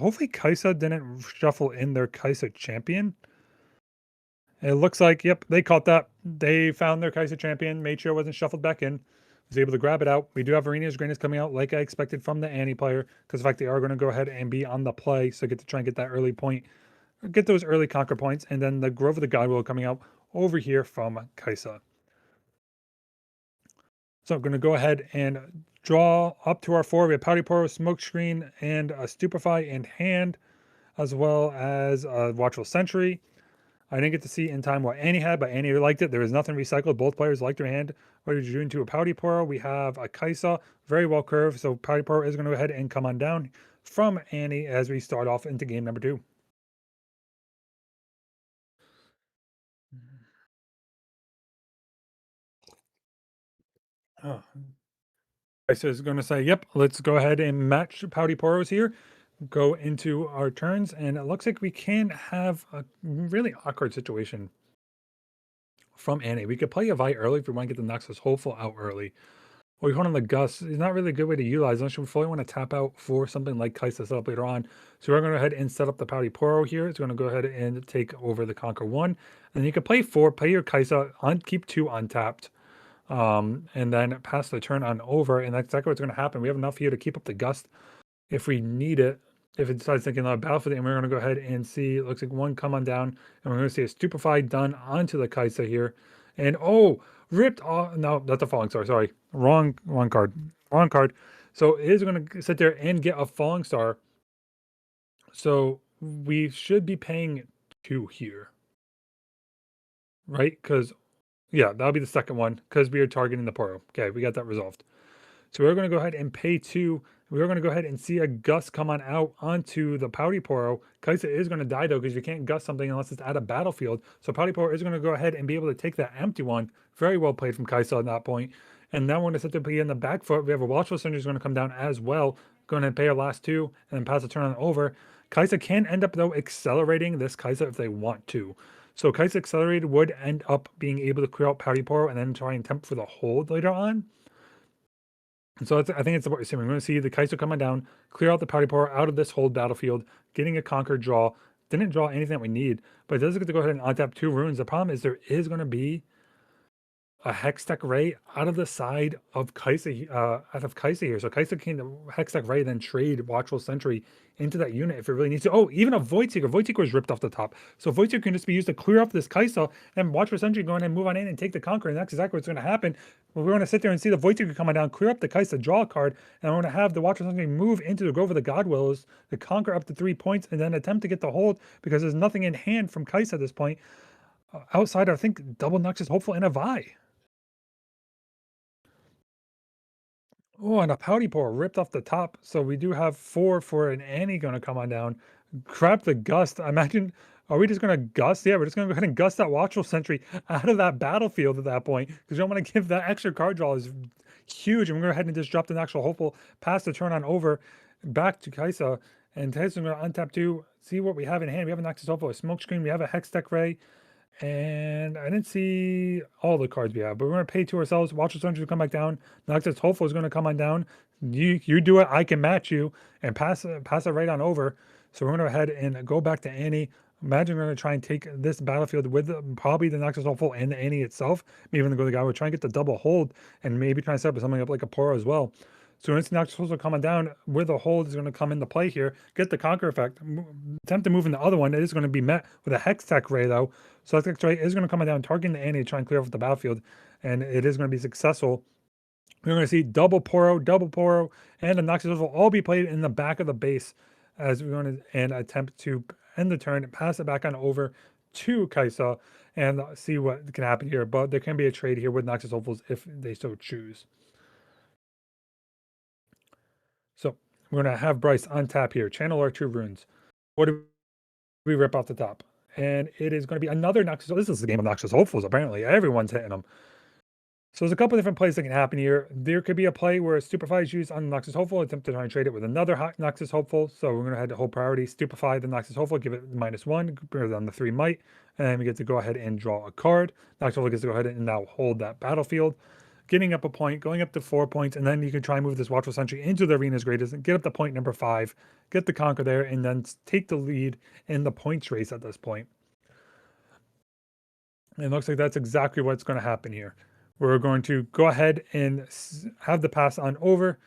Hopefully Kai'Sa didn't shuffle in their Kai'Sa champion. It looks like, yep, they caught that. They found their Kai'Sa champion, made sure it wasn't shuffled back in, was able to grab it out. We do have Arena's Greatness coming out like I expected from the Annie player, because in fact they are going to go ahead and be on the play, so get to try and get that early point, get those early conquer points, and then the Grove of the Godwill coming out over here from Kai'Sa. So I'm going to go ahead and draw up to our 4. We have Pouty Poro, Smokescreen, and a Stupefy in hand, as well as a Watchful Sentry. I didn't get to see in time what Annie had, but Annie liked it. There was nothing recycled. Both players liked their hand. What did you do into a Pouty Poro? We have a Kai'Sa, very well curved. So Pouty Poro is going to go ahead and come on down from Annie as we start off into game number 2. Oh. Kai'Sa is going to say, yep, let's go ahead and match Pouty Poros here. Go into our turns, and it looks like we can have a really awkward situation from Annie. We could play a Vi early if we want to get the Nexus Hopeful out early. Or you hold on the Gust. It's not really a good way to utilize unless you fully want to tap out for something like Kai'Sa set up later on. So we're going to go ahead and set up the Pouty Poro here. It's going to go ahead and take over the Conquer 1. And you can play 4, play your Kai'Sa, keep 2 untapped. And then pass the turn on over. And that's exactly what's going to happen. We have enough here to keep up the Gust if we need it. If it decides thinking about Battlefield, and we're going to go ahead and see, it looks like 1 come on down, and we're going to see a Stupefy done onto the Kai'Sa here. And oh, ripped off. No, that's a Falling Star. Sorry, wrong card. Wrong card. So it is going to sit there and get a Falling Star. So we should be paying 2 here, right? Because yeah, that'll be the second one because we are targeting the Poro. Okay, we got that resolved. So we're going to go ahead and pay 2. We're going to go ahead and see a Gust come on out onto the Pouty Poro. Kai'Sa is going to die though because you can't Gust something unless it's at a battlefield. So Pouty Poro is going to go ahead and be able to take that empty one. Very well played from Kai'Sa at that point. And now we're going to sit there be in the back foot. We have a Watchful Sentry going to come down as well. Going to pay our last 2 and then pass the turn on over. Kai'Sa can end up though accelerating this Kai'Sa if they want to. So Kai'Sa accelerated would end up being able to clear out Pouty Poro and then try and tempt for the hold later on. So I think it's what we're seeing. We're going to see the Kai'Sa coming down, clear out the Pouty Poro out of this whole battlefield, getting a Conquer draw. Didn't draw anything that we need, but it does get to go ahead and untap 2 runes. The problem is there is going to be a Hextech Ray out of the side of Kai'Sa here. So Kai'Sa can Hextech Ray, then trade Watchful Sentry into that unit if it really needs to. Oh, even a Void Seeker. Void Seeker was ripped off the top. So Void Seeker can just be used to clear up this Kai'Sa, and Watchful Sentry going and move on in and take the Conquer, and that's exactly what's going to happen. We're going to sit there and see the Void Seeker coming down, clear up the Kai'Sa, draw a card, and we're going to have the Watchful Sentry move into the Grove of the Godwills, the Conquer up to 3 points, and then attempt to get the hold because there's nothing in hand from Kai'Sa at this point. Outside, I think double Nexus Hopeful and a Vi. Oh, and a Pouty Poro ripped off the top. So we do have 4 for an Annie going to come on down. Grab the Gust. I imagine Are we just going to gust? Yeah, we're just going to go ahead and gust that Watchful Sentry out of that battlefield at that point because you don't want to give that extra card draw is huge. And we're going to go ahead and just drop the actual Hopeful, pass the turn on over back to Kaisa. And Kaisa's going to untap 2, see what we have in hand. We have a Noxus Hopeful, a Smokescreen, we have a Hextech Ray. And I didn't see all the cards we have, but we're going to pay 2 ourselves. Watchful Sentry will come back down. Noxus Hopeful is going to come on down. You do it, I can match you, and pass it right on over. So we're going to go ahead and go back to Annie. Imagine we're going to try and take this battlefield with probably the Noxus Hopeful and the Annie itself. Maybe even go the guy. We're trying to get the double hold and maybe try and set up something up like a Poro as well. So once the Noxus Hopeful coming down, with a hold is going to come into play here. Get the Conquer effect. Attempt to move in the other one. It is going to be met with a Hextech Ray though. So Hextech Ray is going to come down, targeting the Annie to try and clear off the battlefield. And it is going to be successful. We're going to see double Poro, and the Noxus will all be played in the back of the base as we're going to and attempt to end the turn and pass it back on over to Kaisa and see what can happen here. But there can be a trade here with Noxus Hopefuls if they so choose. So we're going to have Bryce on tap here. Channel our 2 runes. What do we rip off the top? And it is going to be another Noxus. This is the game of Noxus Hopefuls, apparently. Everyone's hitting them. So there's a couple different plays that can happen here. There could be a play where Stupefy is used on the Noxus Hopeful, attempt to try and trade it with another Noxus Hopeful. So we're going to head to hold priority, Stupefy the Noxus Hopeful, give it -1, bring it down the 3 might, and then we get to go ahead and draw a card. Noxus Hopeful gets to go ahead and now hold that battlefield, getting up a point, going up to 4 points, and then you can try and move this Watchful Sentry into the arena's greatest and get up to point number 5, get the Conquer there, and then take the lead in the points race at this point. And it looks like that's exactly what's going to happen here. We're going to go ahead and have the pass on over.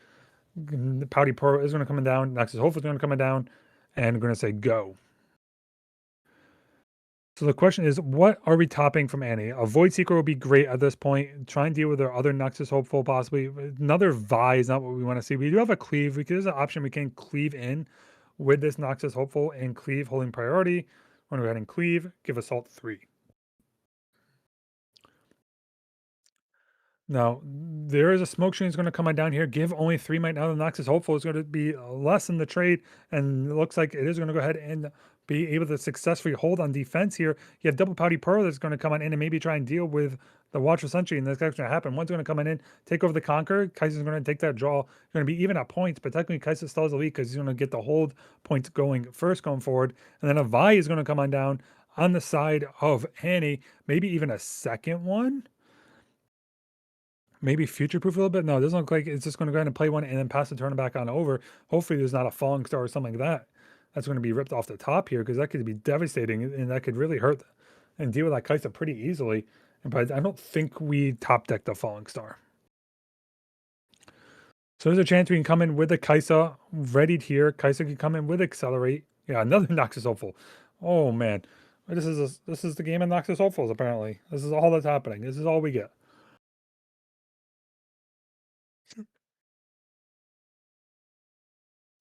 The Pouty Poro is going to come down. Noxus Hopeful is going to come down. And we're going to say go. So the question is, what are we topping from Annie? A Void Seeker will be great at this point. Try and deal with our other Noxus Hopeful possibly. Another Vi is not what we want to see. We do have a Cleave. There's an option we can cleave in with this Noxus Hopeful and cleave holding priority. We're going to go ahead and cleave, give Assault 3. Now, there is a Smoke Screen that's going to come on down here. Give only 3 might. Now the Noxus Hopeful is going to be less in the trade. And it looks like it is going to go ahead and be able to successfully hold on defense here. You have double Pouty Pearl that's going to come on in and maybe try and deal with the Watchful Sentry. And that's going to happen. One's going to come in, take over the Conquer. Kaisa's going to take that draw. Going to be even at points, but technically Kaisa still has the lead because he's going to get the hold points going forward. And then a Vi is going to come on down on the side of Annie. Maybe even a second one. Maybe future-proof a little bit. No, it doesn't look like it's just going to go ahead and play one and then pass the turn back on over. Hopefully there's not a falling star or something like that. That's going to be ripped off the top here because that could be devastating and that could really hurt and deal with that Kaisa pretty easily. But I don't think we top deck the falling star. So there's a chance we can come in with a Kaisa readied here. Kaisa can come in with Accelerate. Yeah, another Noxus Hopeful. Oh man, this is the game of Noxus Hopefuls apparently. This is all that's happening. This is all we get.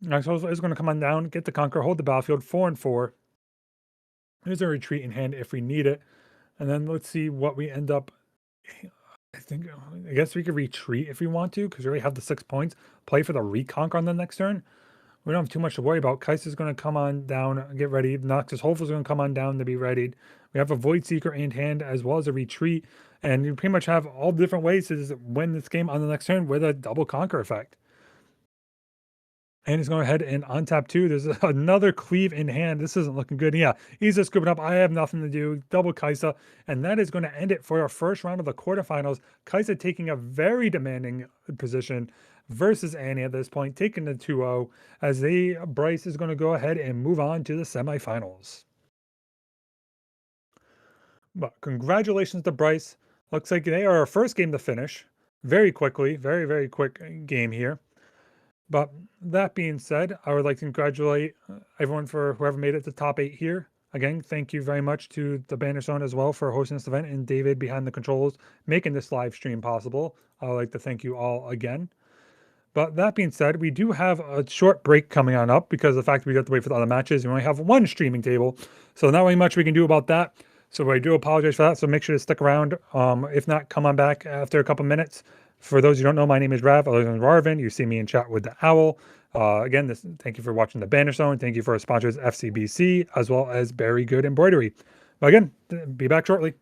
Noxus is going to come on down, get the Conquer, hold the battlefield, 4 and 4. There's a retreat in hand if we need it. And then let's see what we end up. I guess we could retreat if we want to, because we already have the 6 points. Play for the reconquer on the next turn. We don't have too much to worry about. Kaisa's going to come on down, get ready. Noxus Hopeful is going to come on down to be readied. We have a Void Seeker in hand as well as a retreat. And you pretty much have all different ways to win this game on the next turn with a double Conquer effect. And he's going ahead and on tap 2. There's another Cleave in hand. This isn't looking good. Yeah, he's just scooping up. I have nothing to do. Double Kaisa. And that is going to end it for our first round of the quarterfinals. Kaisa taking a very demanding position versus Annie at this point, taking the 2-0 as Bryce is going to go ahead and move on to the semifinals. But congratulations to Bryce. Looks like they are our first game to finish very quickly. Very, very quick game here. But that being said, I would like to congratulate everyone for whoever made it to top 8 here. Again, thank you very much to the Banish Zone as well for hosting this event and David behind the controls making this live stream possible. I would like to thank you all again. But that being said, we do have a short break coming on up because of the fact that we have to wait for the other matches. We only have one streaming table, so not really much we can do about that. So I do apologize for that. So make sure to stick around. If not, come on back after a couple minutes For those who don't know, my name is Rav, otherwise known as Rarvin. You see me in chat with the Owl. Again, thank you for watching the Banish Zone. Thank you for our sponsors, FCBC, as well as Very Good Embroidery. But again, be back shortly.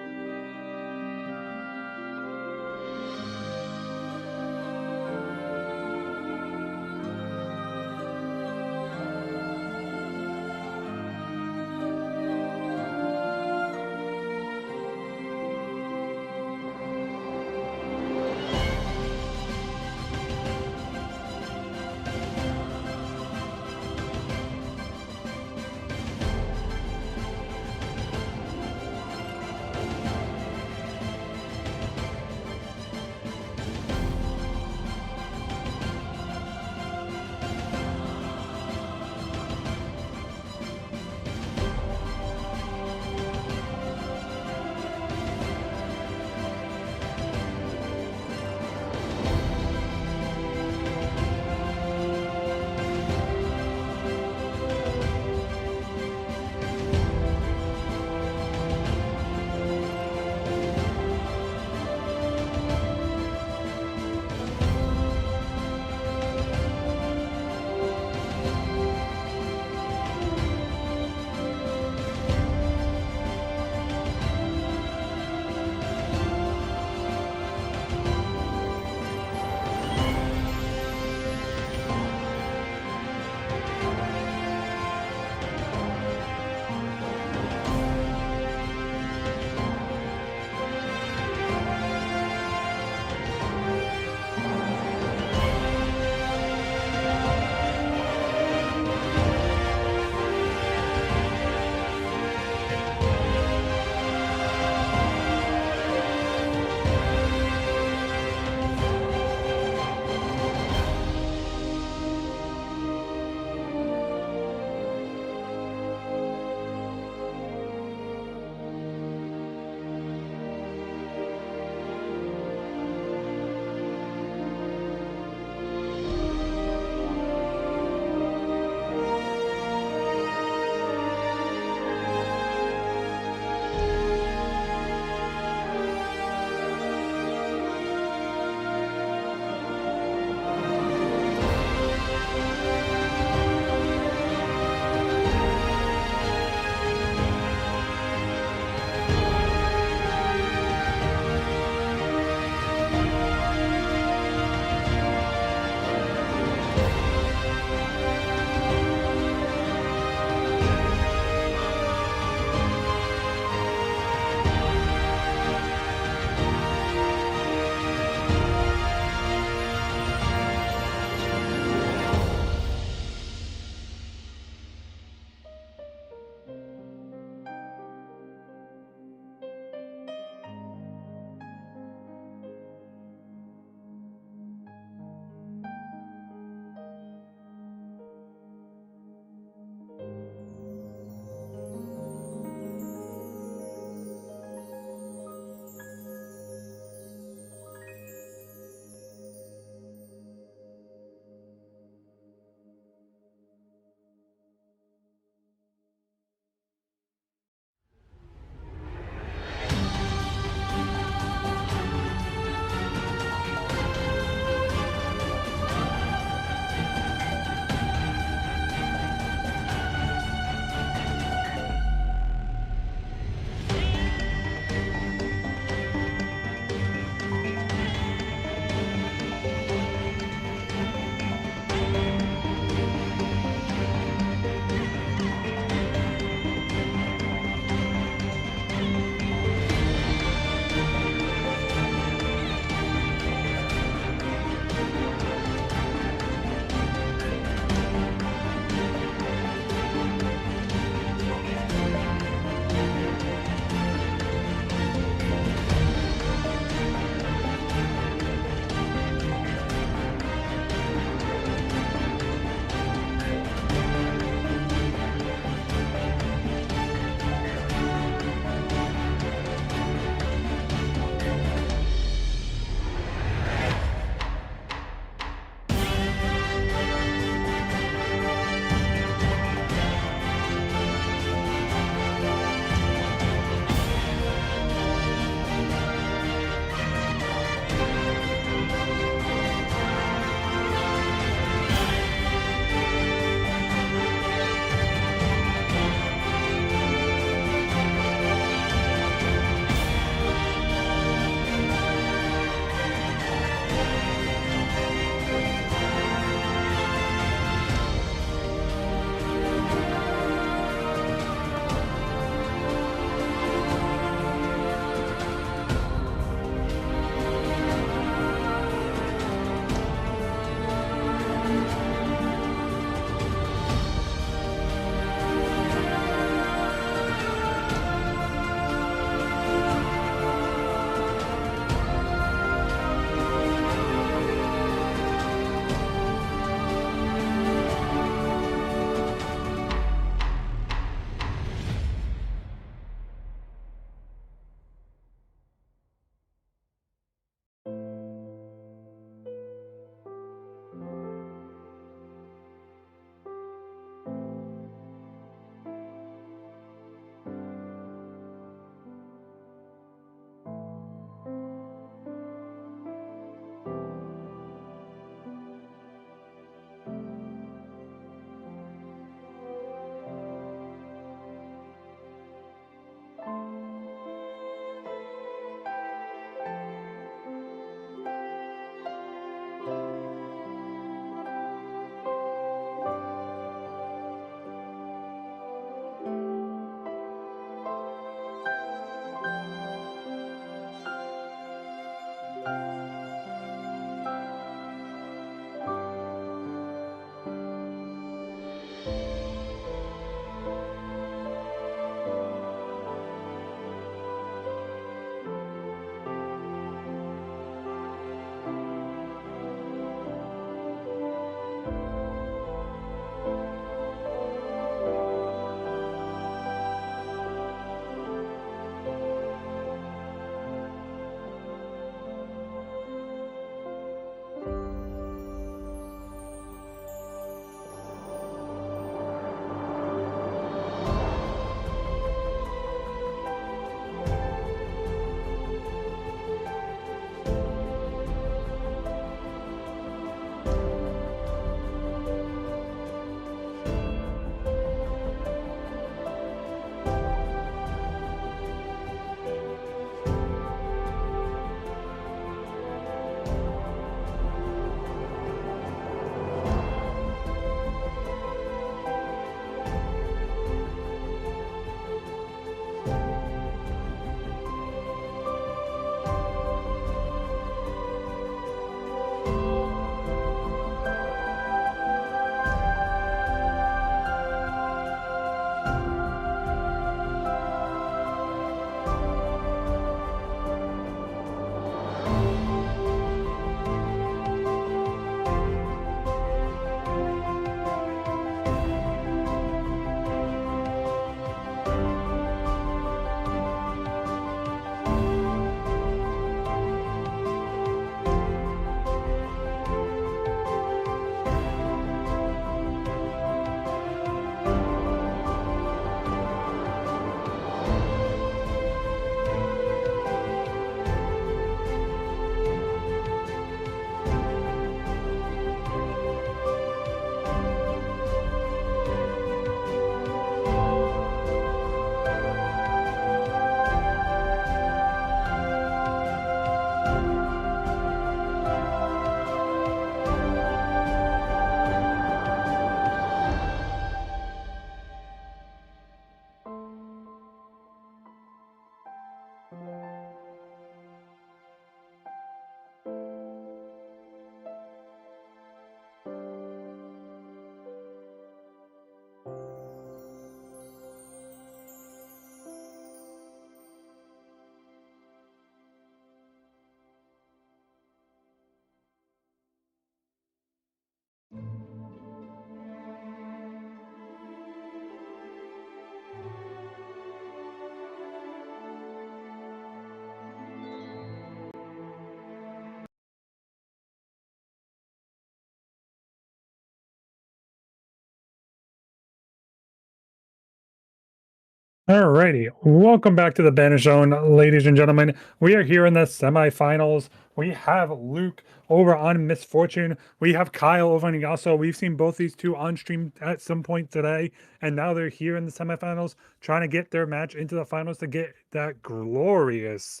Alrighty, welcome back to the Banish Zone, ladies and gentlemen. We are here in the semifinals. We have Luke over on Misfortune. We have Kyle over on Yasuo. We've seen both these two on stream at some point today, and now they're here in the semifinals, trying to get their match into the finals to get that glorious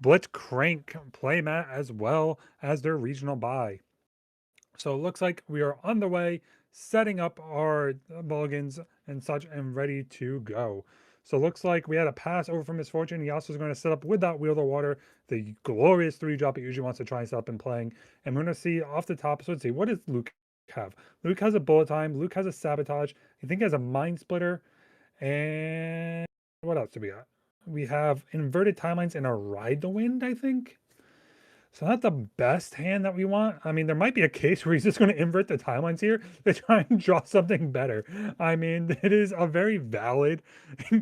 Blitzcrank playmat as well as their regional bye. So it looks like we are on the way, setting up our mulligans and such, and ready to go. So it looks like we had a pass over from Misfortune. He also is going to set up with that Wheel of Water, the glorious 3-drop it usually wants to try and set up and playing. And we're going to see off the top, so let's see, what does Luke have? Luke has a Bullet Time. Luke has a Sabotage. I think he has a Mind Splitter. And what else do we got? We have Inverted Timelines and a Ride the Wind, I think. So not the best hand that we want. I mean, there might be a case where he's just going to invert the timelines here to try and draw something better. I mean, it is a very valid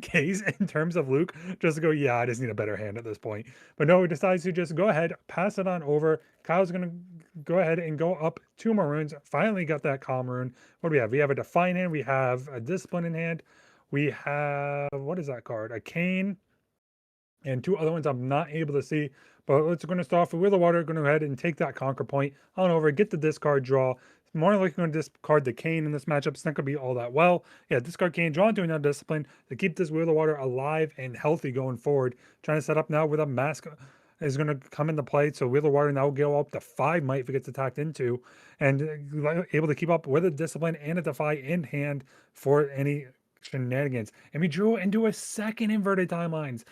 case in terms of Luke just to go, yeah, I just need a better hand at this point. But no, he decides to just go ahead, pass it on over. Kyle's going to go ahead and go up 2 more runes. Finally got that Calm rune. What do we have? We have a Define hand. We have a Discipline in hand. We have, what is that card? A Cane. And 2 other ones I'm not able to see, but let's going to start off with Wheel of Water. Going to go ahead and take that Conquer point on over, get the discard draw. More likely going to discard the Cane in this matchup. It's not going to be all that well. Yeah, discard Cane, draw into another Discipline to keep this Wheel of Water alive and healthy going forward. Trying to set up now with a Mask is going to come into play. So Wheel of Water now will go up to 5 might if it gets attacked into, and able to keep up with a Discipline and a Defy in hand for any shenanigans. And we drew into a second Inverted Timelines.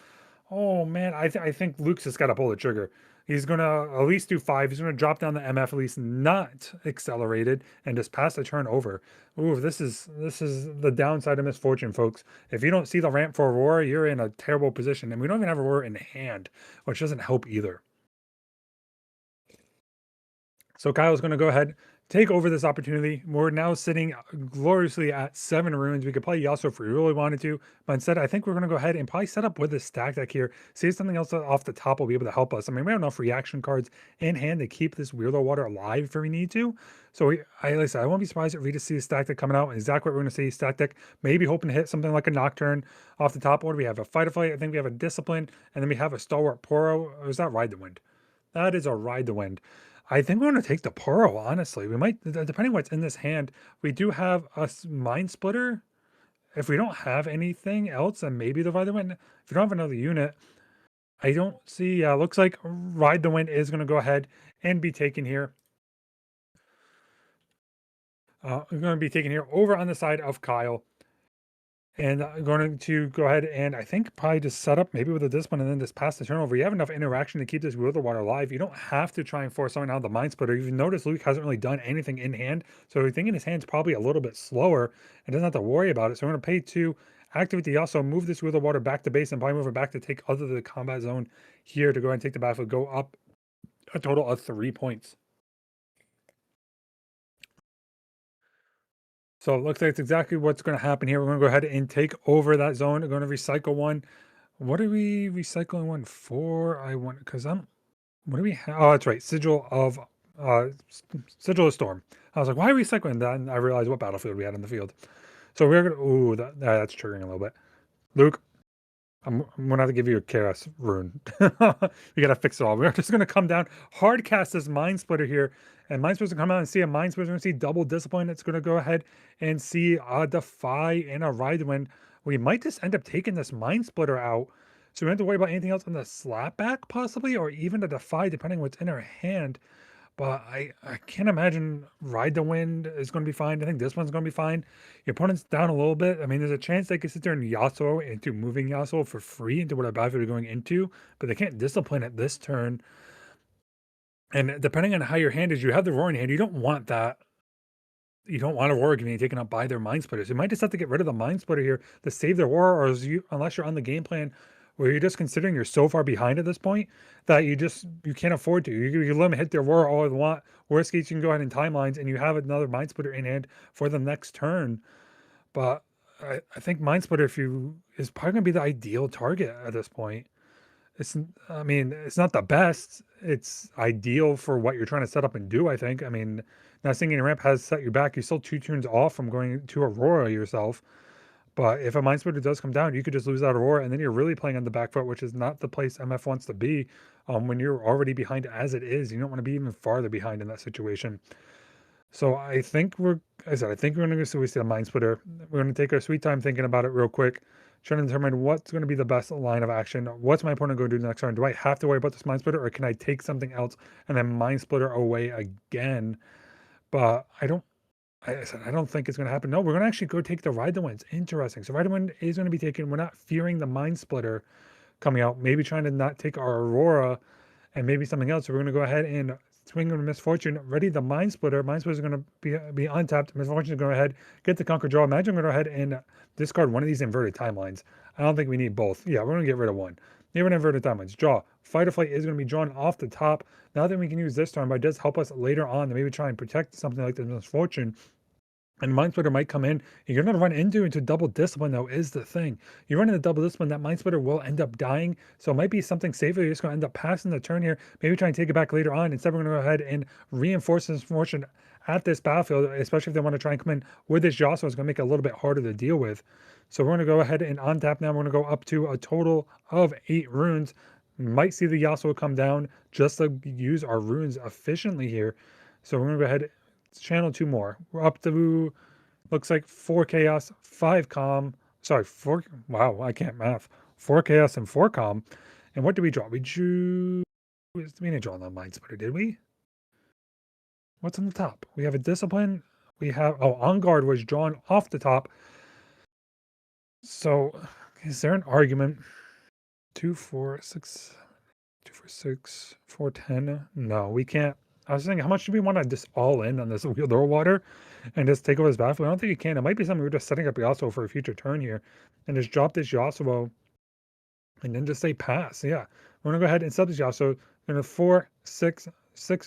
Oh man, I think Luke's just got to pull the trigger. He's gonna at least do 5. He's gonna drop down the MF at least not accelerated and just pass the turn over. Ooh, this is the downside of Misfortune, folks. If you don't see the ramp for Aurora, you're in a terrible position, and we don't even have Aurora in hand, which doesn't help either. So Kyle's going to go ahead, take over this opportunity. We're now sitting gloriously at 7 runes. We could play Yasuo if we really wanted to, but instead I think we're going to go ahead and probably set up with a stack deck here. See if something else off the top will be able to help us. I mean, we have enough reaction cards in hand to keep this Wheel of Water alive if we need to. So like I said, I won't be surprised if we just see a stack deck coming out. And exactly what we're going to see, stack deck, maybe hoping to hit something like a Nocturne off the top. What do we have? A Fight or Flight. I think we have a Discipline, and then we have a Stalwart Poro. Or is that Ride the Wind? That is a Ride the Wind. I think we're going to take the Poro, honestly. We might, depending what's in this hand, we do have a Mind Splitter. If we don't have anything else, then maybe the Ride the Wind. If we don't have another unit, I don't see, looks like Ride the Wind is going to go ahead and be taken here. We're going to be taken here over on the side of Kyle. And I'm going to go ahead and I think probably just set up maybe with a Discipline and then just pass the turnover. You have enough interaction to keep this Wheel of Water alive. You don't have to try and force someone out of the Mind Splitter. You've noticed Luke hasn't really done anything in hand. So I think in his hand's probably a little bit slower and doesn't have to worry about it. So I'm going to pay 2, activate the Yasuo, move this Wheel of Water back to base and probably move it back to take other the combat zone here to go ahead and take the battlefield, go up a total of 3 points. So it looks like it's exactly what's going to happen here. We're going to go ahead and take over that zone. We're going to recycle 1. What are we recycling 1 for? I want, because what do we have? Oh, that's right. Sigil of Storm. I was like, why are we recycling that? And I realized what battlefield we had in the field. So we're going to, ooh, that's triggering a little bit. Luke, I'm gonna have to give you a chaos rune. We gotta fix it all. We're just gonna come down, hard cast this Mind Splitter here, and Mind Splitter's gonna come out and see a Mind Splitter. We're gonna see double Discipline. It's gonna go ahead and see a Defy and a Ride the Wind. We might just end up taking this Mind Splitter out, so we don't have to worry about anything else on the slapback possibly, or even a Defy depending what's in our hand. But I can't imagine Ride the Wind is going to be fine. I think this one's going to be fine. Your opponent's down a little bit. I mean, there's a chance they could sit there and Yasuo into moving Yasuo for free into what a battlefield are going into, but they can't Discipline it this turn. And depending on how your hand is, you have the Roaring hand. You don't want that. You don't want Aurora getting taken up by their Mind Splitters. You might just have to get rid of the Mind Splitter here to save their Aurora, or unless you're on the game plan where you're just considering you're so far behind at this point that you can't afford to. You let them hit their Aurora all they want. Worst case, you can go ahead in timelines and you have another Mind Splitter in hand for the next turn. But I think Mind Splitter is probably going to be the ideal target at this point. I mean, it's not the best. It's ideal for what you're trying to set up and do, I think. I mean, not singing ramp has set you back. You're still 2 turns off from going to Aurora yourself. But if a Mind Splitter does come down, you could just lose that Aurora, and then you're really playing on the back foot, which is not the place MF wants to be when you're already behind as it is. You don't want to be even farther behind in that situation. So I think I think we're going to go waste a Mind Splitter. We're going to take our sweet time thinking about it real quick, trying to determine what's going to be the best line of action. What's my opponent going to do the next turn? Do I have to worry about this Mind Splitter, or can I take something else and then Mind Splitter away again? But I don't. I said, I don't think it's going to happen. No, we're going to actually go take the Ride the Winds. Interesting. So Ride the Wind is going to be taken. We're not fearing the Mind Splitter coming out. Maybe trying to not take our Aurora and maybe something else. So we're going to go ahead and swing on Misfortune. Ready the Mind Splitter. Mind Splitter is going to be untapped. Misfortune is going to go ahead, get the Conquer Draw. Imagine we're going to go ahead and discard one of these inverted timelines. I don't think we need both. Yeah, we're going to get rid of one. Never inverted timelines. Draw. Fight or Flight is going to be drawn off the top. Now that we can use this turn, but it does help us later on to maybe try and protect something like the Misfortune. And Mind Splitter might come in. You're going to run into Double Discipline, though, is the thing. You run into Double Discipline, that Mind Splitter will end up dying. So it might be something safer. You're just going to end up passing the turn here. Maybe try and take it back later on. Instead, we're going to go ahead and reinforce this fortune at this battlefield, especially if they want to try and come in with this Yasuo. It's going to make it a little bit harder to deal with. So we're going to go ahead and untap now. We're going to go up to a total of 8 runes. Might see the Yasuo come down just to use our runes efficiently here. So we're going to go ahead, channel 2 more. We're up to, looks like 4 chaos, 5 calm. Sorry, 4. Wow, I can't math. 4 chaos and 4 calm. And what did we draw? We didn't draw on the Mind Splitter, did we? What's on the top? We have a discipline. We have, On Guard was drawn off the top. So is there an argument? 2, 4, 6, 2, 4, 6, 4, 10. No, we can't. I was thinking, how much do we want to just all in on this Wheeldoor Water and just take over this battlefield? I don't think you can. It might be something we're just setting up Yasuo for a future turn here and just drop this Yasuo and then just say pass. Yeah, we're going to go ahead and sub this Yasuo. We're going to 4, 6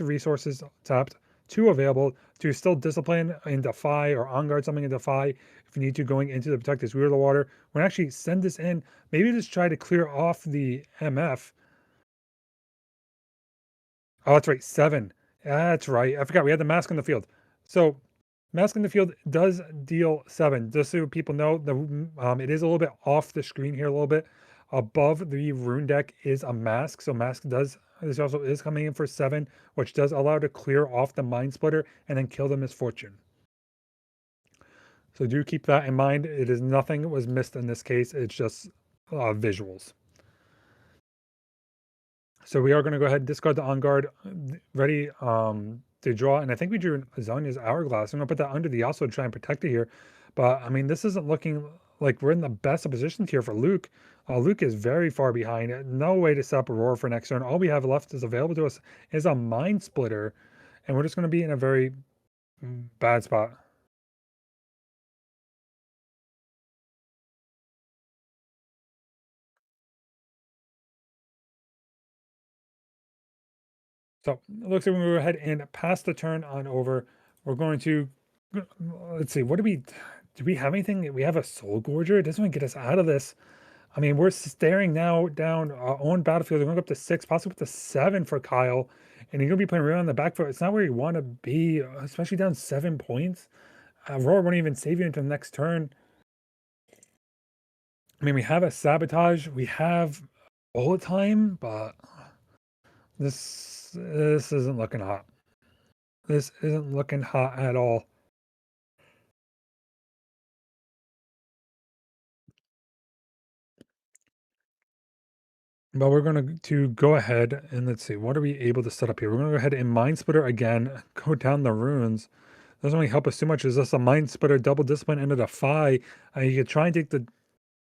resources tapped, 2 available to still discipline and defy or on guard something and defy if you need to going into the protect this Wheeldoor Water. We're going to actually send this in. Maybe just try to clear off the MF. Oh, that's right, 7. That's right. I forgot we had the Mask in the Field. So Mask in the Field does deal 7. Just so people know, it is a little bit off the screen here a little bit. Above the rune deck is a Mask. So Mask this also is coming in for 7, which does allow to clear off the Mind Splitter and then kill the Misfortune. So do keep that in mind. It is nothing was missed in this case. It's just visuals. So we are going to go ahead and discard the On Guard, ready to draw. And I think we drew Zhonya's Hourglass. I'm going to put that under the Yasuo to try and protect it here. But, I mean, this isn't looking like we're in the best of positions here for Luke. Luke is very far behind. No way to set up Aurora for next turn. All we have left is available to us is a Mind Splitter. And we're just going to be in a very bad spot. So it looks like we're going to go ahead and pass the turn on over. We're going to, let's see, do we have anything? We have a Soul Gorger. It doesn't even get us out of this. I mean, we're staring now down on battlefield. We're going to go up to 6, possibly up to 7 for Kyle. And you're going to be playing around on the back foot. It's not where you want to be, especially down 7 points. Aurora won't even save you until the next turn. I mean, we have a Sabotage. We have Bullet Time, but this isn't looking hot. This isn't looking hot at all. But we're going to go ahead and let's see, what are we able to set up here? We're going to go ahead and Mind Splitter again, go down the runes. Doesn't really help us too much. Is this a Mind Splitter double discipline and a defy? You could try and take the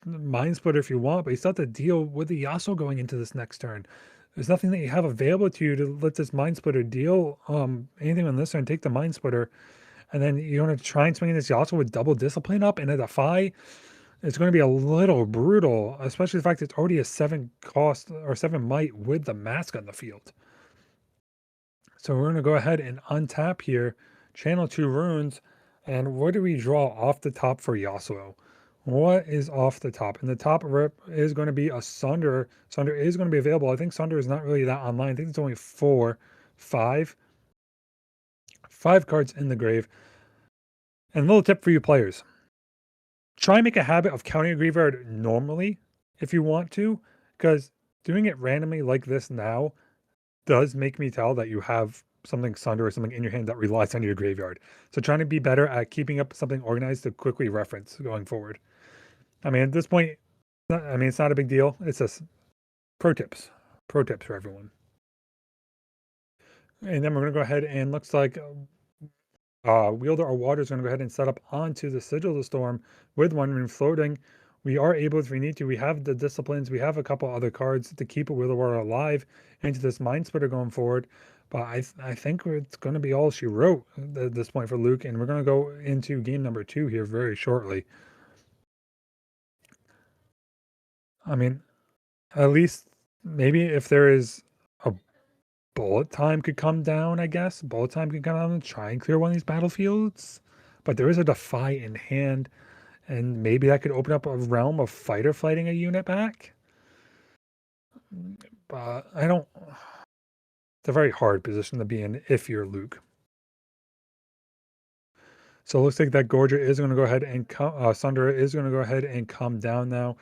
Mind Splitter if you want, but you still have to deal with the Yasuo going into this next turn. There's nothing that you have available to you to let this Mind Splitter deal anything on this turn. Take the Mind Splitter, and then you're going to try and swing this Yasuo with double discipline up and a defy. It's going to be a little brutal, especially the fact it's already a 7 cost or 7 might with the Mask on the field. So we're going to go ahead and untap here, channel 2 runes, and what do we draw off the top for Yasuo? What is off the top? And the top rip is going to be a Sunder. Sunder is going to be available. I think Sunder is not really that online. I think it's only 5 cards in the grave. And a little tip for you players. Try and make a habit of counting a graveyard normally if you want to, because doing it randomly like this now does make me tell that you have something Sunder or something in your hand that relies on your graveyard. So trying to be better at keeping up something organized to quickly reference going forward. I mean, at this point, it's not a big deal. It's just pro tips for everyone. And then we're going to go ahead and looks like Wielder or Water is going to go ahead and set up onto the Sigil of the Storm with one ring floating. We are able, if we need to, we have the Disciplines, we have a couple other cards to keep a Wielder Water alive into this Mind Splitter going forward. But I think it's going to be all she wrote at this point for Luke, and we're going to go into game number 2 here very shortly. I mean, at least maybe if there is a bullet time could come down, I guess. Bullet time could come down and try and clear one of these battlefields. But there is a Defy in hand, and maybe that could open up a realm of fighter fighting a unit back. But I don't... It's a very hard position to be in if you're Luke. So it looks like that Gorger is going to go ahead and come... Sundara is going to go ahead and come down now.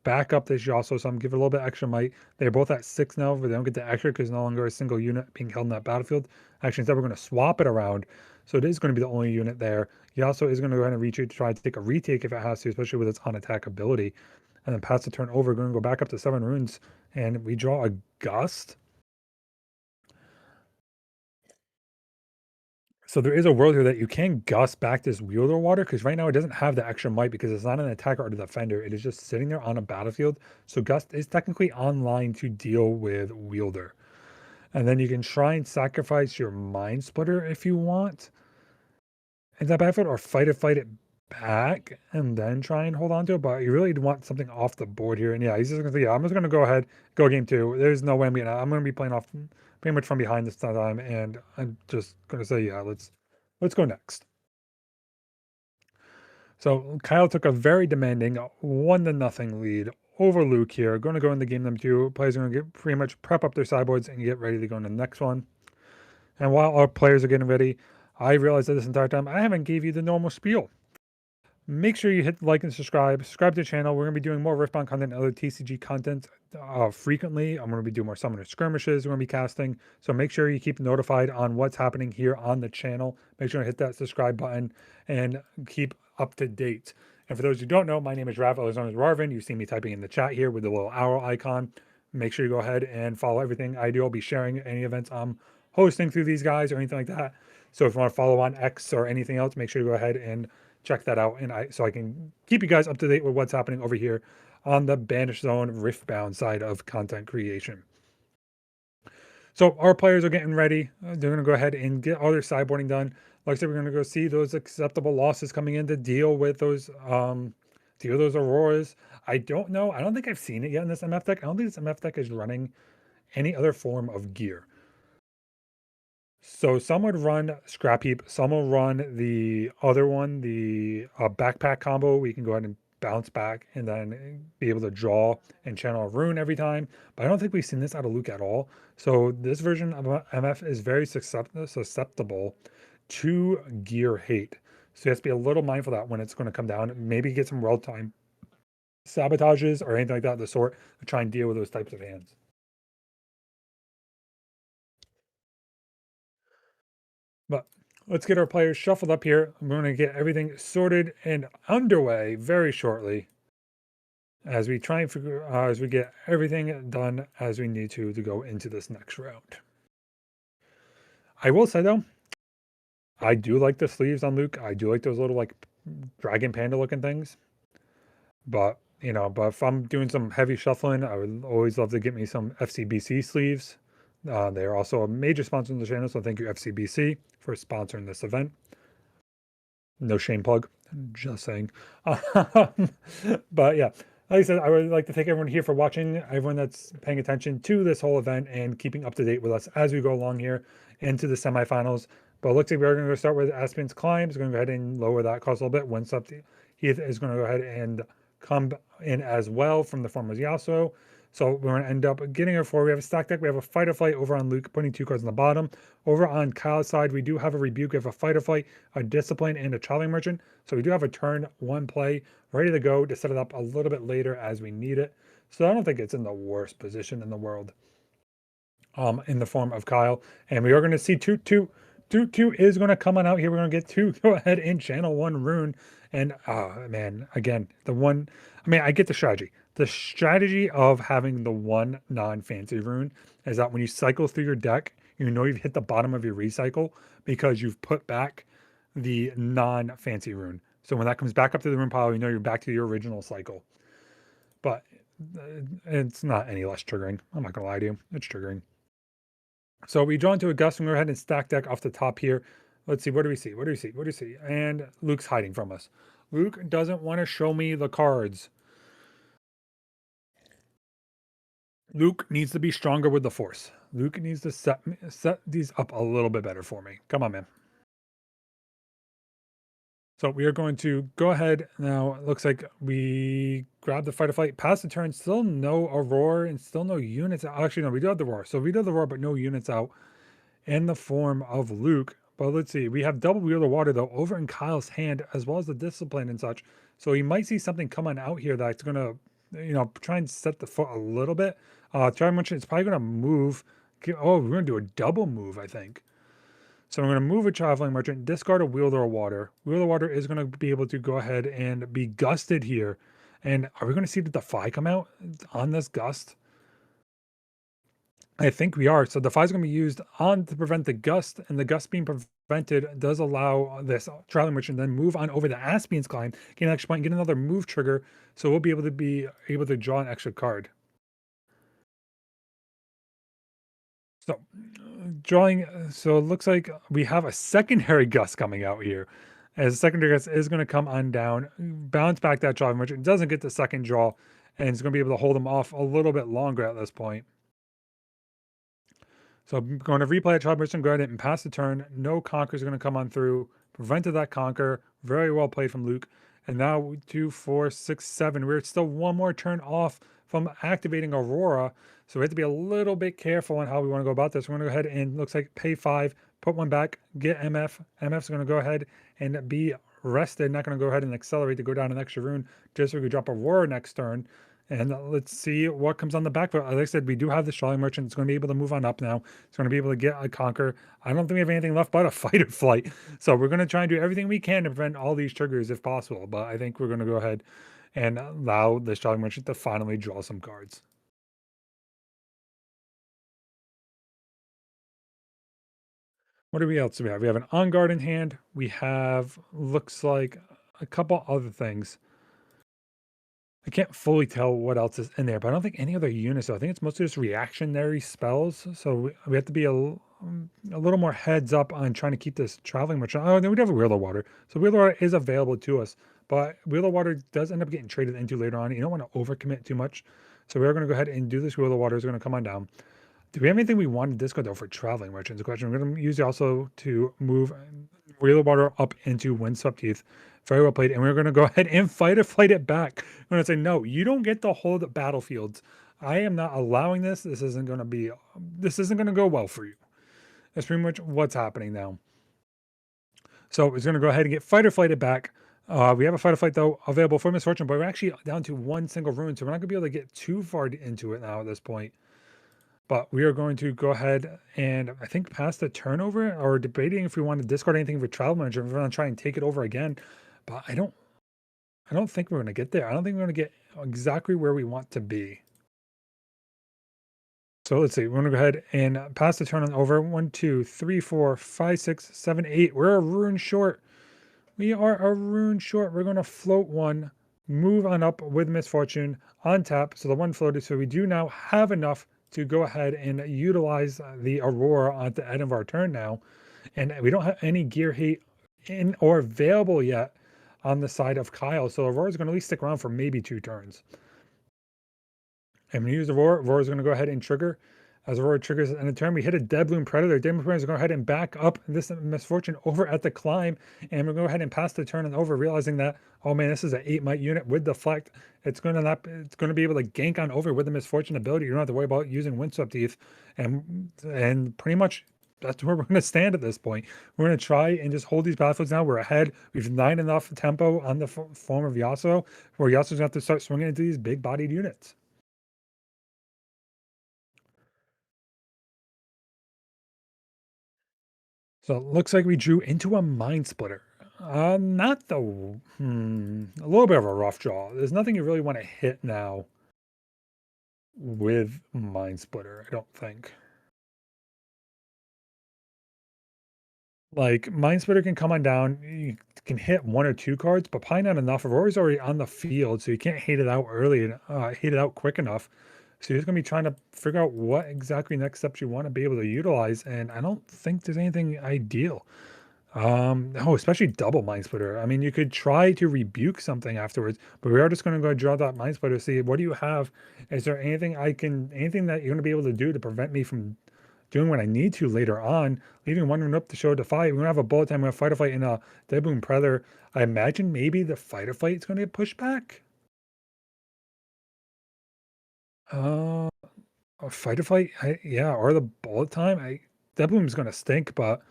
Back up this Yasuo, so I'm give it a little bit extra might. They're both at 6 now, but they don't get the extra because no longer a single unit being held in that battlefield. Actually, instead we're going to swap it around, so it is going to be the only unit there. Yasuo is going to go ahead and retreat to try to take a retake if it has to, especially with its on-attack ability. And then pass the turn over, going to go back up to 7 runes, and we draw a Gust. So there is a world here that you can Gust back this Wielder Water, because right now it doesn't have the extra might because it's not an attacker or a defender. It is just sitting there on a battlefield. So Gust is technically online to deal with Wielder. And then you can try and sacrifice your Mind Splitter if you want in that battlefield, or fight it back and then try and hold on to it. But you really want something off the board here. And yeah, he's just going to say, yeah, I'm just going to go ahead, go game 2. There's no way I'm going to be playing off pretty much from behind this time, and I'm just going to say, yeah, let's go next. So Kyle took a very demanding 1-0 lead over Luke here. Going to go into game number 2. Players are going to pretty much prep up their sideboards and get ready to go into the next one. And while our players are getting ready, I realized that this entire time I haven't gave you the normal spiel. Make sure you hit like and subscribe to the channel. We're going to be doing more Riftbound content and other TCG content frequently. I'm going to be doing more Summoner Skirmishes we're going to be casting. So make sure you keep notified on what's happening here on the channel. Make sure to hit that subscribe button and keep up to date. And for those who don't know, my name is Rav, otherwise known as Rarvin. You see me typing in the chat here with the little arrow icon. Make sure you go ahead and follow everything I do. I'll be sharing any events I'm hosting through these guys or anything like that. So if you want to follow on X or anything else, make sure you go ahead and check that out, and so I can keep you guys up to date with what's happening over here on the Banish Zone Riftbound side of content creation. So our players are getting ready. They're going to go ahead and get all their sideboarding done. Like I said, we're going to go see those acceptable losses coming in to deal with those Auroras. I don't know. I don't think I've seen it yet in this MF deck. I don't think this MF deck is running any other form of gear. So some would run Scrap Heap, some will run the other one, the backpack combo. We can go ahead and bounce back and then be able to draw and channel a rune every time. But I don't think we've seen this out of Luke at all. So this version of MF is very susceptible to gear hate. So you have to be a little mindful of that when it's going to come down. Maybe get some world time sabotages or anything like that of the sort to try and deal with those types of hands. But let's get our players shuffled up here. I'm going to get everything sorted and underway very shortly as we try and figure as we get everything done as we need to go into this next round. I will say though, I do like the sleeves on Luke. I do like those little like dragon panda looking things. But if I'm doing some heavy shuffling, I would always love to get me some FCBC sleeves. They're also a major sponsor on the channel, so thank you FCBC for sponsoring this event. No shame plug, just saying. But yeah, like I said, I would like to thank everyone here for watching, everyone that's paying attention to this whole event and keeping up to date with us as we go along here into the semifinals. But it looks like we're going to start with Aspen's Climb. It's going to go ahead and lower that cost a little bit. Heath is going to go ahead and come in as well from the form of Yasuo. So we're going to end up getting a 4. We have a stack deck. We have a Fight or Flight over on Luke, putting 2 cards on the bottom. Over on Kyle's side, we do have a Rebuke. We have a Fight or Flight, a Discipline, and a Traveling Merchant. So we do have a turn 1 play ready to go to set it up a little bit later as we need it. So I don't think it's in the worst position in the world in the form of Kyle. And we are going to see 2 is going to come on out here. We're going to get 2 go ahead and channel 1 rune. And man, again, I get the strategy. The strategy of having the 1 non-fancy rune is that when you cycle through your deck, you know you've hit the bottom of your recycle because you've put back the non-fancy rune. So when that comes back up to the rune pile, you know you're back to your original cycle. But it's not any less triggering. I'm not going to lie to you. It's triggering. So we draw into a gust and go ahead and stack deck off the top here. Let's see. What do we see? What do we see? What do we see? And Luke's hiding from us. Luke doesn't want to show me the cards. Luke needs to be stronger with the force. Luke needs to set these up a little bit better for me. Come on, man. So we are going to go ahead now. It looks like we grab the Fight or Flight, pass the turn, still no Aurora and still no units. Actually, no, we do have the Roar. So we do have the Roar, but no units out in the form of Luke. But let's see. We have double Wheel of Water, though, over in Kyle's hand, as well as the Discipline and such. So he might see something coming out here that's going to, try and set the foot a little bit. Try to mention it's probably going to move. Oh, we're going to do a double move, I think. So I'm going to move a Traveling Merchant, discard a Wielder of Water. Wielder of Water is going to be able to go ahead and be gusted here. And are we going to see the Defy come out on this gust? I think we are. So Defy is going to be used on to prevent the gust, and the gust being prevented does allow this Traveling Merchant then move on over the Aspian's Climb, get an extra point, get another move trigger, so we'll be able to draw an extra card. So drawing, so it looks like we have a secondary gust coming out here. As a secondary gust is going to come on down, bounce back that Traveling Merchant, doesn't get the second draw, and it's going to be able to hold them off a little bit longer at this point. So I'm going to replay a Traveling Merchant, go ahead and pass the turn. No Conquer is going to come on through. Prevented that Conquer. Very well played from Luke. And now 2, 4, 6, 7. We're still one more turn off from activating Aurora. So we have to be a little bit careful on how we want to go about this. We're going to go ahead and looks like pay 5, put 1 back, get MF. MF's going to go ahead and be rested. Not going to go ahead and accelerate to go down an extra rune just so we could drop Aurora next turn. And let's see what comes on the back foot. Like I said, we do have the Traveling Merchant. It's going to be able to move on up now. It's going to be able to get a Conquer. I don't think we have anything left but a Fight or Flight. So we're going to try and do everything we can to prevent all these triggers if possible. But I think we're going to go ahead and allow this Traveling Merchant to finally draw some cards. What do we else do we have? We have an On Guard in hand. We have, looks like, a couple other things. I can't fully tell what else is in there, but I don't think any other units. So I think it's mostly just reactionary spells. So we have to be a little more heads up on trying to keep this Traveling Merchant. Oh, then we do have a Wheel of Water. So Wheel of Water is available to us, but Wheel of Water does end up getting traded into later on. You don't want to overcommit too much. So we're going to go ahead and do this. Wheel of Water is going to come on down. Do we have anything we want to discard though for Traveling Merchant? The question. We're going to use it also to move Wheel of Water up into Windswept Heath. Very well played. And we're going to go ahead and Fight or Flight it back. We're going to say, no, you don't get to hold battlefields. I am not allowing this. This isn't going to go well for you. That's pretty much what's happening now. So it's going to go ahead and get Fight or Flight it back. We have a Fight or Flight, though, available for Misfortune, but we're actually down to 1 single rune, so we're not going to be able to get too far into it now at this point. But we are going to go ahead and, I think, pass the turnover, or debating if we want to discard anything for Travel Manager. If we're going to try and take it over again. But I don't think we're going to get there. I don't think we're going to get exactly where we want to be. So let's see. We're going to go ahead and pass the turn on over. 1, 2, 3, 4, 5, 6, 7, 8. We're a rune short. We are a rune short. We're going to float 1, move on up with Misfortune on tap. So the 1 floated. So we do now have enough to go ahead and utilize the Aurora at the end of our turn now. And we don't have any gear hate in or available yet on the side of Kyle. So Aurora is going to at least stick around for maybe 2 turns. And when you use Aurora, Aurora is going to go ahead and trigger. As Aurora triggers an turn, we hit a Dead Bloom Predator. Dead Bloom Predator is going to go ahead and back up this Misfortune over at the climb, and we're going to go ahead and pass the turn and over, realizing that, oh man, this is an 8 might unit with Deflect. It's going to be able to gank on over with the Misfortune ability. You don't have to worry about using Windswept Teeth, and pretty much that's where we're going to stand at this point. We're going to try and just hold these battlefields now. We're ahead. We've 9 enough tempo on the form of Yasuo, where Yasuo's going to have to start swinging into these big-bodied units. So it looks like we drew into a Mind Splitter. Not the, a little bit of a rough draw. There's nothing you really want to hit now with Mind Splitter, I don't think. Like, Mind Splitter can come on down, you can hit 1 or 2 cards, but probably not enough. Aurora's already on the field, so you can't hate it out early, hate it out quick enough. So you're just gonna be trying to figure out what exactly next steps you want to be able to utilize, and I don't think there's anything ideal. Oh, especially double Mind Splitter. I mean, you could try to rebuke something afterwards, but we are just going to go draw that Mind Splitter, see what do you have? Is there anything anything that you're going to be able to do to prevent me from doing what I need to later on, leaving one rune up to show Defy? We're going to have a bullet time, we're going to fight a fight in a Dead Bloom Predator. I imagine maybe the fight or flight is going to get pushed back. Uh, a fight or flight, yeah, or the bullet time. Dead Bloom's going to stink, but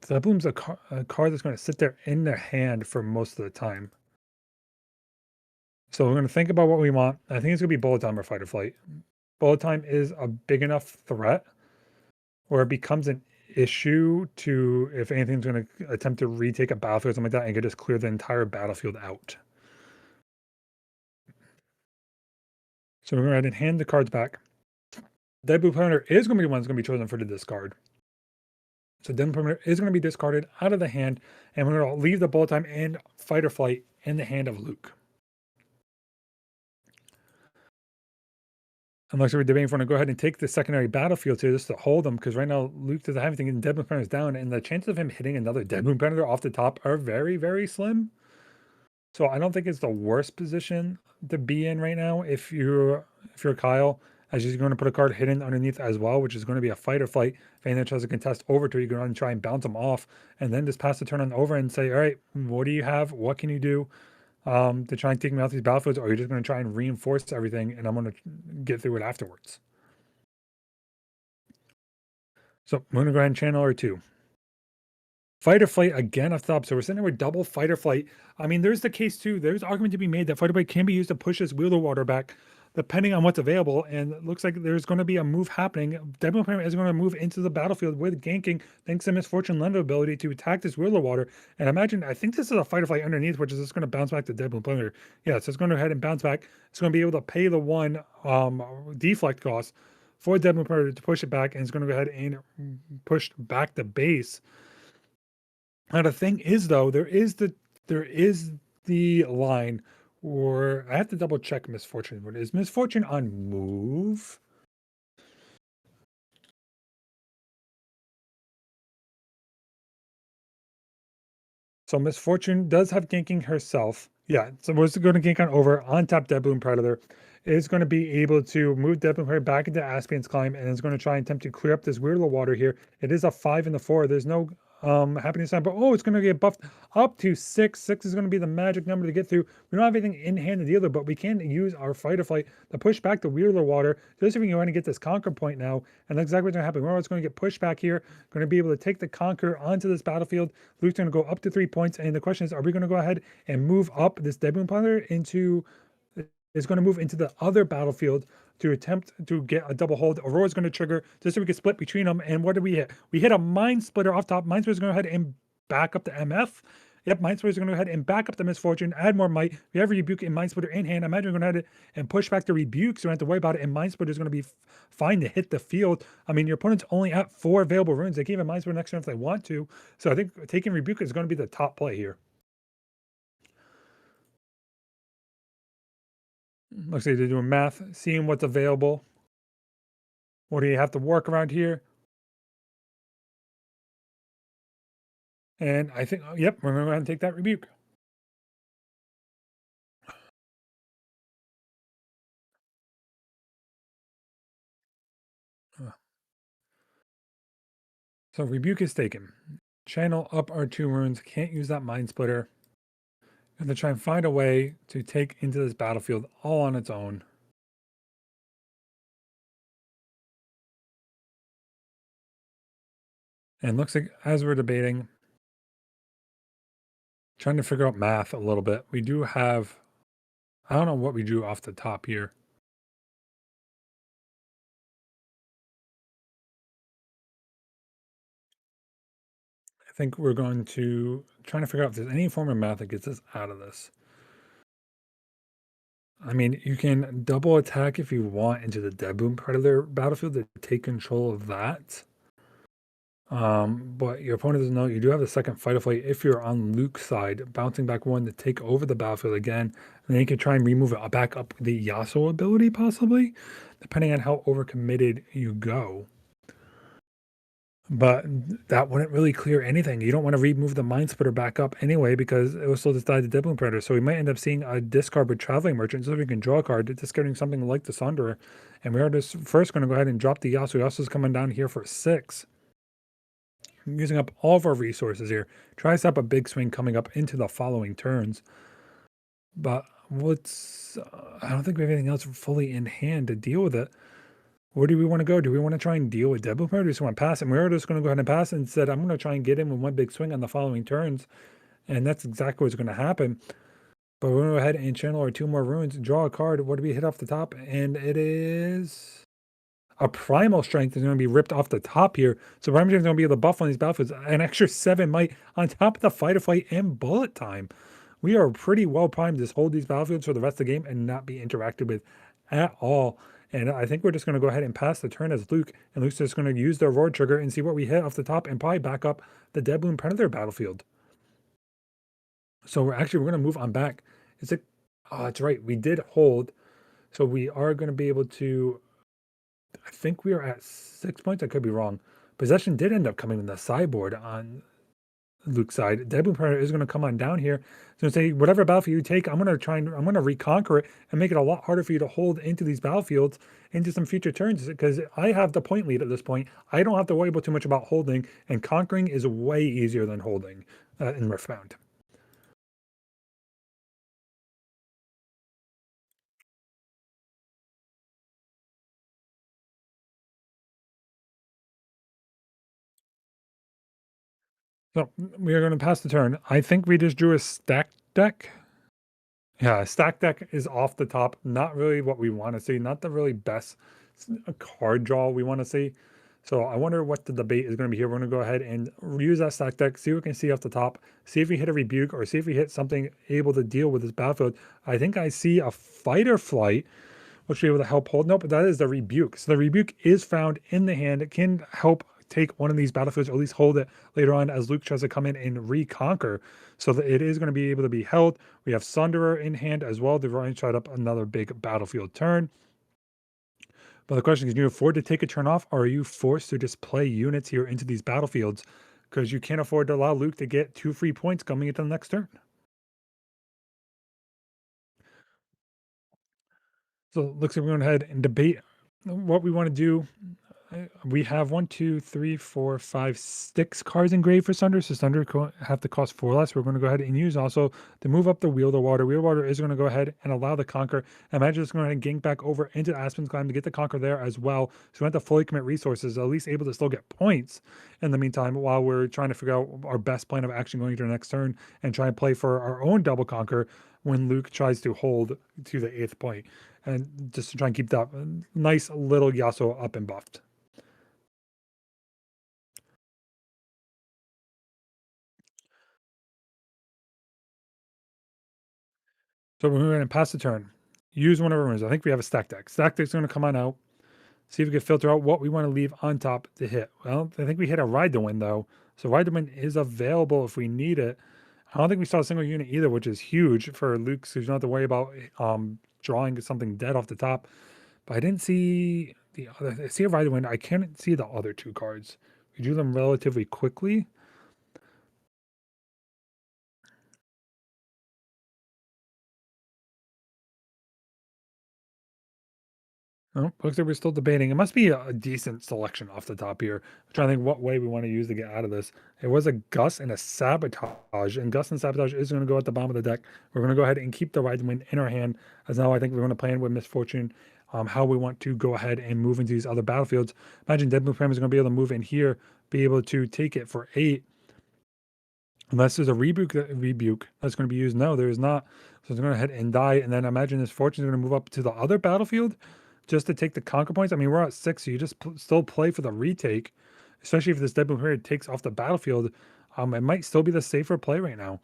Dead Bloom's a card that's going to sit there in their hand for most of the time. So we're going to think about what we want. I think it's going to be bullet time or fight or flight. Bullet time is a big enough threat where it becomes an issue to if anything's going to attempt to retake a battlefield or something like that and could just clear the entire battlefield out. So we're going to go ahead and hand the cards back. Dead Blue Predator is going to be the one that's going to be chosen for the discard. So Dead Blue Predator is going to be discarded out of the hand, and we're going to leave the bullet time and fight or flight in the hand of Luke. Unless we're debating if we're going to go ahead and take the secondary battlefield here just to hold them, because right now Luke doesn't have anything and Dead Moon Predator's down, and the chances of him hitting another Dead Moon Predator off the top are very, very slim. So I don't think it's the worst position to be in right now if you're Kyle, as you're going to put a card hidden underneath as well, which is going to be a fight or flight. If anything tries to contest over to you, you're going to try and bounce them off, and then just pass the turn on over and say, all right, what do you have? What can you do? To try and take me off these battlefields, or you're just going to try and reinforce everything and I'm going to get through it afterwards. So I'm going to go ahead and channel R2. Fight or flight again off the top. So we're sitting there with double fight or flight. I mean, there's the case too. There's argument to be made that fight or flight can be used to push this Wheel of Water back, depending on what's available. And it looks like there's going to be a move happening. Deadpool Pyramid is going to move into the battlefield with ganking, thanks to Misfortune Lendo ability to attack this Wheel of Water. And imagine, I think this is a fight or flight underneath, which is just going to bounce back to Deadpool Pyramid. Yeah, so it's going to go ahead and bounce back. It's going to be able to pay the 1 deflect cost for Deadpool Pyramid to push it back, and it's going to go ahead and push back the base. Now the thing is, though, there is the line, or I have to double check Misfortune. What is Misfortune on move? So Misfortune does have ganking herself. Yeah, so we're going to gank on over on top Dead Bloom Predator. Is going to be able to move Dead Bloom Predator back into Aspian's Climb, and is going to try and attempt to clear up this weird little water here. It is a 5 and the 4. There's no happening sign, but oh, it's going to get buffed up to 6. 6 is going to be the magic number to get through. We don't have anything in hand to deal with, but we can use our fight or flight to push back the weirder water. Just so we can go ahead and get this conquer point now, and that's exactly what's going to happen. Remember, it's going to get pushed back here. Going to be able to take the conquer onto this battlefield. Luke's going to go up to 3 points, and the question is, are we going to go ahead and move up this Dead Moon Predator into? Is going to move into the other battlefield to attempt to get a double hold. Aurora's going to trigger just so we can split between them. And what did we hit? We hit a Mind Splitter off top. Mind Splitter's going to go ahead and back up the MF. Yep, Mind Splitter's going to go ahead and back up the Misfortune, add more might. We have Rebuke and Mind Splitter in hand. I imagine we're going to head and push back the Rebuke, so we don't have to worry about it. And Mind Splitter is going to be fine to hit the field. I mean, your opponent's only at 4 available runes. They can even Mind Splitter next turn if they want to. So I think taking Rebuke is going to be the top play here. Looks like they're doing math, seeing what's available. What do you have to work around here? And I think, yep, we're going to go ahead and take that Rebuke. So Rebuke is taken. Channel up our 2 runes. Can't use that Mind Splitter. And to try and find a way to take into this battlefield all on its own. And looks like as we're debating, trying to figure out math a little bit, we do have, I don't know what we drew off the top here. I think we're going to trying to figure out if there's any form of math that gets us out of this. I mean, you can double attack if you want into the Dead Boom Predator battlefield to take control of that. But your opponent doesn't know you do have the second fight or flight if you're on Luke's side, bouncing back one to take over the battlefield again, and then you can try and remove it back up the Yasuo ability, possibly, depending on how overcommitted you go. But that wouldn't really clear anything. You don't want to remove the Mind Splitter back up anyway because it will still decide the Deadloom Predator. So we might end up seeing a discard with Traveling Merchant so we can draw a card, discarding something like the Sunderer. And we are just first going to go ahead and drop the Yasuo. Yasuo's coming down here for 6. Using up all of our resources here. Try to set up a big swing coming up into the following turns. But I don't think we have anything else fully in hand to deal with it. Where do we want to go? Do we want to try and deal with Deadpool Power? Or do we just want to pass? And we're just going to go ahead and pass and said, I'm going to try and get in with one big swing on the following turns. And that's exactly what's going to happen. But we're going to go ahead and channel our 2 more runes, draw a card. What do we hit off the top? And it is a Primal Strength is going to be ripped off the top here. So Primal Strength is going to be able to buff on these battlefields. An extra 7 might on top of the fight or flight and bullet time. We are pretty well primed to hold these battlefields for the rest of the game and not be interacted with at all. And I think we're just going to go ahead and pass the turn as Luke. And Luke's just going to use their Roar trigger and see what we hit off the top and probably back up the Deadloom Predator battlefield. So we're going to move on back. Is it? Oh, that's right. We did hold. So we are going to be able to. I think we are at 6 points. I could be wrong. Possession did end up coming in the sideboard on Luke's side. Deadloom Predator is going to come on down here. So say whatever battlefield you take, I'm going to reconquer it and make it a lot harder for you to hold into these battlefields into some future turns because I have the point lead at this point. I don't have to worry about too much about holding, and conquering is way easier than holding in Riftbound. So we are going to pass the turn. I think we just drew a stack deck. Yeah, stack deck is off the top. Not really what we want to see. Not the really best card draw we want to see. So I wonder what the debate is going to be here. We're going to go ahead and use that stack deck, see what we can see off the top, see if we hit a rebuke or see if we hit something able to deal with this battlefield. I think I see a fight or flight, which will be able to help hold. Nope, but that is the rebuke. So the rebuke is found in the hand. It can help take one of these battlefields, or at least hold it later on as Luke tries to come in and reconquer. So that it is going to be able to be held. We have Sunderer in hand as well. They've already tried up another big battlefield turn. But the question is, can you afford to take a turn off, or are you forced to just play units here into these battlefields because you can't afford to allow Luke to get 2 free points coming into the next turn? So it looks like we're going to head and debate what we want to do. We have 1, 2, 3, 4, 5, 6 cards engraved for Sunder. So Sunder have to cost 4 less. We're going to go ahead and use also to move up the Wielder Water. Wielder Water is going to go ahead and allow the Conquer. Imagine just going to gank back over into Aspen's Climb to get the Conquer there as well. So we have to fully commit resources, at least able to still get points in the meantime while we're trying to figure out our best plan of action going into the next turn and try and play for our own double Conquer when Luke tries to hold to the 8th point. And just to try and keep that nice little Yasuo up and buffed. So we're going to pass the turn. Use one of our runes. I think we have a stack deck. Stack deck's going to come on out. See if we can filter out what we want to leave on top to hit. Well, I think we hit a Ride to Win though. So Ride to Win is available if we need it. I don't think we saw a single unit either, which is huge for Luke, so you don't have to worry about drawing something dead off the top. But I didn't see the other. I see a Ride to Win. I can't see the other 2 cards. We drew them relatively quickly. Oh, looks like we're still debating. It must be a decent selection off the top here. I'm trying to think what way we want to use to get out of this. It was a Gus and a Sabotage, and Gus and Sabotage is going to go at the bottom of the deck. We're going to go ahead and keep the Ride the Wind in our hand, as now I think we're going to plan with Misfortune how we want to go ahead and move into these other battlefields. Imagine Dead Blue Flame is going to be able to move in here, be able to take it for 8. Unless there's a rebuke that's going to be used. No, there is not. So it's going to go ahead and die. And then imagine this Fortune is going to move up to the other battlefield just to take the conquer points. I mean, we're at 6, so you just still play for the retake, especially if this Deadpool period takes off the battlefield. It might still be the safer play right now.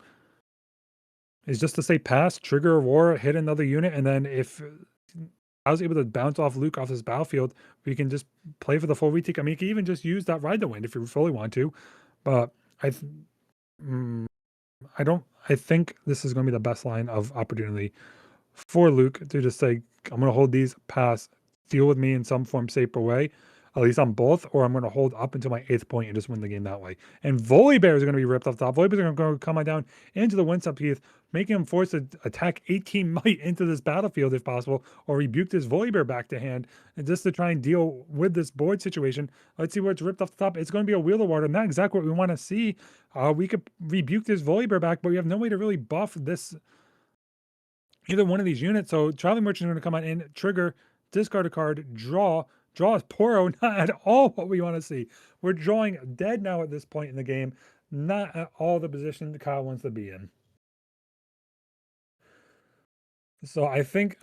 Is just to say pass, trigger a war, hit another unit, and then if I was able to bounce off Luke off this battlefield, we can just play for the full retake. I mean, you can even just use that Ride the Wind if you fully want to, but I don't. I think this is going to be the best line of opportunity for Luke to just say, I'm going to hold these, pass, deal with me in some form, safer way, at least on both, or I'm going to hold up until my 8th point and just win the game that way. And Volibear is going to be ripped off the top. Volibear is going to come on down into the Windswept Heath, making him force to attack 18 might into this battlefield if possible, or rebuke this Volibear back to hand, and just to try and deal with this board situation. Let's see where it's ripped off the top. It's going to be a Wheel of Water, not exactly what we want to see. We could rebuke this Volibear back, but we have no way to really buff this either one of these units. So Traveling Merchant is going to come on in, trigger, discard a card, draw. Draw is Poro, not at all what we want to see. We're drawing dead now at this point in the game, not at all the position Kyle wants to be in. So I think,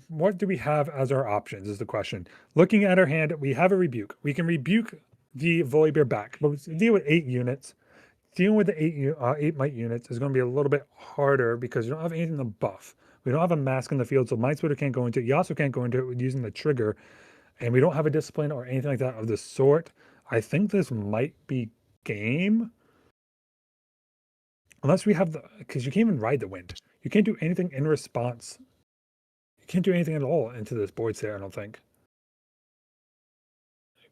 what do we have as our options is the question. Looking at our hand, we have a rebuke. We can rebuke the Volibear back, but we deal with 8 units. Dealing with the 8 might units is going to be a little bit harder because you don't have anything to buff. We don't have a mask in the field, so Minesplitter can't go into it. Yasuo can't go into it with using the trigger, and we don't have a discipline or anything like that of the sort. I think this might be game. Unless we have the, because you can't even Ride the Wind. You can't do anything in response. You can't do anything at all into this board there, I don't think.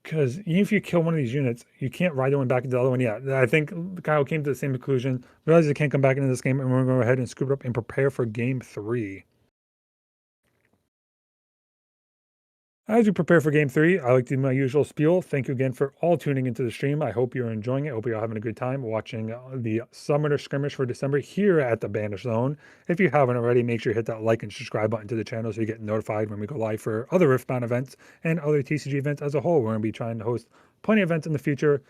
Because even if you kill one of these units, you can't Ride the Wind back into the other one. Yeah, I think Kyle came to the same conclusion. Realizes he can't come back into this game, and we're going to go ahead and scoop it up and prepare for game 3. As we prepare for game 3, I like to do my usual spiel. Thank you again for all tuning into the stream. I hope you're enjoying it. I hope you're having a good time watching the Summoner Skirmish for December here at the Banish Zone. If you haven't already, make sure you hit that like and subscribe button to the channel so you get notified when we go live for other Riftbound events and other TCG events as a whole. We're going to be trying to host plenty of events in the future.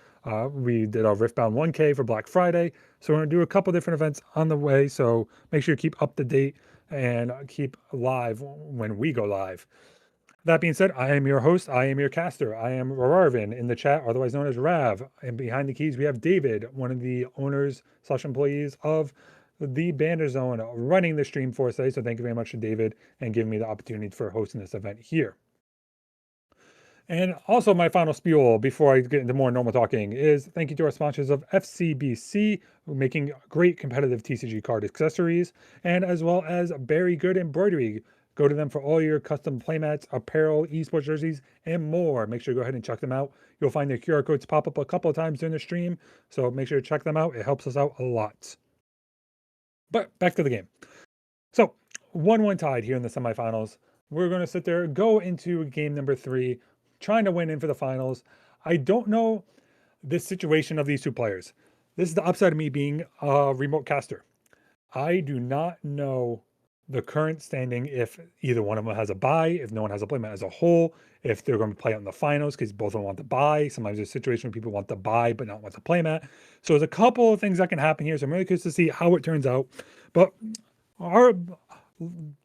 We did our Riftbound 1K for Black Friday, so we're going to do a couple different events on the way. So make sure you keep up to date and keep live when we go live. That being said, I am your host. I am your caster. I am Rarvin in the chat, otherwise known as Rav. And behind the keys, we have David, one of the owners / employees of the Banner Zone, running the stream for us today. So thank you very much to David and giving me the opportunity for hosting this event here. And also my final spiel before I get into more normal talking is thank you to our sponsors of FCBC, making great competitive TCG card accessories, and as well as Very Good Embroidery. Go to them for all your custom playmats, apparel, esports jerseys, and more. Make sure you go ahead and check them out. You'll find their QR codes pop up a couple of times during the stream, so make sure to check them out. It helps us out a lot. But back to the game. So 1-1 tied here in the semifinals. We're going to sit there, go into game number 3, trying to win in for the finals. I don't know the situation of these two players. This is the upside of me being a remote caster. I do not know the current standing, if either one of them has a bye, if no one has a playmat as a whole, if they're going to play out in the finals because both of them want the bye. Sometimes there's a situation where people want the bye but not want the playmat. So there's a couple of things that can happen here. So I'm really curious to see how it turns out. But our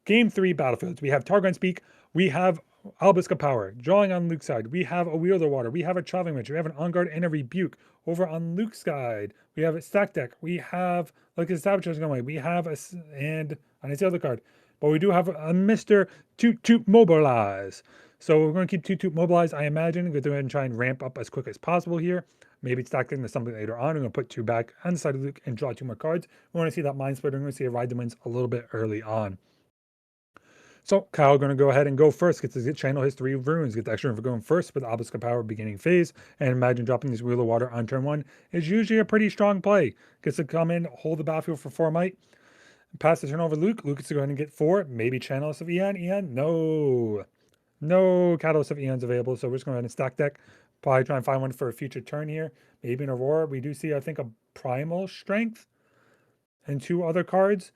game 3 battlefields, we have Targon Speak, we have Albiska Power, drawing on Luke's side. We have a Wheel of Water. We have a Traveling Merchant. We have an On Guard and a Rebuke. Over on Luke's side, we have a Stack Deck. We have, like the Sabotage going away. We have a, and I didn't see the other card, but we do have a Mr. Toot Mobilize. So we're going to keep Toot Mobilize, I imagine. We're going to go ahead and try and ramp up as quick as possible here. Maybe Stack Deck into something later on. We're going to put 2 back on the side of Luke and draw 2 more cards. We want to see that Mind Splitter. We're going to see a Ride the Winds a little bit early on. So Kyle going to go ahead and go first, gets to channel his 3 runes, get the extra room for going first with Obelisk Power beginning phase, and imagine dropping this Wheel of Water on turn 1 is usually a pretty strong play. Gets to come in, hold the battlefield for 4 might, pass the turn over Luke. Luke gets to go ahead and get 4, maybe channel us of Eon. No. No Catalyst of Eons available, so we're just going to go ahead and stack deck. Probably try and find one for a future turn here. Maybe an Aurora. We do see, I think, a Primal Strength and 2 other cards.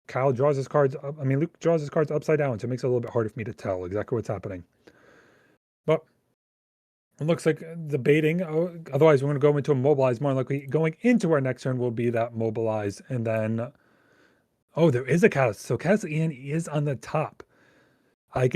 Kyle draws his cards up. I mean, Luke draws his cards upside down, so it makes it a little bit harder for me to tell exactly what's happening. But it looks like the baiting. Otherwise, we're going to go into a Mobilize. More likely, going into our next turn will be that Mobilize. And then, oh, there is a Catalyst. So Catalyst Ian is on the top. I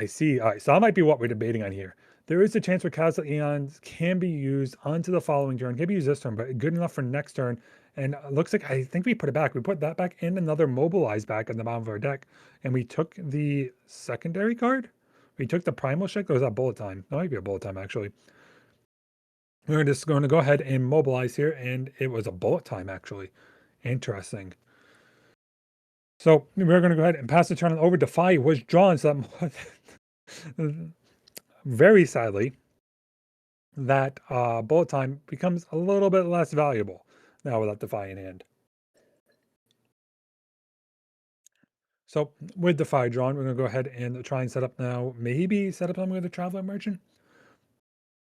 see. All right, so that might be what we're debating on here. There is a chance where Catalyst Eons can be used onto the following turn. Can be used this turn, but good enough for next turn. And it looks like, I think we put it back. We put that back in another Mobilize back on the bottom of our deck. And we took the secondary card. We took the Primal Strike. Or was that Bullet Time? That might be a Bullet Time, actually. We're just going to go ahead and Mobilize here. And it was a Bullet Time, actually. Interesting. So we're going to go ahead and pass the turn over. Defy was drawn. So that very sadly, that Bullet Time becomes a little bit less valuable now with that Defy in hand. So with Defy drawn, we're going to go ahead and try and set up now, maybe set up something with the Traveler Merchant.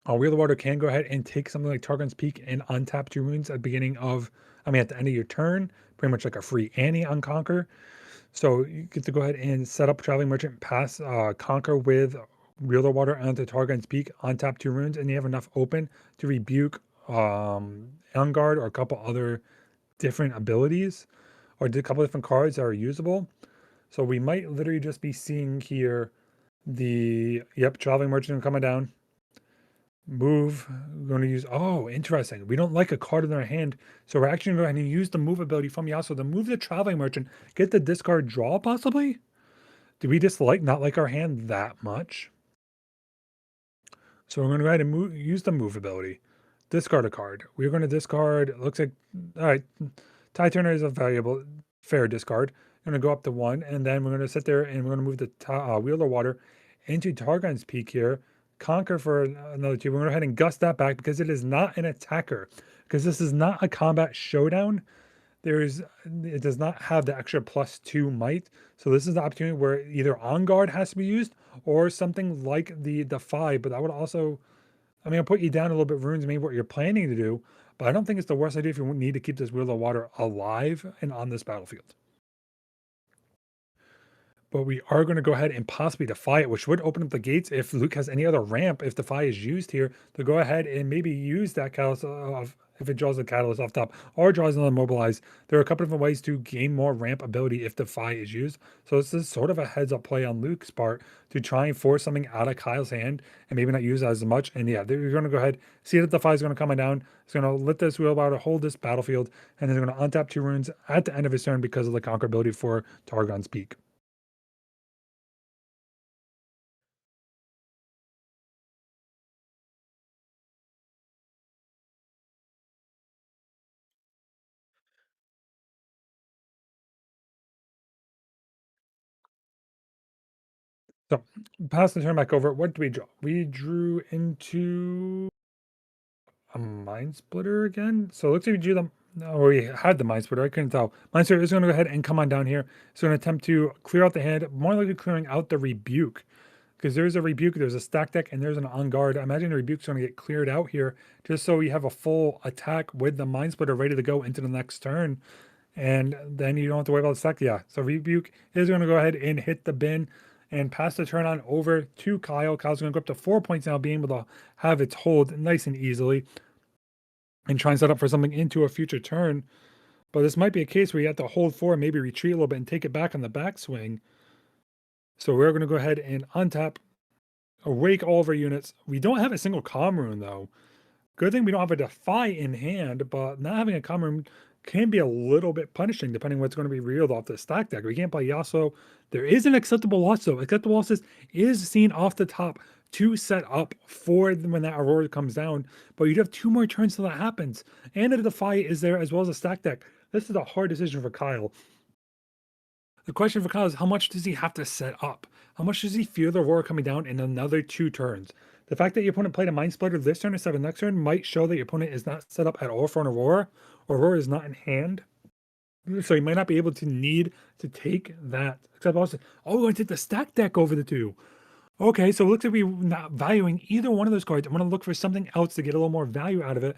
Wheel of Water can go ahead and take something like Targon's Peak and untap 2 runes at the beginning of, at the end of your turn, pretty much like a free Annie on Conquer. So you get to go ahead and set up Traveling Merchant, pass Conquer with Wheel of Water onto Targon's Peak, untap 2 runes, and you have enough open to rebuke Unguard or a couple other different abilities, or a couple different cards that are usable. So we might literally just be seeing here the, Traveling Merchant coming down. Move, we're going to use, oh, interesting. We don't like a card in our hand, so we're actually going to go ahead and use the move ability from Yasuo to move the Traveling Merchant, get the discard draw, possibly? Do we just not like our hand that much? So we're going to go ahead and use the move ability. Discard a card. We're going to discard, it looks like, all right, Tide Turner is a valuable, fair discard. I'm going to go up to 1, and then we're going to sit there and we're going to move the Wheel of Water into Targon's Peak here. Conquer for another 2. We're going to go ahead and gust that back because it is not an attacker. Because this is not a combat showdown. It does not have the extra +2 might. So this is the opportunity where either On Guard has to be used or something like the Defy. But that would also, I'll put you down a little bit, runes maybe what you're planning to do. But I don't think it's the worst idea if you need to keep this Wheel of Water alive and on this battlefield. But we are going to go ahead and possibly Defy it, which would open up the gates if Luke has any other ramp, if Defy is used here, to go ahead and maybe use that Catalyst if it draws the Catalyst off top or draws another Mobilize. There are a couple different ways to gain more ramp ability if Defy is used. So this is sort of a heads up play on Luke's part to try and force something out of Kyle's hand and maybe not use it as much. And yeah, they're going to go ahead, see that Defy is going to come down. It's going to let this Wheelbarrow hold this battlefield, and then they're going to untap 2 runes at the end of his turn because of the Conquer ability for Targon's Peak. So, pass the turn back over. What do we draw? We drew into a Mind Splitter again. So it looks like we drew them. No, we had the Mind Splitter. I couldn't tell. Mind Splitter is going to go ahead and come on down here. It's going to attempt to clear out the hand, more likely clearing out the Rebuke. Because there's a Rebuke, there's a stack deck, and there's an On Guard. I imagine the Rebuke's going to get cleared out here, just so we have a full attack with the Mind Splitter ready to go into the next turn. And then you don't have to worry about the stack. Yeah, so Rebuke is going to go ahead and hit the bin and pass the turn on over to Kyle. Kyle's going to go up to 4 points now, being able to have its hold nice and easily and try and set up for something into a future turn. But this might be a case where you have to hold 4, maybe retreat a little bit and take it back on the backswing. So we're going to go ahead and untap, awake all of our units. We don't have a single Calm Rune, though. Good thing we don't have a Defy in hand, but not having a Calm Rune can be a little bit punishing depending what's going to be reeled off the stack deck. We can't play Yasuo. There is an acceptable loss, though. Acceptable losses is seen off the top to set up for when that Aurora comes down, but you'd have 2 more turns till that happens. And the Defy is there as well as a stack deck. This is a hard decision for Kyle. The question for Kyle is, how much does he have to set up? How much does he fear the Aurora coming down in another 2 turns? The fact that your opponent played a Mind Splitter this turn instead of next turn might show that your opponent is not set up at all for an Aurora. Aurora is not in hand. So he might not be able to need to take that. Except also, oh, I did the stack deck over the 2. Okay, so it looks like we're not valuing either one of those cards. I'm gonna look for something else to get a little more value out of it.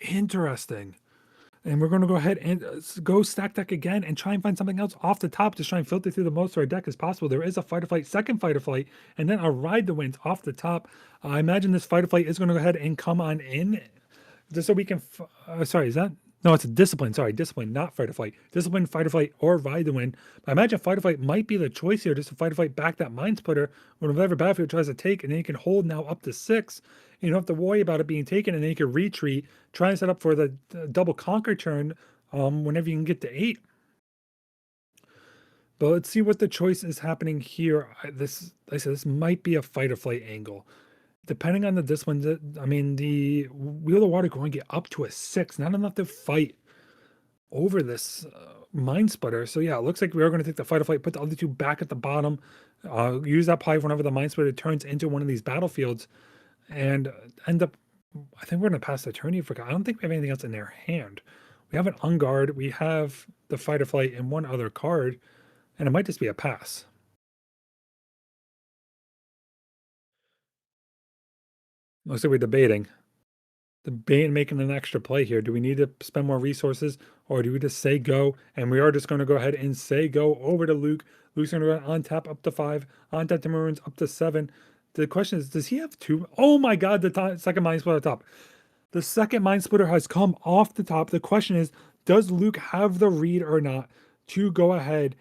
Interesting. And we're gonna go ahead and go stack deck again and try and find something else off the top. Just try and filter through the most of our deck as possible. There is a fight or flight, second fight or flight, and then a ride the winds off the top. I imagine this fight or flight is gonna go ahead and come on in, just so we can. Sorry, is that? No, it's a discipline. Sorry, discipline, not fight or flight. Discipline, fight or flight, or ride the wind. I imagine fight or flight might be the choice here, just to fight or flight back that mind splitter when whatever battlefield tries to take, and then you can hold now up to 6. You don't have to worry about it being taken, and then you can retreat, try and set up for the double conquer turn whenever you can get to 8. But let's see what the choice is happening here. I said, this might be a fight or flight angle. Depending on the disciplines, I mean, the Wheel of Water going to get up to a 6, not enough to fight over this Mind Splitter. So yeah, it looks like we are going to take the fight or flight, put the other 2 back at the bottom, use that pie whenever the Mind Splitter turns into one of these battlefields, and end up. I think we're going to pass the turn. I don't think we have anything else in their hand. We have an Unguard, we have the fight or flight, and one other card, and it might just be a pass. Looks like we're debating making an extra play here. Do we need to spend more resources, or do we just say go? And we are just going to go ahead and say go over to Luke. Luke's going to go on tap up to 5, on tap to Maroons up to 7. The question is, does he have 2? Oh my God, the second Mind Splitter top. The second Mind Splitter has come off the top. The question is, does Luke have the read or not to go ahead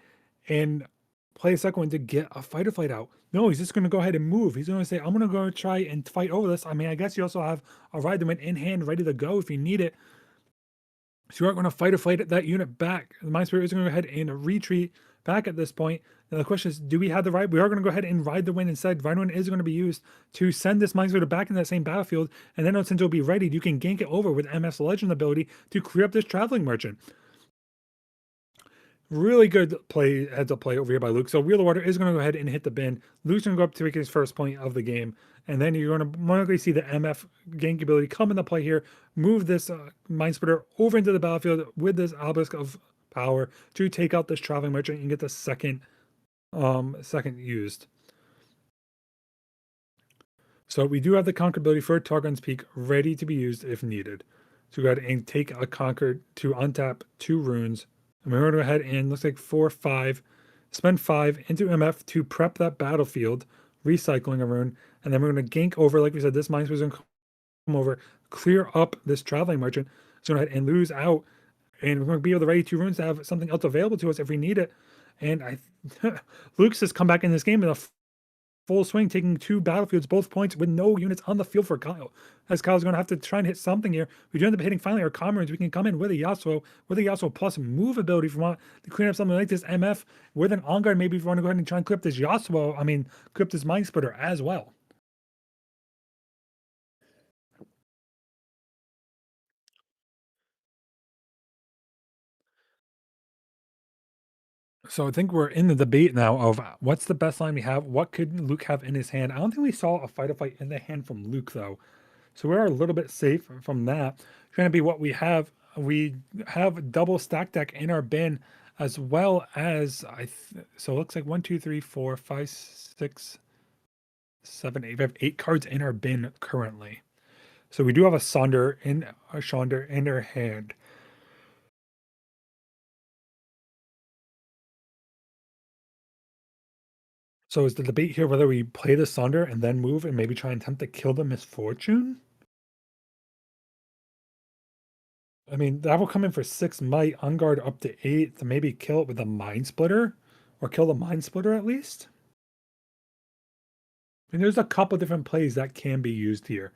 and play a second one to get a fight or flight out? No, he's just going to go ahead and move. He's going to say, I'm going to go try and fight over this. I mean, I guess you also have a ride the wind in hand ready to go if you need it. So you aren't going to fight or flight that unit back. The Mind Spirit is going to go ahead and retreat back at this point. Now the question is, do we have the ride? We are going to go ahead and ride the wind instead. Ride the wind is going to be used to send this Mind Spirit back in that same battlefield. And then since it'll be ready, you can gank it over with MF's Legend ability to clear up this Traveling Merchant. Really good play, heads up play over here by Luke. So Wheel of Water is going to go ahead and hit the bin. Luke's going to go up to make his first point of the game. And then you're going to more likely see the MF gank ability come into play here. Move this Mind Splitter over into the battlefield with this Obelisk of Power to take out this Traveling Merchant and get the second used. So we do have the Conquer ability for Targon's Peak ready to be used if needed. So go ahead and take a Conquer to untap 2 runes. And we're going to go ahead and looks like 4, 5, spend 5 into MF to prep that battlefield, recycling a rune, and then we're going to gank over, like we said, this Mind Splitter is going to come over, clear up this Traveling Merchant, so go ahead and lose out, and we're going to be able to ready 2 runes to have something else available to us if we need it. And Luke's has come back in this game in a full swing, taking 2 battlefields, both points, with no units on the field for Kyle. As Kyle's going to have to try and hit something here. We do end up hitting finally our comrades. We can come in with a Yasuo plus move ability if we want to clean up something like this MF with an On Guard. Maybe if we want to go ahead and try and clip this clip this Mind Splitter as well. So I think we're in the debate now of what's the best line we have. What could Luke have in his hand? I don't think we saw a fight in the hand from Luke though. So we're a little bit safe from that. It's going to be what we have. We have double stack deck in our bin, as well as so it looks like 1, 2, 3, 4, 5, 6, 7, 8. We have 8 cards in our bin currently. So we do have a Chandra in our hand. So is the debate here whether we play the Chandra and then move and maybe try and attempt to kill the Misfortune? I mean, that will come in for 6 might, on guard up to 8 to maybe kill it with a Mind Splitter, or kill the Mind Splitter at least. I mean, there's a couple different plays that can be used here.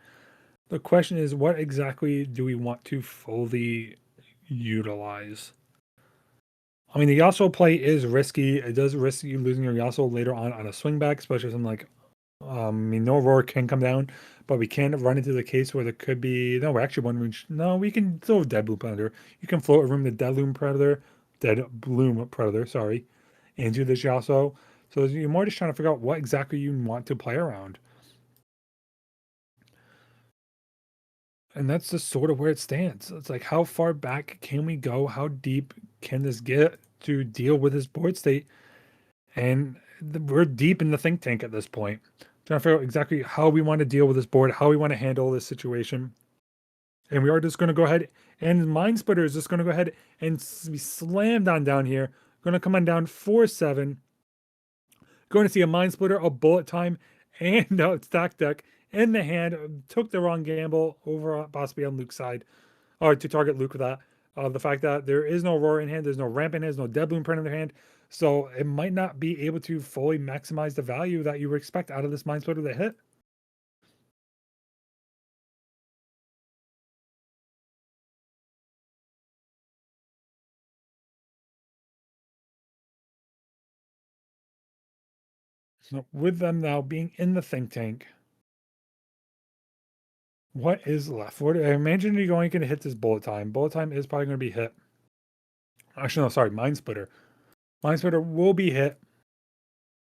The question is, what exactly do we want to fully utilize? I mean, the Yasuo play is risky. It does risk you losing your Yasuo later on a swing back, especially something like, I mean, no Aurora can come down, but we can run into the case where there could be, no, we're actually one room. No, we can throw Dead Bloom Predator. You can float a room the Dead Bloom Predator, sorry, into this Yasuo. So you're more just trying to figure out what exactly you want to play around. And that's just sort of where it stands. It's like, how far back can we go? How deep can this get to deal with his board state? And we're deep in the think tank at this point. Trying to figure out exactly how we want to deal with this board, how we want to handle this situation. And we are just going to go ahead, and Mind Splitter is just going to go ahead and be slammed on down here. Going to come on down 4-7. Going to see a Mind Splitter, a Bullet Time, and a Stack Deck in the hand. Took the wrong gamble over possibly on Luke's side, or to target Luke with that. The fact that there is no Aurora in hand, there's no Ramp in hand, there's no Dead Bloom print in their hand. So it might not be able to fully maximize the value that you would expect out of this Mind Splitter that hit. So with them now being in the think tank, what is left? What I imagine you're going to hit this Bullet Time. Bullet Time is probably going to be hit. Actually, no, sorry, Mind Splitter. Mind Splitter will be hit.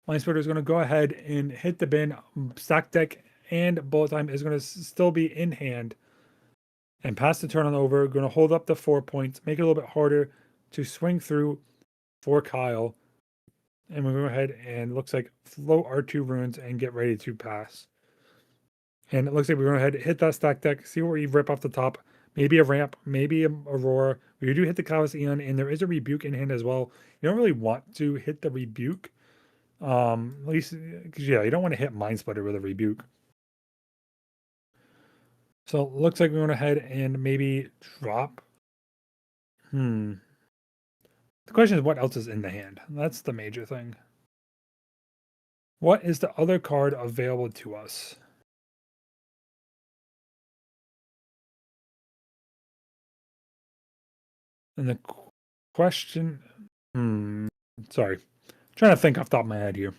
Mind Splitter is going to go ahead and hit the bin. Stack Deck and Bullet Time is going to still be in hand. And pass the turn on over. Going to hold up the 4 points. Make it a little bit harder to swing through for Kyle. And we'll go ahead and looks like float our 2 runes and get ready to pass. And it looks like we're going to ahead hit that Stack Deck. See what we rip off the top. Maybe a Ramp, maybe a Aurora. We do hit the Callous Eon, and there is a Rebuke in hand as well. You don't really want to hit the Rebuke. At least, because yeah, you don't want to hit Mind Splitter with a Rebuke. So it looks like we're going ahead and maybe drop. The question is what else is in the hand? That's the major thing. What is the other card available to us? And the question, sorry, I'm trying to think off the top of my head here.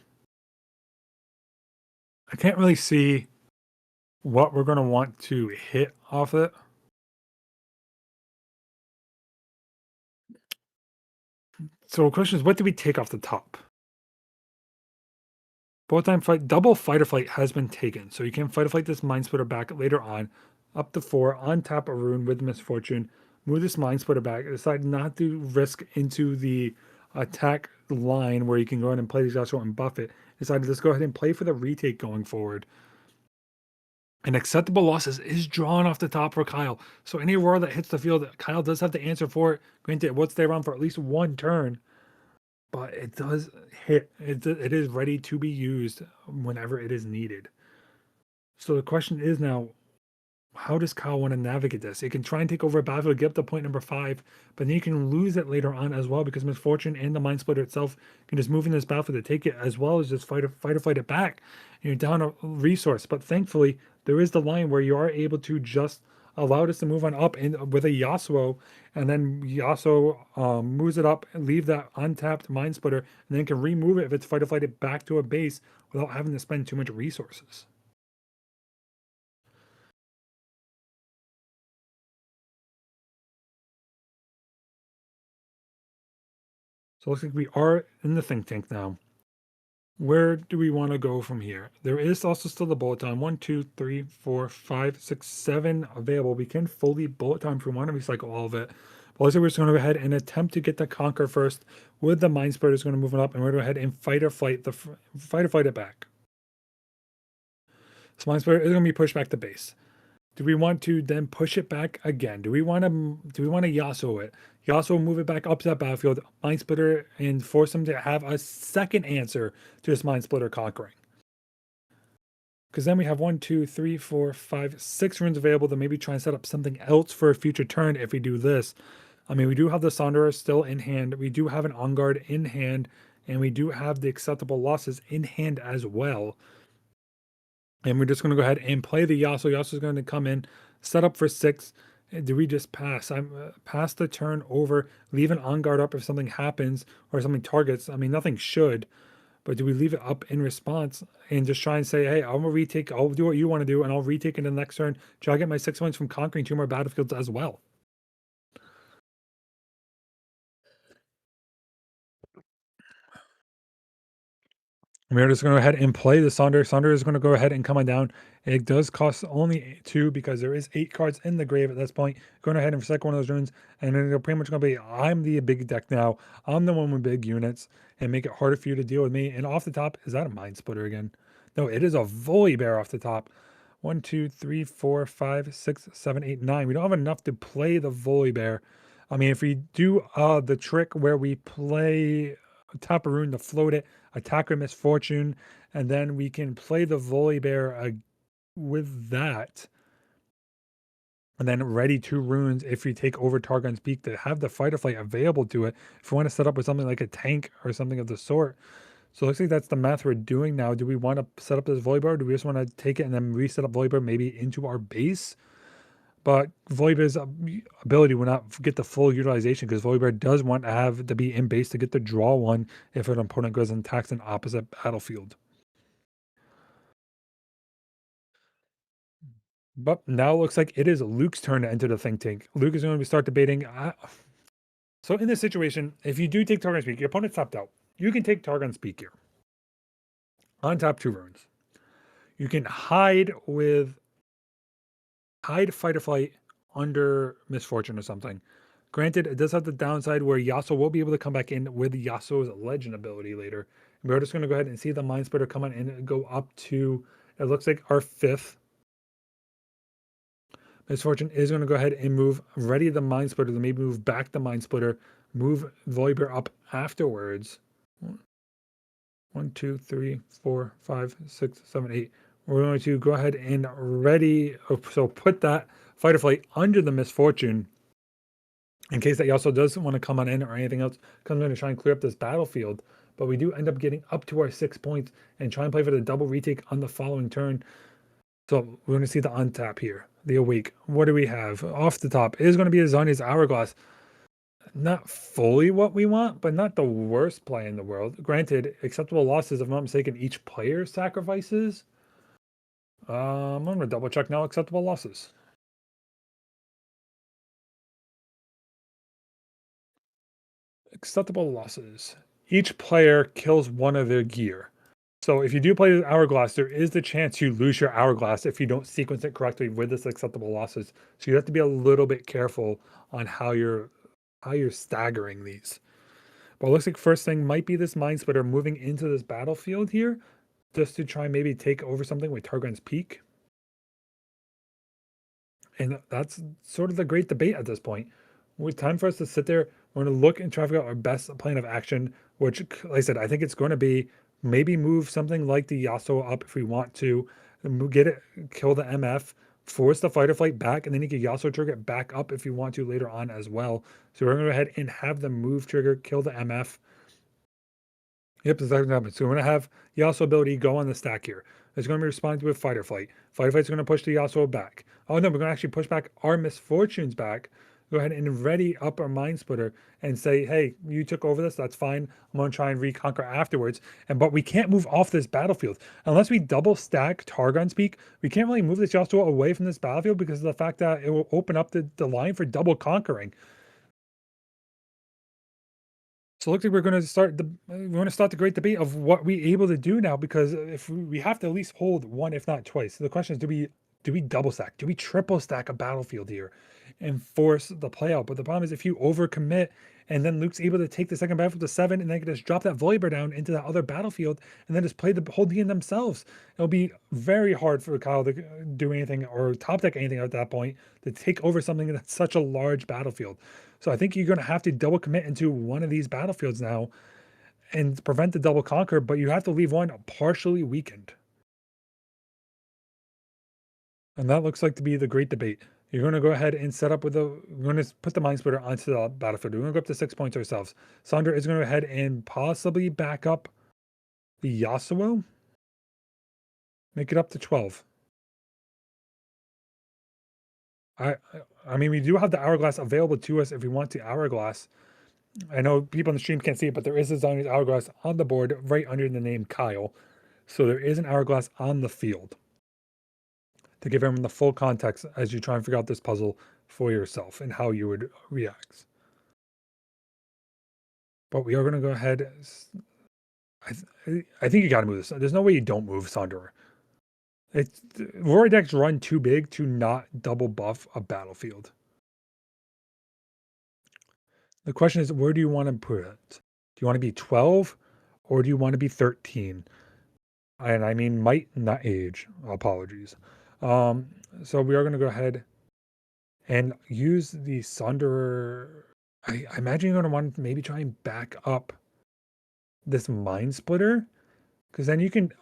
I can't really see what we're going to want to hit off it. So the question is, what do we take off the top? Both time fight, double fight or flight has been taken. So you can fight or flight this Mind Splitter back later on, up to 4, on tap a rune with Misfortune, move this Mind Splitter back, decide not to risk into the attack line where you can go ahead and play the Yasuo and buff it. Decide to just go ahead and play for the retake going forward. And acceptable losses is drawn off the top for Kyle. So any Aurora that hits the field, Kyle does have to answer for it. Granted, it will stay around for at least 1 turn. But it does hit. It is ready to be used whenever it is needed. So the question is now, how does Kyle want to navigate this? It can try and take over a battlefield, get up to point number 5, but then you can lose it later on as well because Misfortune and the Mind Splitter itself can just move in this battlefield to take it as well as just fight it back. And you're down a resource. But thankfully, there is the line where you are able to just allow this to move on up with a Yasuo, and then Yasuo moves it up and leave that untapped Mind Splitter, and then can remove it if it's fight it back to a base without having to spend too much resources. So it looks like we are in the think tank now. Where do we want to go from here? There is also still the bullet time. 1, 2, 3, 4, 5, 6, 7 available. We can fully bullet time if we want to recycle all of it. But let's say we're just going to go ahead and attempt to get the conquer first with the Mind Splitter is going to move it up, and we're going to go ahead and fight or flight it back. So Mind Splitter is going to be pushed back to base. Do we want to then push it back again? Do we want to Yasuo it? Yasuo move it back up to that battlefield, Mind Splitter, and force them to have a second answer to this Mind Splitter conquering. Because then we have 1, 2, 3, 4, 5, 6 runes available to maybe try and set up something else for a future turn if we do this. I mean, we do have the Sonderer still in hand. We do have an On Guard in hand. And we do have the acceptable losses in hand as well. And we're just going to go ahead and play the Yasuo. Yasuo's going to come in, set up for 6. Do we just pass? I'm pass the turn over, leave an On Guard up if something happens or something targets. I mean, nothing should. But do we leave it up in response and just try and say, hey, I'm going to retake. I'll do what you want to do, and I'll retake in the next turn. Try to get my 6 points from conquering 2 more battlefields as well. We're just going to go ahead and play the Sunder. Sunder is going to go ahead and come on down. It does cost only 2 because there is 8 cards in the grave at this point. Going ahead and recycle one of those runes, and then they're pretty much going to be, I'm the big deck now. I'm the one with big units, and make it harder for you to deal with me. And off the top, is that a Mind Splitter again? No, it is a Volibear off the top. 1, 2, 3, 4, 5, 6, 7, 8, 9. We don't have enough to play the Volibear. I mean, if we do the trick where we play tap a rune to float it, attacker misfortune, and then we can play the Volibear with that, and then ready 2 runes if we take over Targon's Peak to have the fight or flight available to it. If we want to set up with something like a tank or something of the sort. So it looks like that's the math we're doing now. Do we want to set up this Volibear? Or do we just want to take it and then reset up Volibear maybe into our base? But Volibear's ability will not get the full utilization because Volibear does want to have to be in base to get the draw one if an opponent goes and attacks an opposite battlefield. But now it looks like it is Luke's turn to enter the think tank. Luke is going to start debating. So in this situation, if you do take Targon's Peak, your opponent's tapped out. You can take Targon's Peak here. On top 2 runes. You can hide fight or flight under misfortune or something. Granted, it does have the downside where Yasuo will be able to come back in with Yasuo's legend ability later. We're just going to go ahead and see the Mind Splitter come on in and go up to, it looks like our 5th. Misfortune is going to go ahead and move, ready the Mind Splitter, to maybe move back the Mind Splitter, move Volibear up afterwards. 1, 2, 3, 4, 5, 6, 7, 8. We're going to go ahead and ready, so put that fight or flight under the misfortune in case that Yasuo doesn't want to come on in or anything else comes in to try and clear up this battlefield. But we do end up getting up to our 6 points and try and play for the double retake on the following turn. So we're going to see the untap here, the Awake. What do we have? Off the top is going to be Azania's Hourglass. Not fully what we want, but not the worst play in the world. Granted, acceptable losses, if I'm not mistaken, each player sacrifices. I'm going to double check now acceptable losses. Acceptable losses. Each player kills one of their gear. So if you do play the Hourglass, there is the chance you lose your Hourglass if you don't sequence it correctly with this acceptable losses. So you have to be a little bit careful on how you're staggering these. But it looks like first thing might be this Mind Splitter moving into this battlefield here, just to try and maybe take over something with Targon's Peak. And that's sort of the great debate at this point. It's time for us to sit there. We're going to look and try to figure out our best plan of action, which, like I said, I think it's going to be maybe move something like the Yasuo up if we want to, get it, kill the MF, force the fight or flight back, and then you can Yasuo trigger it back up if you want to later on as well. So we're going to go ahead and have the move trigger, kill the MF. Yep, that's exactly what happens. So we're going to have Yasuo ability go on the stack here. It's going to be responding with fight or flight. Fight or flight's going to push the Yasuo back. Oh no, we're going to actually push back our misfortunes back. Go ahead and ready up our Mind Splitter and say, hey, you took over this, that's fine. I'm going to try and reconquer afterwards. But we can't move off this battlefield. Unless we double stack Targon's Peak, we can't really move this Yasuo away from this battlefield because of the fact that it will open up the line for double conquering. So it looks like we're going to start the great debate of what we able to do now, because if we have to at least hold one, if not twice. So the question is, do we double stack? Do we triple stack a battlefield here and force the play out? But the problem is if you overcommit and then Luke's able to take the second battlefield to 7 and then just drop that Volibear down into that other battlefield and then just play the whole game themselves, it'll be very hard for Kyle to do anything or top deck anything at that point to take over something that's such a large battlefield. So I think you're going to have to double commit into one of these battlefields now and prevent the double conquer, but you have to leave one partially weakened. And that looks like to be the great debate. You're going to go ahead and set up with we're going to put the Mind Splitter onto the battlefield. We're going to go up to 6 points ourselves. Sandra is going to go ahead and possibly back up the Yasuo. Make it up to 12. I mean, we do have the Hourglass available to us if we want the Hourglass. I know people in the stream can't see it, but there is a Zionist Hourglass on the board right under the name Kyle. So there is an Hourglass on the field to give everyone the full context as you try and figure out this puzzle for yourself and how you would react. But we are going to go ahead. I think you got to move this. There's no way you don't move Sunderer. It's Rory decks run too big to not double buff a battlefield. The question is, where do you want to put it? Do you want to be 12 or do you want to be 13? And I mean might, not age. Apologies. So we are going to go ahead and use the Sunderer. I imagine you're going to want to maybe try and back up this Mind Splitter, because then you can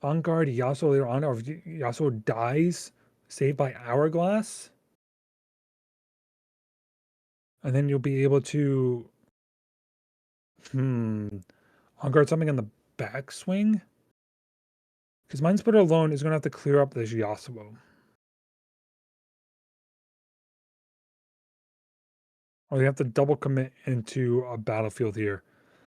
on guard Yasuo later on, or if Yasuo dies, saved by Hourglass. And then you'll be able to on guard something on the backswing. Because Mind Splitter alone is going to have to clear up this Yasuo. Or they have to double commit into a battlefield here.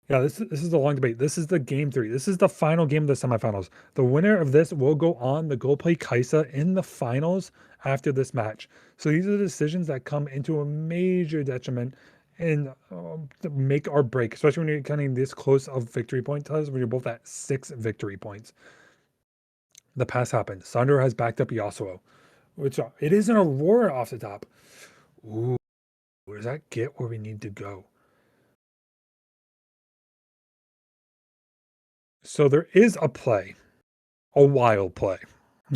Yeah, this is the long debate. This is the game 3. This is the final game of the semifinals. The winner of this will go on to go play Kaisa in the finals after this match. So these are the decisions that come into a major detriment and make or break, especially when you're getting this close of victory point totals, when you're both at 6 victory points. The pass happened. Sandro has backed up Yasuo, which it is an Aurora off the top. Ooh, where does that get where we need to go? So there is a play, a wild play.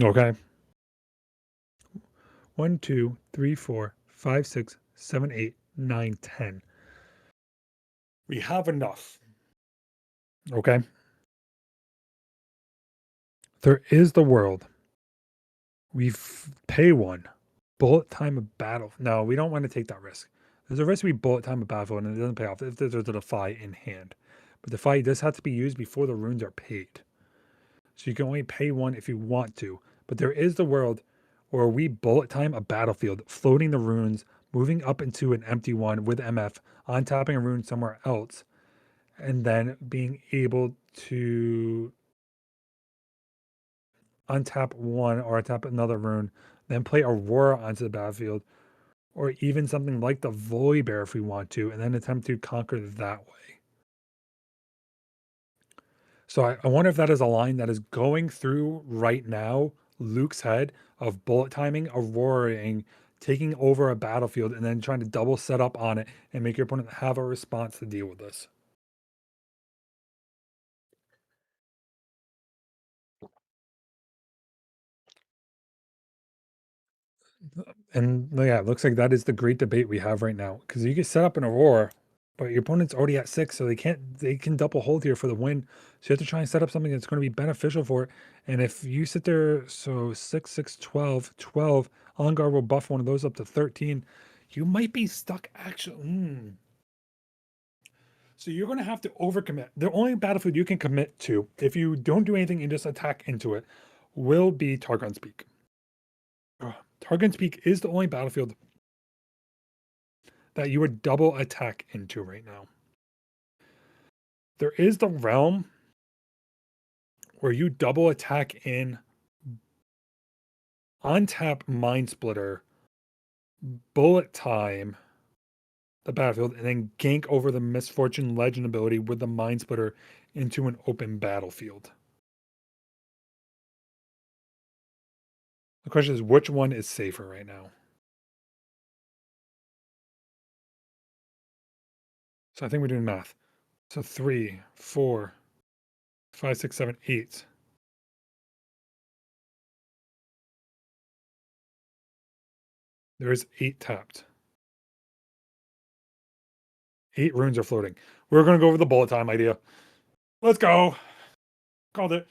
Okay. 1, 2, 3, 4, 5, 6, 7, 8, 9, 10. We have enough. Okay. There is the world. We pay one. Bullet time a battle. No, we don't want to take that risk. There's a risk we bullet time a battle and it doesn't pay off if there's a Defy in hand. But Defy does have to be used before the runes are paid. So you can only pay one if you want to. But there is the world where we bullet time a battlefield, floating the runes, moving up into an empty one with MF, untapping a rune somewhere else, and then being able to untap one or untap another rune, then play Aurora onto the battlefield, or even something like the Volibear if we want to, and then attempt to conquer that way. So I wonder if that is a line that is going through right now Luke's head of bullet timing, Auroraing, taking over a battlefield, and then trying to double set up on it and make your opponent have a response to deal with this. And yeah, it looks like that is the great debate we have right now. Because you can set up an Aurora, but your opponent's already at 6, so they can double hold here for the win. So you have to try and set up something that's going to be beneficial for it. And if you sit there, so 6, 6, 12, 12, on guard will buff one of those up to 13. You might be stuck actually. So you're going to have to overcommit. The only battlefield you can commit to, if you don't do anything and just attack into it, will be Targon's Peak. Targon's Peak is the only battlefield that you would double attack into right now. There is the realm where you double attack in, untap Mind Splitter, bullet time the battlefield, and then gank over the Misfortune Legend ability with the Mind Splitter into an open battlefield. The question is, which one is safer right now? So I think we're doing math. So 3, 4, 5, 6, 7, 8. There is 8 tapped. 8 runes are floating. We're going to go over the bullet time idea. Let's go. Called it.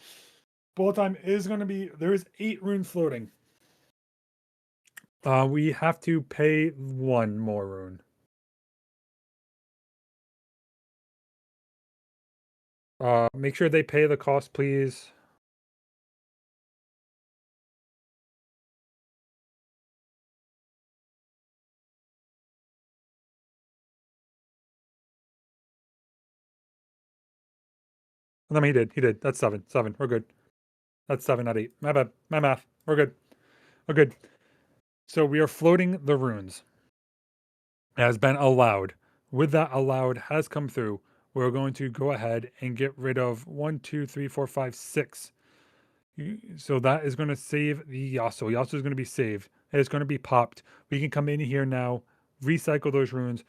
Bullet time is going to be, there is 8 runes floating. We have to pay 1 more rune. Make sure they pay the cost, please. I mean, he did. That's 7. 7. We're good. That's 7, not 8. My bad. My math. We're good. We're good. So we are floating the runes. It has been allowed. With that allowed has come through we're going to go ahead and get rid of 1, 2, 3, 4, 5, 6. So that is going to save the Yasuo. Yasuo is going to be saved. It's going to be popped. We can come in here now, recycle those runes.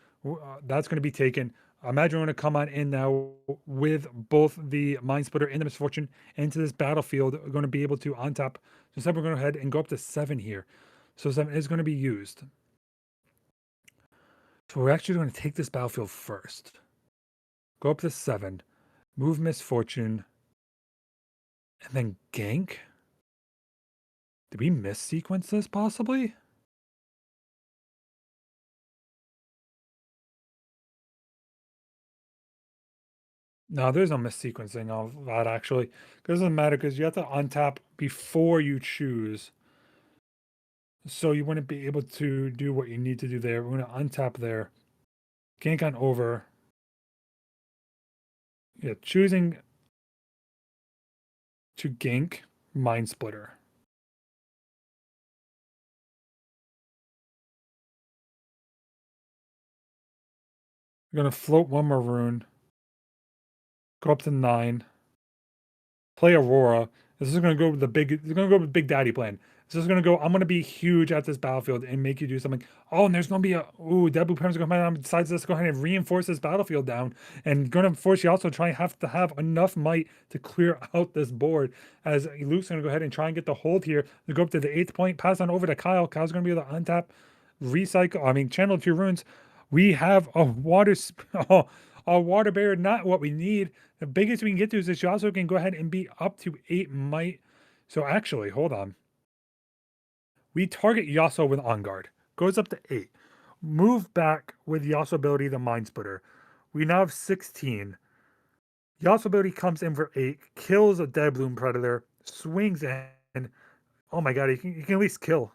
That's going to be taken. Imagine we're going to come on in now with both the Mind Splitter and the Misfortune into this battlefield. We're going to be able to untap. So instead, we're going to go ahead and go up to 7 here. So 7 is going to be used. So we're actually going to take this battlefield first. Go up to 7. Move Misfortune. And then gank? Did we missequence this possibly? No, there's no missequencing of that actually. It doesn't matter because you have to untap before you choose. So you wouldn't be able to do what you need to do there. We're going to untap there. Gank on over. Yeah, choosing to gank Mind Splitter. We're going to float one more rune. Go up to 9. Play Aurora. This is going to go with the big. It's going to go with Big Daddy plan. This is going to go. I'm going to be huge at this battlefield and make you do something. Oh, and there's going to be a. Ooh, Dead Blue Parents going to come out and decides to go ahead and reinforce this battlefield down, and going to force you also try and have to have enough might to clear out this board. As Luke's going to go ahead and try and get the hold here to go up to the 8th point. Pass on over to Kyle. Kyle's going to be able to untap, recycle. I mean, channel 2 runes. We have a water. Oh, a water barrier, not what we need. The biggest we can get to is this Yasuo can go ahead and be up to 8 might. So actually, hold on. We target Yasuo with On Guard. Goes up to 8. Move back with Yasuo ability the Mind Splitter. We now have 16. Yasuo ability comes in for 8. Kills a Dead Bloom Predator. Swings in. Oh my god, he can at least kill.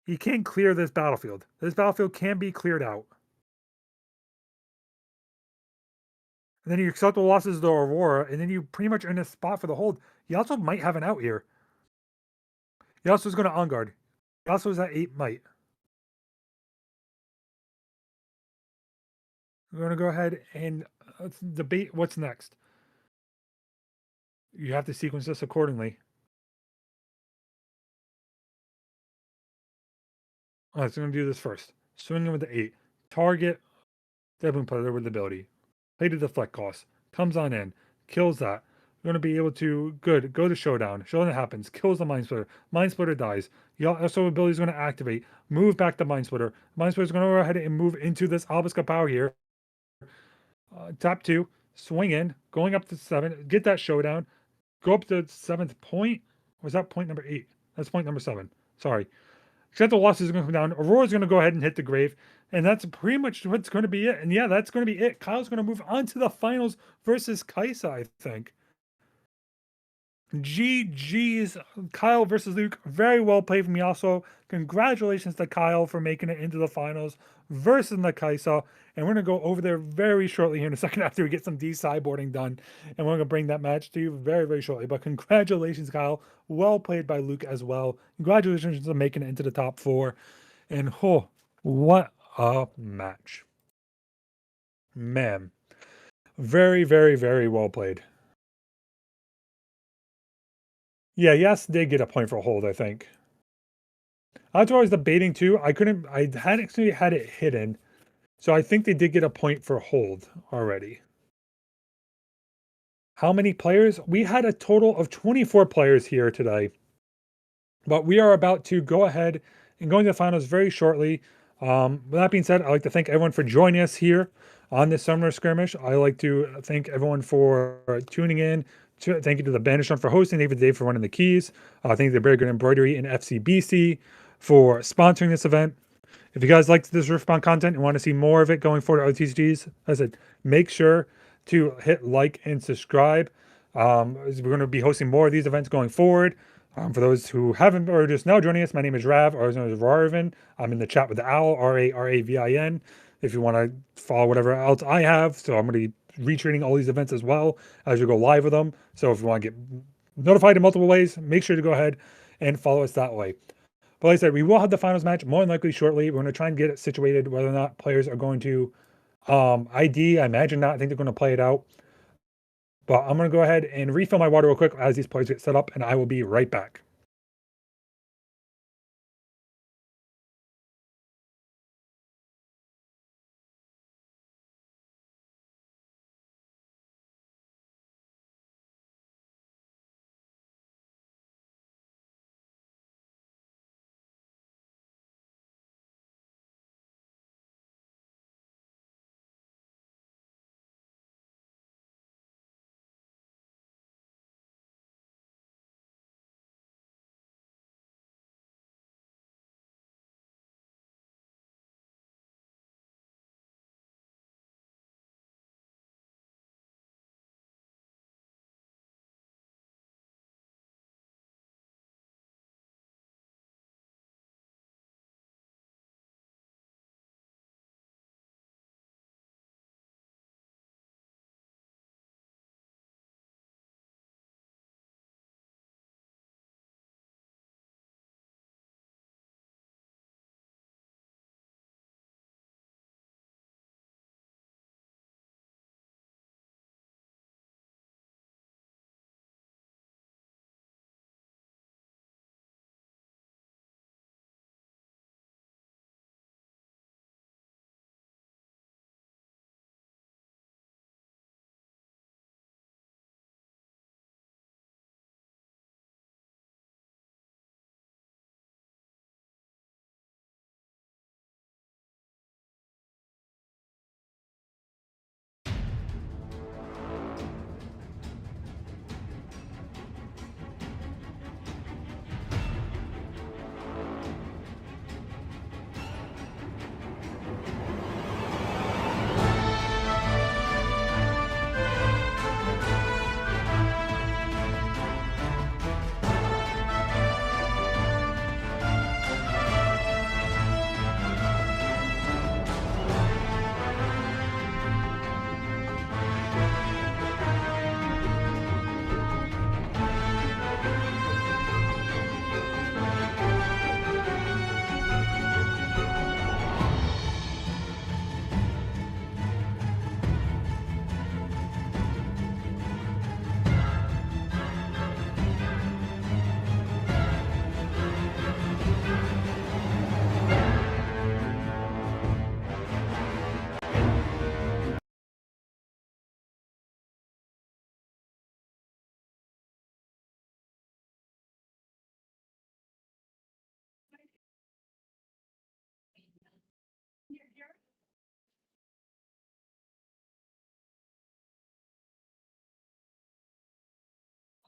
He can clear this battlefield. This battlefield can be cleared out. And then you accept the losses of the Aurora, and then you pretty much in a spot for the hold. Yasuo might have an out here. Yasuo's going to on guard. Yasuo's at 8 might. We're going to go ahead and let's debate what's next. You have to sequence this accordingly. All right, so I'm going to do this first. Swinging with the 8. Target Devlin Predator with ability. Play to deflect cost. Comes on in. Kills that. We're going to be able to, good, go to Showdown. Showdown happens. Kills the Mind Splitter. Mind Splitter dies. Yasuo ability is going to activate. Move back to Mind Splitter. Mind Splitter is going to go ahead and move into this Obelisk of Power here. Tap 2. Swing in. Going up to 7. Get that Showdown. Go up to 7th point. Was that point number 8? That's point number 7. Sorry. Except the losses are going to come down. Aurora's going to go ahead and hit the grave. And that's pretty much what's going to be it. And yeah, that's going to be it. Kyle's going to move on to the finals versus Kaisa, I think. GG's. Kyle versus Luke. Very well played from Yasuo. Congratulations to Kyle for making it into the finals versus the Kaisa. And we're going to go over there very shortly here in a second after we get some sideboarding done. And we're going to bring that match to you very, very shortly. But congratulations, Kyle. Well played by Luke as well. Congratulations on making it into the top 4. And oh, what a match. Man. Very, very, very well played. Yeah, yes, did get a point for a hold, I think. That's what I was debating too. I hadn't actually had it hidden. So I think they did get a point for hold already. How many players? We had a total of 24 players here today. But we are about to go ahead and go into the finals very shortly. With that being said, I'd like to thank everyone for joining us here on this summer skirmish. I'd like to thank everyone for tuning in. Thank you to the Banish for hosting, Dave for running the keys. Thank you to Very Good Embroidery and FCBC for sponsoring this event. If you guys liked this Riftbound content and want to see more of it going forward to OTCGs, as I said, make sure to hit like and subscribe. We're going to be hosting more of these events going forward. For those who haven't or just now joining us, my name is Rav, or known as Rarvin. I'm in the chat with the Owl, Raravin. If you want to follow whatever else I have, so I'm going to be retweeting all these events as well as we go live with them. So if you want to get notified in multiple ways, make sure to go ahead and follow us that way. But like I said, we will have the finals match more than likely shortly. We're going to try and get it situated whether or not players are going to ID, I imagine not. I think they're going to play it out. But I'm going to go ahead and refill my water real quick as these players get set up, and I will be right back.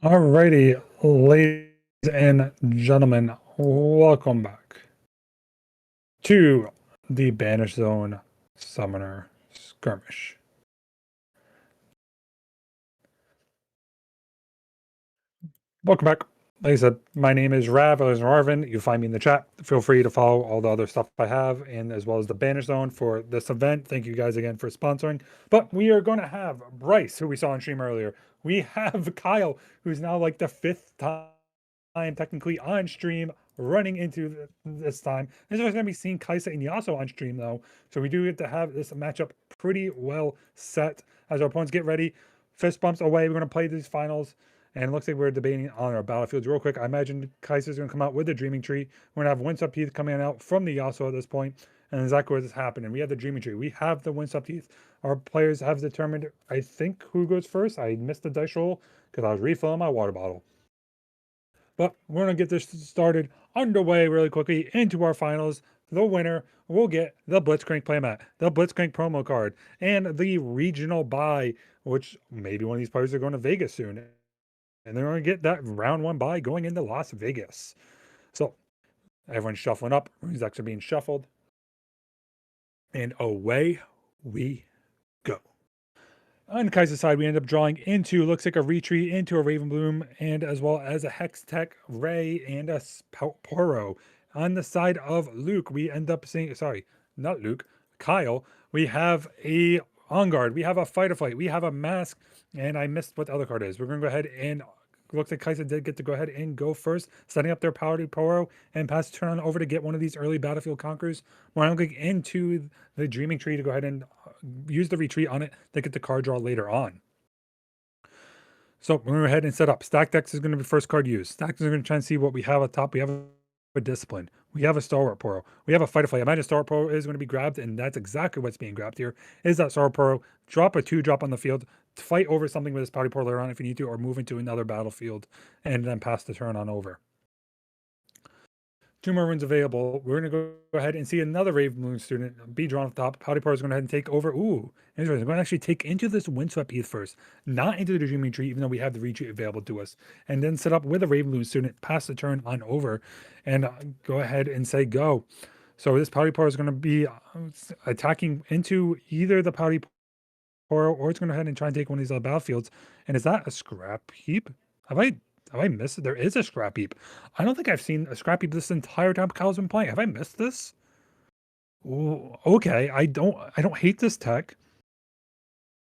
Alrighty, ladies and gentlemen, welcome back to the Banish Zone Summoner Skirmish. Welcome back. Like I said, my name is Rav, as Marvin. You find me in the chat. Feel free to follow all the other stuff I have, and as well as the Banish Zone for this event. Thank you guys again for sponsoring. But we are going to have Bryce, who we saw on stream earlier. We have Kyle, who's now like the fifth time technically on stream running into this time. This is going to be seeing Kaisa and Yasuo on stream though, so we do get to have this matchup pretty well set as our opponents get ready. Fist bumps away. We're going to play these finals, and it looks like we're debating on our battlefields real quick. I imagine Kaisa's going to come out with the Dreaming Tree. We're going to have Windswept Heath coming out from the Yasuo at this point, and exactly what is happening. We have the Dreaming Tree. We have the Windswept Heath. Our players have determined, I think, who goes first. I missed the dice roll because I was refilling my water bottle. But we're going to get this started underway really quickly into our finals. The winner will get the Blitzcrank playmat, the Blitzcrank promo card, and the regional buy, which maybe one of these players are going to Vegas soon. And they're going to get that round one buy going into Las Vegas. So everyone's shuffling up. Runes decks are being shuffled. And away we go. On Kaiser's side, we end up drawing into, looks like a Retreat, into a Ravenbloom, and as well as a Hextech, Ray, and a Poro. On the side of Luke, we end up seeing, sorry, not Luke, Kyle, we have a On Guard, we have a Fight or Flight, we have a Mask, and I missed what the other card is. We're going to go ahead and, looks like Kaiser did get to go ahead and go first, setting up their power to Poro, and pass turn on over to get one of these early Battlefield Conquerors. We're going into the Dreaming Tree to go ahead and use the retreat on it to get the card draw later on. So we're going to go ahead and set up. Stack Decks is going to be first card used. Stack Decks is going to try and see what we have at top. We have a Discipline. We have a Stalwart Poro. We have a Fight or Flight. Imagine Stalwart Poro is going to be grabbed, and that's exactly what's being grabbed here. Is that Stalwart Poro? Drop a 2-drop on the field. Fight over something with this Powder Poro later on if you need to, or move into another battlefield, and then pass the turn on over. 2 more runes available. We're going to go ahead and see another Ravenloon student be drawn off the top. Powder Poro is going to go ahead and take over. Ooh, interesting. We're going to actually take into this Windswept Heath first, not into the Dreaming Tree, even though we have the retreat available to us, and then set up with a Ravenloon student, pass the turn on over, and go ahead and say go. So this Powder Poro is going to be attacking into either the Powder Poro, or it's going to go ahead and try and take one of these other battlefields. And is that a scrap heap? Have I missed it? There is a scrap heap. I don't think I've seen a scrap heap this entire time Kyle's been playing. Have I missed this? Ooh, okay. I don't hate this tech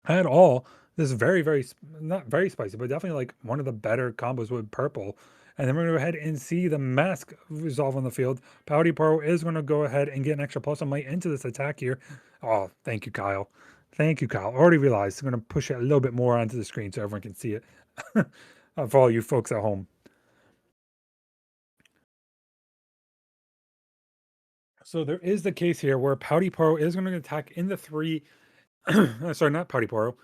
at all. This is very, not very spicy, but definitely like one of the better combos with purple. And then we're going to go ahead and see the mask resolve on the field. Powder Poro is going to go ahead and get an extra plus on might into this attack here. Oh, thank you, Kyle. Thank you, Kyle. Already realized I'm going to push it a little bit more onto the screen so everyone can see it. For all you folks at home. So there is the case here where Powder Poro is going to attack in the 3. Sorry, not Powder Poro.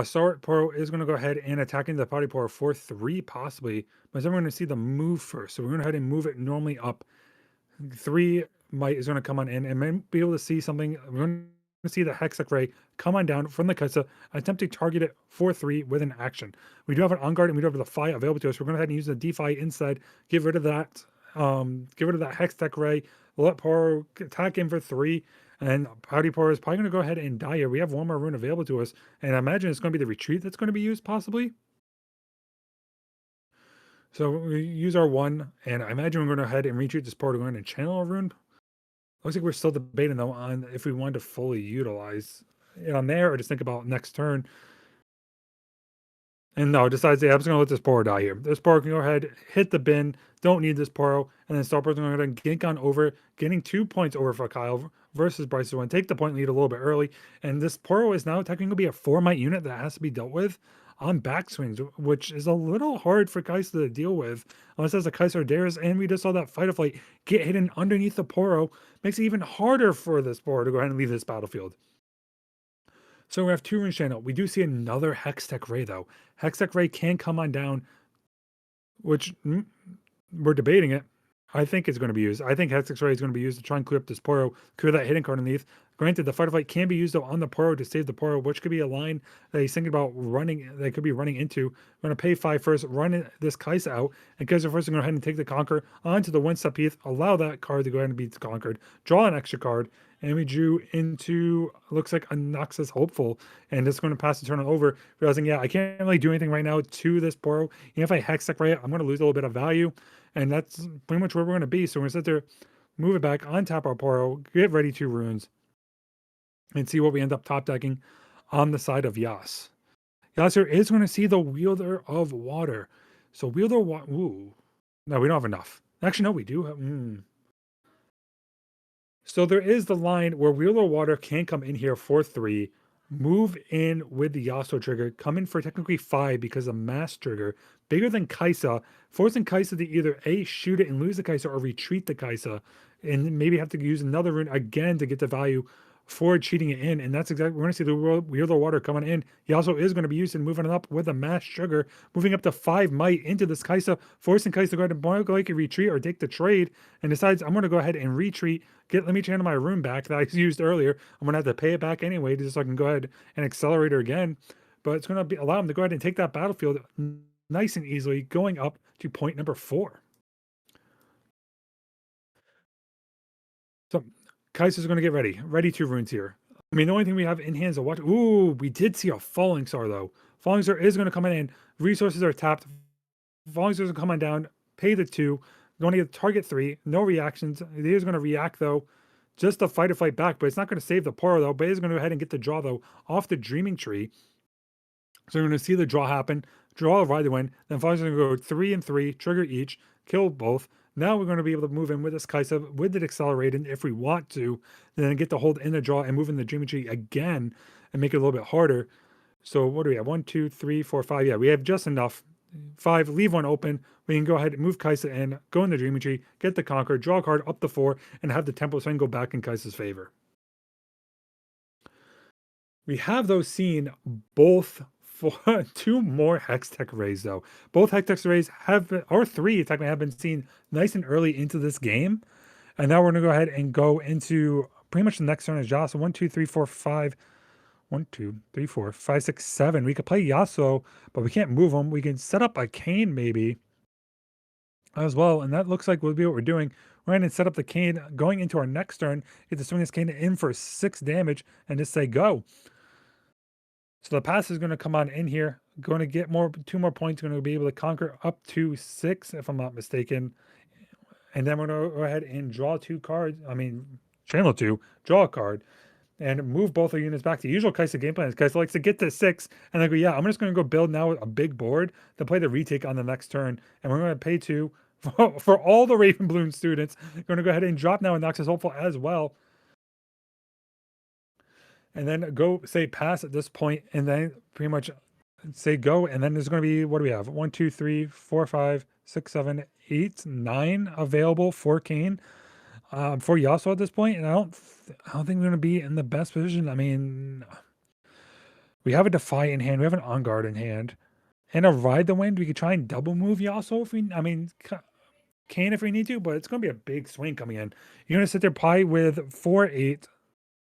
Stalwart Poro is going to go ahead and attack into the Powder Poro for 3 possibly. But then we're going to see the move first. So we're going to go ahead and move it normally up. 3 might is going to come on in and might be able to see something. We're going to see the Hextech Ray come on down from the Kaisa, attempt to target it for 3 with an action. We do have an On Guard and we do have the Defy available to us. We're going to go ahead and use the Defy instead. Get rid of that. Get rid of that Hextech Ray. Let Poro attack in for 3. And Powder Poro is probably going to go ahead and die here. We have one more rune available to us. And I imagine it's going to be the retreat that's going to be used, possibly. So we use our 1. And I imagine we're going to go ahead and retreat this Poro to go ahead and channel a rune. Looks like we're still debating, though, on if we want to fully utilize it on there or just think about next turn. And no, decides, yeah, I'm just going to let this Poro die here. This Poro can go ahead, hit the bin, don't need this Poro, and then Stalwart's going to go ahead and gink on over, getting 2 points over for Kyle versus Bryce's one. Take the point lead a little bit early, and this Poro is now technically going to be a 4-might unit that has to be dealt with on backswings, which is a little hard for Kai'Sa to deal with, unless as a Kai'Sa or Darius, and we just saw that Fight or Flight get hidden underneath the Poro, makes it even harder for this Poro to go ahead and leave this battlefield. So we have 2 runes channel. We do see another Hextech Ray, though. Hextech Ray can come on down, which we're debating it. I think it's going to be used. I think Hextech Ray is going to be used to try and clear up this Poro, clear that hidden card underneath. Granted, the Fight or Flight can be used, though, on the Poro to save the Poro, which could be a line that he's thinking about running, they could be running into. We're going to pay 5 first, run this Kai'Sa out, and Kai'Sa first is going to go ahead and take the Conquer onto the Windswept Heath, allow that card to go ahead and be conquered, draw an extra card, and we drew into, looks like a Noxus Hopeful, and it's going to pass the turn on over, realizing, yeah, I can't really do anything right now to this Poro. Even if I Hextech Ray, I'm going to lose a little bit of value, and that's pretty much where we're going to be. So we're going to sit there, move it back, untap our Poro, get ready 2 runes, and see what we end up top decking on the side of Yas. Yas here is going to see the Wielder of Water. So Wielder of Water, ooh. No, we don't have enough. Actually, no, we do have, So there is the line where Wielder of Water can come in here for 3, move in with the Yasuo trigger, come in for technically 5 because of mass trigger, bigger than Kai'Sa, forcing Kai'Sa to either A, shoot it and lose the Kai'Sa, or retreat the Kai'Sa, and maybe have to use another rune again to get the value for cheating it in. And that's exactly, we're going to see the Wielder of Water coming in. He also is going to be used in moving it up with a mass sugar, moving up to 5 might into this Kai'Sa, forcing Kai'Sa to go ahead and go like a retreat or take the trade, and decides I'm going to go ahead and retreat, let me channel my rune back that I used earlier. I'm going to have to pay it back anyway, just so I can go ahead and accelerate her again. But it's going to allow him to go ahead and take that battlefield nice and easily, going up to point number 4. So Kai'Sa's going to get ready 2 runes here. I mean, the only thing we have in hand is a watch. Ooh, we did see a Falling Star, though. Falling Star is going to come in. Resources are tapped. Falling Stars are coming down. Pay the 2. Going to get target 3. No reactions. He is going to react, though. Just to Fight or Flight back, but it's not going to save the Poro, though. But he's going to go ahead and get the draw, though, off the Dreaming Tree. So we're going to see the draw happen. Draw a Ride to win. Then Falling Stars are going to go 3 and 3, trigger each, kill both. Now we're going to be able to move in with this Kaisa with it accelerated if we want to, and then get to hold in the draw and move in the Dream Tree again and make it a little bit harder. So what do we have? 1, 2, 3, 4, 5. Yeah, we have just enough. 5, leave one open. We can go ahead and move Kaisa in, go in the Dreaming Tree, get the Conquer, draw a card up to 4, and have the Tempo Swing go back in Kaisa's favor. We have those seen both for 2 more Hextech Rays, though. Both Hextech Rays have been, or 3 technically, have been seen nice and early into this game. And now we're going to go ahead and go into pretty much the next turn is Yasuo. 1, 2, 3, 4, 5. 1, 2, 3, 4, 5, 6, 7. We could play Yasuo, but we can't move him. We can set up a Kayn maybe as well, and that looks like will be what we're doing. We're going to set up the Kayn going into our next turn, get to swing this Kayn in for 6 damage, and just say go. So the pass is going to come on in here, going to get 2 more points, going to be able to conquer up to 6, if I'm not mistaken. And then we're going to go ahead and draw 2 cards. I mean, channel 2, draw a card, and move both our units back. The usual Kaisa game plan is Kaisa likes to get to 6, and then go, yeah, I'm just going to go build now a big board to play the retake on the next turn, and we're going to pay 2 for all the Ravenbloom students. We're going to go ahead and drop now a Noxus Hopeful as well. And then go say pass at this point, and then pretty much say go, and then there's going to be, what do we have? 1, 2, 3, 4, 5, 6, 7, 8, 9 available for Kayn, for Yasuo at this point, and I don't think we're going to be in the best position. I mean, we have a Defy in hand, we have an On Guard in hand, and a Ride the Wind. We could try and double move Yasuo if we, I mean, Kayn if we need to, but it's going to be a big swing coming in. You're going to sit there probably with 4, 8,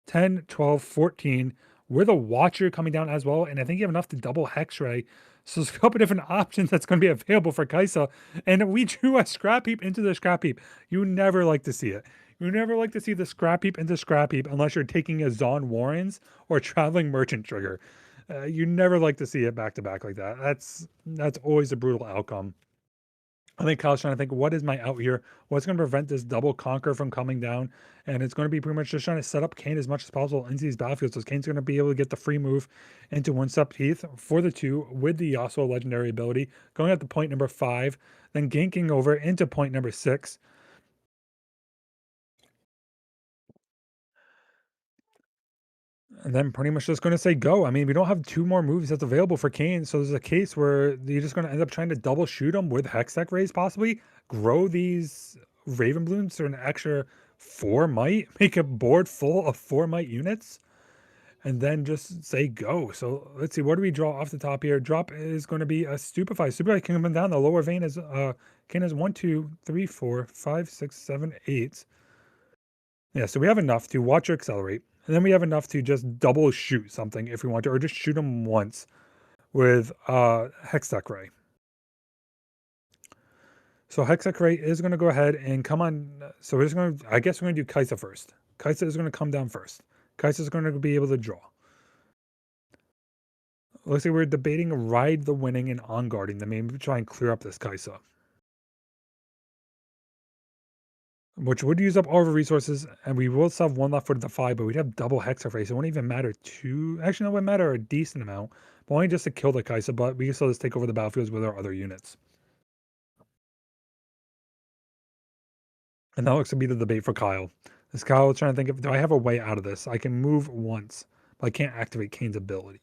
10, 12, 14, with a Watcher coming down as well, and I think you have enough to double Hexray. So there's a couple different options that's going to be available for Kaisa, and we drew a Scrap Heap into the Scrap Heap. You never like to see it. You never like to see the Scrap Heap into Scrap Heap unless you're taking a Zon Warrens or Traveling Merchant trigger. You never like to see it back to back like that. That's always a brutal outcome. I think Kyle's trying to think, what is my out here? What's going to prevent this double conquer from coming down? And it's going to be pretty much just trying to set up Kayn as much as possible into these battlefields. So Kayn's going to be able to get the free move into One Step Teeth for the 2 with the Yasuo legendary ability, going up to point number 5, then ganking over into point number 6. And then pretty much just going to say go. I mean, we don't have 2 more moves that's available for Kayn, so there's a case where you're just going to end up trying to double shoot them with Hextech Rays possibly, grow these Ravenblooms to an extra 4 might, make a board full of 4 might units, and then just say go. So let's see, what do we draw off the top here? Drop is going to be a Stupefy. Stupefy can come down. The lower vein is Kayn has 1, 2, 3, 4, 5, 6, 7, 8. Yeah, so we have enough to watch or accelerate. And then we have enough to just double shoot something if we want to, or just shoot them once with Hextech Ray. So Hextech Ray is going to go ahead and come on. So we're just going to, I guess we're going to do Kaisa first. Kaisa is going to come down first. Kaisa is going to be able to draw. Looks like we're debating Ride the Winning and On Guarding to maybe try and clear up this Kaisa, which would use up all of our resources, and we will still have 1 left for the Defy, but we'd have double Hexa Race. It won't even matter actually, no, it would matter a decent amount, but only just to kill the Kaisa, but we can still just take over the battlefields with our other units. And that looks to be the debate for Kyle. Is Kyle trying to think of, do I have a way out of this? I can move once, but I can't activate Kayn's ability.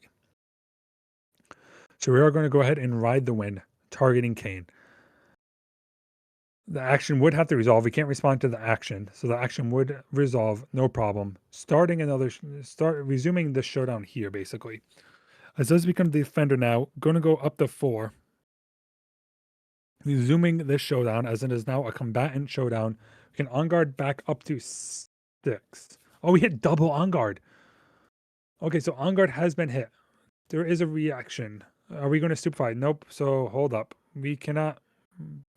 So we are going to go ahead and Ride the Wind, targeting Kayn. The action would have to resolve. We can't respond to the action, so the action would resolve, no problem. Resuming the showdown here, basically. As does become the defender now, going to go up to 4. Resuming this showdown, as it is now a combatant showdown. We can on guard back up to 6. Oh, we hit double on guard. Okay, so on guard has been hit. There is a reaction. Are we going to stupefy? Nope. So hold up. We cannot.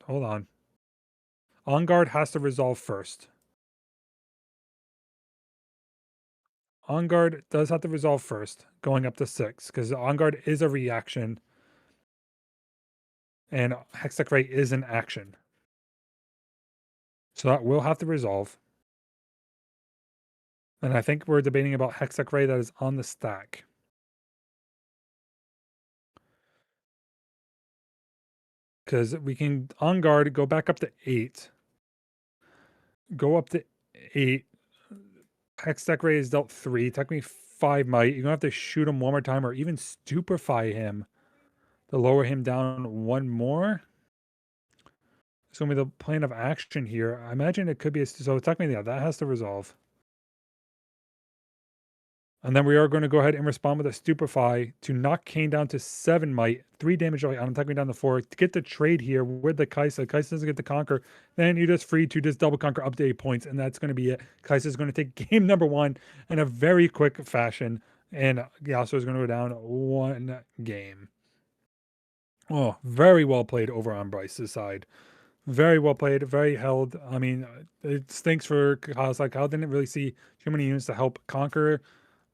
Hold on. On guard has to resolve first. On guard does have to resolve first, going up to 6, because on guard is a reaction, and Hextech Ray is an action. So that will have to resolve. And I think we're debating about Hextech Ray that is on the stack. Because we can, on guard, go back up to 8. go up to 8. Hex Decorate is dealt 3, technically 5 might. You're gonna have to shoot him one more time or even stupefy him to lower him down one more. It's gonna be the plan of action here. I imagine it could be so technically, yeah, that has to resolve. And then we are going to go ahead and respond with a Stupefy to knock Kane down to 7 might, 3 damage on him, taking me down to 4. To get the trade here with the Kai'Sa. Kai'Sa doesn't get the conquer. Then you're just free to just double conquer up to 8 points, and that's going to be it. Kai'Sa is going to take game number 1 in a very quick fashion, and Yasuo is going to go down 1 game. Oh, very well played over on Bryce's side. Very well played, very held. I mean, it stinks for Kyle's like Kyle didn't really see too many units to help conquer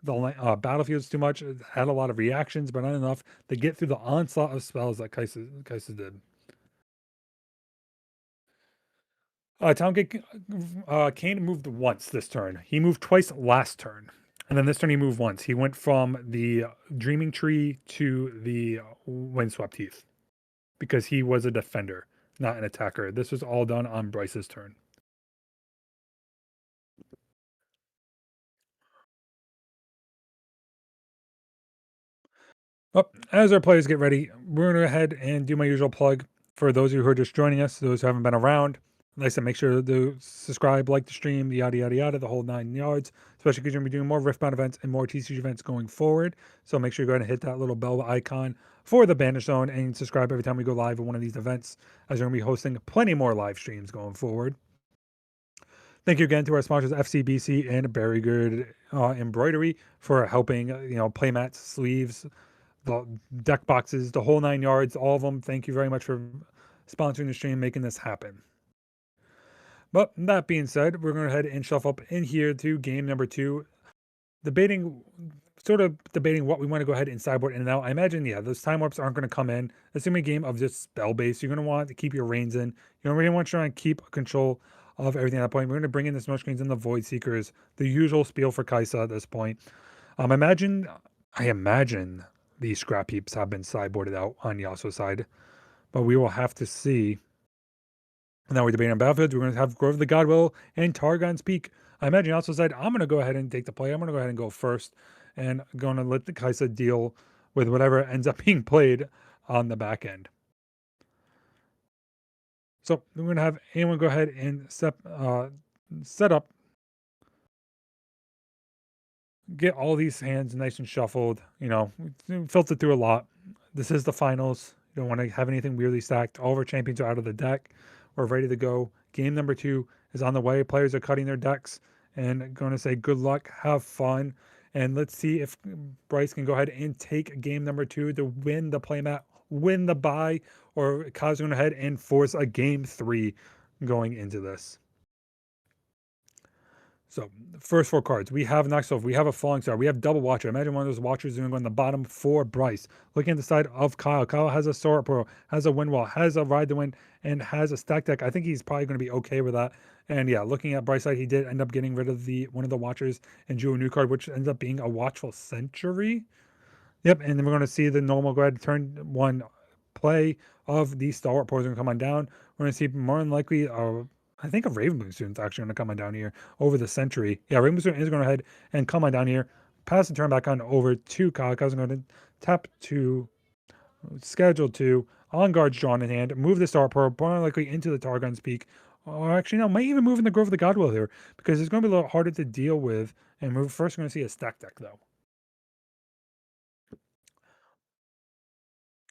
the battlefields too much. It had a lot of reactions, but not enough to get through the onslaught of spells that Kai'Sa did. Kane moved once this turn. He moved twice last turn. And then this turn he moved once. He went from the Dreaming Tree to the Windswept Heath because he was a defender, not an attacker. This was all done on Bryce's turn. Well, as our players get ready, we're going to go ahead and do my usual plug for those of you who are just joining us, those who haven't been around. Like I said, make sure to subscribe, like the stream, the yada, yada, yada, the whole 9 yards, especially because you're going to be doing more Riftbound events and more TCG events going forward. So make sure you go ahead and hit that little bell icon for the Banish Zone and subscribe every time we go live at one of these events, as we're going to be hosting plenty more live streams going forward. Thank you again to our sponsors, FCBC and Very Good Embroidery, for helping, playmats, sleeves, the deck boxes, the whole 9 yards, all of them. Thank you very much for sponsoring the stream, making this happen. But that being said, we're going to head and shuffle up in here to game number 2. Sort of debating what we want to go ahead and sideboard in and out. I imagine, yeah, those time warps aren't going to come in. It's going to be a game of just spell based. You're going to want to keep your reins in. You really want to try and keep control of everything at that point. We're going to bring in the Smoke Screens and the Void Seekers, the usual spiel for Kai'Sa at this point. I imagine the scrap heaps have been sideboarded out on Yasuo's side, but we will have to see. And now we're debating on battlefields. We're going to have Grove of the Godwill and Targon's Peak. I imagine Yasuo said, I'm going to go ahead and take the play. I'm going to go ahead and go first and going to let the Kai'Sa deal with whatever ends up being played on the back end. So we're going to have anyone go ahead and set up, get all these hands nice and shuffled, filter through a lot. This is the finals. You don't want to have anything weirdly stacked. All of our champions are out of the deck. We're ready to go. Game number 2 is on the way. Players are cutting their decks and going to say good luck, have fun, and let's see if Bryce can go ahead and take game number 2 to win the playmat, win the bye, or Kyle's going to head and force a game 3 going into this. So, first 4 cards. We have Noxelf. We have a Falling Star. We have Double Watcher. Imagine one of those Watchers is going to go in the bottom for Bryce. Looking at the side of Kyle. Kyle has a Sword Pro, has a Windwall, has a Ride the Wind, and has a Stack Deck. I think he's probably going to be okay with that. And yeah, looking at Bryce's side, he did end up getting rid of one of the Watchers and drew a new card, which ends up being a Watchful Century. Yep, and then we're going to see the normal go ahead turn 1 play of the Stalwart Pros going to come on down. We're going to see more than likely I think a Ravenboom student's actually going to come on down here over the Century. Yeah, Ravenboom student is going to head and come on down here, pass the turn back on over to Kyle. Kyle's going to tap to schedule 2, on guards drawn in hand, move the Star Pearl, more likely into the Targon's Peak. Or actually, no, might even move in the Grove of the Godwill here because it's going to be a little harder to deal with. And we're first going to see a stack deck though.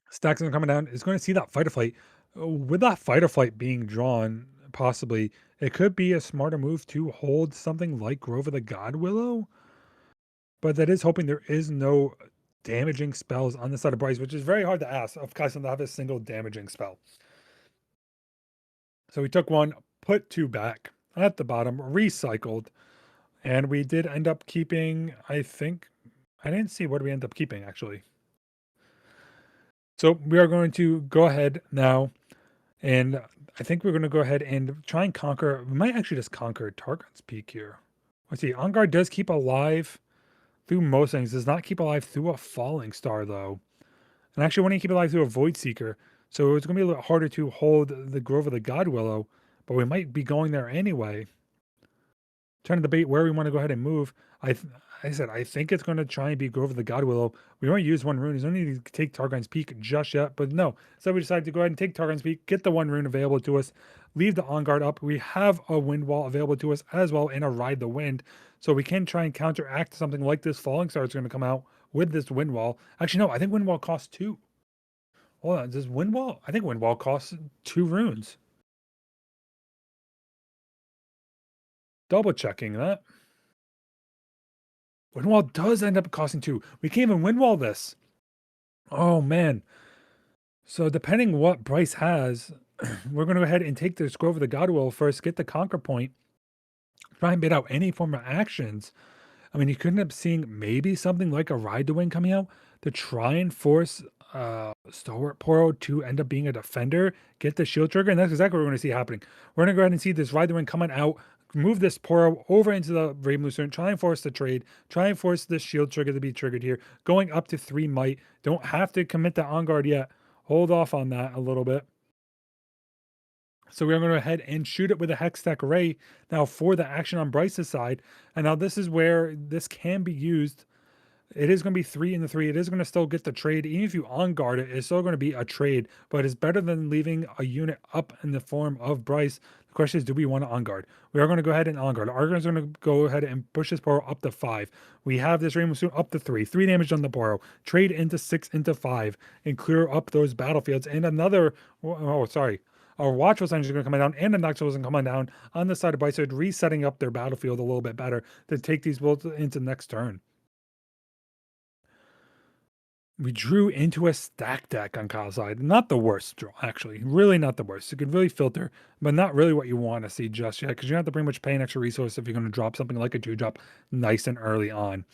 Stacks are coming down. Is going to see that Fight or Flight. With that Fight or Flight being drawn, possibly it could be a smarter move to hold something like Grove of the Godwillow. But that is hoping there is no damaging spells on the side of Bryce, which is very hard to ask of Kai'Sa to have a single damaging spell. So we took 1, put 2 back at the bottom, recycled, and we did end up keeping, I think, I didn't see what we end up keeping actually. So we are going to go ahead now, and I think we're going to go ahead and try and conquer. We might actually just conquer Targon's Peak here. Let's see. On guard does keep alive through most things. Does not keep alive through a Falling Star though. And actually, when you keep alive through a Void Seeker, so it's going to be a little harder to hold the Grove of the Godwillow. But we might be going there anyway. Trying to debate where we want to go ahead and move. I said I think it's going to try and be Grove of the God Willow. We only use one rune. There's no need to take Targon's Peak just yet, but no. So we decided to go ahead and take Targon's Peak, get the one rune available to us, leave the On Guard up. We have a Wind Wall available to us as well, and a Ride the Wind, so we can try and counteract something like this Falling Star is going to come out with this Wind Wall. Actually, no, I think Wind Wall costs 2. Hold on, does Wind Wall? I think Wind Wall costs 2 runes. Double checking that. Windwall does end up costing 2. We can't even Windwall this. Oh, man. So depending what Bryce has, we're going to go ahead and take this Grove of the Godwill first, get the Conquer point, try and bait out any form of actions. I mean, you could end up seeing maybe something like a Ride to Win coming out to try and force Stalwart Poro to end up being a defender, get the shield trigger, and that's exactly what we're going to see happening. We're going to go ahead and see this Ride the Win coming out, move this Poro over into the Raven Lucerne, try and force the trade, try and force this shield trigger to be triggered here, going up to 3 might. Don't have to commit the On Guard yet. Hold off on that a little bit. So we're going to go ahead and shoot it with a Hextech Ray now for the action on Bryce's side. And now this is where this can be used. It is going to be 3 in the 3. It is going to still get the trade. Even if you on guard it, it's still going to be a trade, but it's better than leaving a unit up in the form of Bryce. The question is, do we want to on guard? We are going to go ahead and on guard. Argon is going to go ahead and push this Poro up to 5. We have this Rainbow Suit up to 3. 3 damage on the Poro. Trade into 6 into 5 and clear up those battlefields. And another, oh, sorry. Our Watchful Engine is going to come down, and the Nexus isn't coming down on the side of Bryce, so resetting up their battlefield a little bit better to take these builds into next turn. We drew into a stack deck on Kyle's side. Not the worst draw, actually. Really not the worst. You could really filter, but not really what you want to see just yet, because you have to pretty much pay an extra resource if you're going to drop something like a 2-drop nice and early on.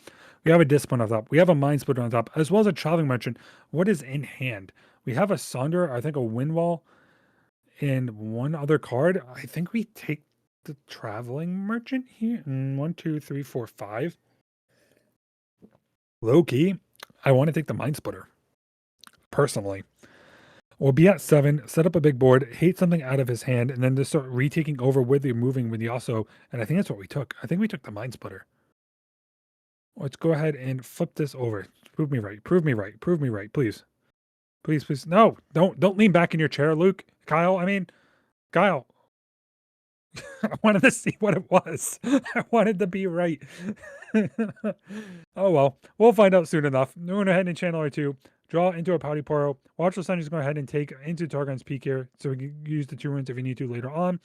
We have a Discipline on top. We have a Mind Splitter on top, as well as a Traveling Merchant. What is in hand? We have a Sunder, I think a Windwall, and one other card. I think we take the Traveling Merchant here. 1, 2, 3, 4, 5. Low key, I want to take the Mind Splitter, personally. We'll be at 7, set up a big board, hate something out of his hand, and then just start retaking over with the moving with Yasuo. And I think that's what we took. I think we took the Mind Splitter. Let's go ahead and flip this over. Prove me right. Prove me right. Prove me right, please. Please, please. No, don't lean back in your chair, Luke. Kyle, Kyle. I wanted to see what it was. I wanted to be right. Oh well, we'll find out soon enough. We're going to head into channel R2, draw into a Pouty Poro. Watchful Sun is going to go ahead and take into Targon's Peak here, so we can use the 2 runes if we need to later on.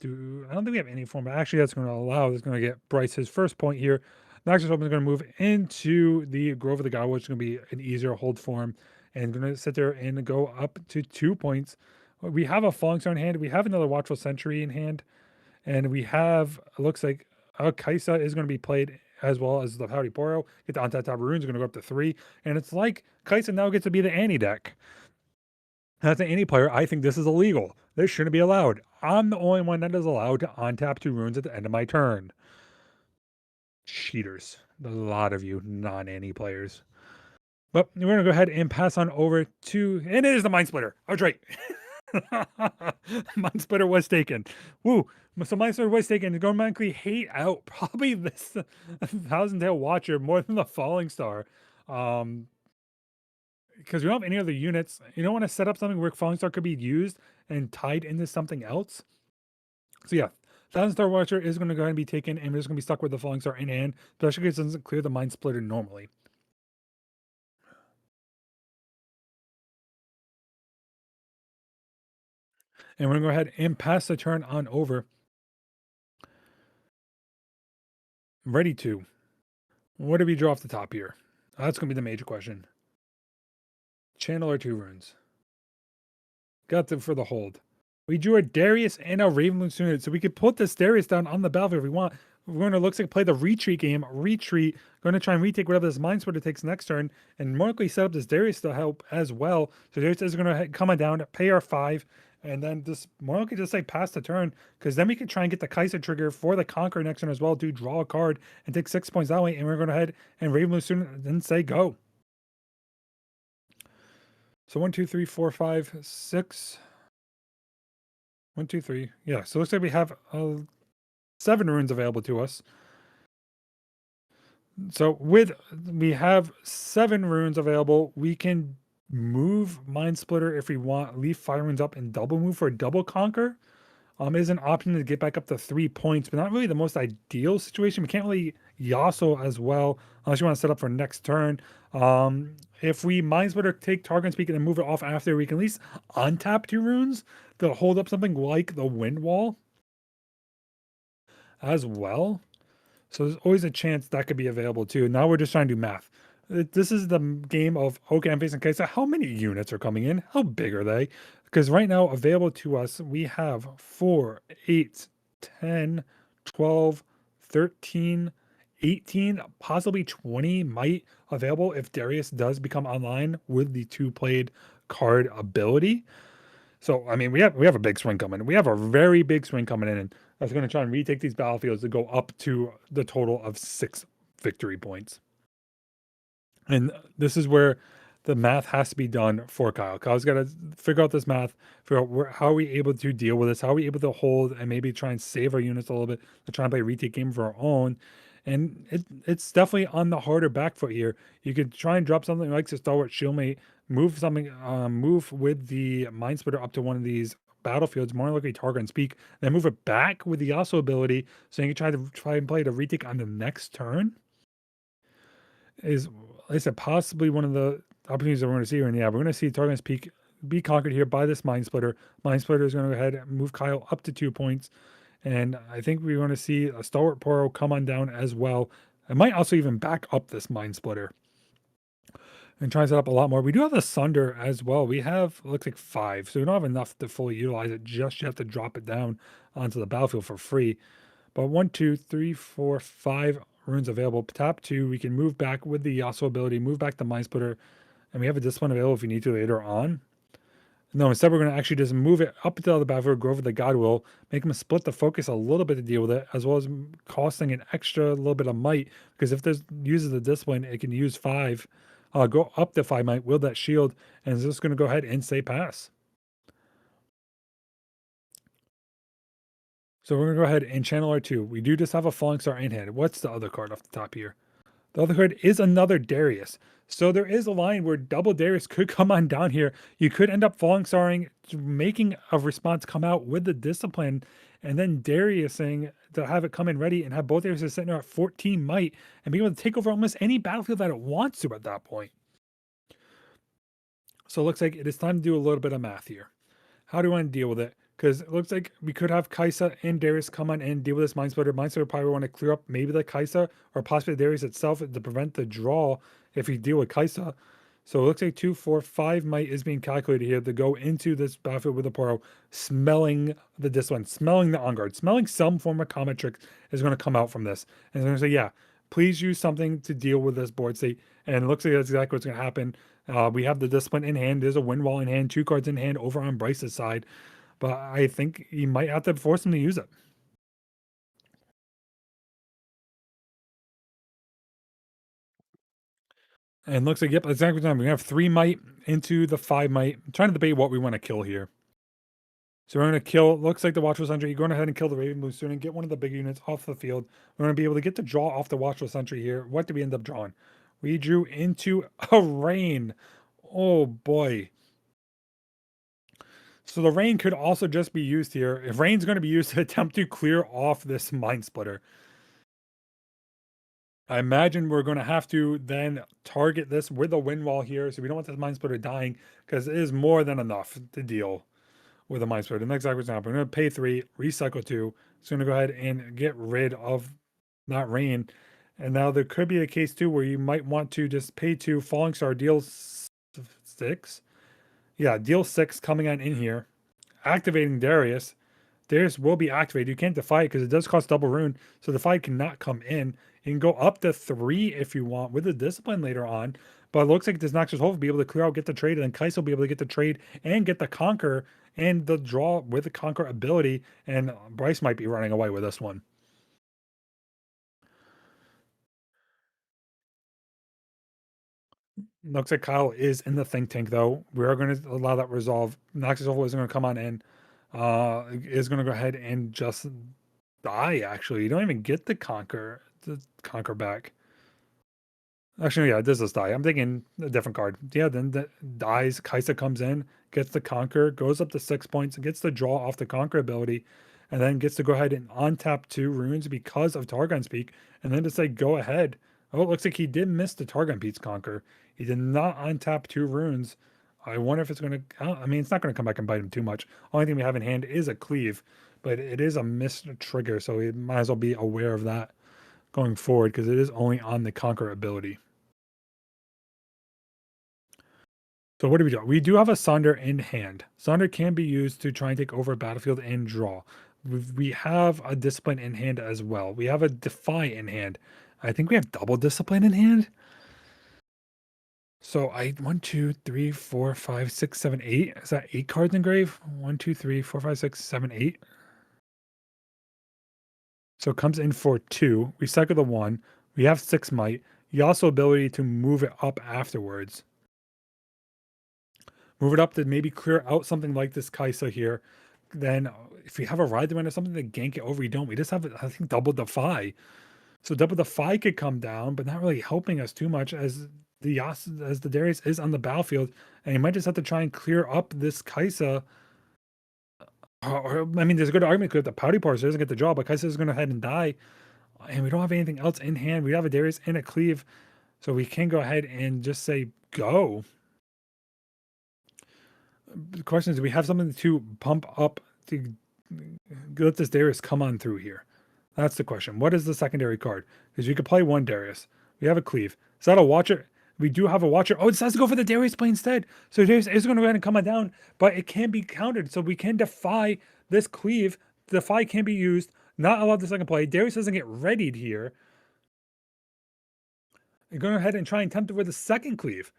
I don't think we have any form, but actually that's going to allow, that's going to get Bryce his first point here. Nexus Open is going to move into the Grove of the God, which is going to be an easier hold for him, and going to sit there and go up to 2 points. We have a Falling Star in hand. We have another Watchful Sentry in hand. And we have, it looks like Kaisa is going to be played as well as the Pouty Poro. Get the on-tap runes are going to go up to 3. And it's like Kaisa now gets to be the Annie deck. As an Annie player, I think this is illegal. This shouldn't be allowed. I'm the only one that is allowed to on-tap 2 runes at the end of my turn. Cheaters. There's a lot of you non-Annie players. But we're going to go ahead and pass on over to, and it is the Mind Splitter. I was right. Mind Splitter was taken. Woo. So Mind Splitter was taken. Going to automatically hate out probably this Thousand Tail Watcher more than the Falling Star. Because we don't have any other units. You don't want to set up something where Falling Star could be used and tied into something else. So yeah, Thousand Star Watcher is going to go ahead and be taken, and we're just going to be stuck with the Falling Star in hand, especially because it doesn't clear the Mind Splitter normally. And we're going to go ahead and pass the turn on over. Ready to. What do we draw off the top here? That's going to be the major question. Channel or 2 runes. Got them for the hold. We drew a Darius and a Raven Lucerne, so we could put this Darius down on the battlefield if we want. We're going to, looks like, play the retreat game. Retreat. Going to try and retake whatever this Mind Splitter takes next turn, and more likely set up this Darius to help as well. So Darius is going to come down, pay our 5, and then just more likely just say pass the turn, because then we can try and get the Kaisa trigger for the Conqueror next turn as well, to draw a card and take 6 points that way, and we're going to head and Raven Lucerne then say go. So 1, 2, 3, 4, 5, 6. 1, 2, 3. Yeah, so it looks like we have 7 runes available to us. So we have 7 runes available. We can move Mind Splitter if we want, leave 5 runes up and double move for a double conquer. Is an option to get back up to 3 points, but not really the most ideal situation. We can't really Yasuo as well, unless you want to set up for next turn. If we Mind Splitter, take Targon Speak, and then move it off after, we can at least untap 2 runes to hold up something like the Wind Wall as well. So there's always a chance that could be available too. Now we're just trying to do math. This is the game of, okay, I'm facing Kaisa. How many units are coming in? How big are they? Because right now, available to us, we have 4, 8, 10, 12, 13, 18, possibly 20 might available if Darius does become online with the 2-played card ability. So I mean, we have a big swing coming. We have a very big swing coming in, and I was going to try and retake these battlefields to go up to the total of 6 victory points. And this is where the math has to be done for Kyle. Kyle's got to figure out this math, figure out how are we able to deal with this, how are we able to hold and maybe try and save our units a little bit to try and play a retake game of our own. And it's definitely on the harder back foot here. You could try and drop something like the Stalwart Shieldmate, move something, move with the Mind Splitter up to one of these battlefields, more likely Target and Speak, then move it back with the Yasuo ability, so you can try and play the retake on the next turn. Is, like I said, possibly one of the opportunities that we're going to see here. And yeah, we're going to see Target and Speak be conquered here by this Mind Splitter. Mind Splitter is going to go ahead and move Kyle up to 2 points. And I think we're going to see a Stalwart Poro come on down as well. It might also even back up this Mind Splitter and try to set up a lot more. We do have the Sunder as well. We have, looks like 5, so we don't have enough to fully utilize it just yet to drop it down onto the battlefield for free. But 1, 2, 3, 4, 5 runes available. Tap 2, we can move back with the Yasuo ability, move back the Mind Splitter, and we have a Discipline available if we need to later on. No, instead we're going to actually just move it up to the battlefield, go over the God Will, make him split the focus a little bit to deal with it, as well as costing an extra little bit of might, because if this uses the Discipline, it can use 5, go up to 5 might, wield that shield, and it's just going to go ahead and say pass. So we're going to go ahead and channel our 2. We do just have a Falling Star in hand. What's the other card off the top here? The other card is another Darius. So there is a line where double Darius could come on down here. You could end up Falling Starring, making a response come out with the Discipline, and then Dariusing to have it come in ready and have both Dariuses sitting there at 14 might and be able to take over almost any battlefield that it wants to at that point. So it looks like it is time to do a little bit of math here. How do I want to deal with it? Because it looks like we could have Kaisa and Darius come on and deal with this Mind Splitter. Mind Splitter probably want to clear up maybe the Kaisa or possibly Darius itself to prevent the draw if we deal with Kaisa. So it looks like 2, 4, 5 might is being calculated here to go into this battlefield with the Poro, smelling the Discipline, smelling the On Guard, smelling some form of combat trick is going to come out from this. And it's going to say, yeah, please use something to deal with this board state. And it looks like that's exactly what's going to happen. We have the Discipline in hand. There's a Wind Wall in hand, 2 cards in hand over on Bryce's side. But I think you might have to force him to use it. And looks like, yep, exactly the time. We have 3 might into the 5 might. I'm trying to debate what we want to kill here. So we're going to kill, looks like the Watchful Sentry. You're going ahead and kill the Raven Blue soon and get one of the big units off the field. We're going to be able to get the draw off the Watchful Sentry here. What did we end up drawing? We drew into a Rain. Oh boy. So the Rain could also just be used here. If Rain's going to be used to attempt to clear off this Mind Splitter, I imagine we're going to have to then target this with a Wind Wall here. So we don't want this Mind Splitter dying because it is more than enough to deal with a Mind Splitter. The next exactly what's happening. We're going to pay 3, recycle 2. It's going to go ahead and get rid of that Rain. And now there could be a case too where you might want to just pay 2, Falling Star, deal 6. Yeah, deal 6 coming on in here, activating Darius. Darius will be activated. You can't defy it because it does cost double rune, so defy cannot come in. You can go up to 3 if you want with the Discipline later on, but it looks like this Noxious Wolf will be able to clear out, get the trade, and then Kai'Sa will be able to get the trade and get the Conquer and the draw with the Conquer ability, and Bryce might be running away with this one. Looks like Kyle is in the think tank though. We are going to allow that resolve. Noxious Wolf isn't going to come on in. Is going to go ahead and just die, actually. You don't even get the conquer back. Actually, yeah, this is die. I'm thinking a different card. Yeah, then the dies. Kaisa comes in, gets the conquer, goes up to 6 points, gets the draw off the conquer ability, and then gets to go ahead and untap 2 runes because of Targon's Peak, and then to say go ahead. Oh, it looks like he did miss the Targon Peak's conquer. He did not untap 2 runes. I wonder if it's going to. I mean, it's not going to come back and bite him too much. Only thing we have in hand is a cleave, but it is a missed trigger, so we might as well be aware of that going forward because it is only on the conquer ability. So what do we do? We do have a Sonder in hand. Sonder can be used to try and take over a battlefield and draw. We have a Discipline in hand as well. We have a Defy in hand. I think we have double Discipline in hand. So 1, 2, 3, 4, 5, 6, 7, 8. Is that 8 cards in grave? 1, 2, 3, 4, 5, 6, 7, 8. So it comes in for 2. We cycle the 1. We have 6 might. Yasuo ability to move it up afterwards. Move it up to maybe clear out something like this Kaisa here. Then if we have a Ride or something to gank it over, we don't. We just have, I think, double Defy. So double Defy could come down, but not really helping us too much as the Darius is on the battlefield. And you might just have to try and clear up this Kaisa. Or, I mean, there's a good argument that the Pouty Parser doesn't get the draw, but Kaisa is going to go ahead and die. And we don't have anything else in hand. We have a Darius and a Cleave. So we can go ahead and just say go. The question is, do we have something to pump up to let this Darius come on through here? That's the question. What is the secondary card? Because you could play one Darius. We have a Cleave. Is that a Watcher? We do have a Watcher. Oh, it decides to go for the Darius play instead. So Darius is going to go ahead and come on down, but it can be countered. So we can defy this Cleave. Defy can be used. Not allow the second play. Darius doesn't get readied here. You're going to go ahead and try and tempt it with the second Cleave.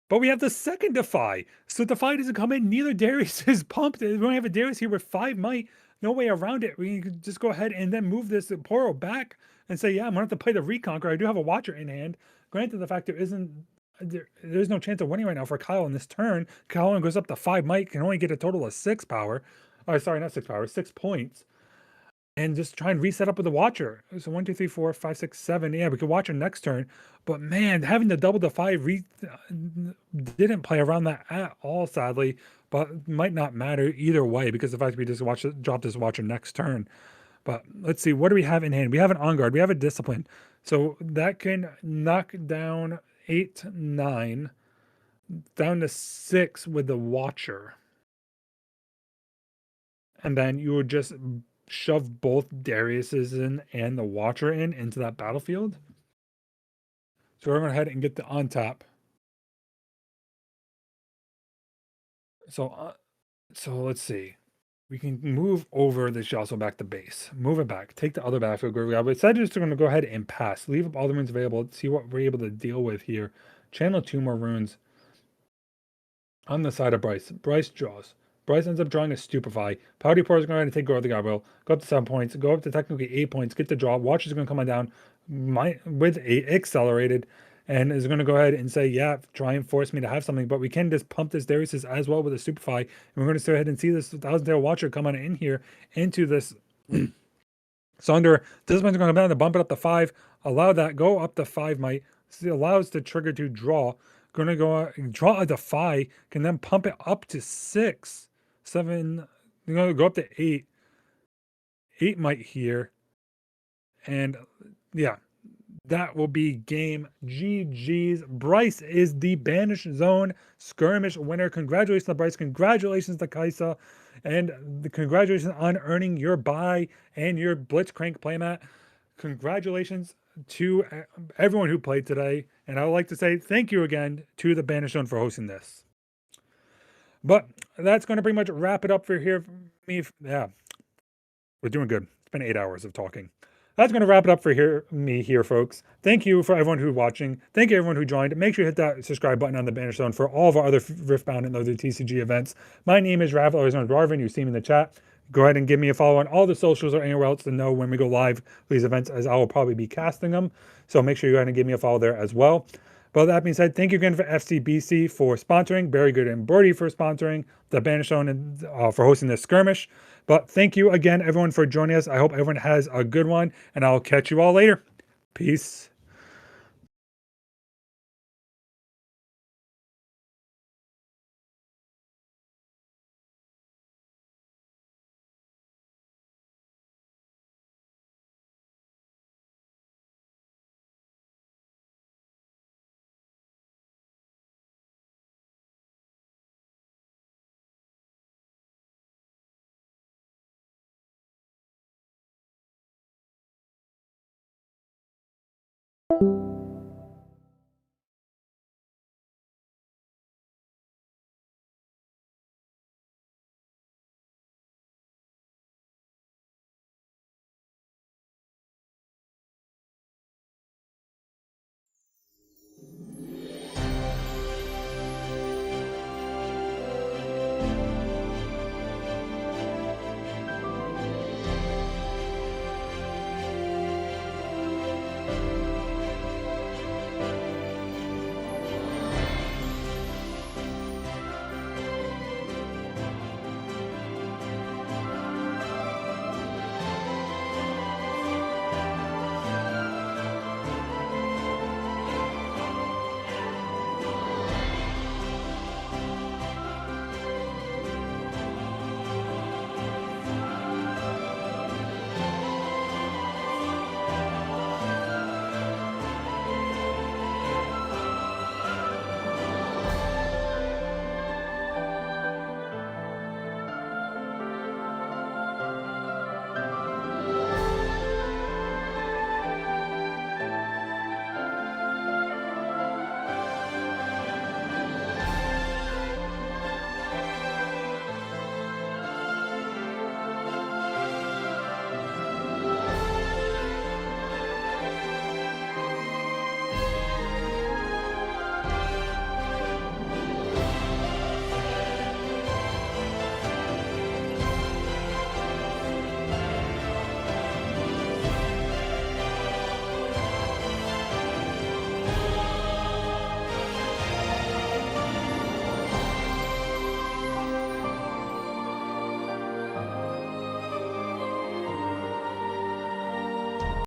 But we have the second Defy. So Defy doesn't come in. Neither Darius is pumped. We only have a Darius here with 5 might. No way around it. We can just go ahead and then move this Poro back and say, yeah, I'm going to have to play the Reconquer. I do have a Watcher in hand. Granted, the fact there's no chance of winning right now for Kyle in this turn. Kyle goes up to 5 might, can only get a total of 6 power. Oh, sorry, not 6 power, 6 points. And just try and reset up with the Watcher. So 1, 2, 3, 4, 5, 6, 7. Yeah, we could Watcher next turn. But man, having the double Defy didn't play around that at all, sadly. But might not matter either way because the fact we just drop this Watcher next turn. But let's see, what do we have in hand? We have an On Guard. We have a Discipline. So that can knock down 8, 9, down to 6 with the Watcher. And then you would just shove both Darius's in and the Watcher into that battlefield. So we're going to go ahead and get the on tap. So let's see. We can move over this Yasuo back to base. Move it back. Take the other battlefield where we got. But instead, just going to go ahead and pass. Leave up all the runes available. See what we're able to deal with here. Channel 2 more runes on the side of Bryce. Bryce draws. Bryce ends up drawing a Stupefy. Pouty Pour is going to take over the Godwill. Go up to 7 points. Go up to technically 8 points. Get the draw. Watch is going to come on down with a accelerated. And is going to go ahead and say, yeah, try and force me to have something. But we can just pump this Darius as well with a Stupefy. And we're going to go ahead and see this 1,000-tail Watcher come on in here into this Sonder. This one's going to come down to bump it up to 5. Allow that. Go up to 5 might. It allows the trigger to draw. Going to go draw a Defy. Can then pump it up to 6. 7. You're going to go up to 8. 8 might here. And yeah. That will be game GG's. Bryce is the Banish Zone Skirmish winner. Congratulations to Bryce. Congratulations to Kaisa. And congratulations on earning your buy and your Blitzcrank playmat. Congratulations to everyone who played today. And I would like to say thank you again to the Banish Zone for hosting this. But that's going to pretty much wrap it up for me. Yeah, we're doing good. It's been 8 hours of talking. That's going to wrap it up for me here, folks. Thank you for everyone who's watching. Thank you everyone who joined. Make sure you hit that subscribe button on the Banish Zone for all of our other Riftbound and other TCG events. My name is Rav, always known as Marvin. You see me in the chat. Go ahead and give me a follow on all the socials or anywhere else to know when we go live for these events, as I will probably be casting them. So make sure you go ahead and give me a follow there as well. But that being said, thank you again for FCBC for sponsoring, Very Good and Birdie for sponsoring, the Banish Zone and for hosting this skirmish. But thank you again, everyone, for joining us. I hope everyone has a good one, and I'll catch you all later. Peace.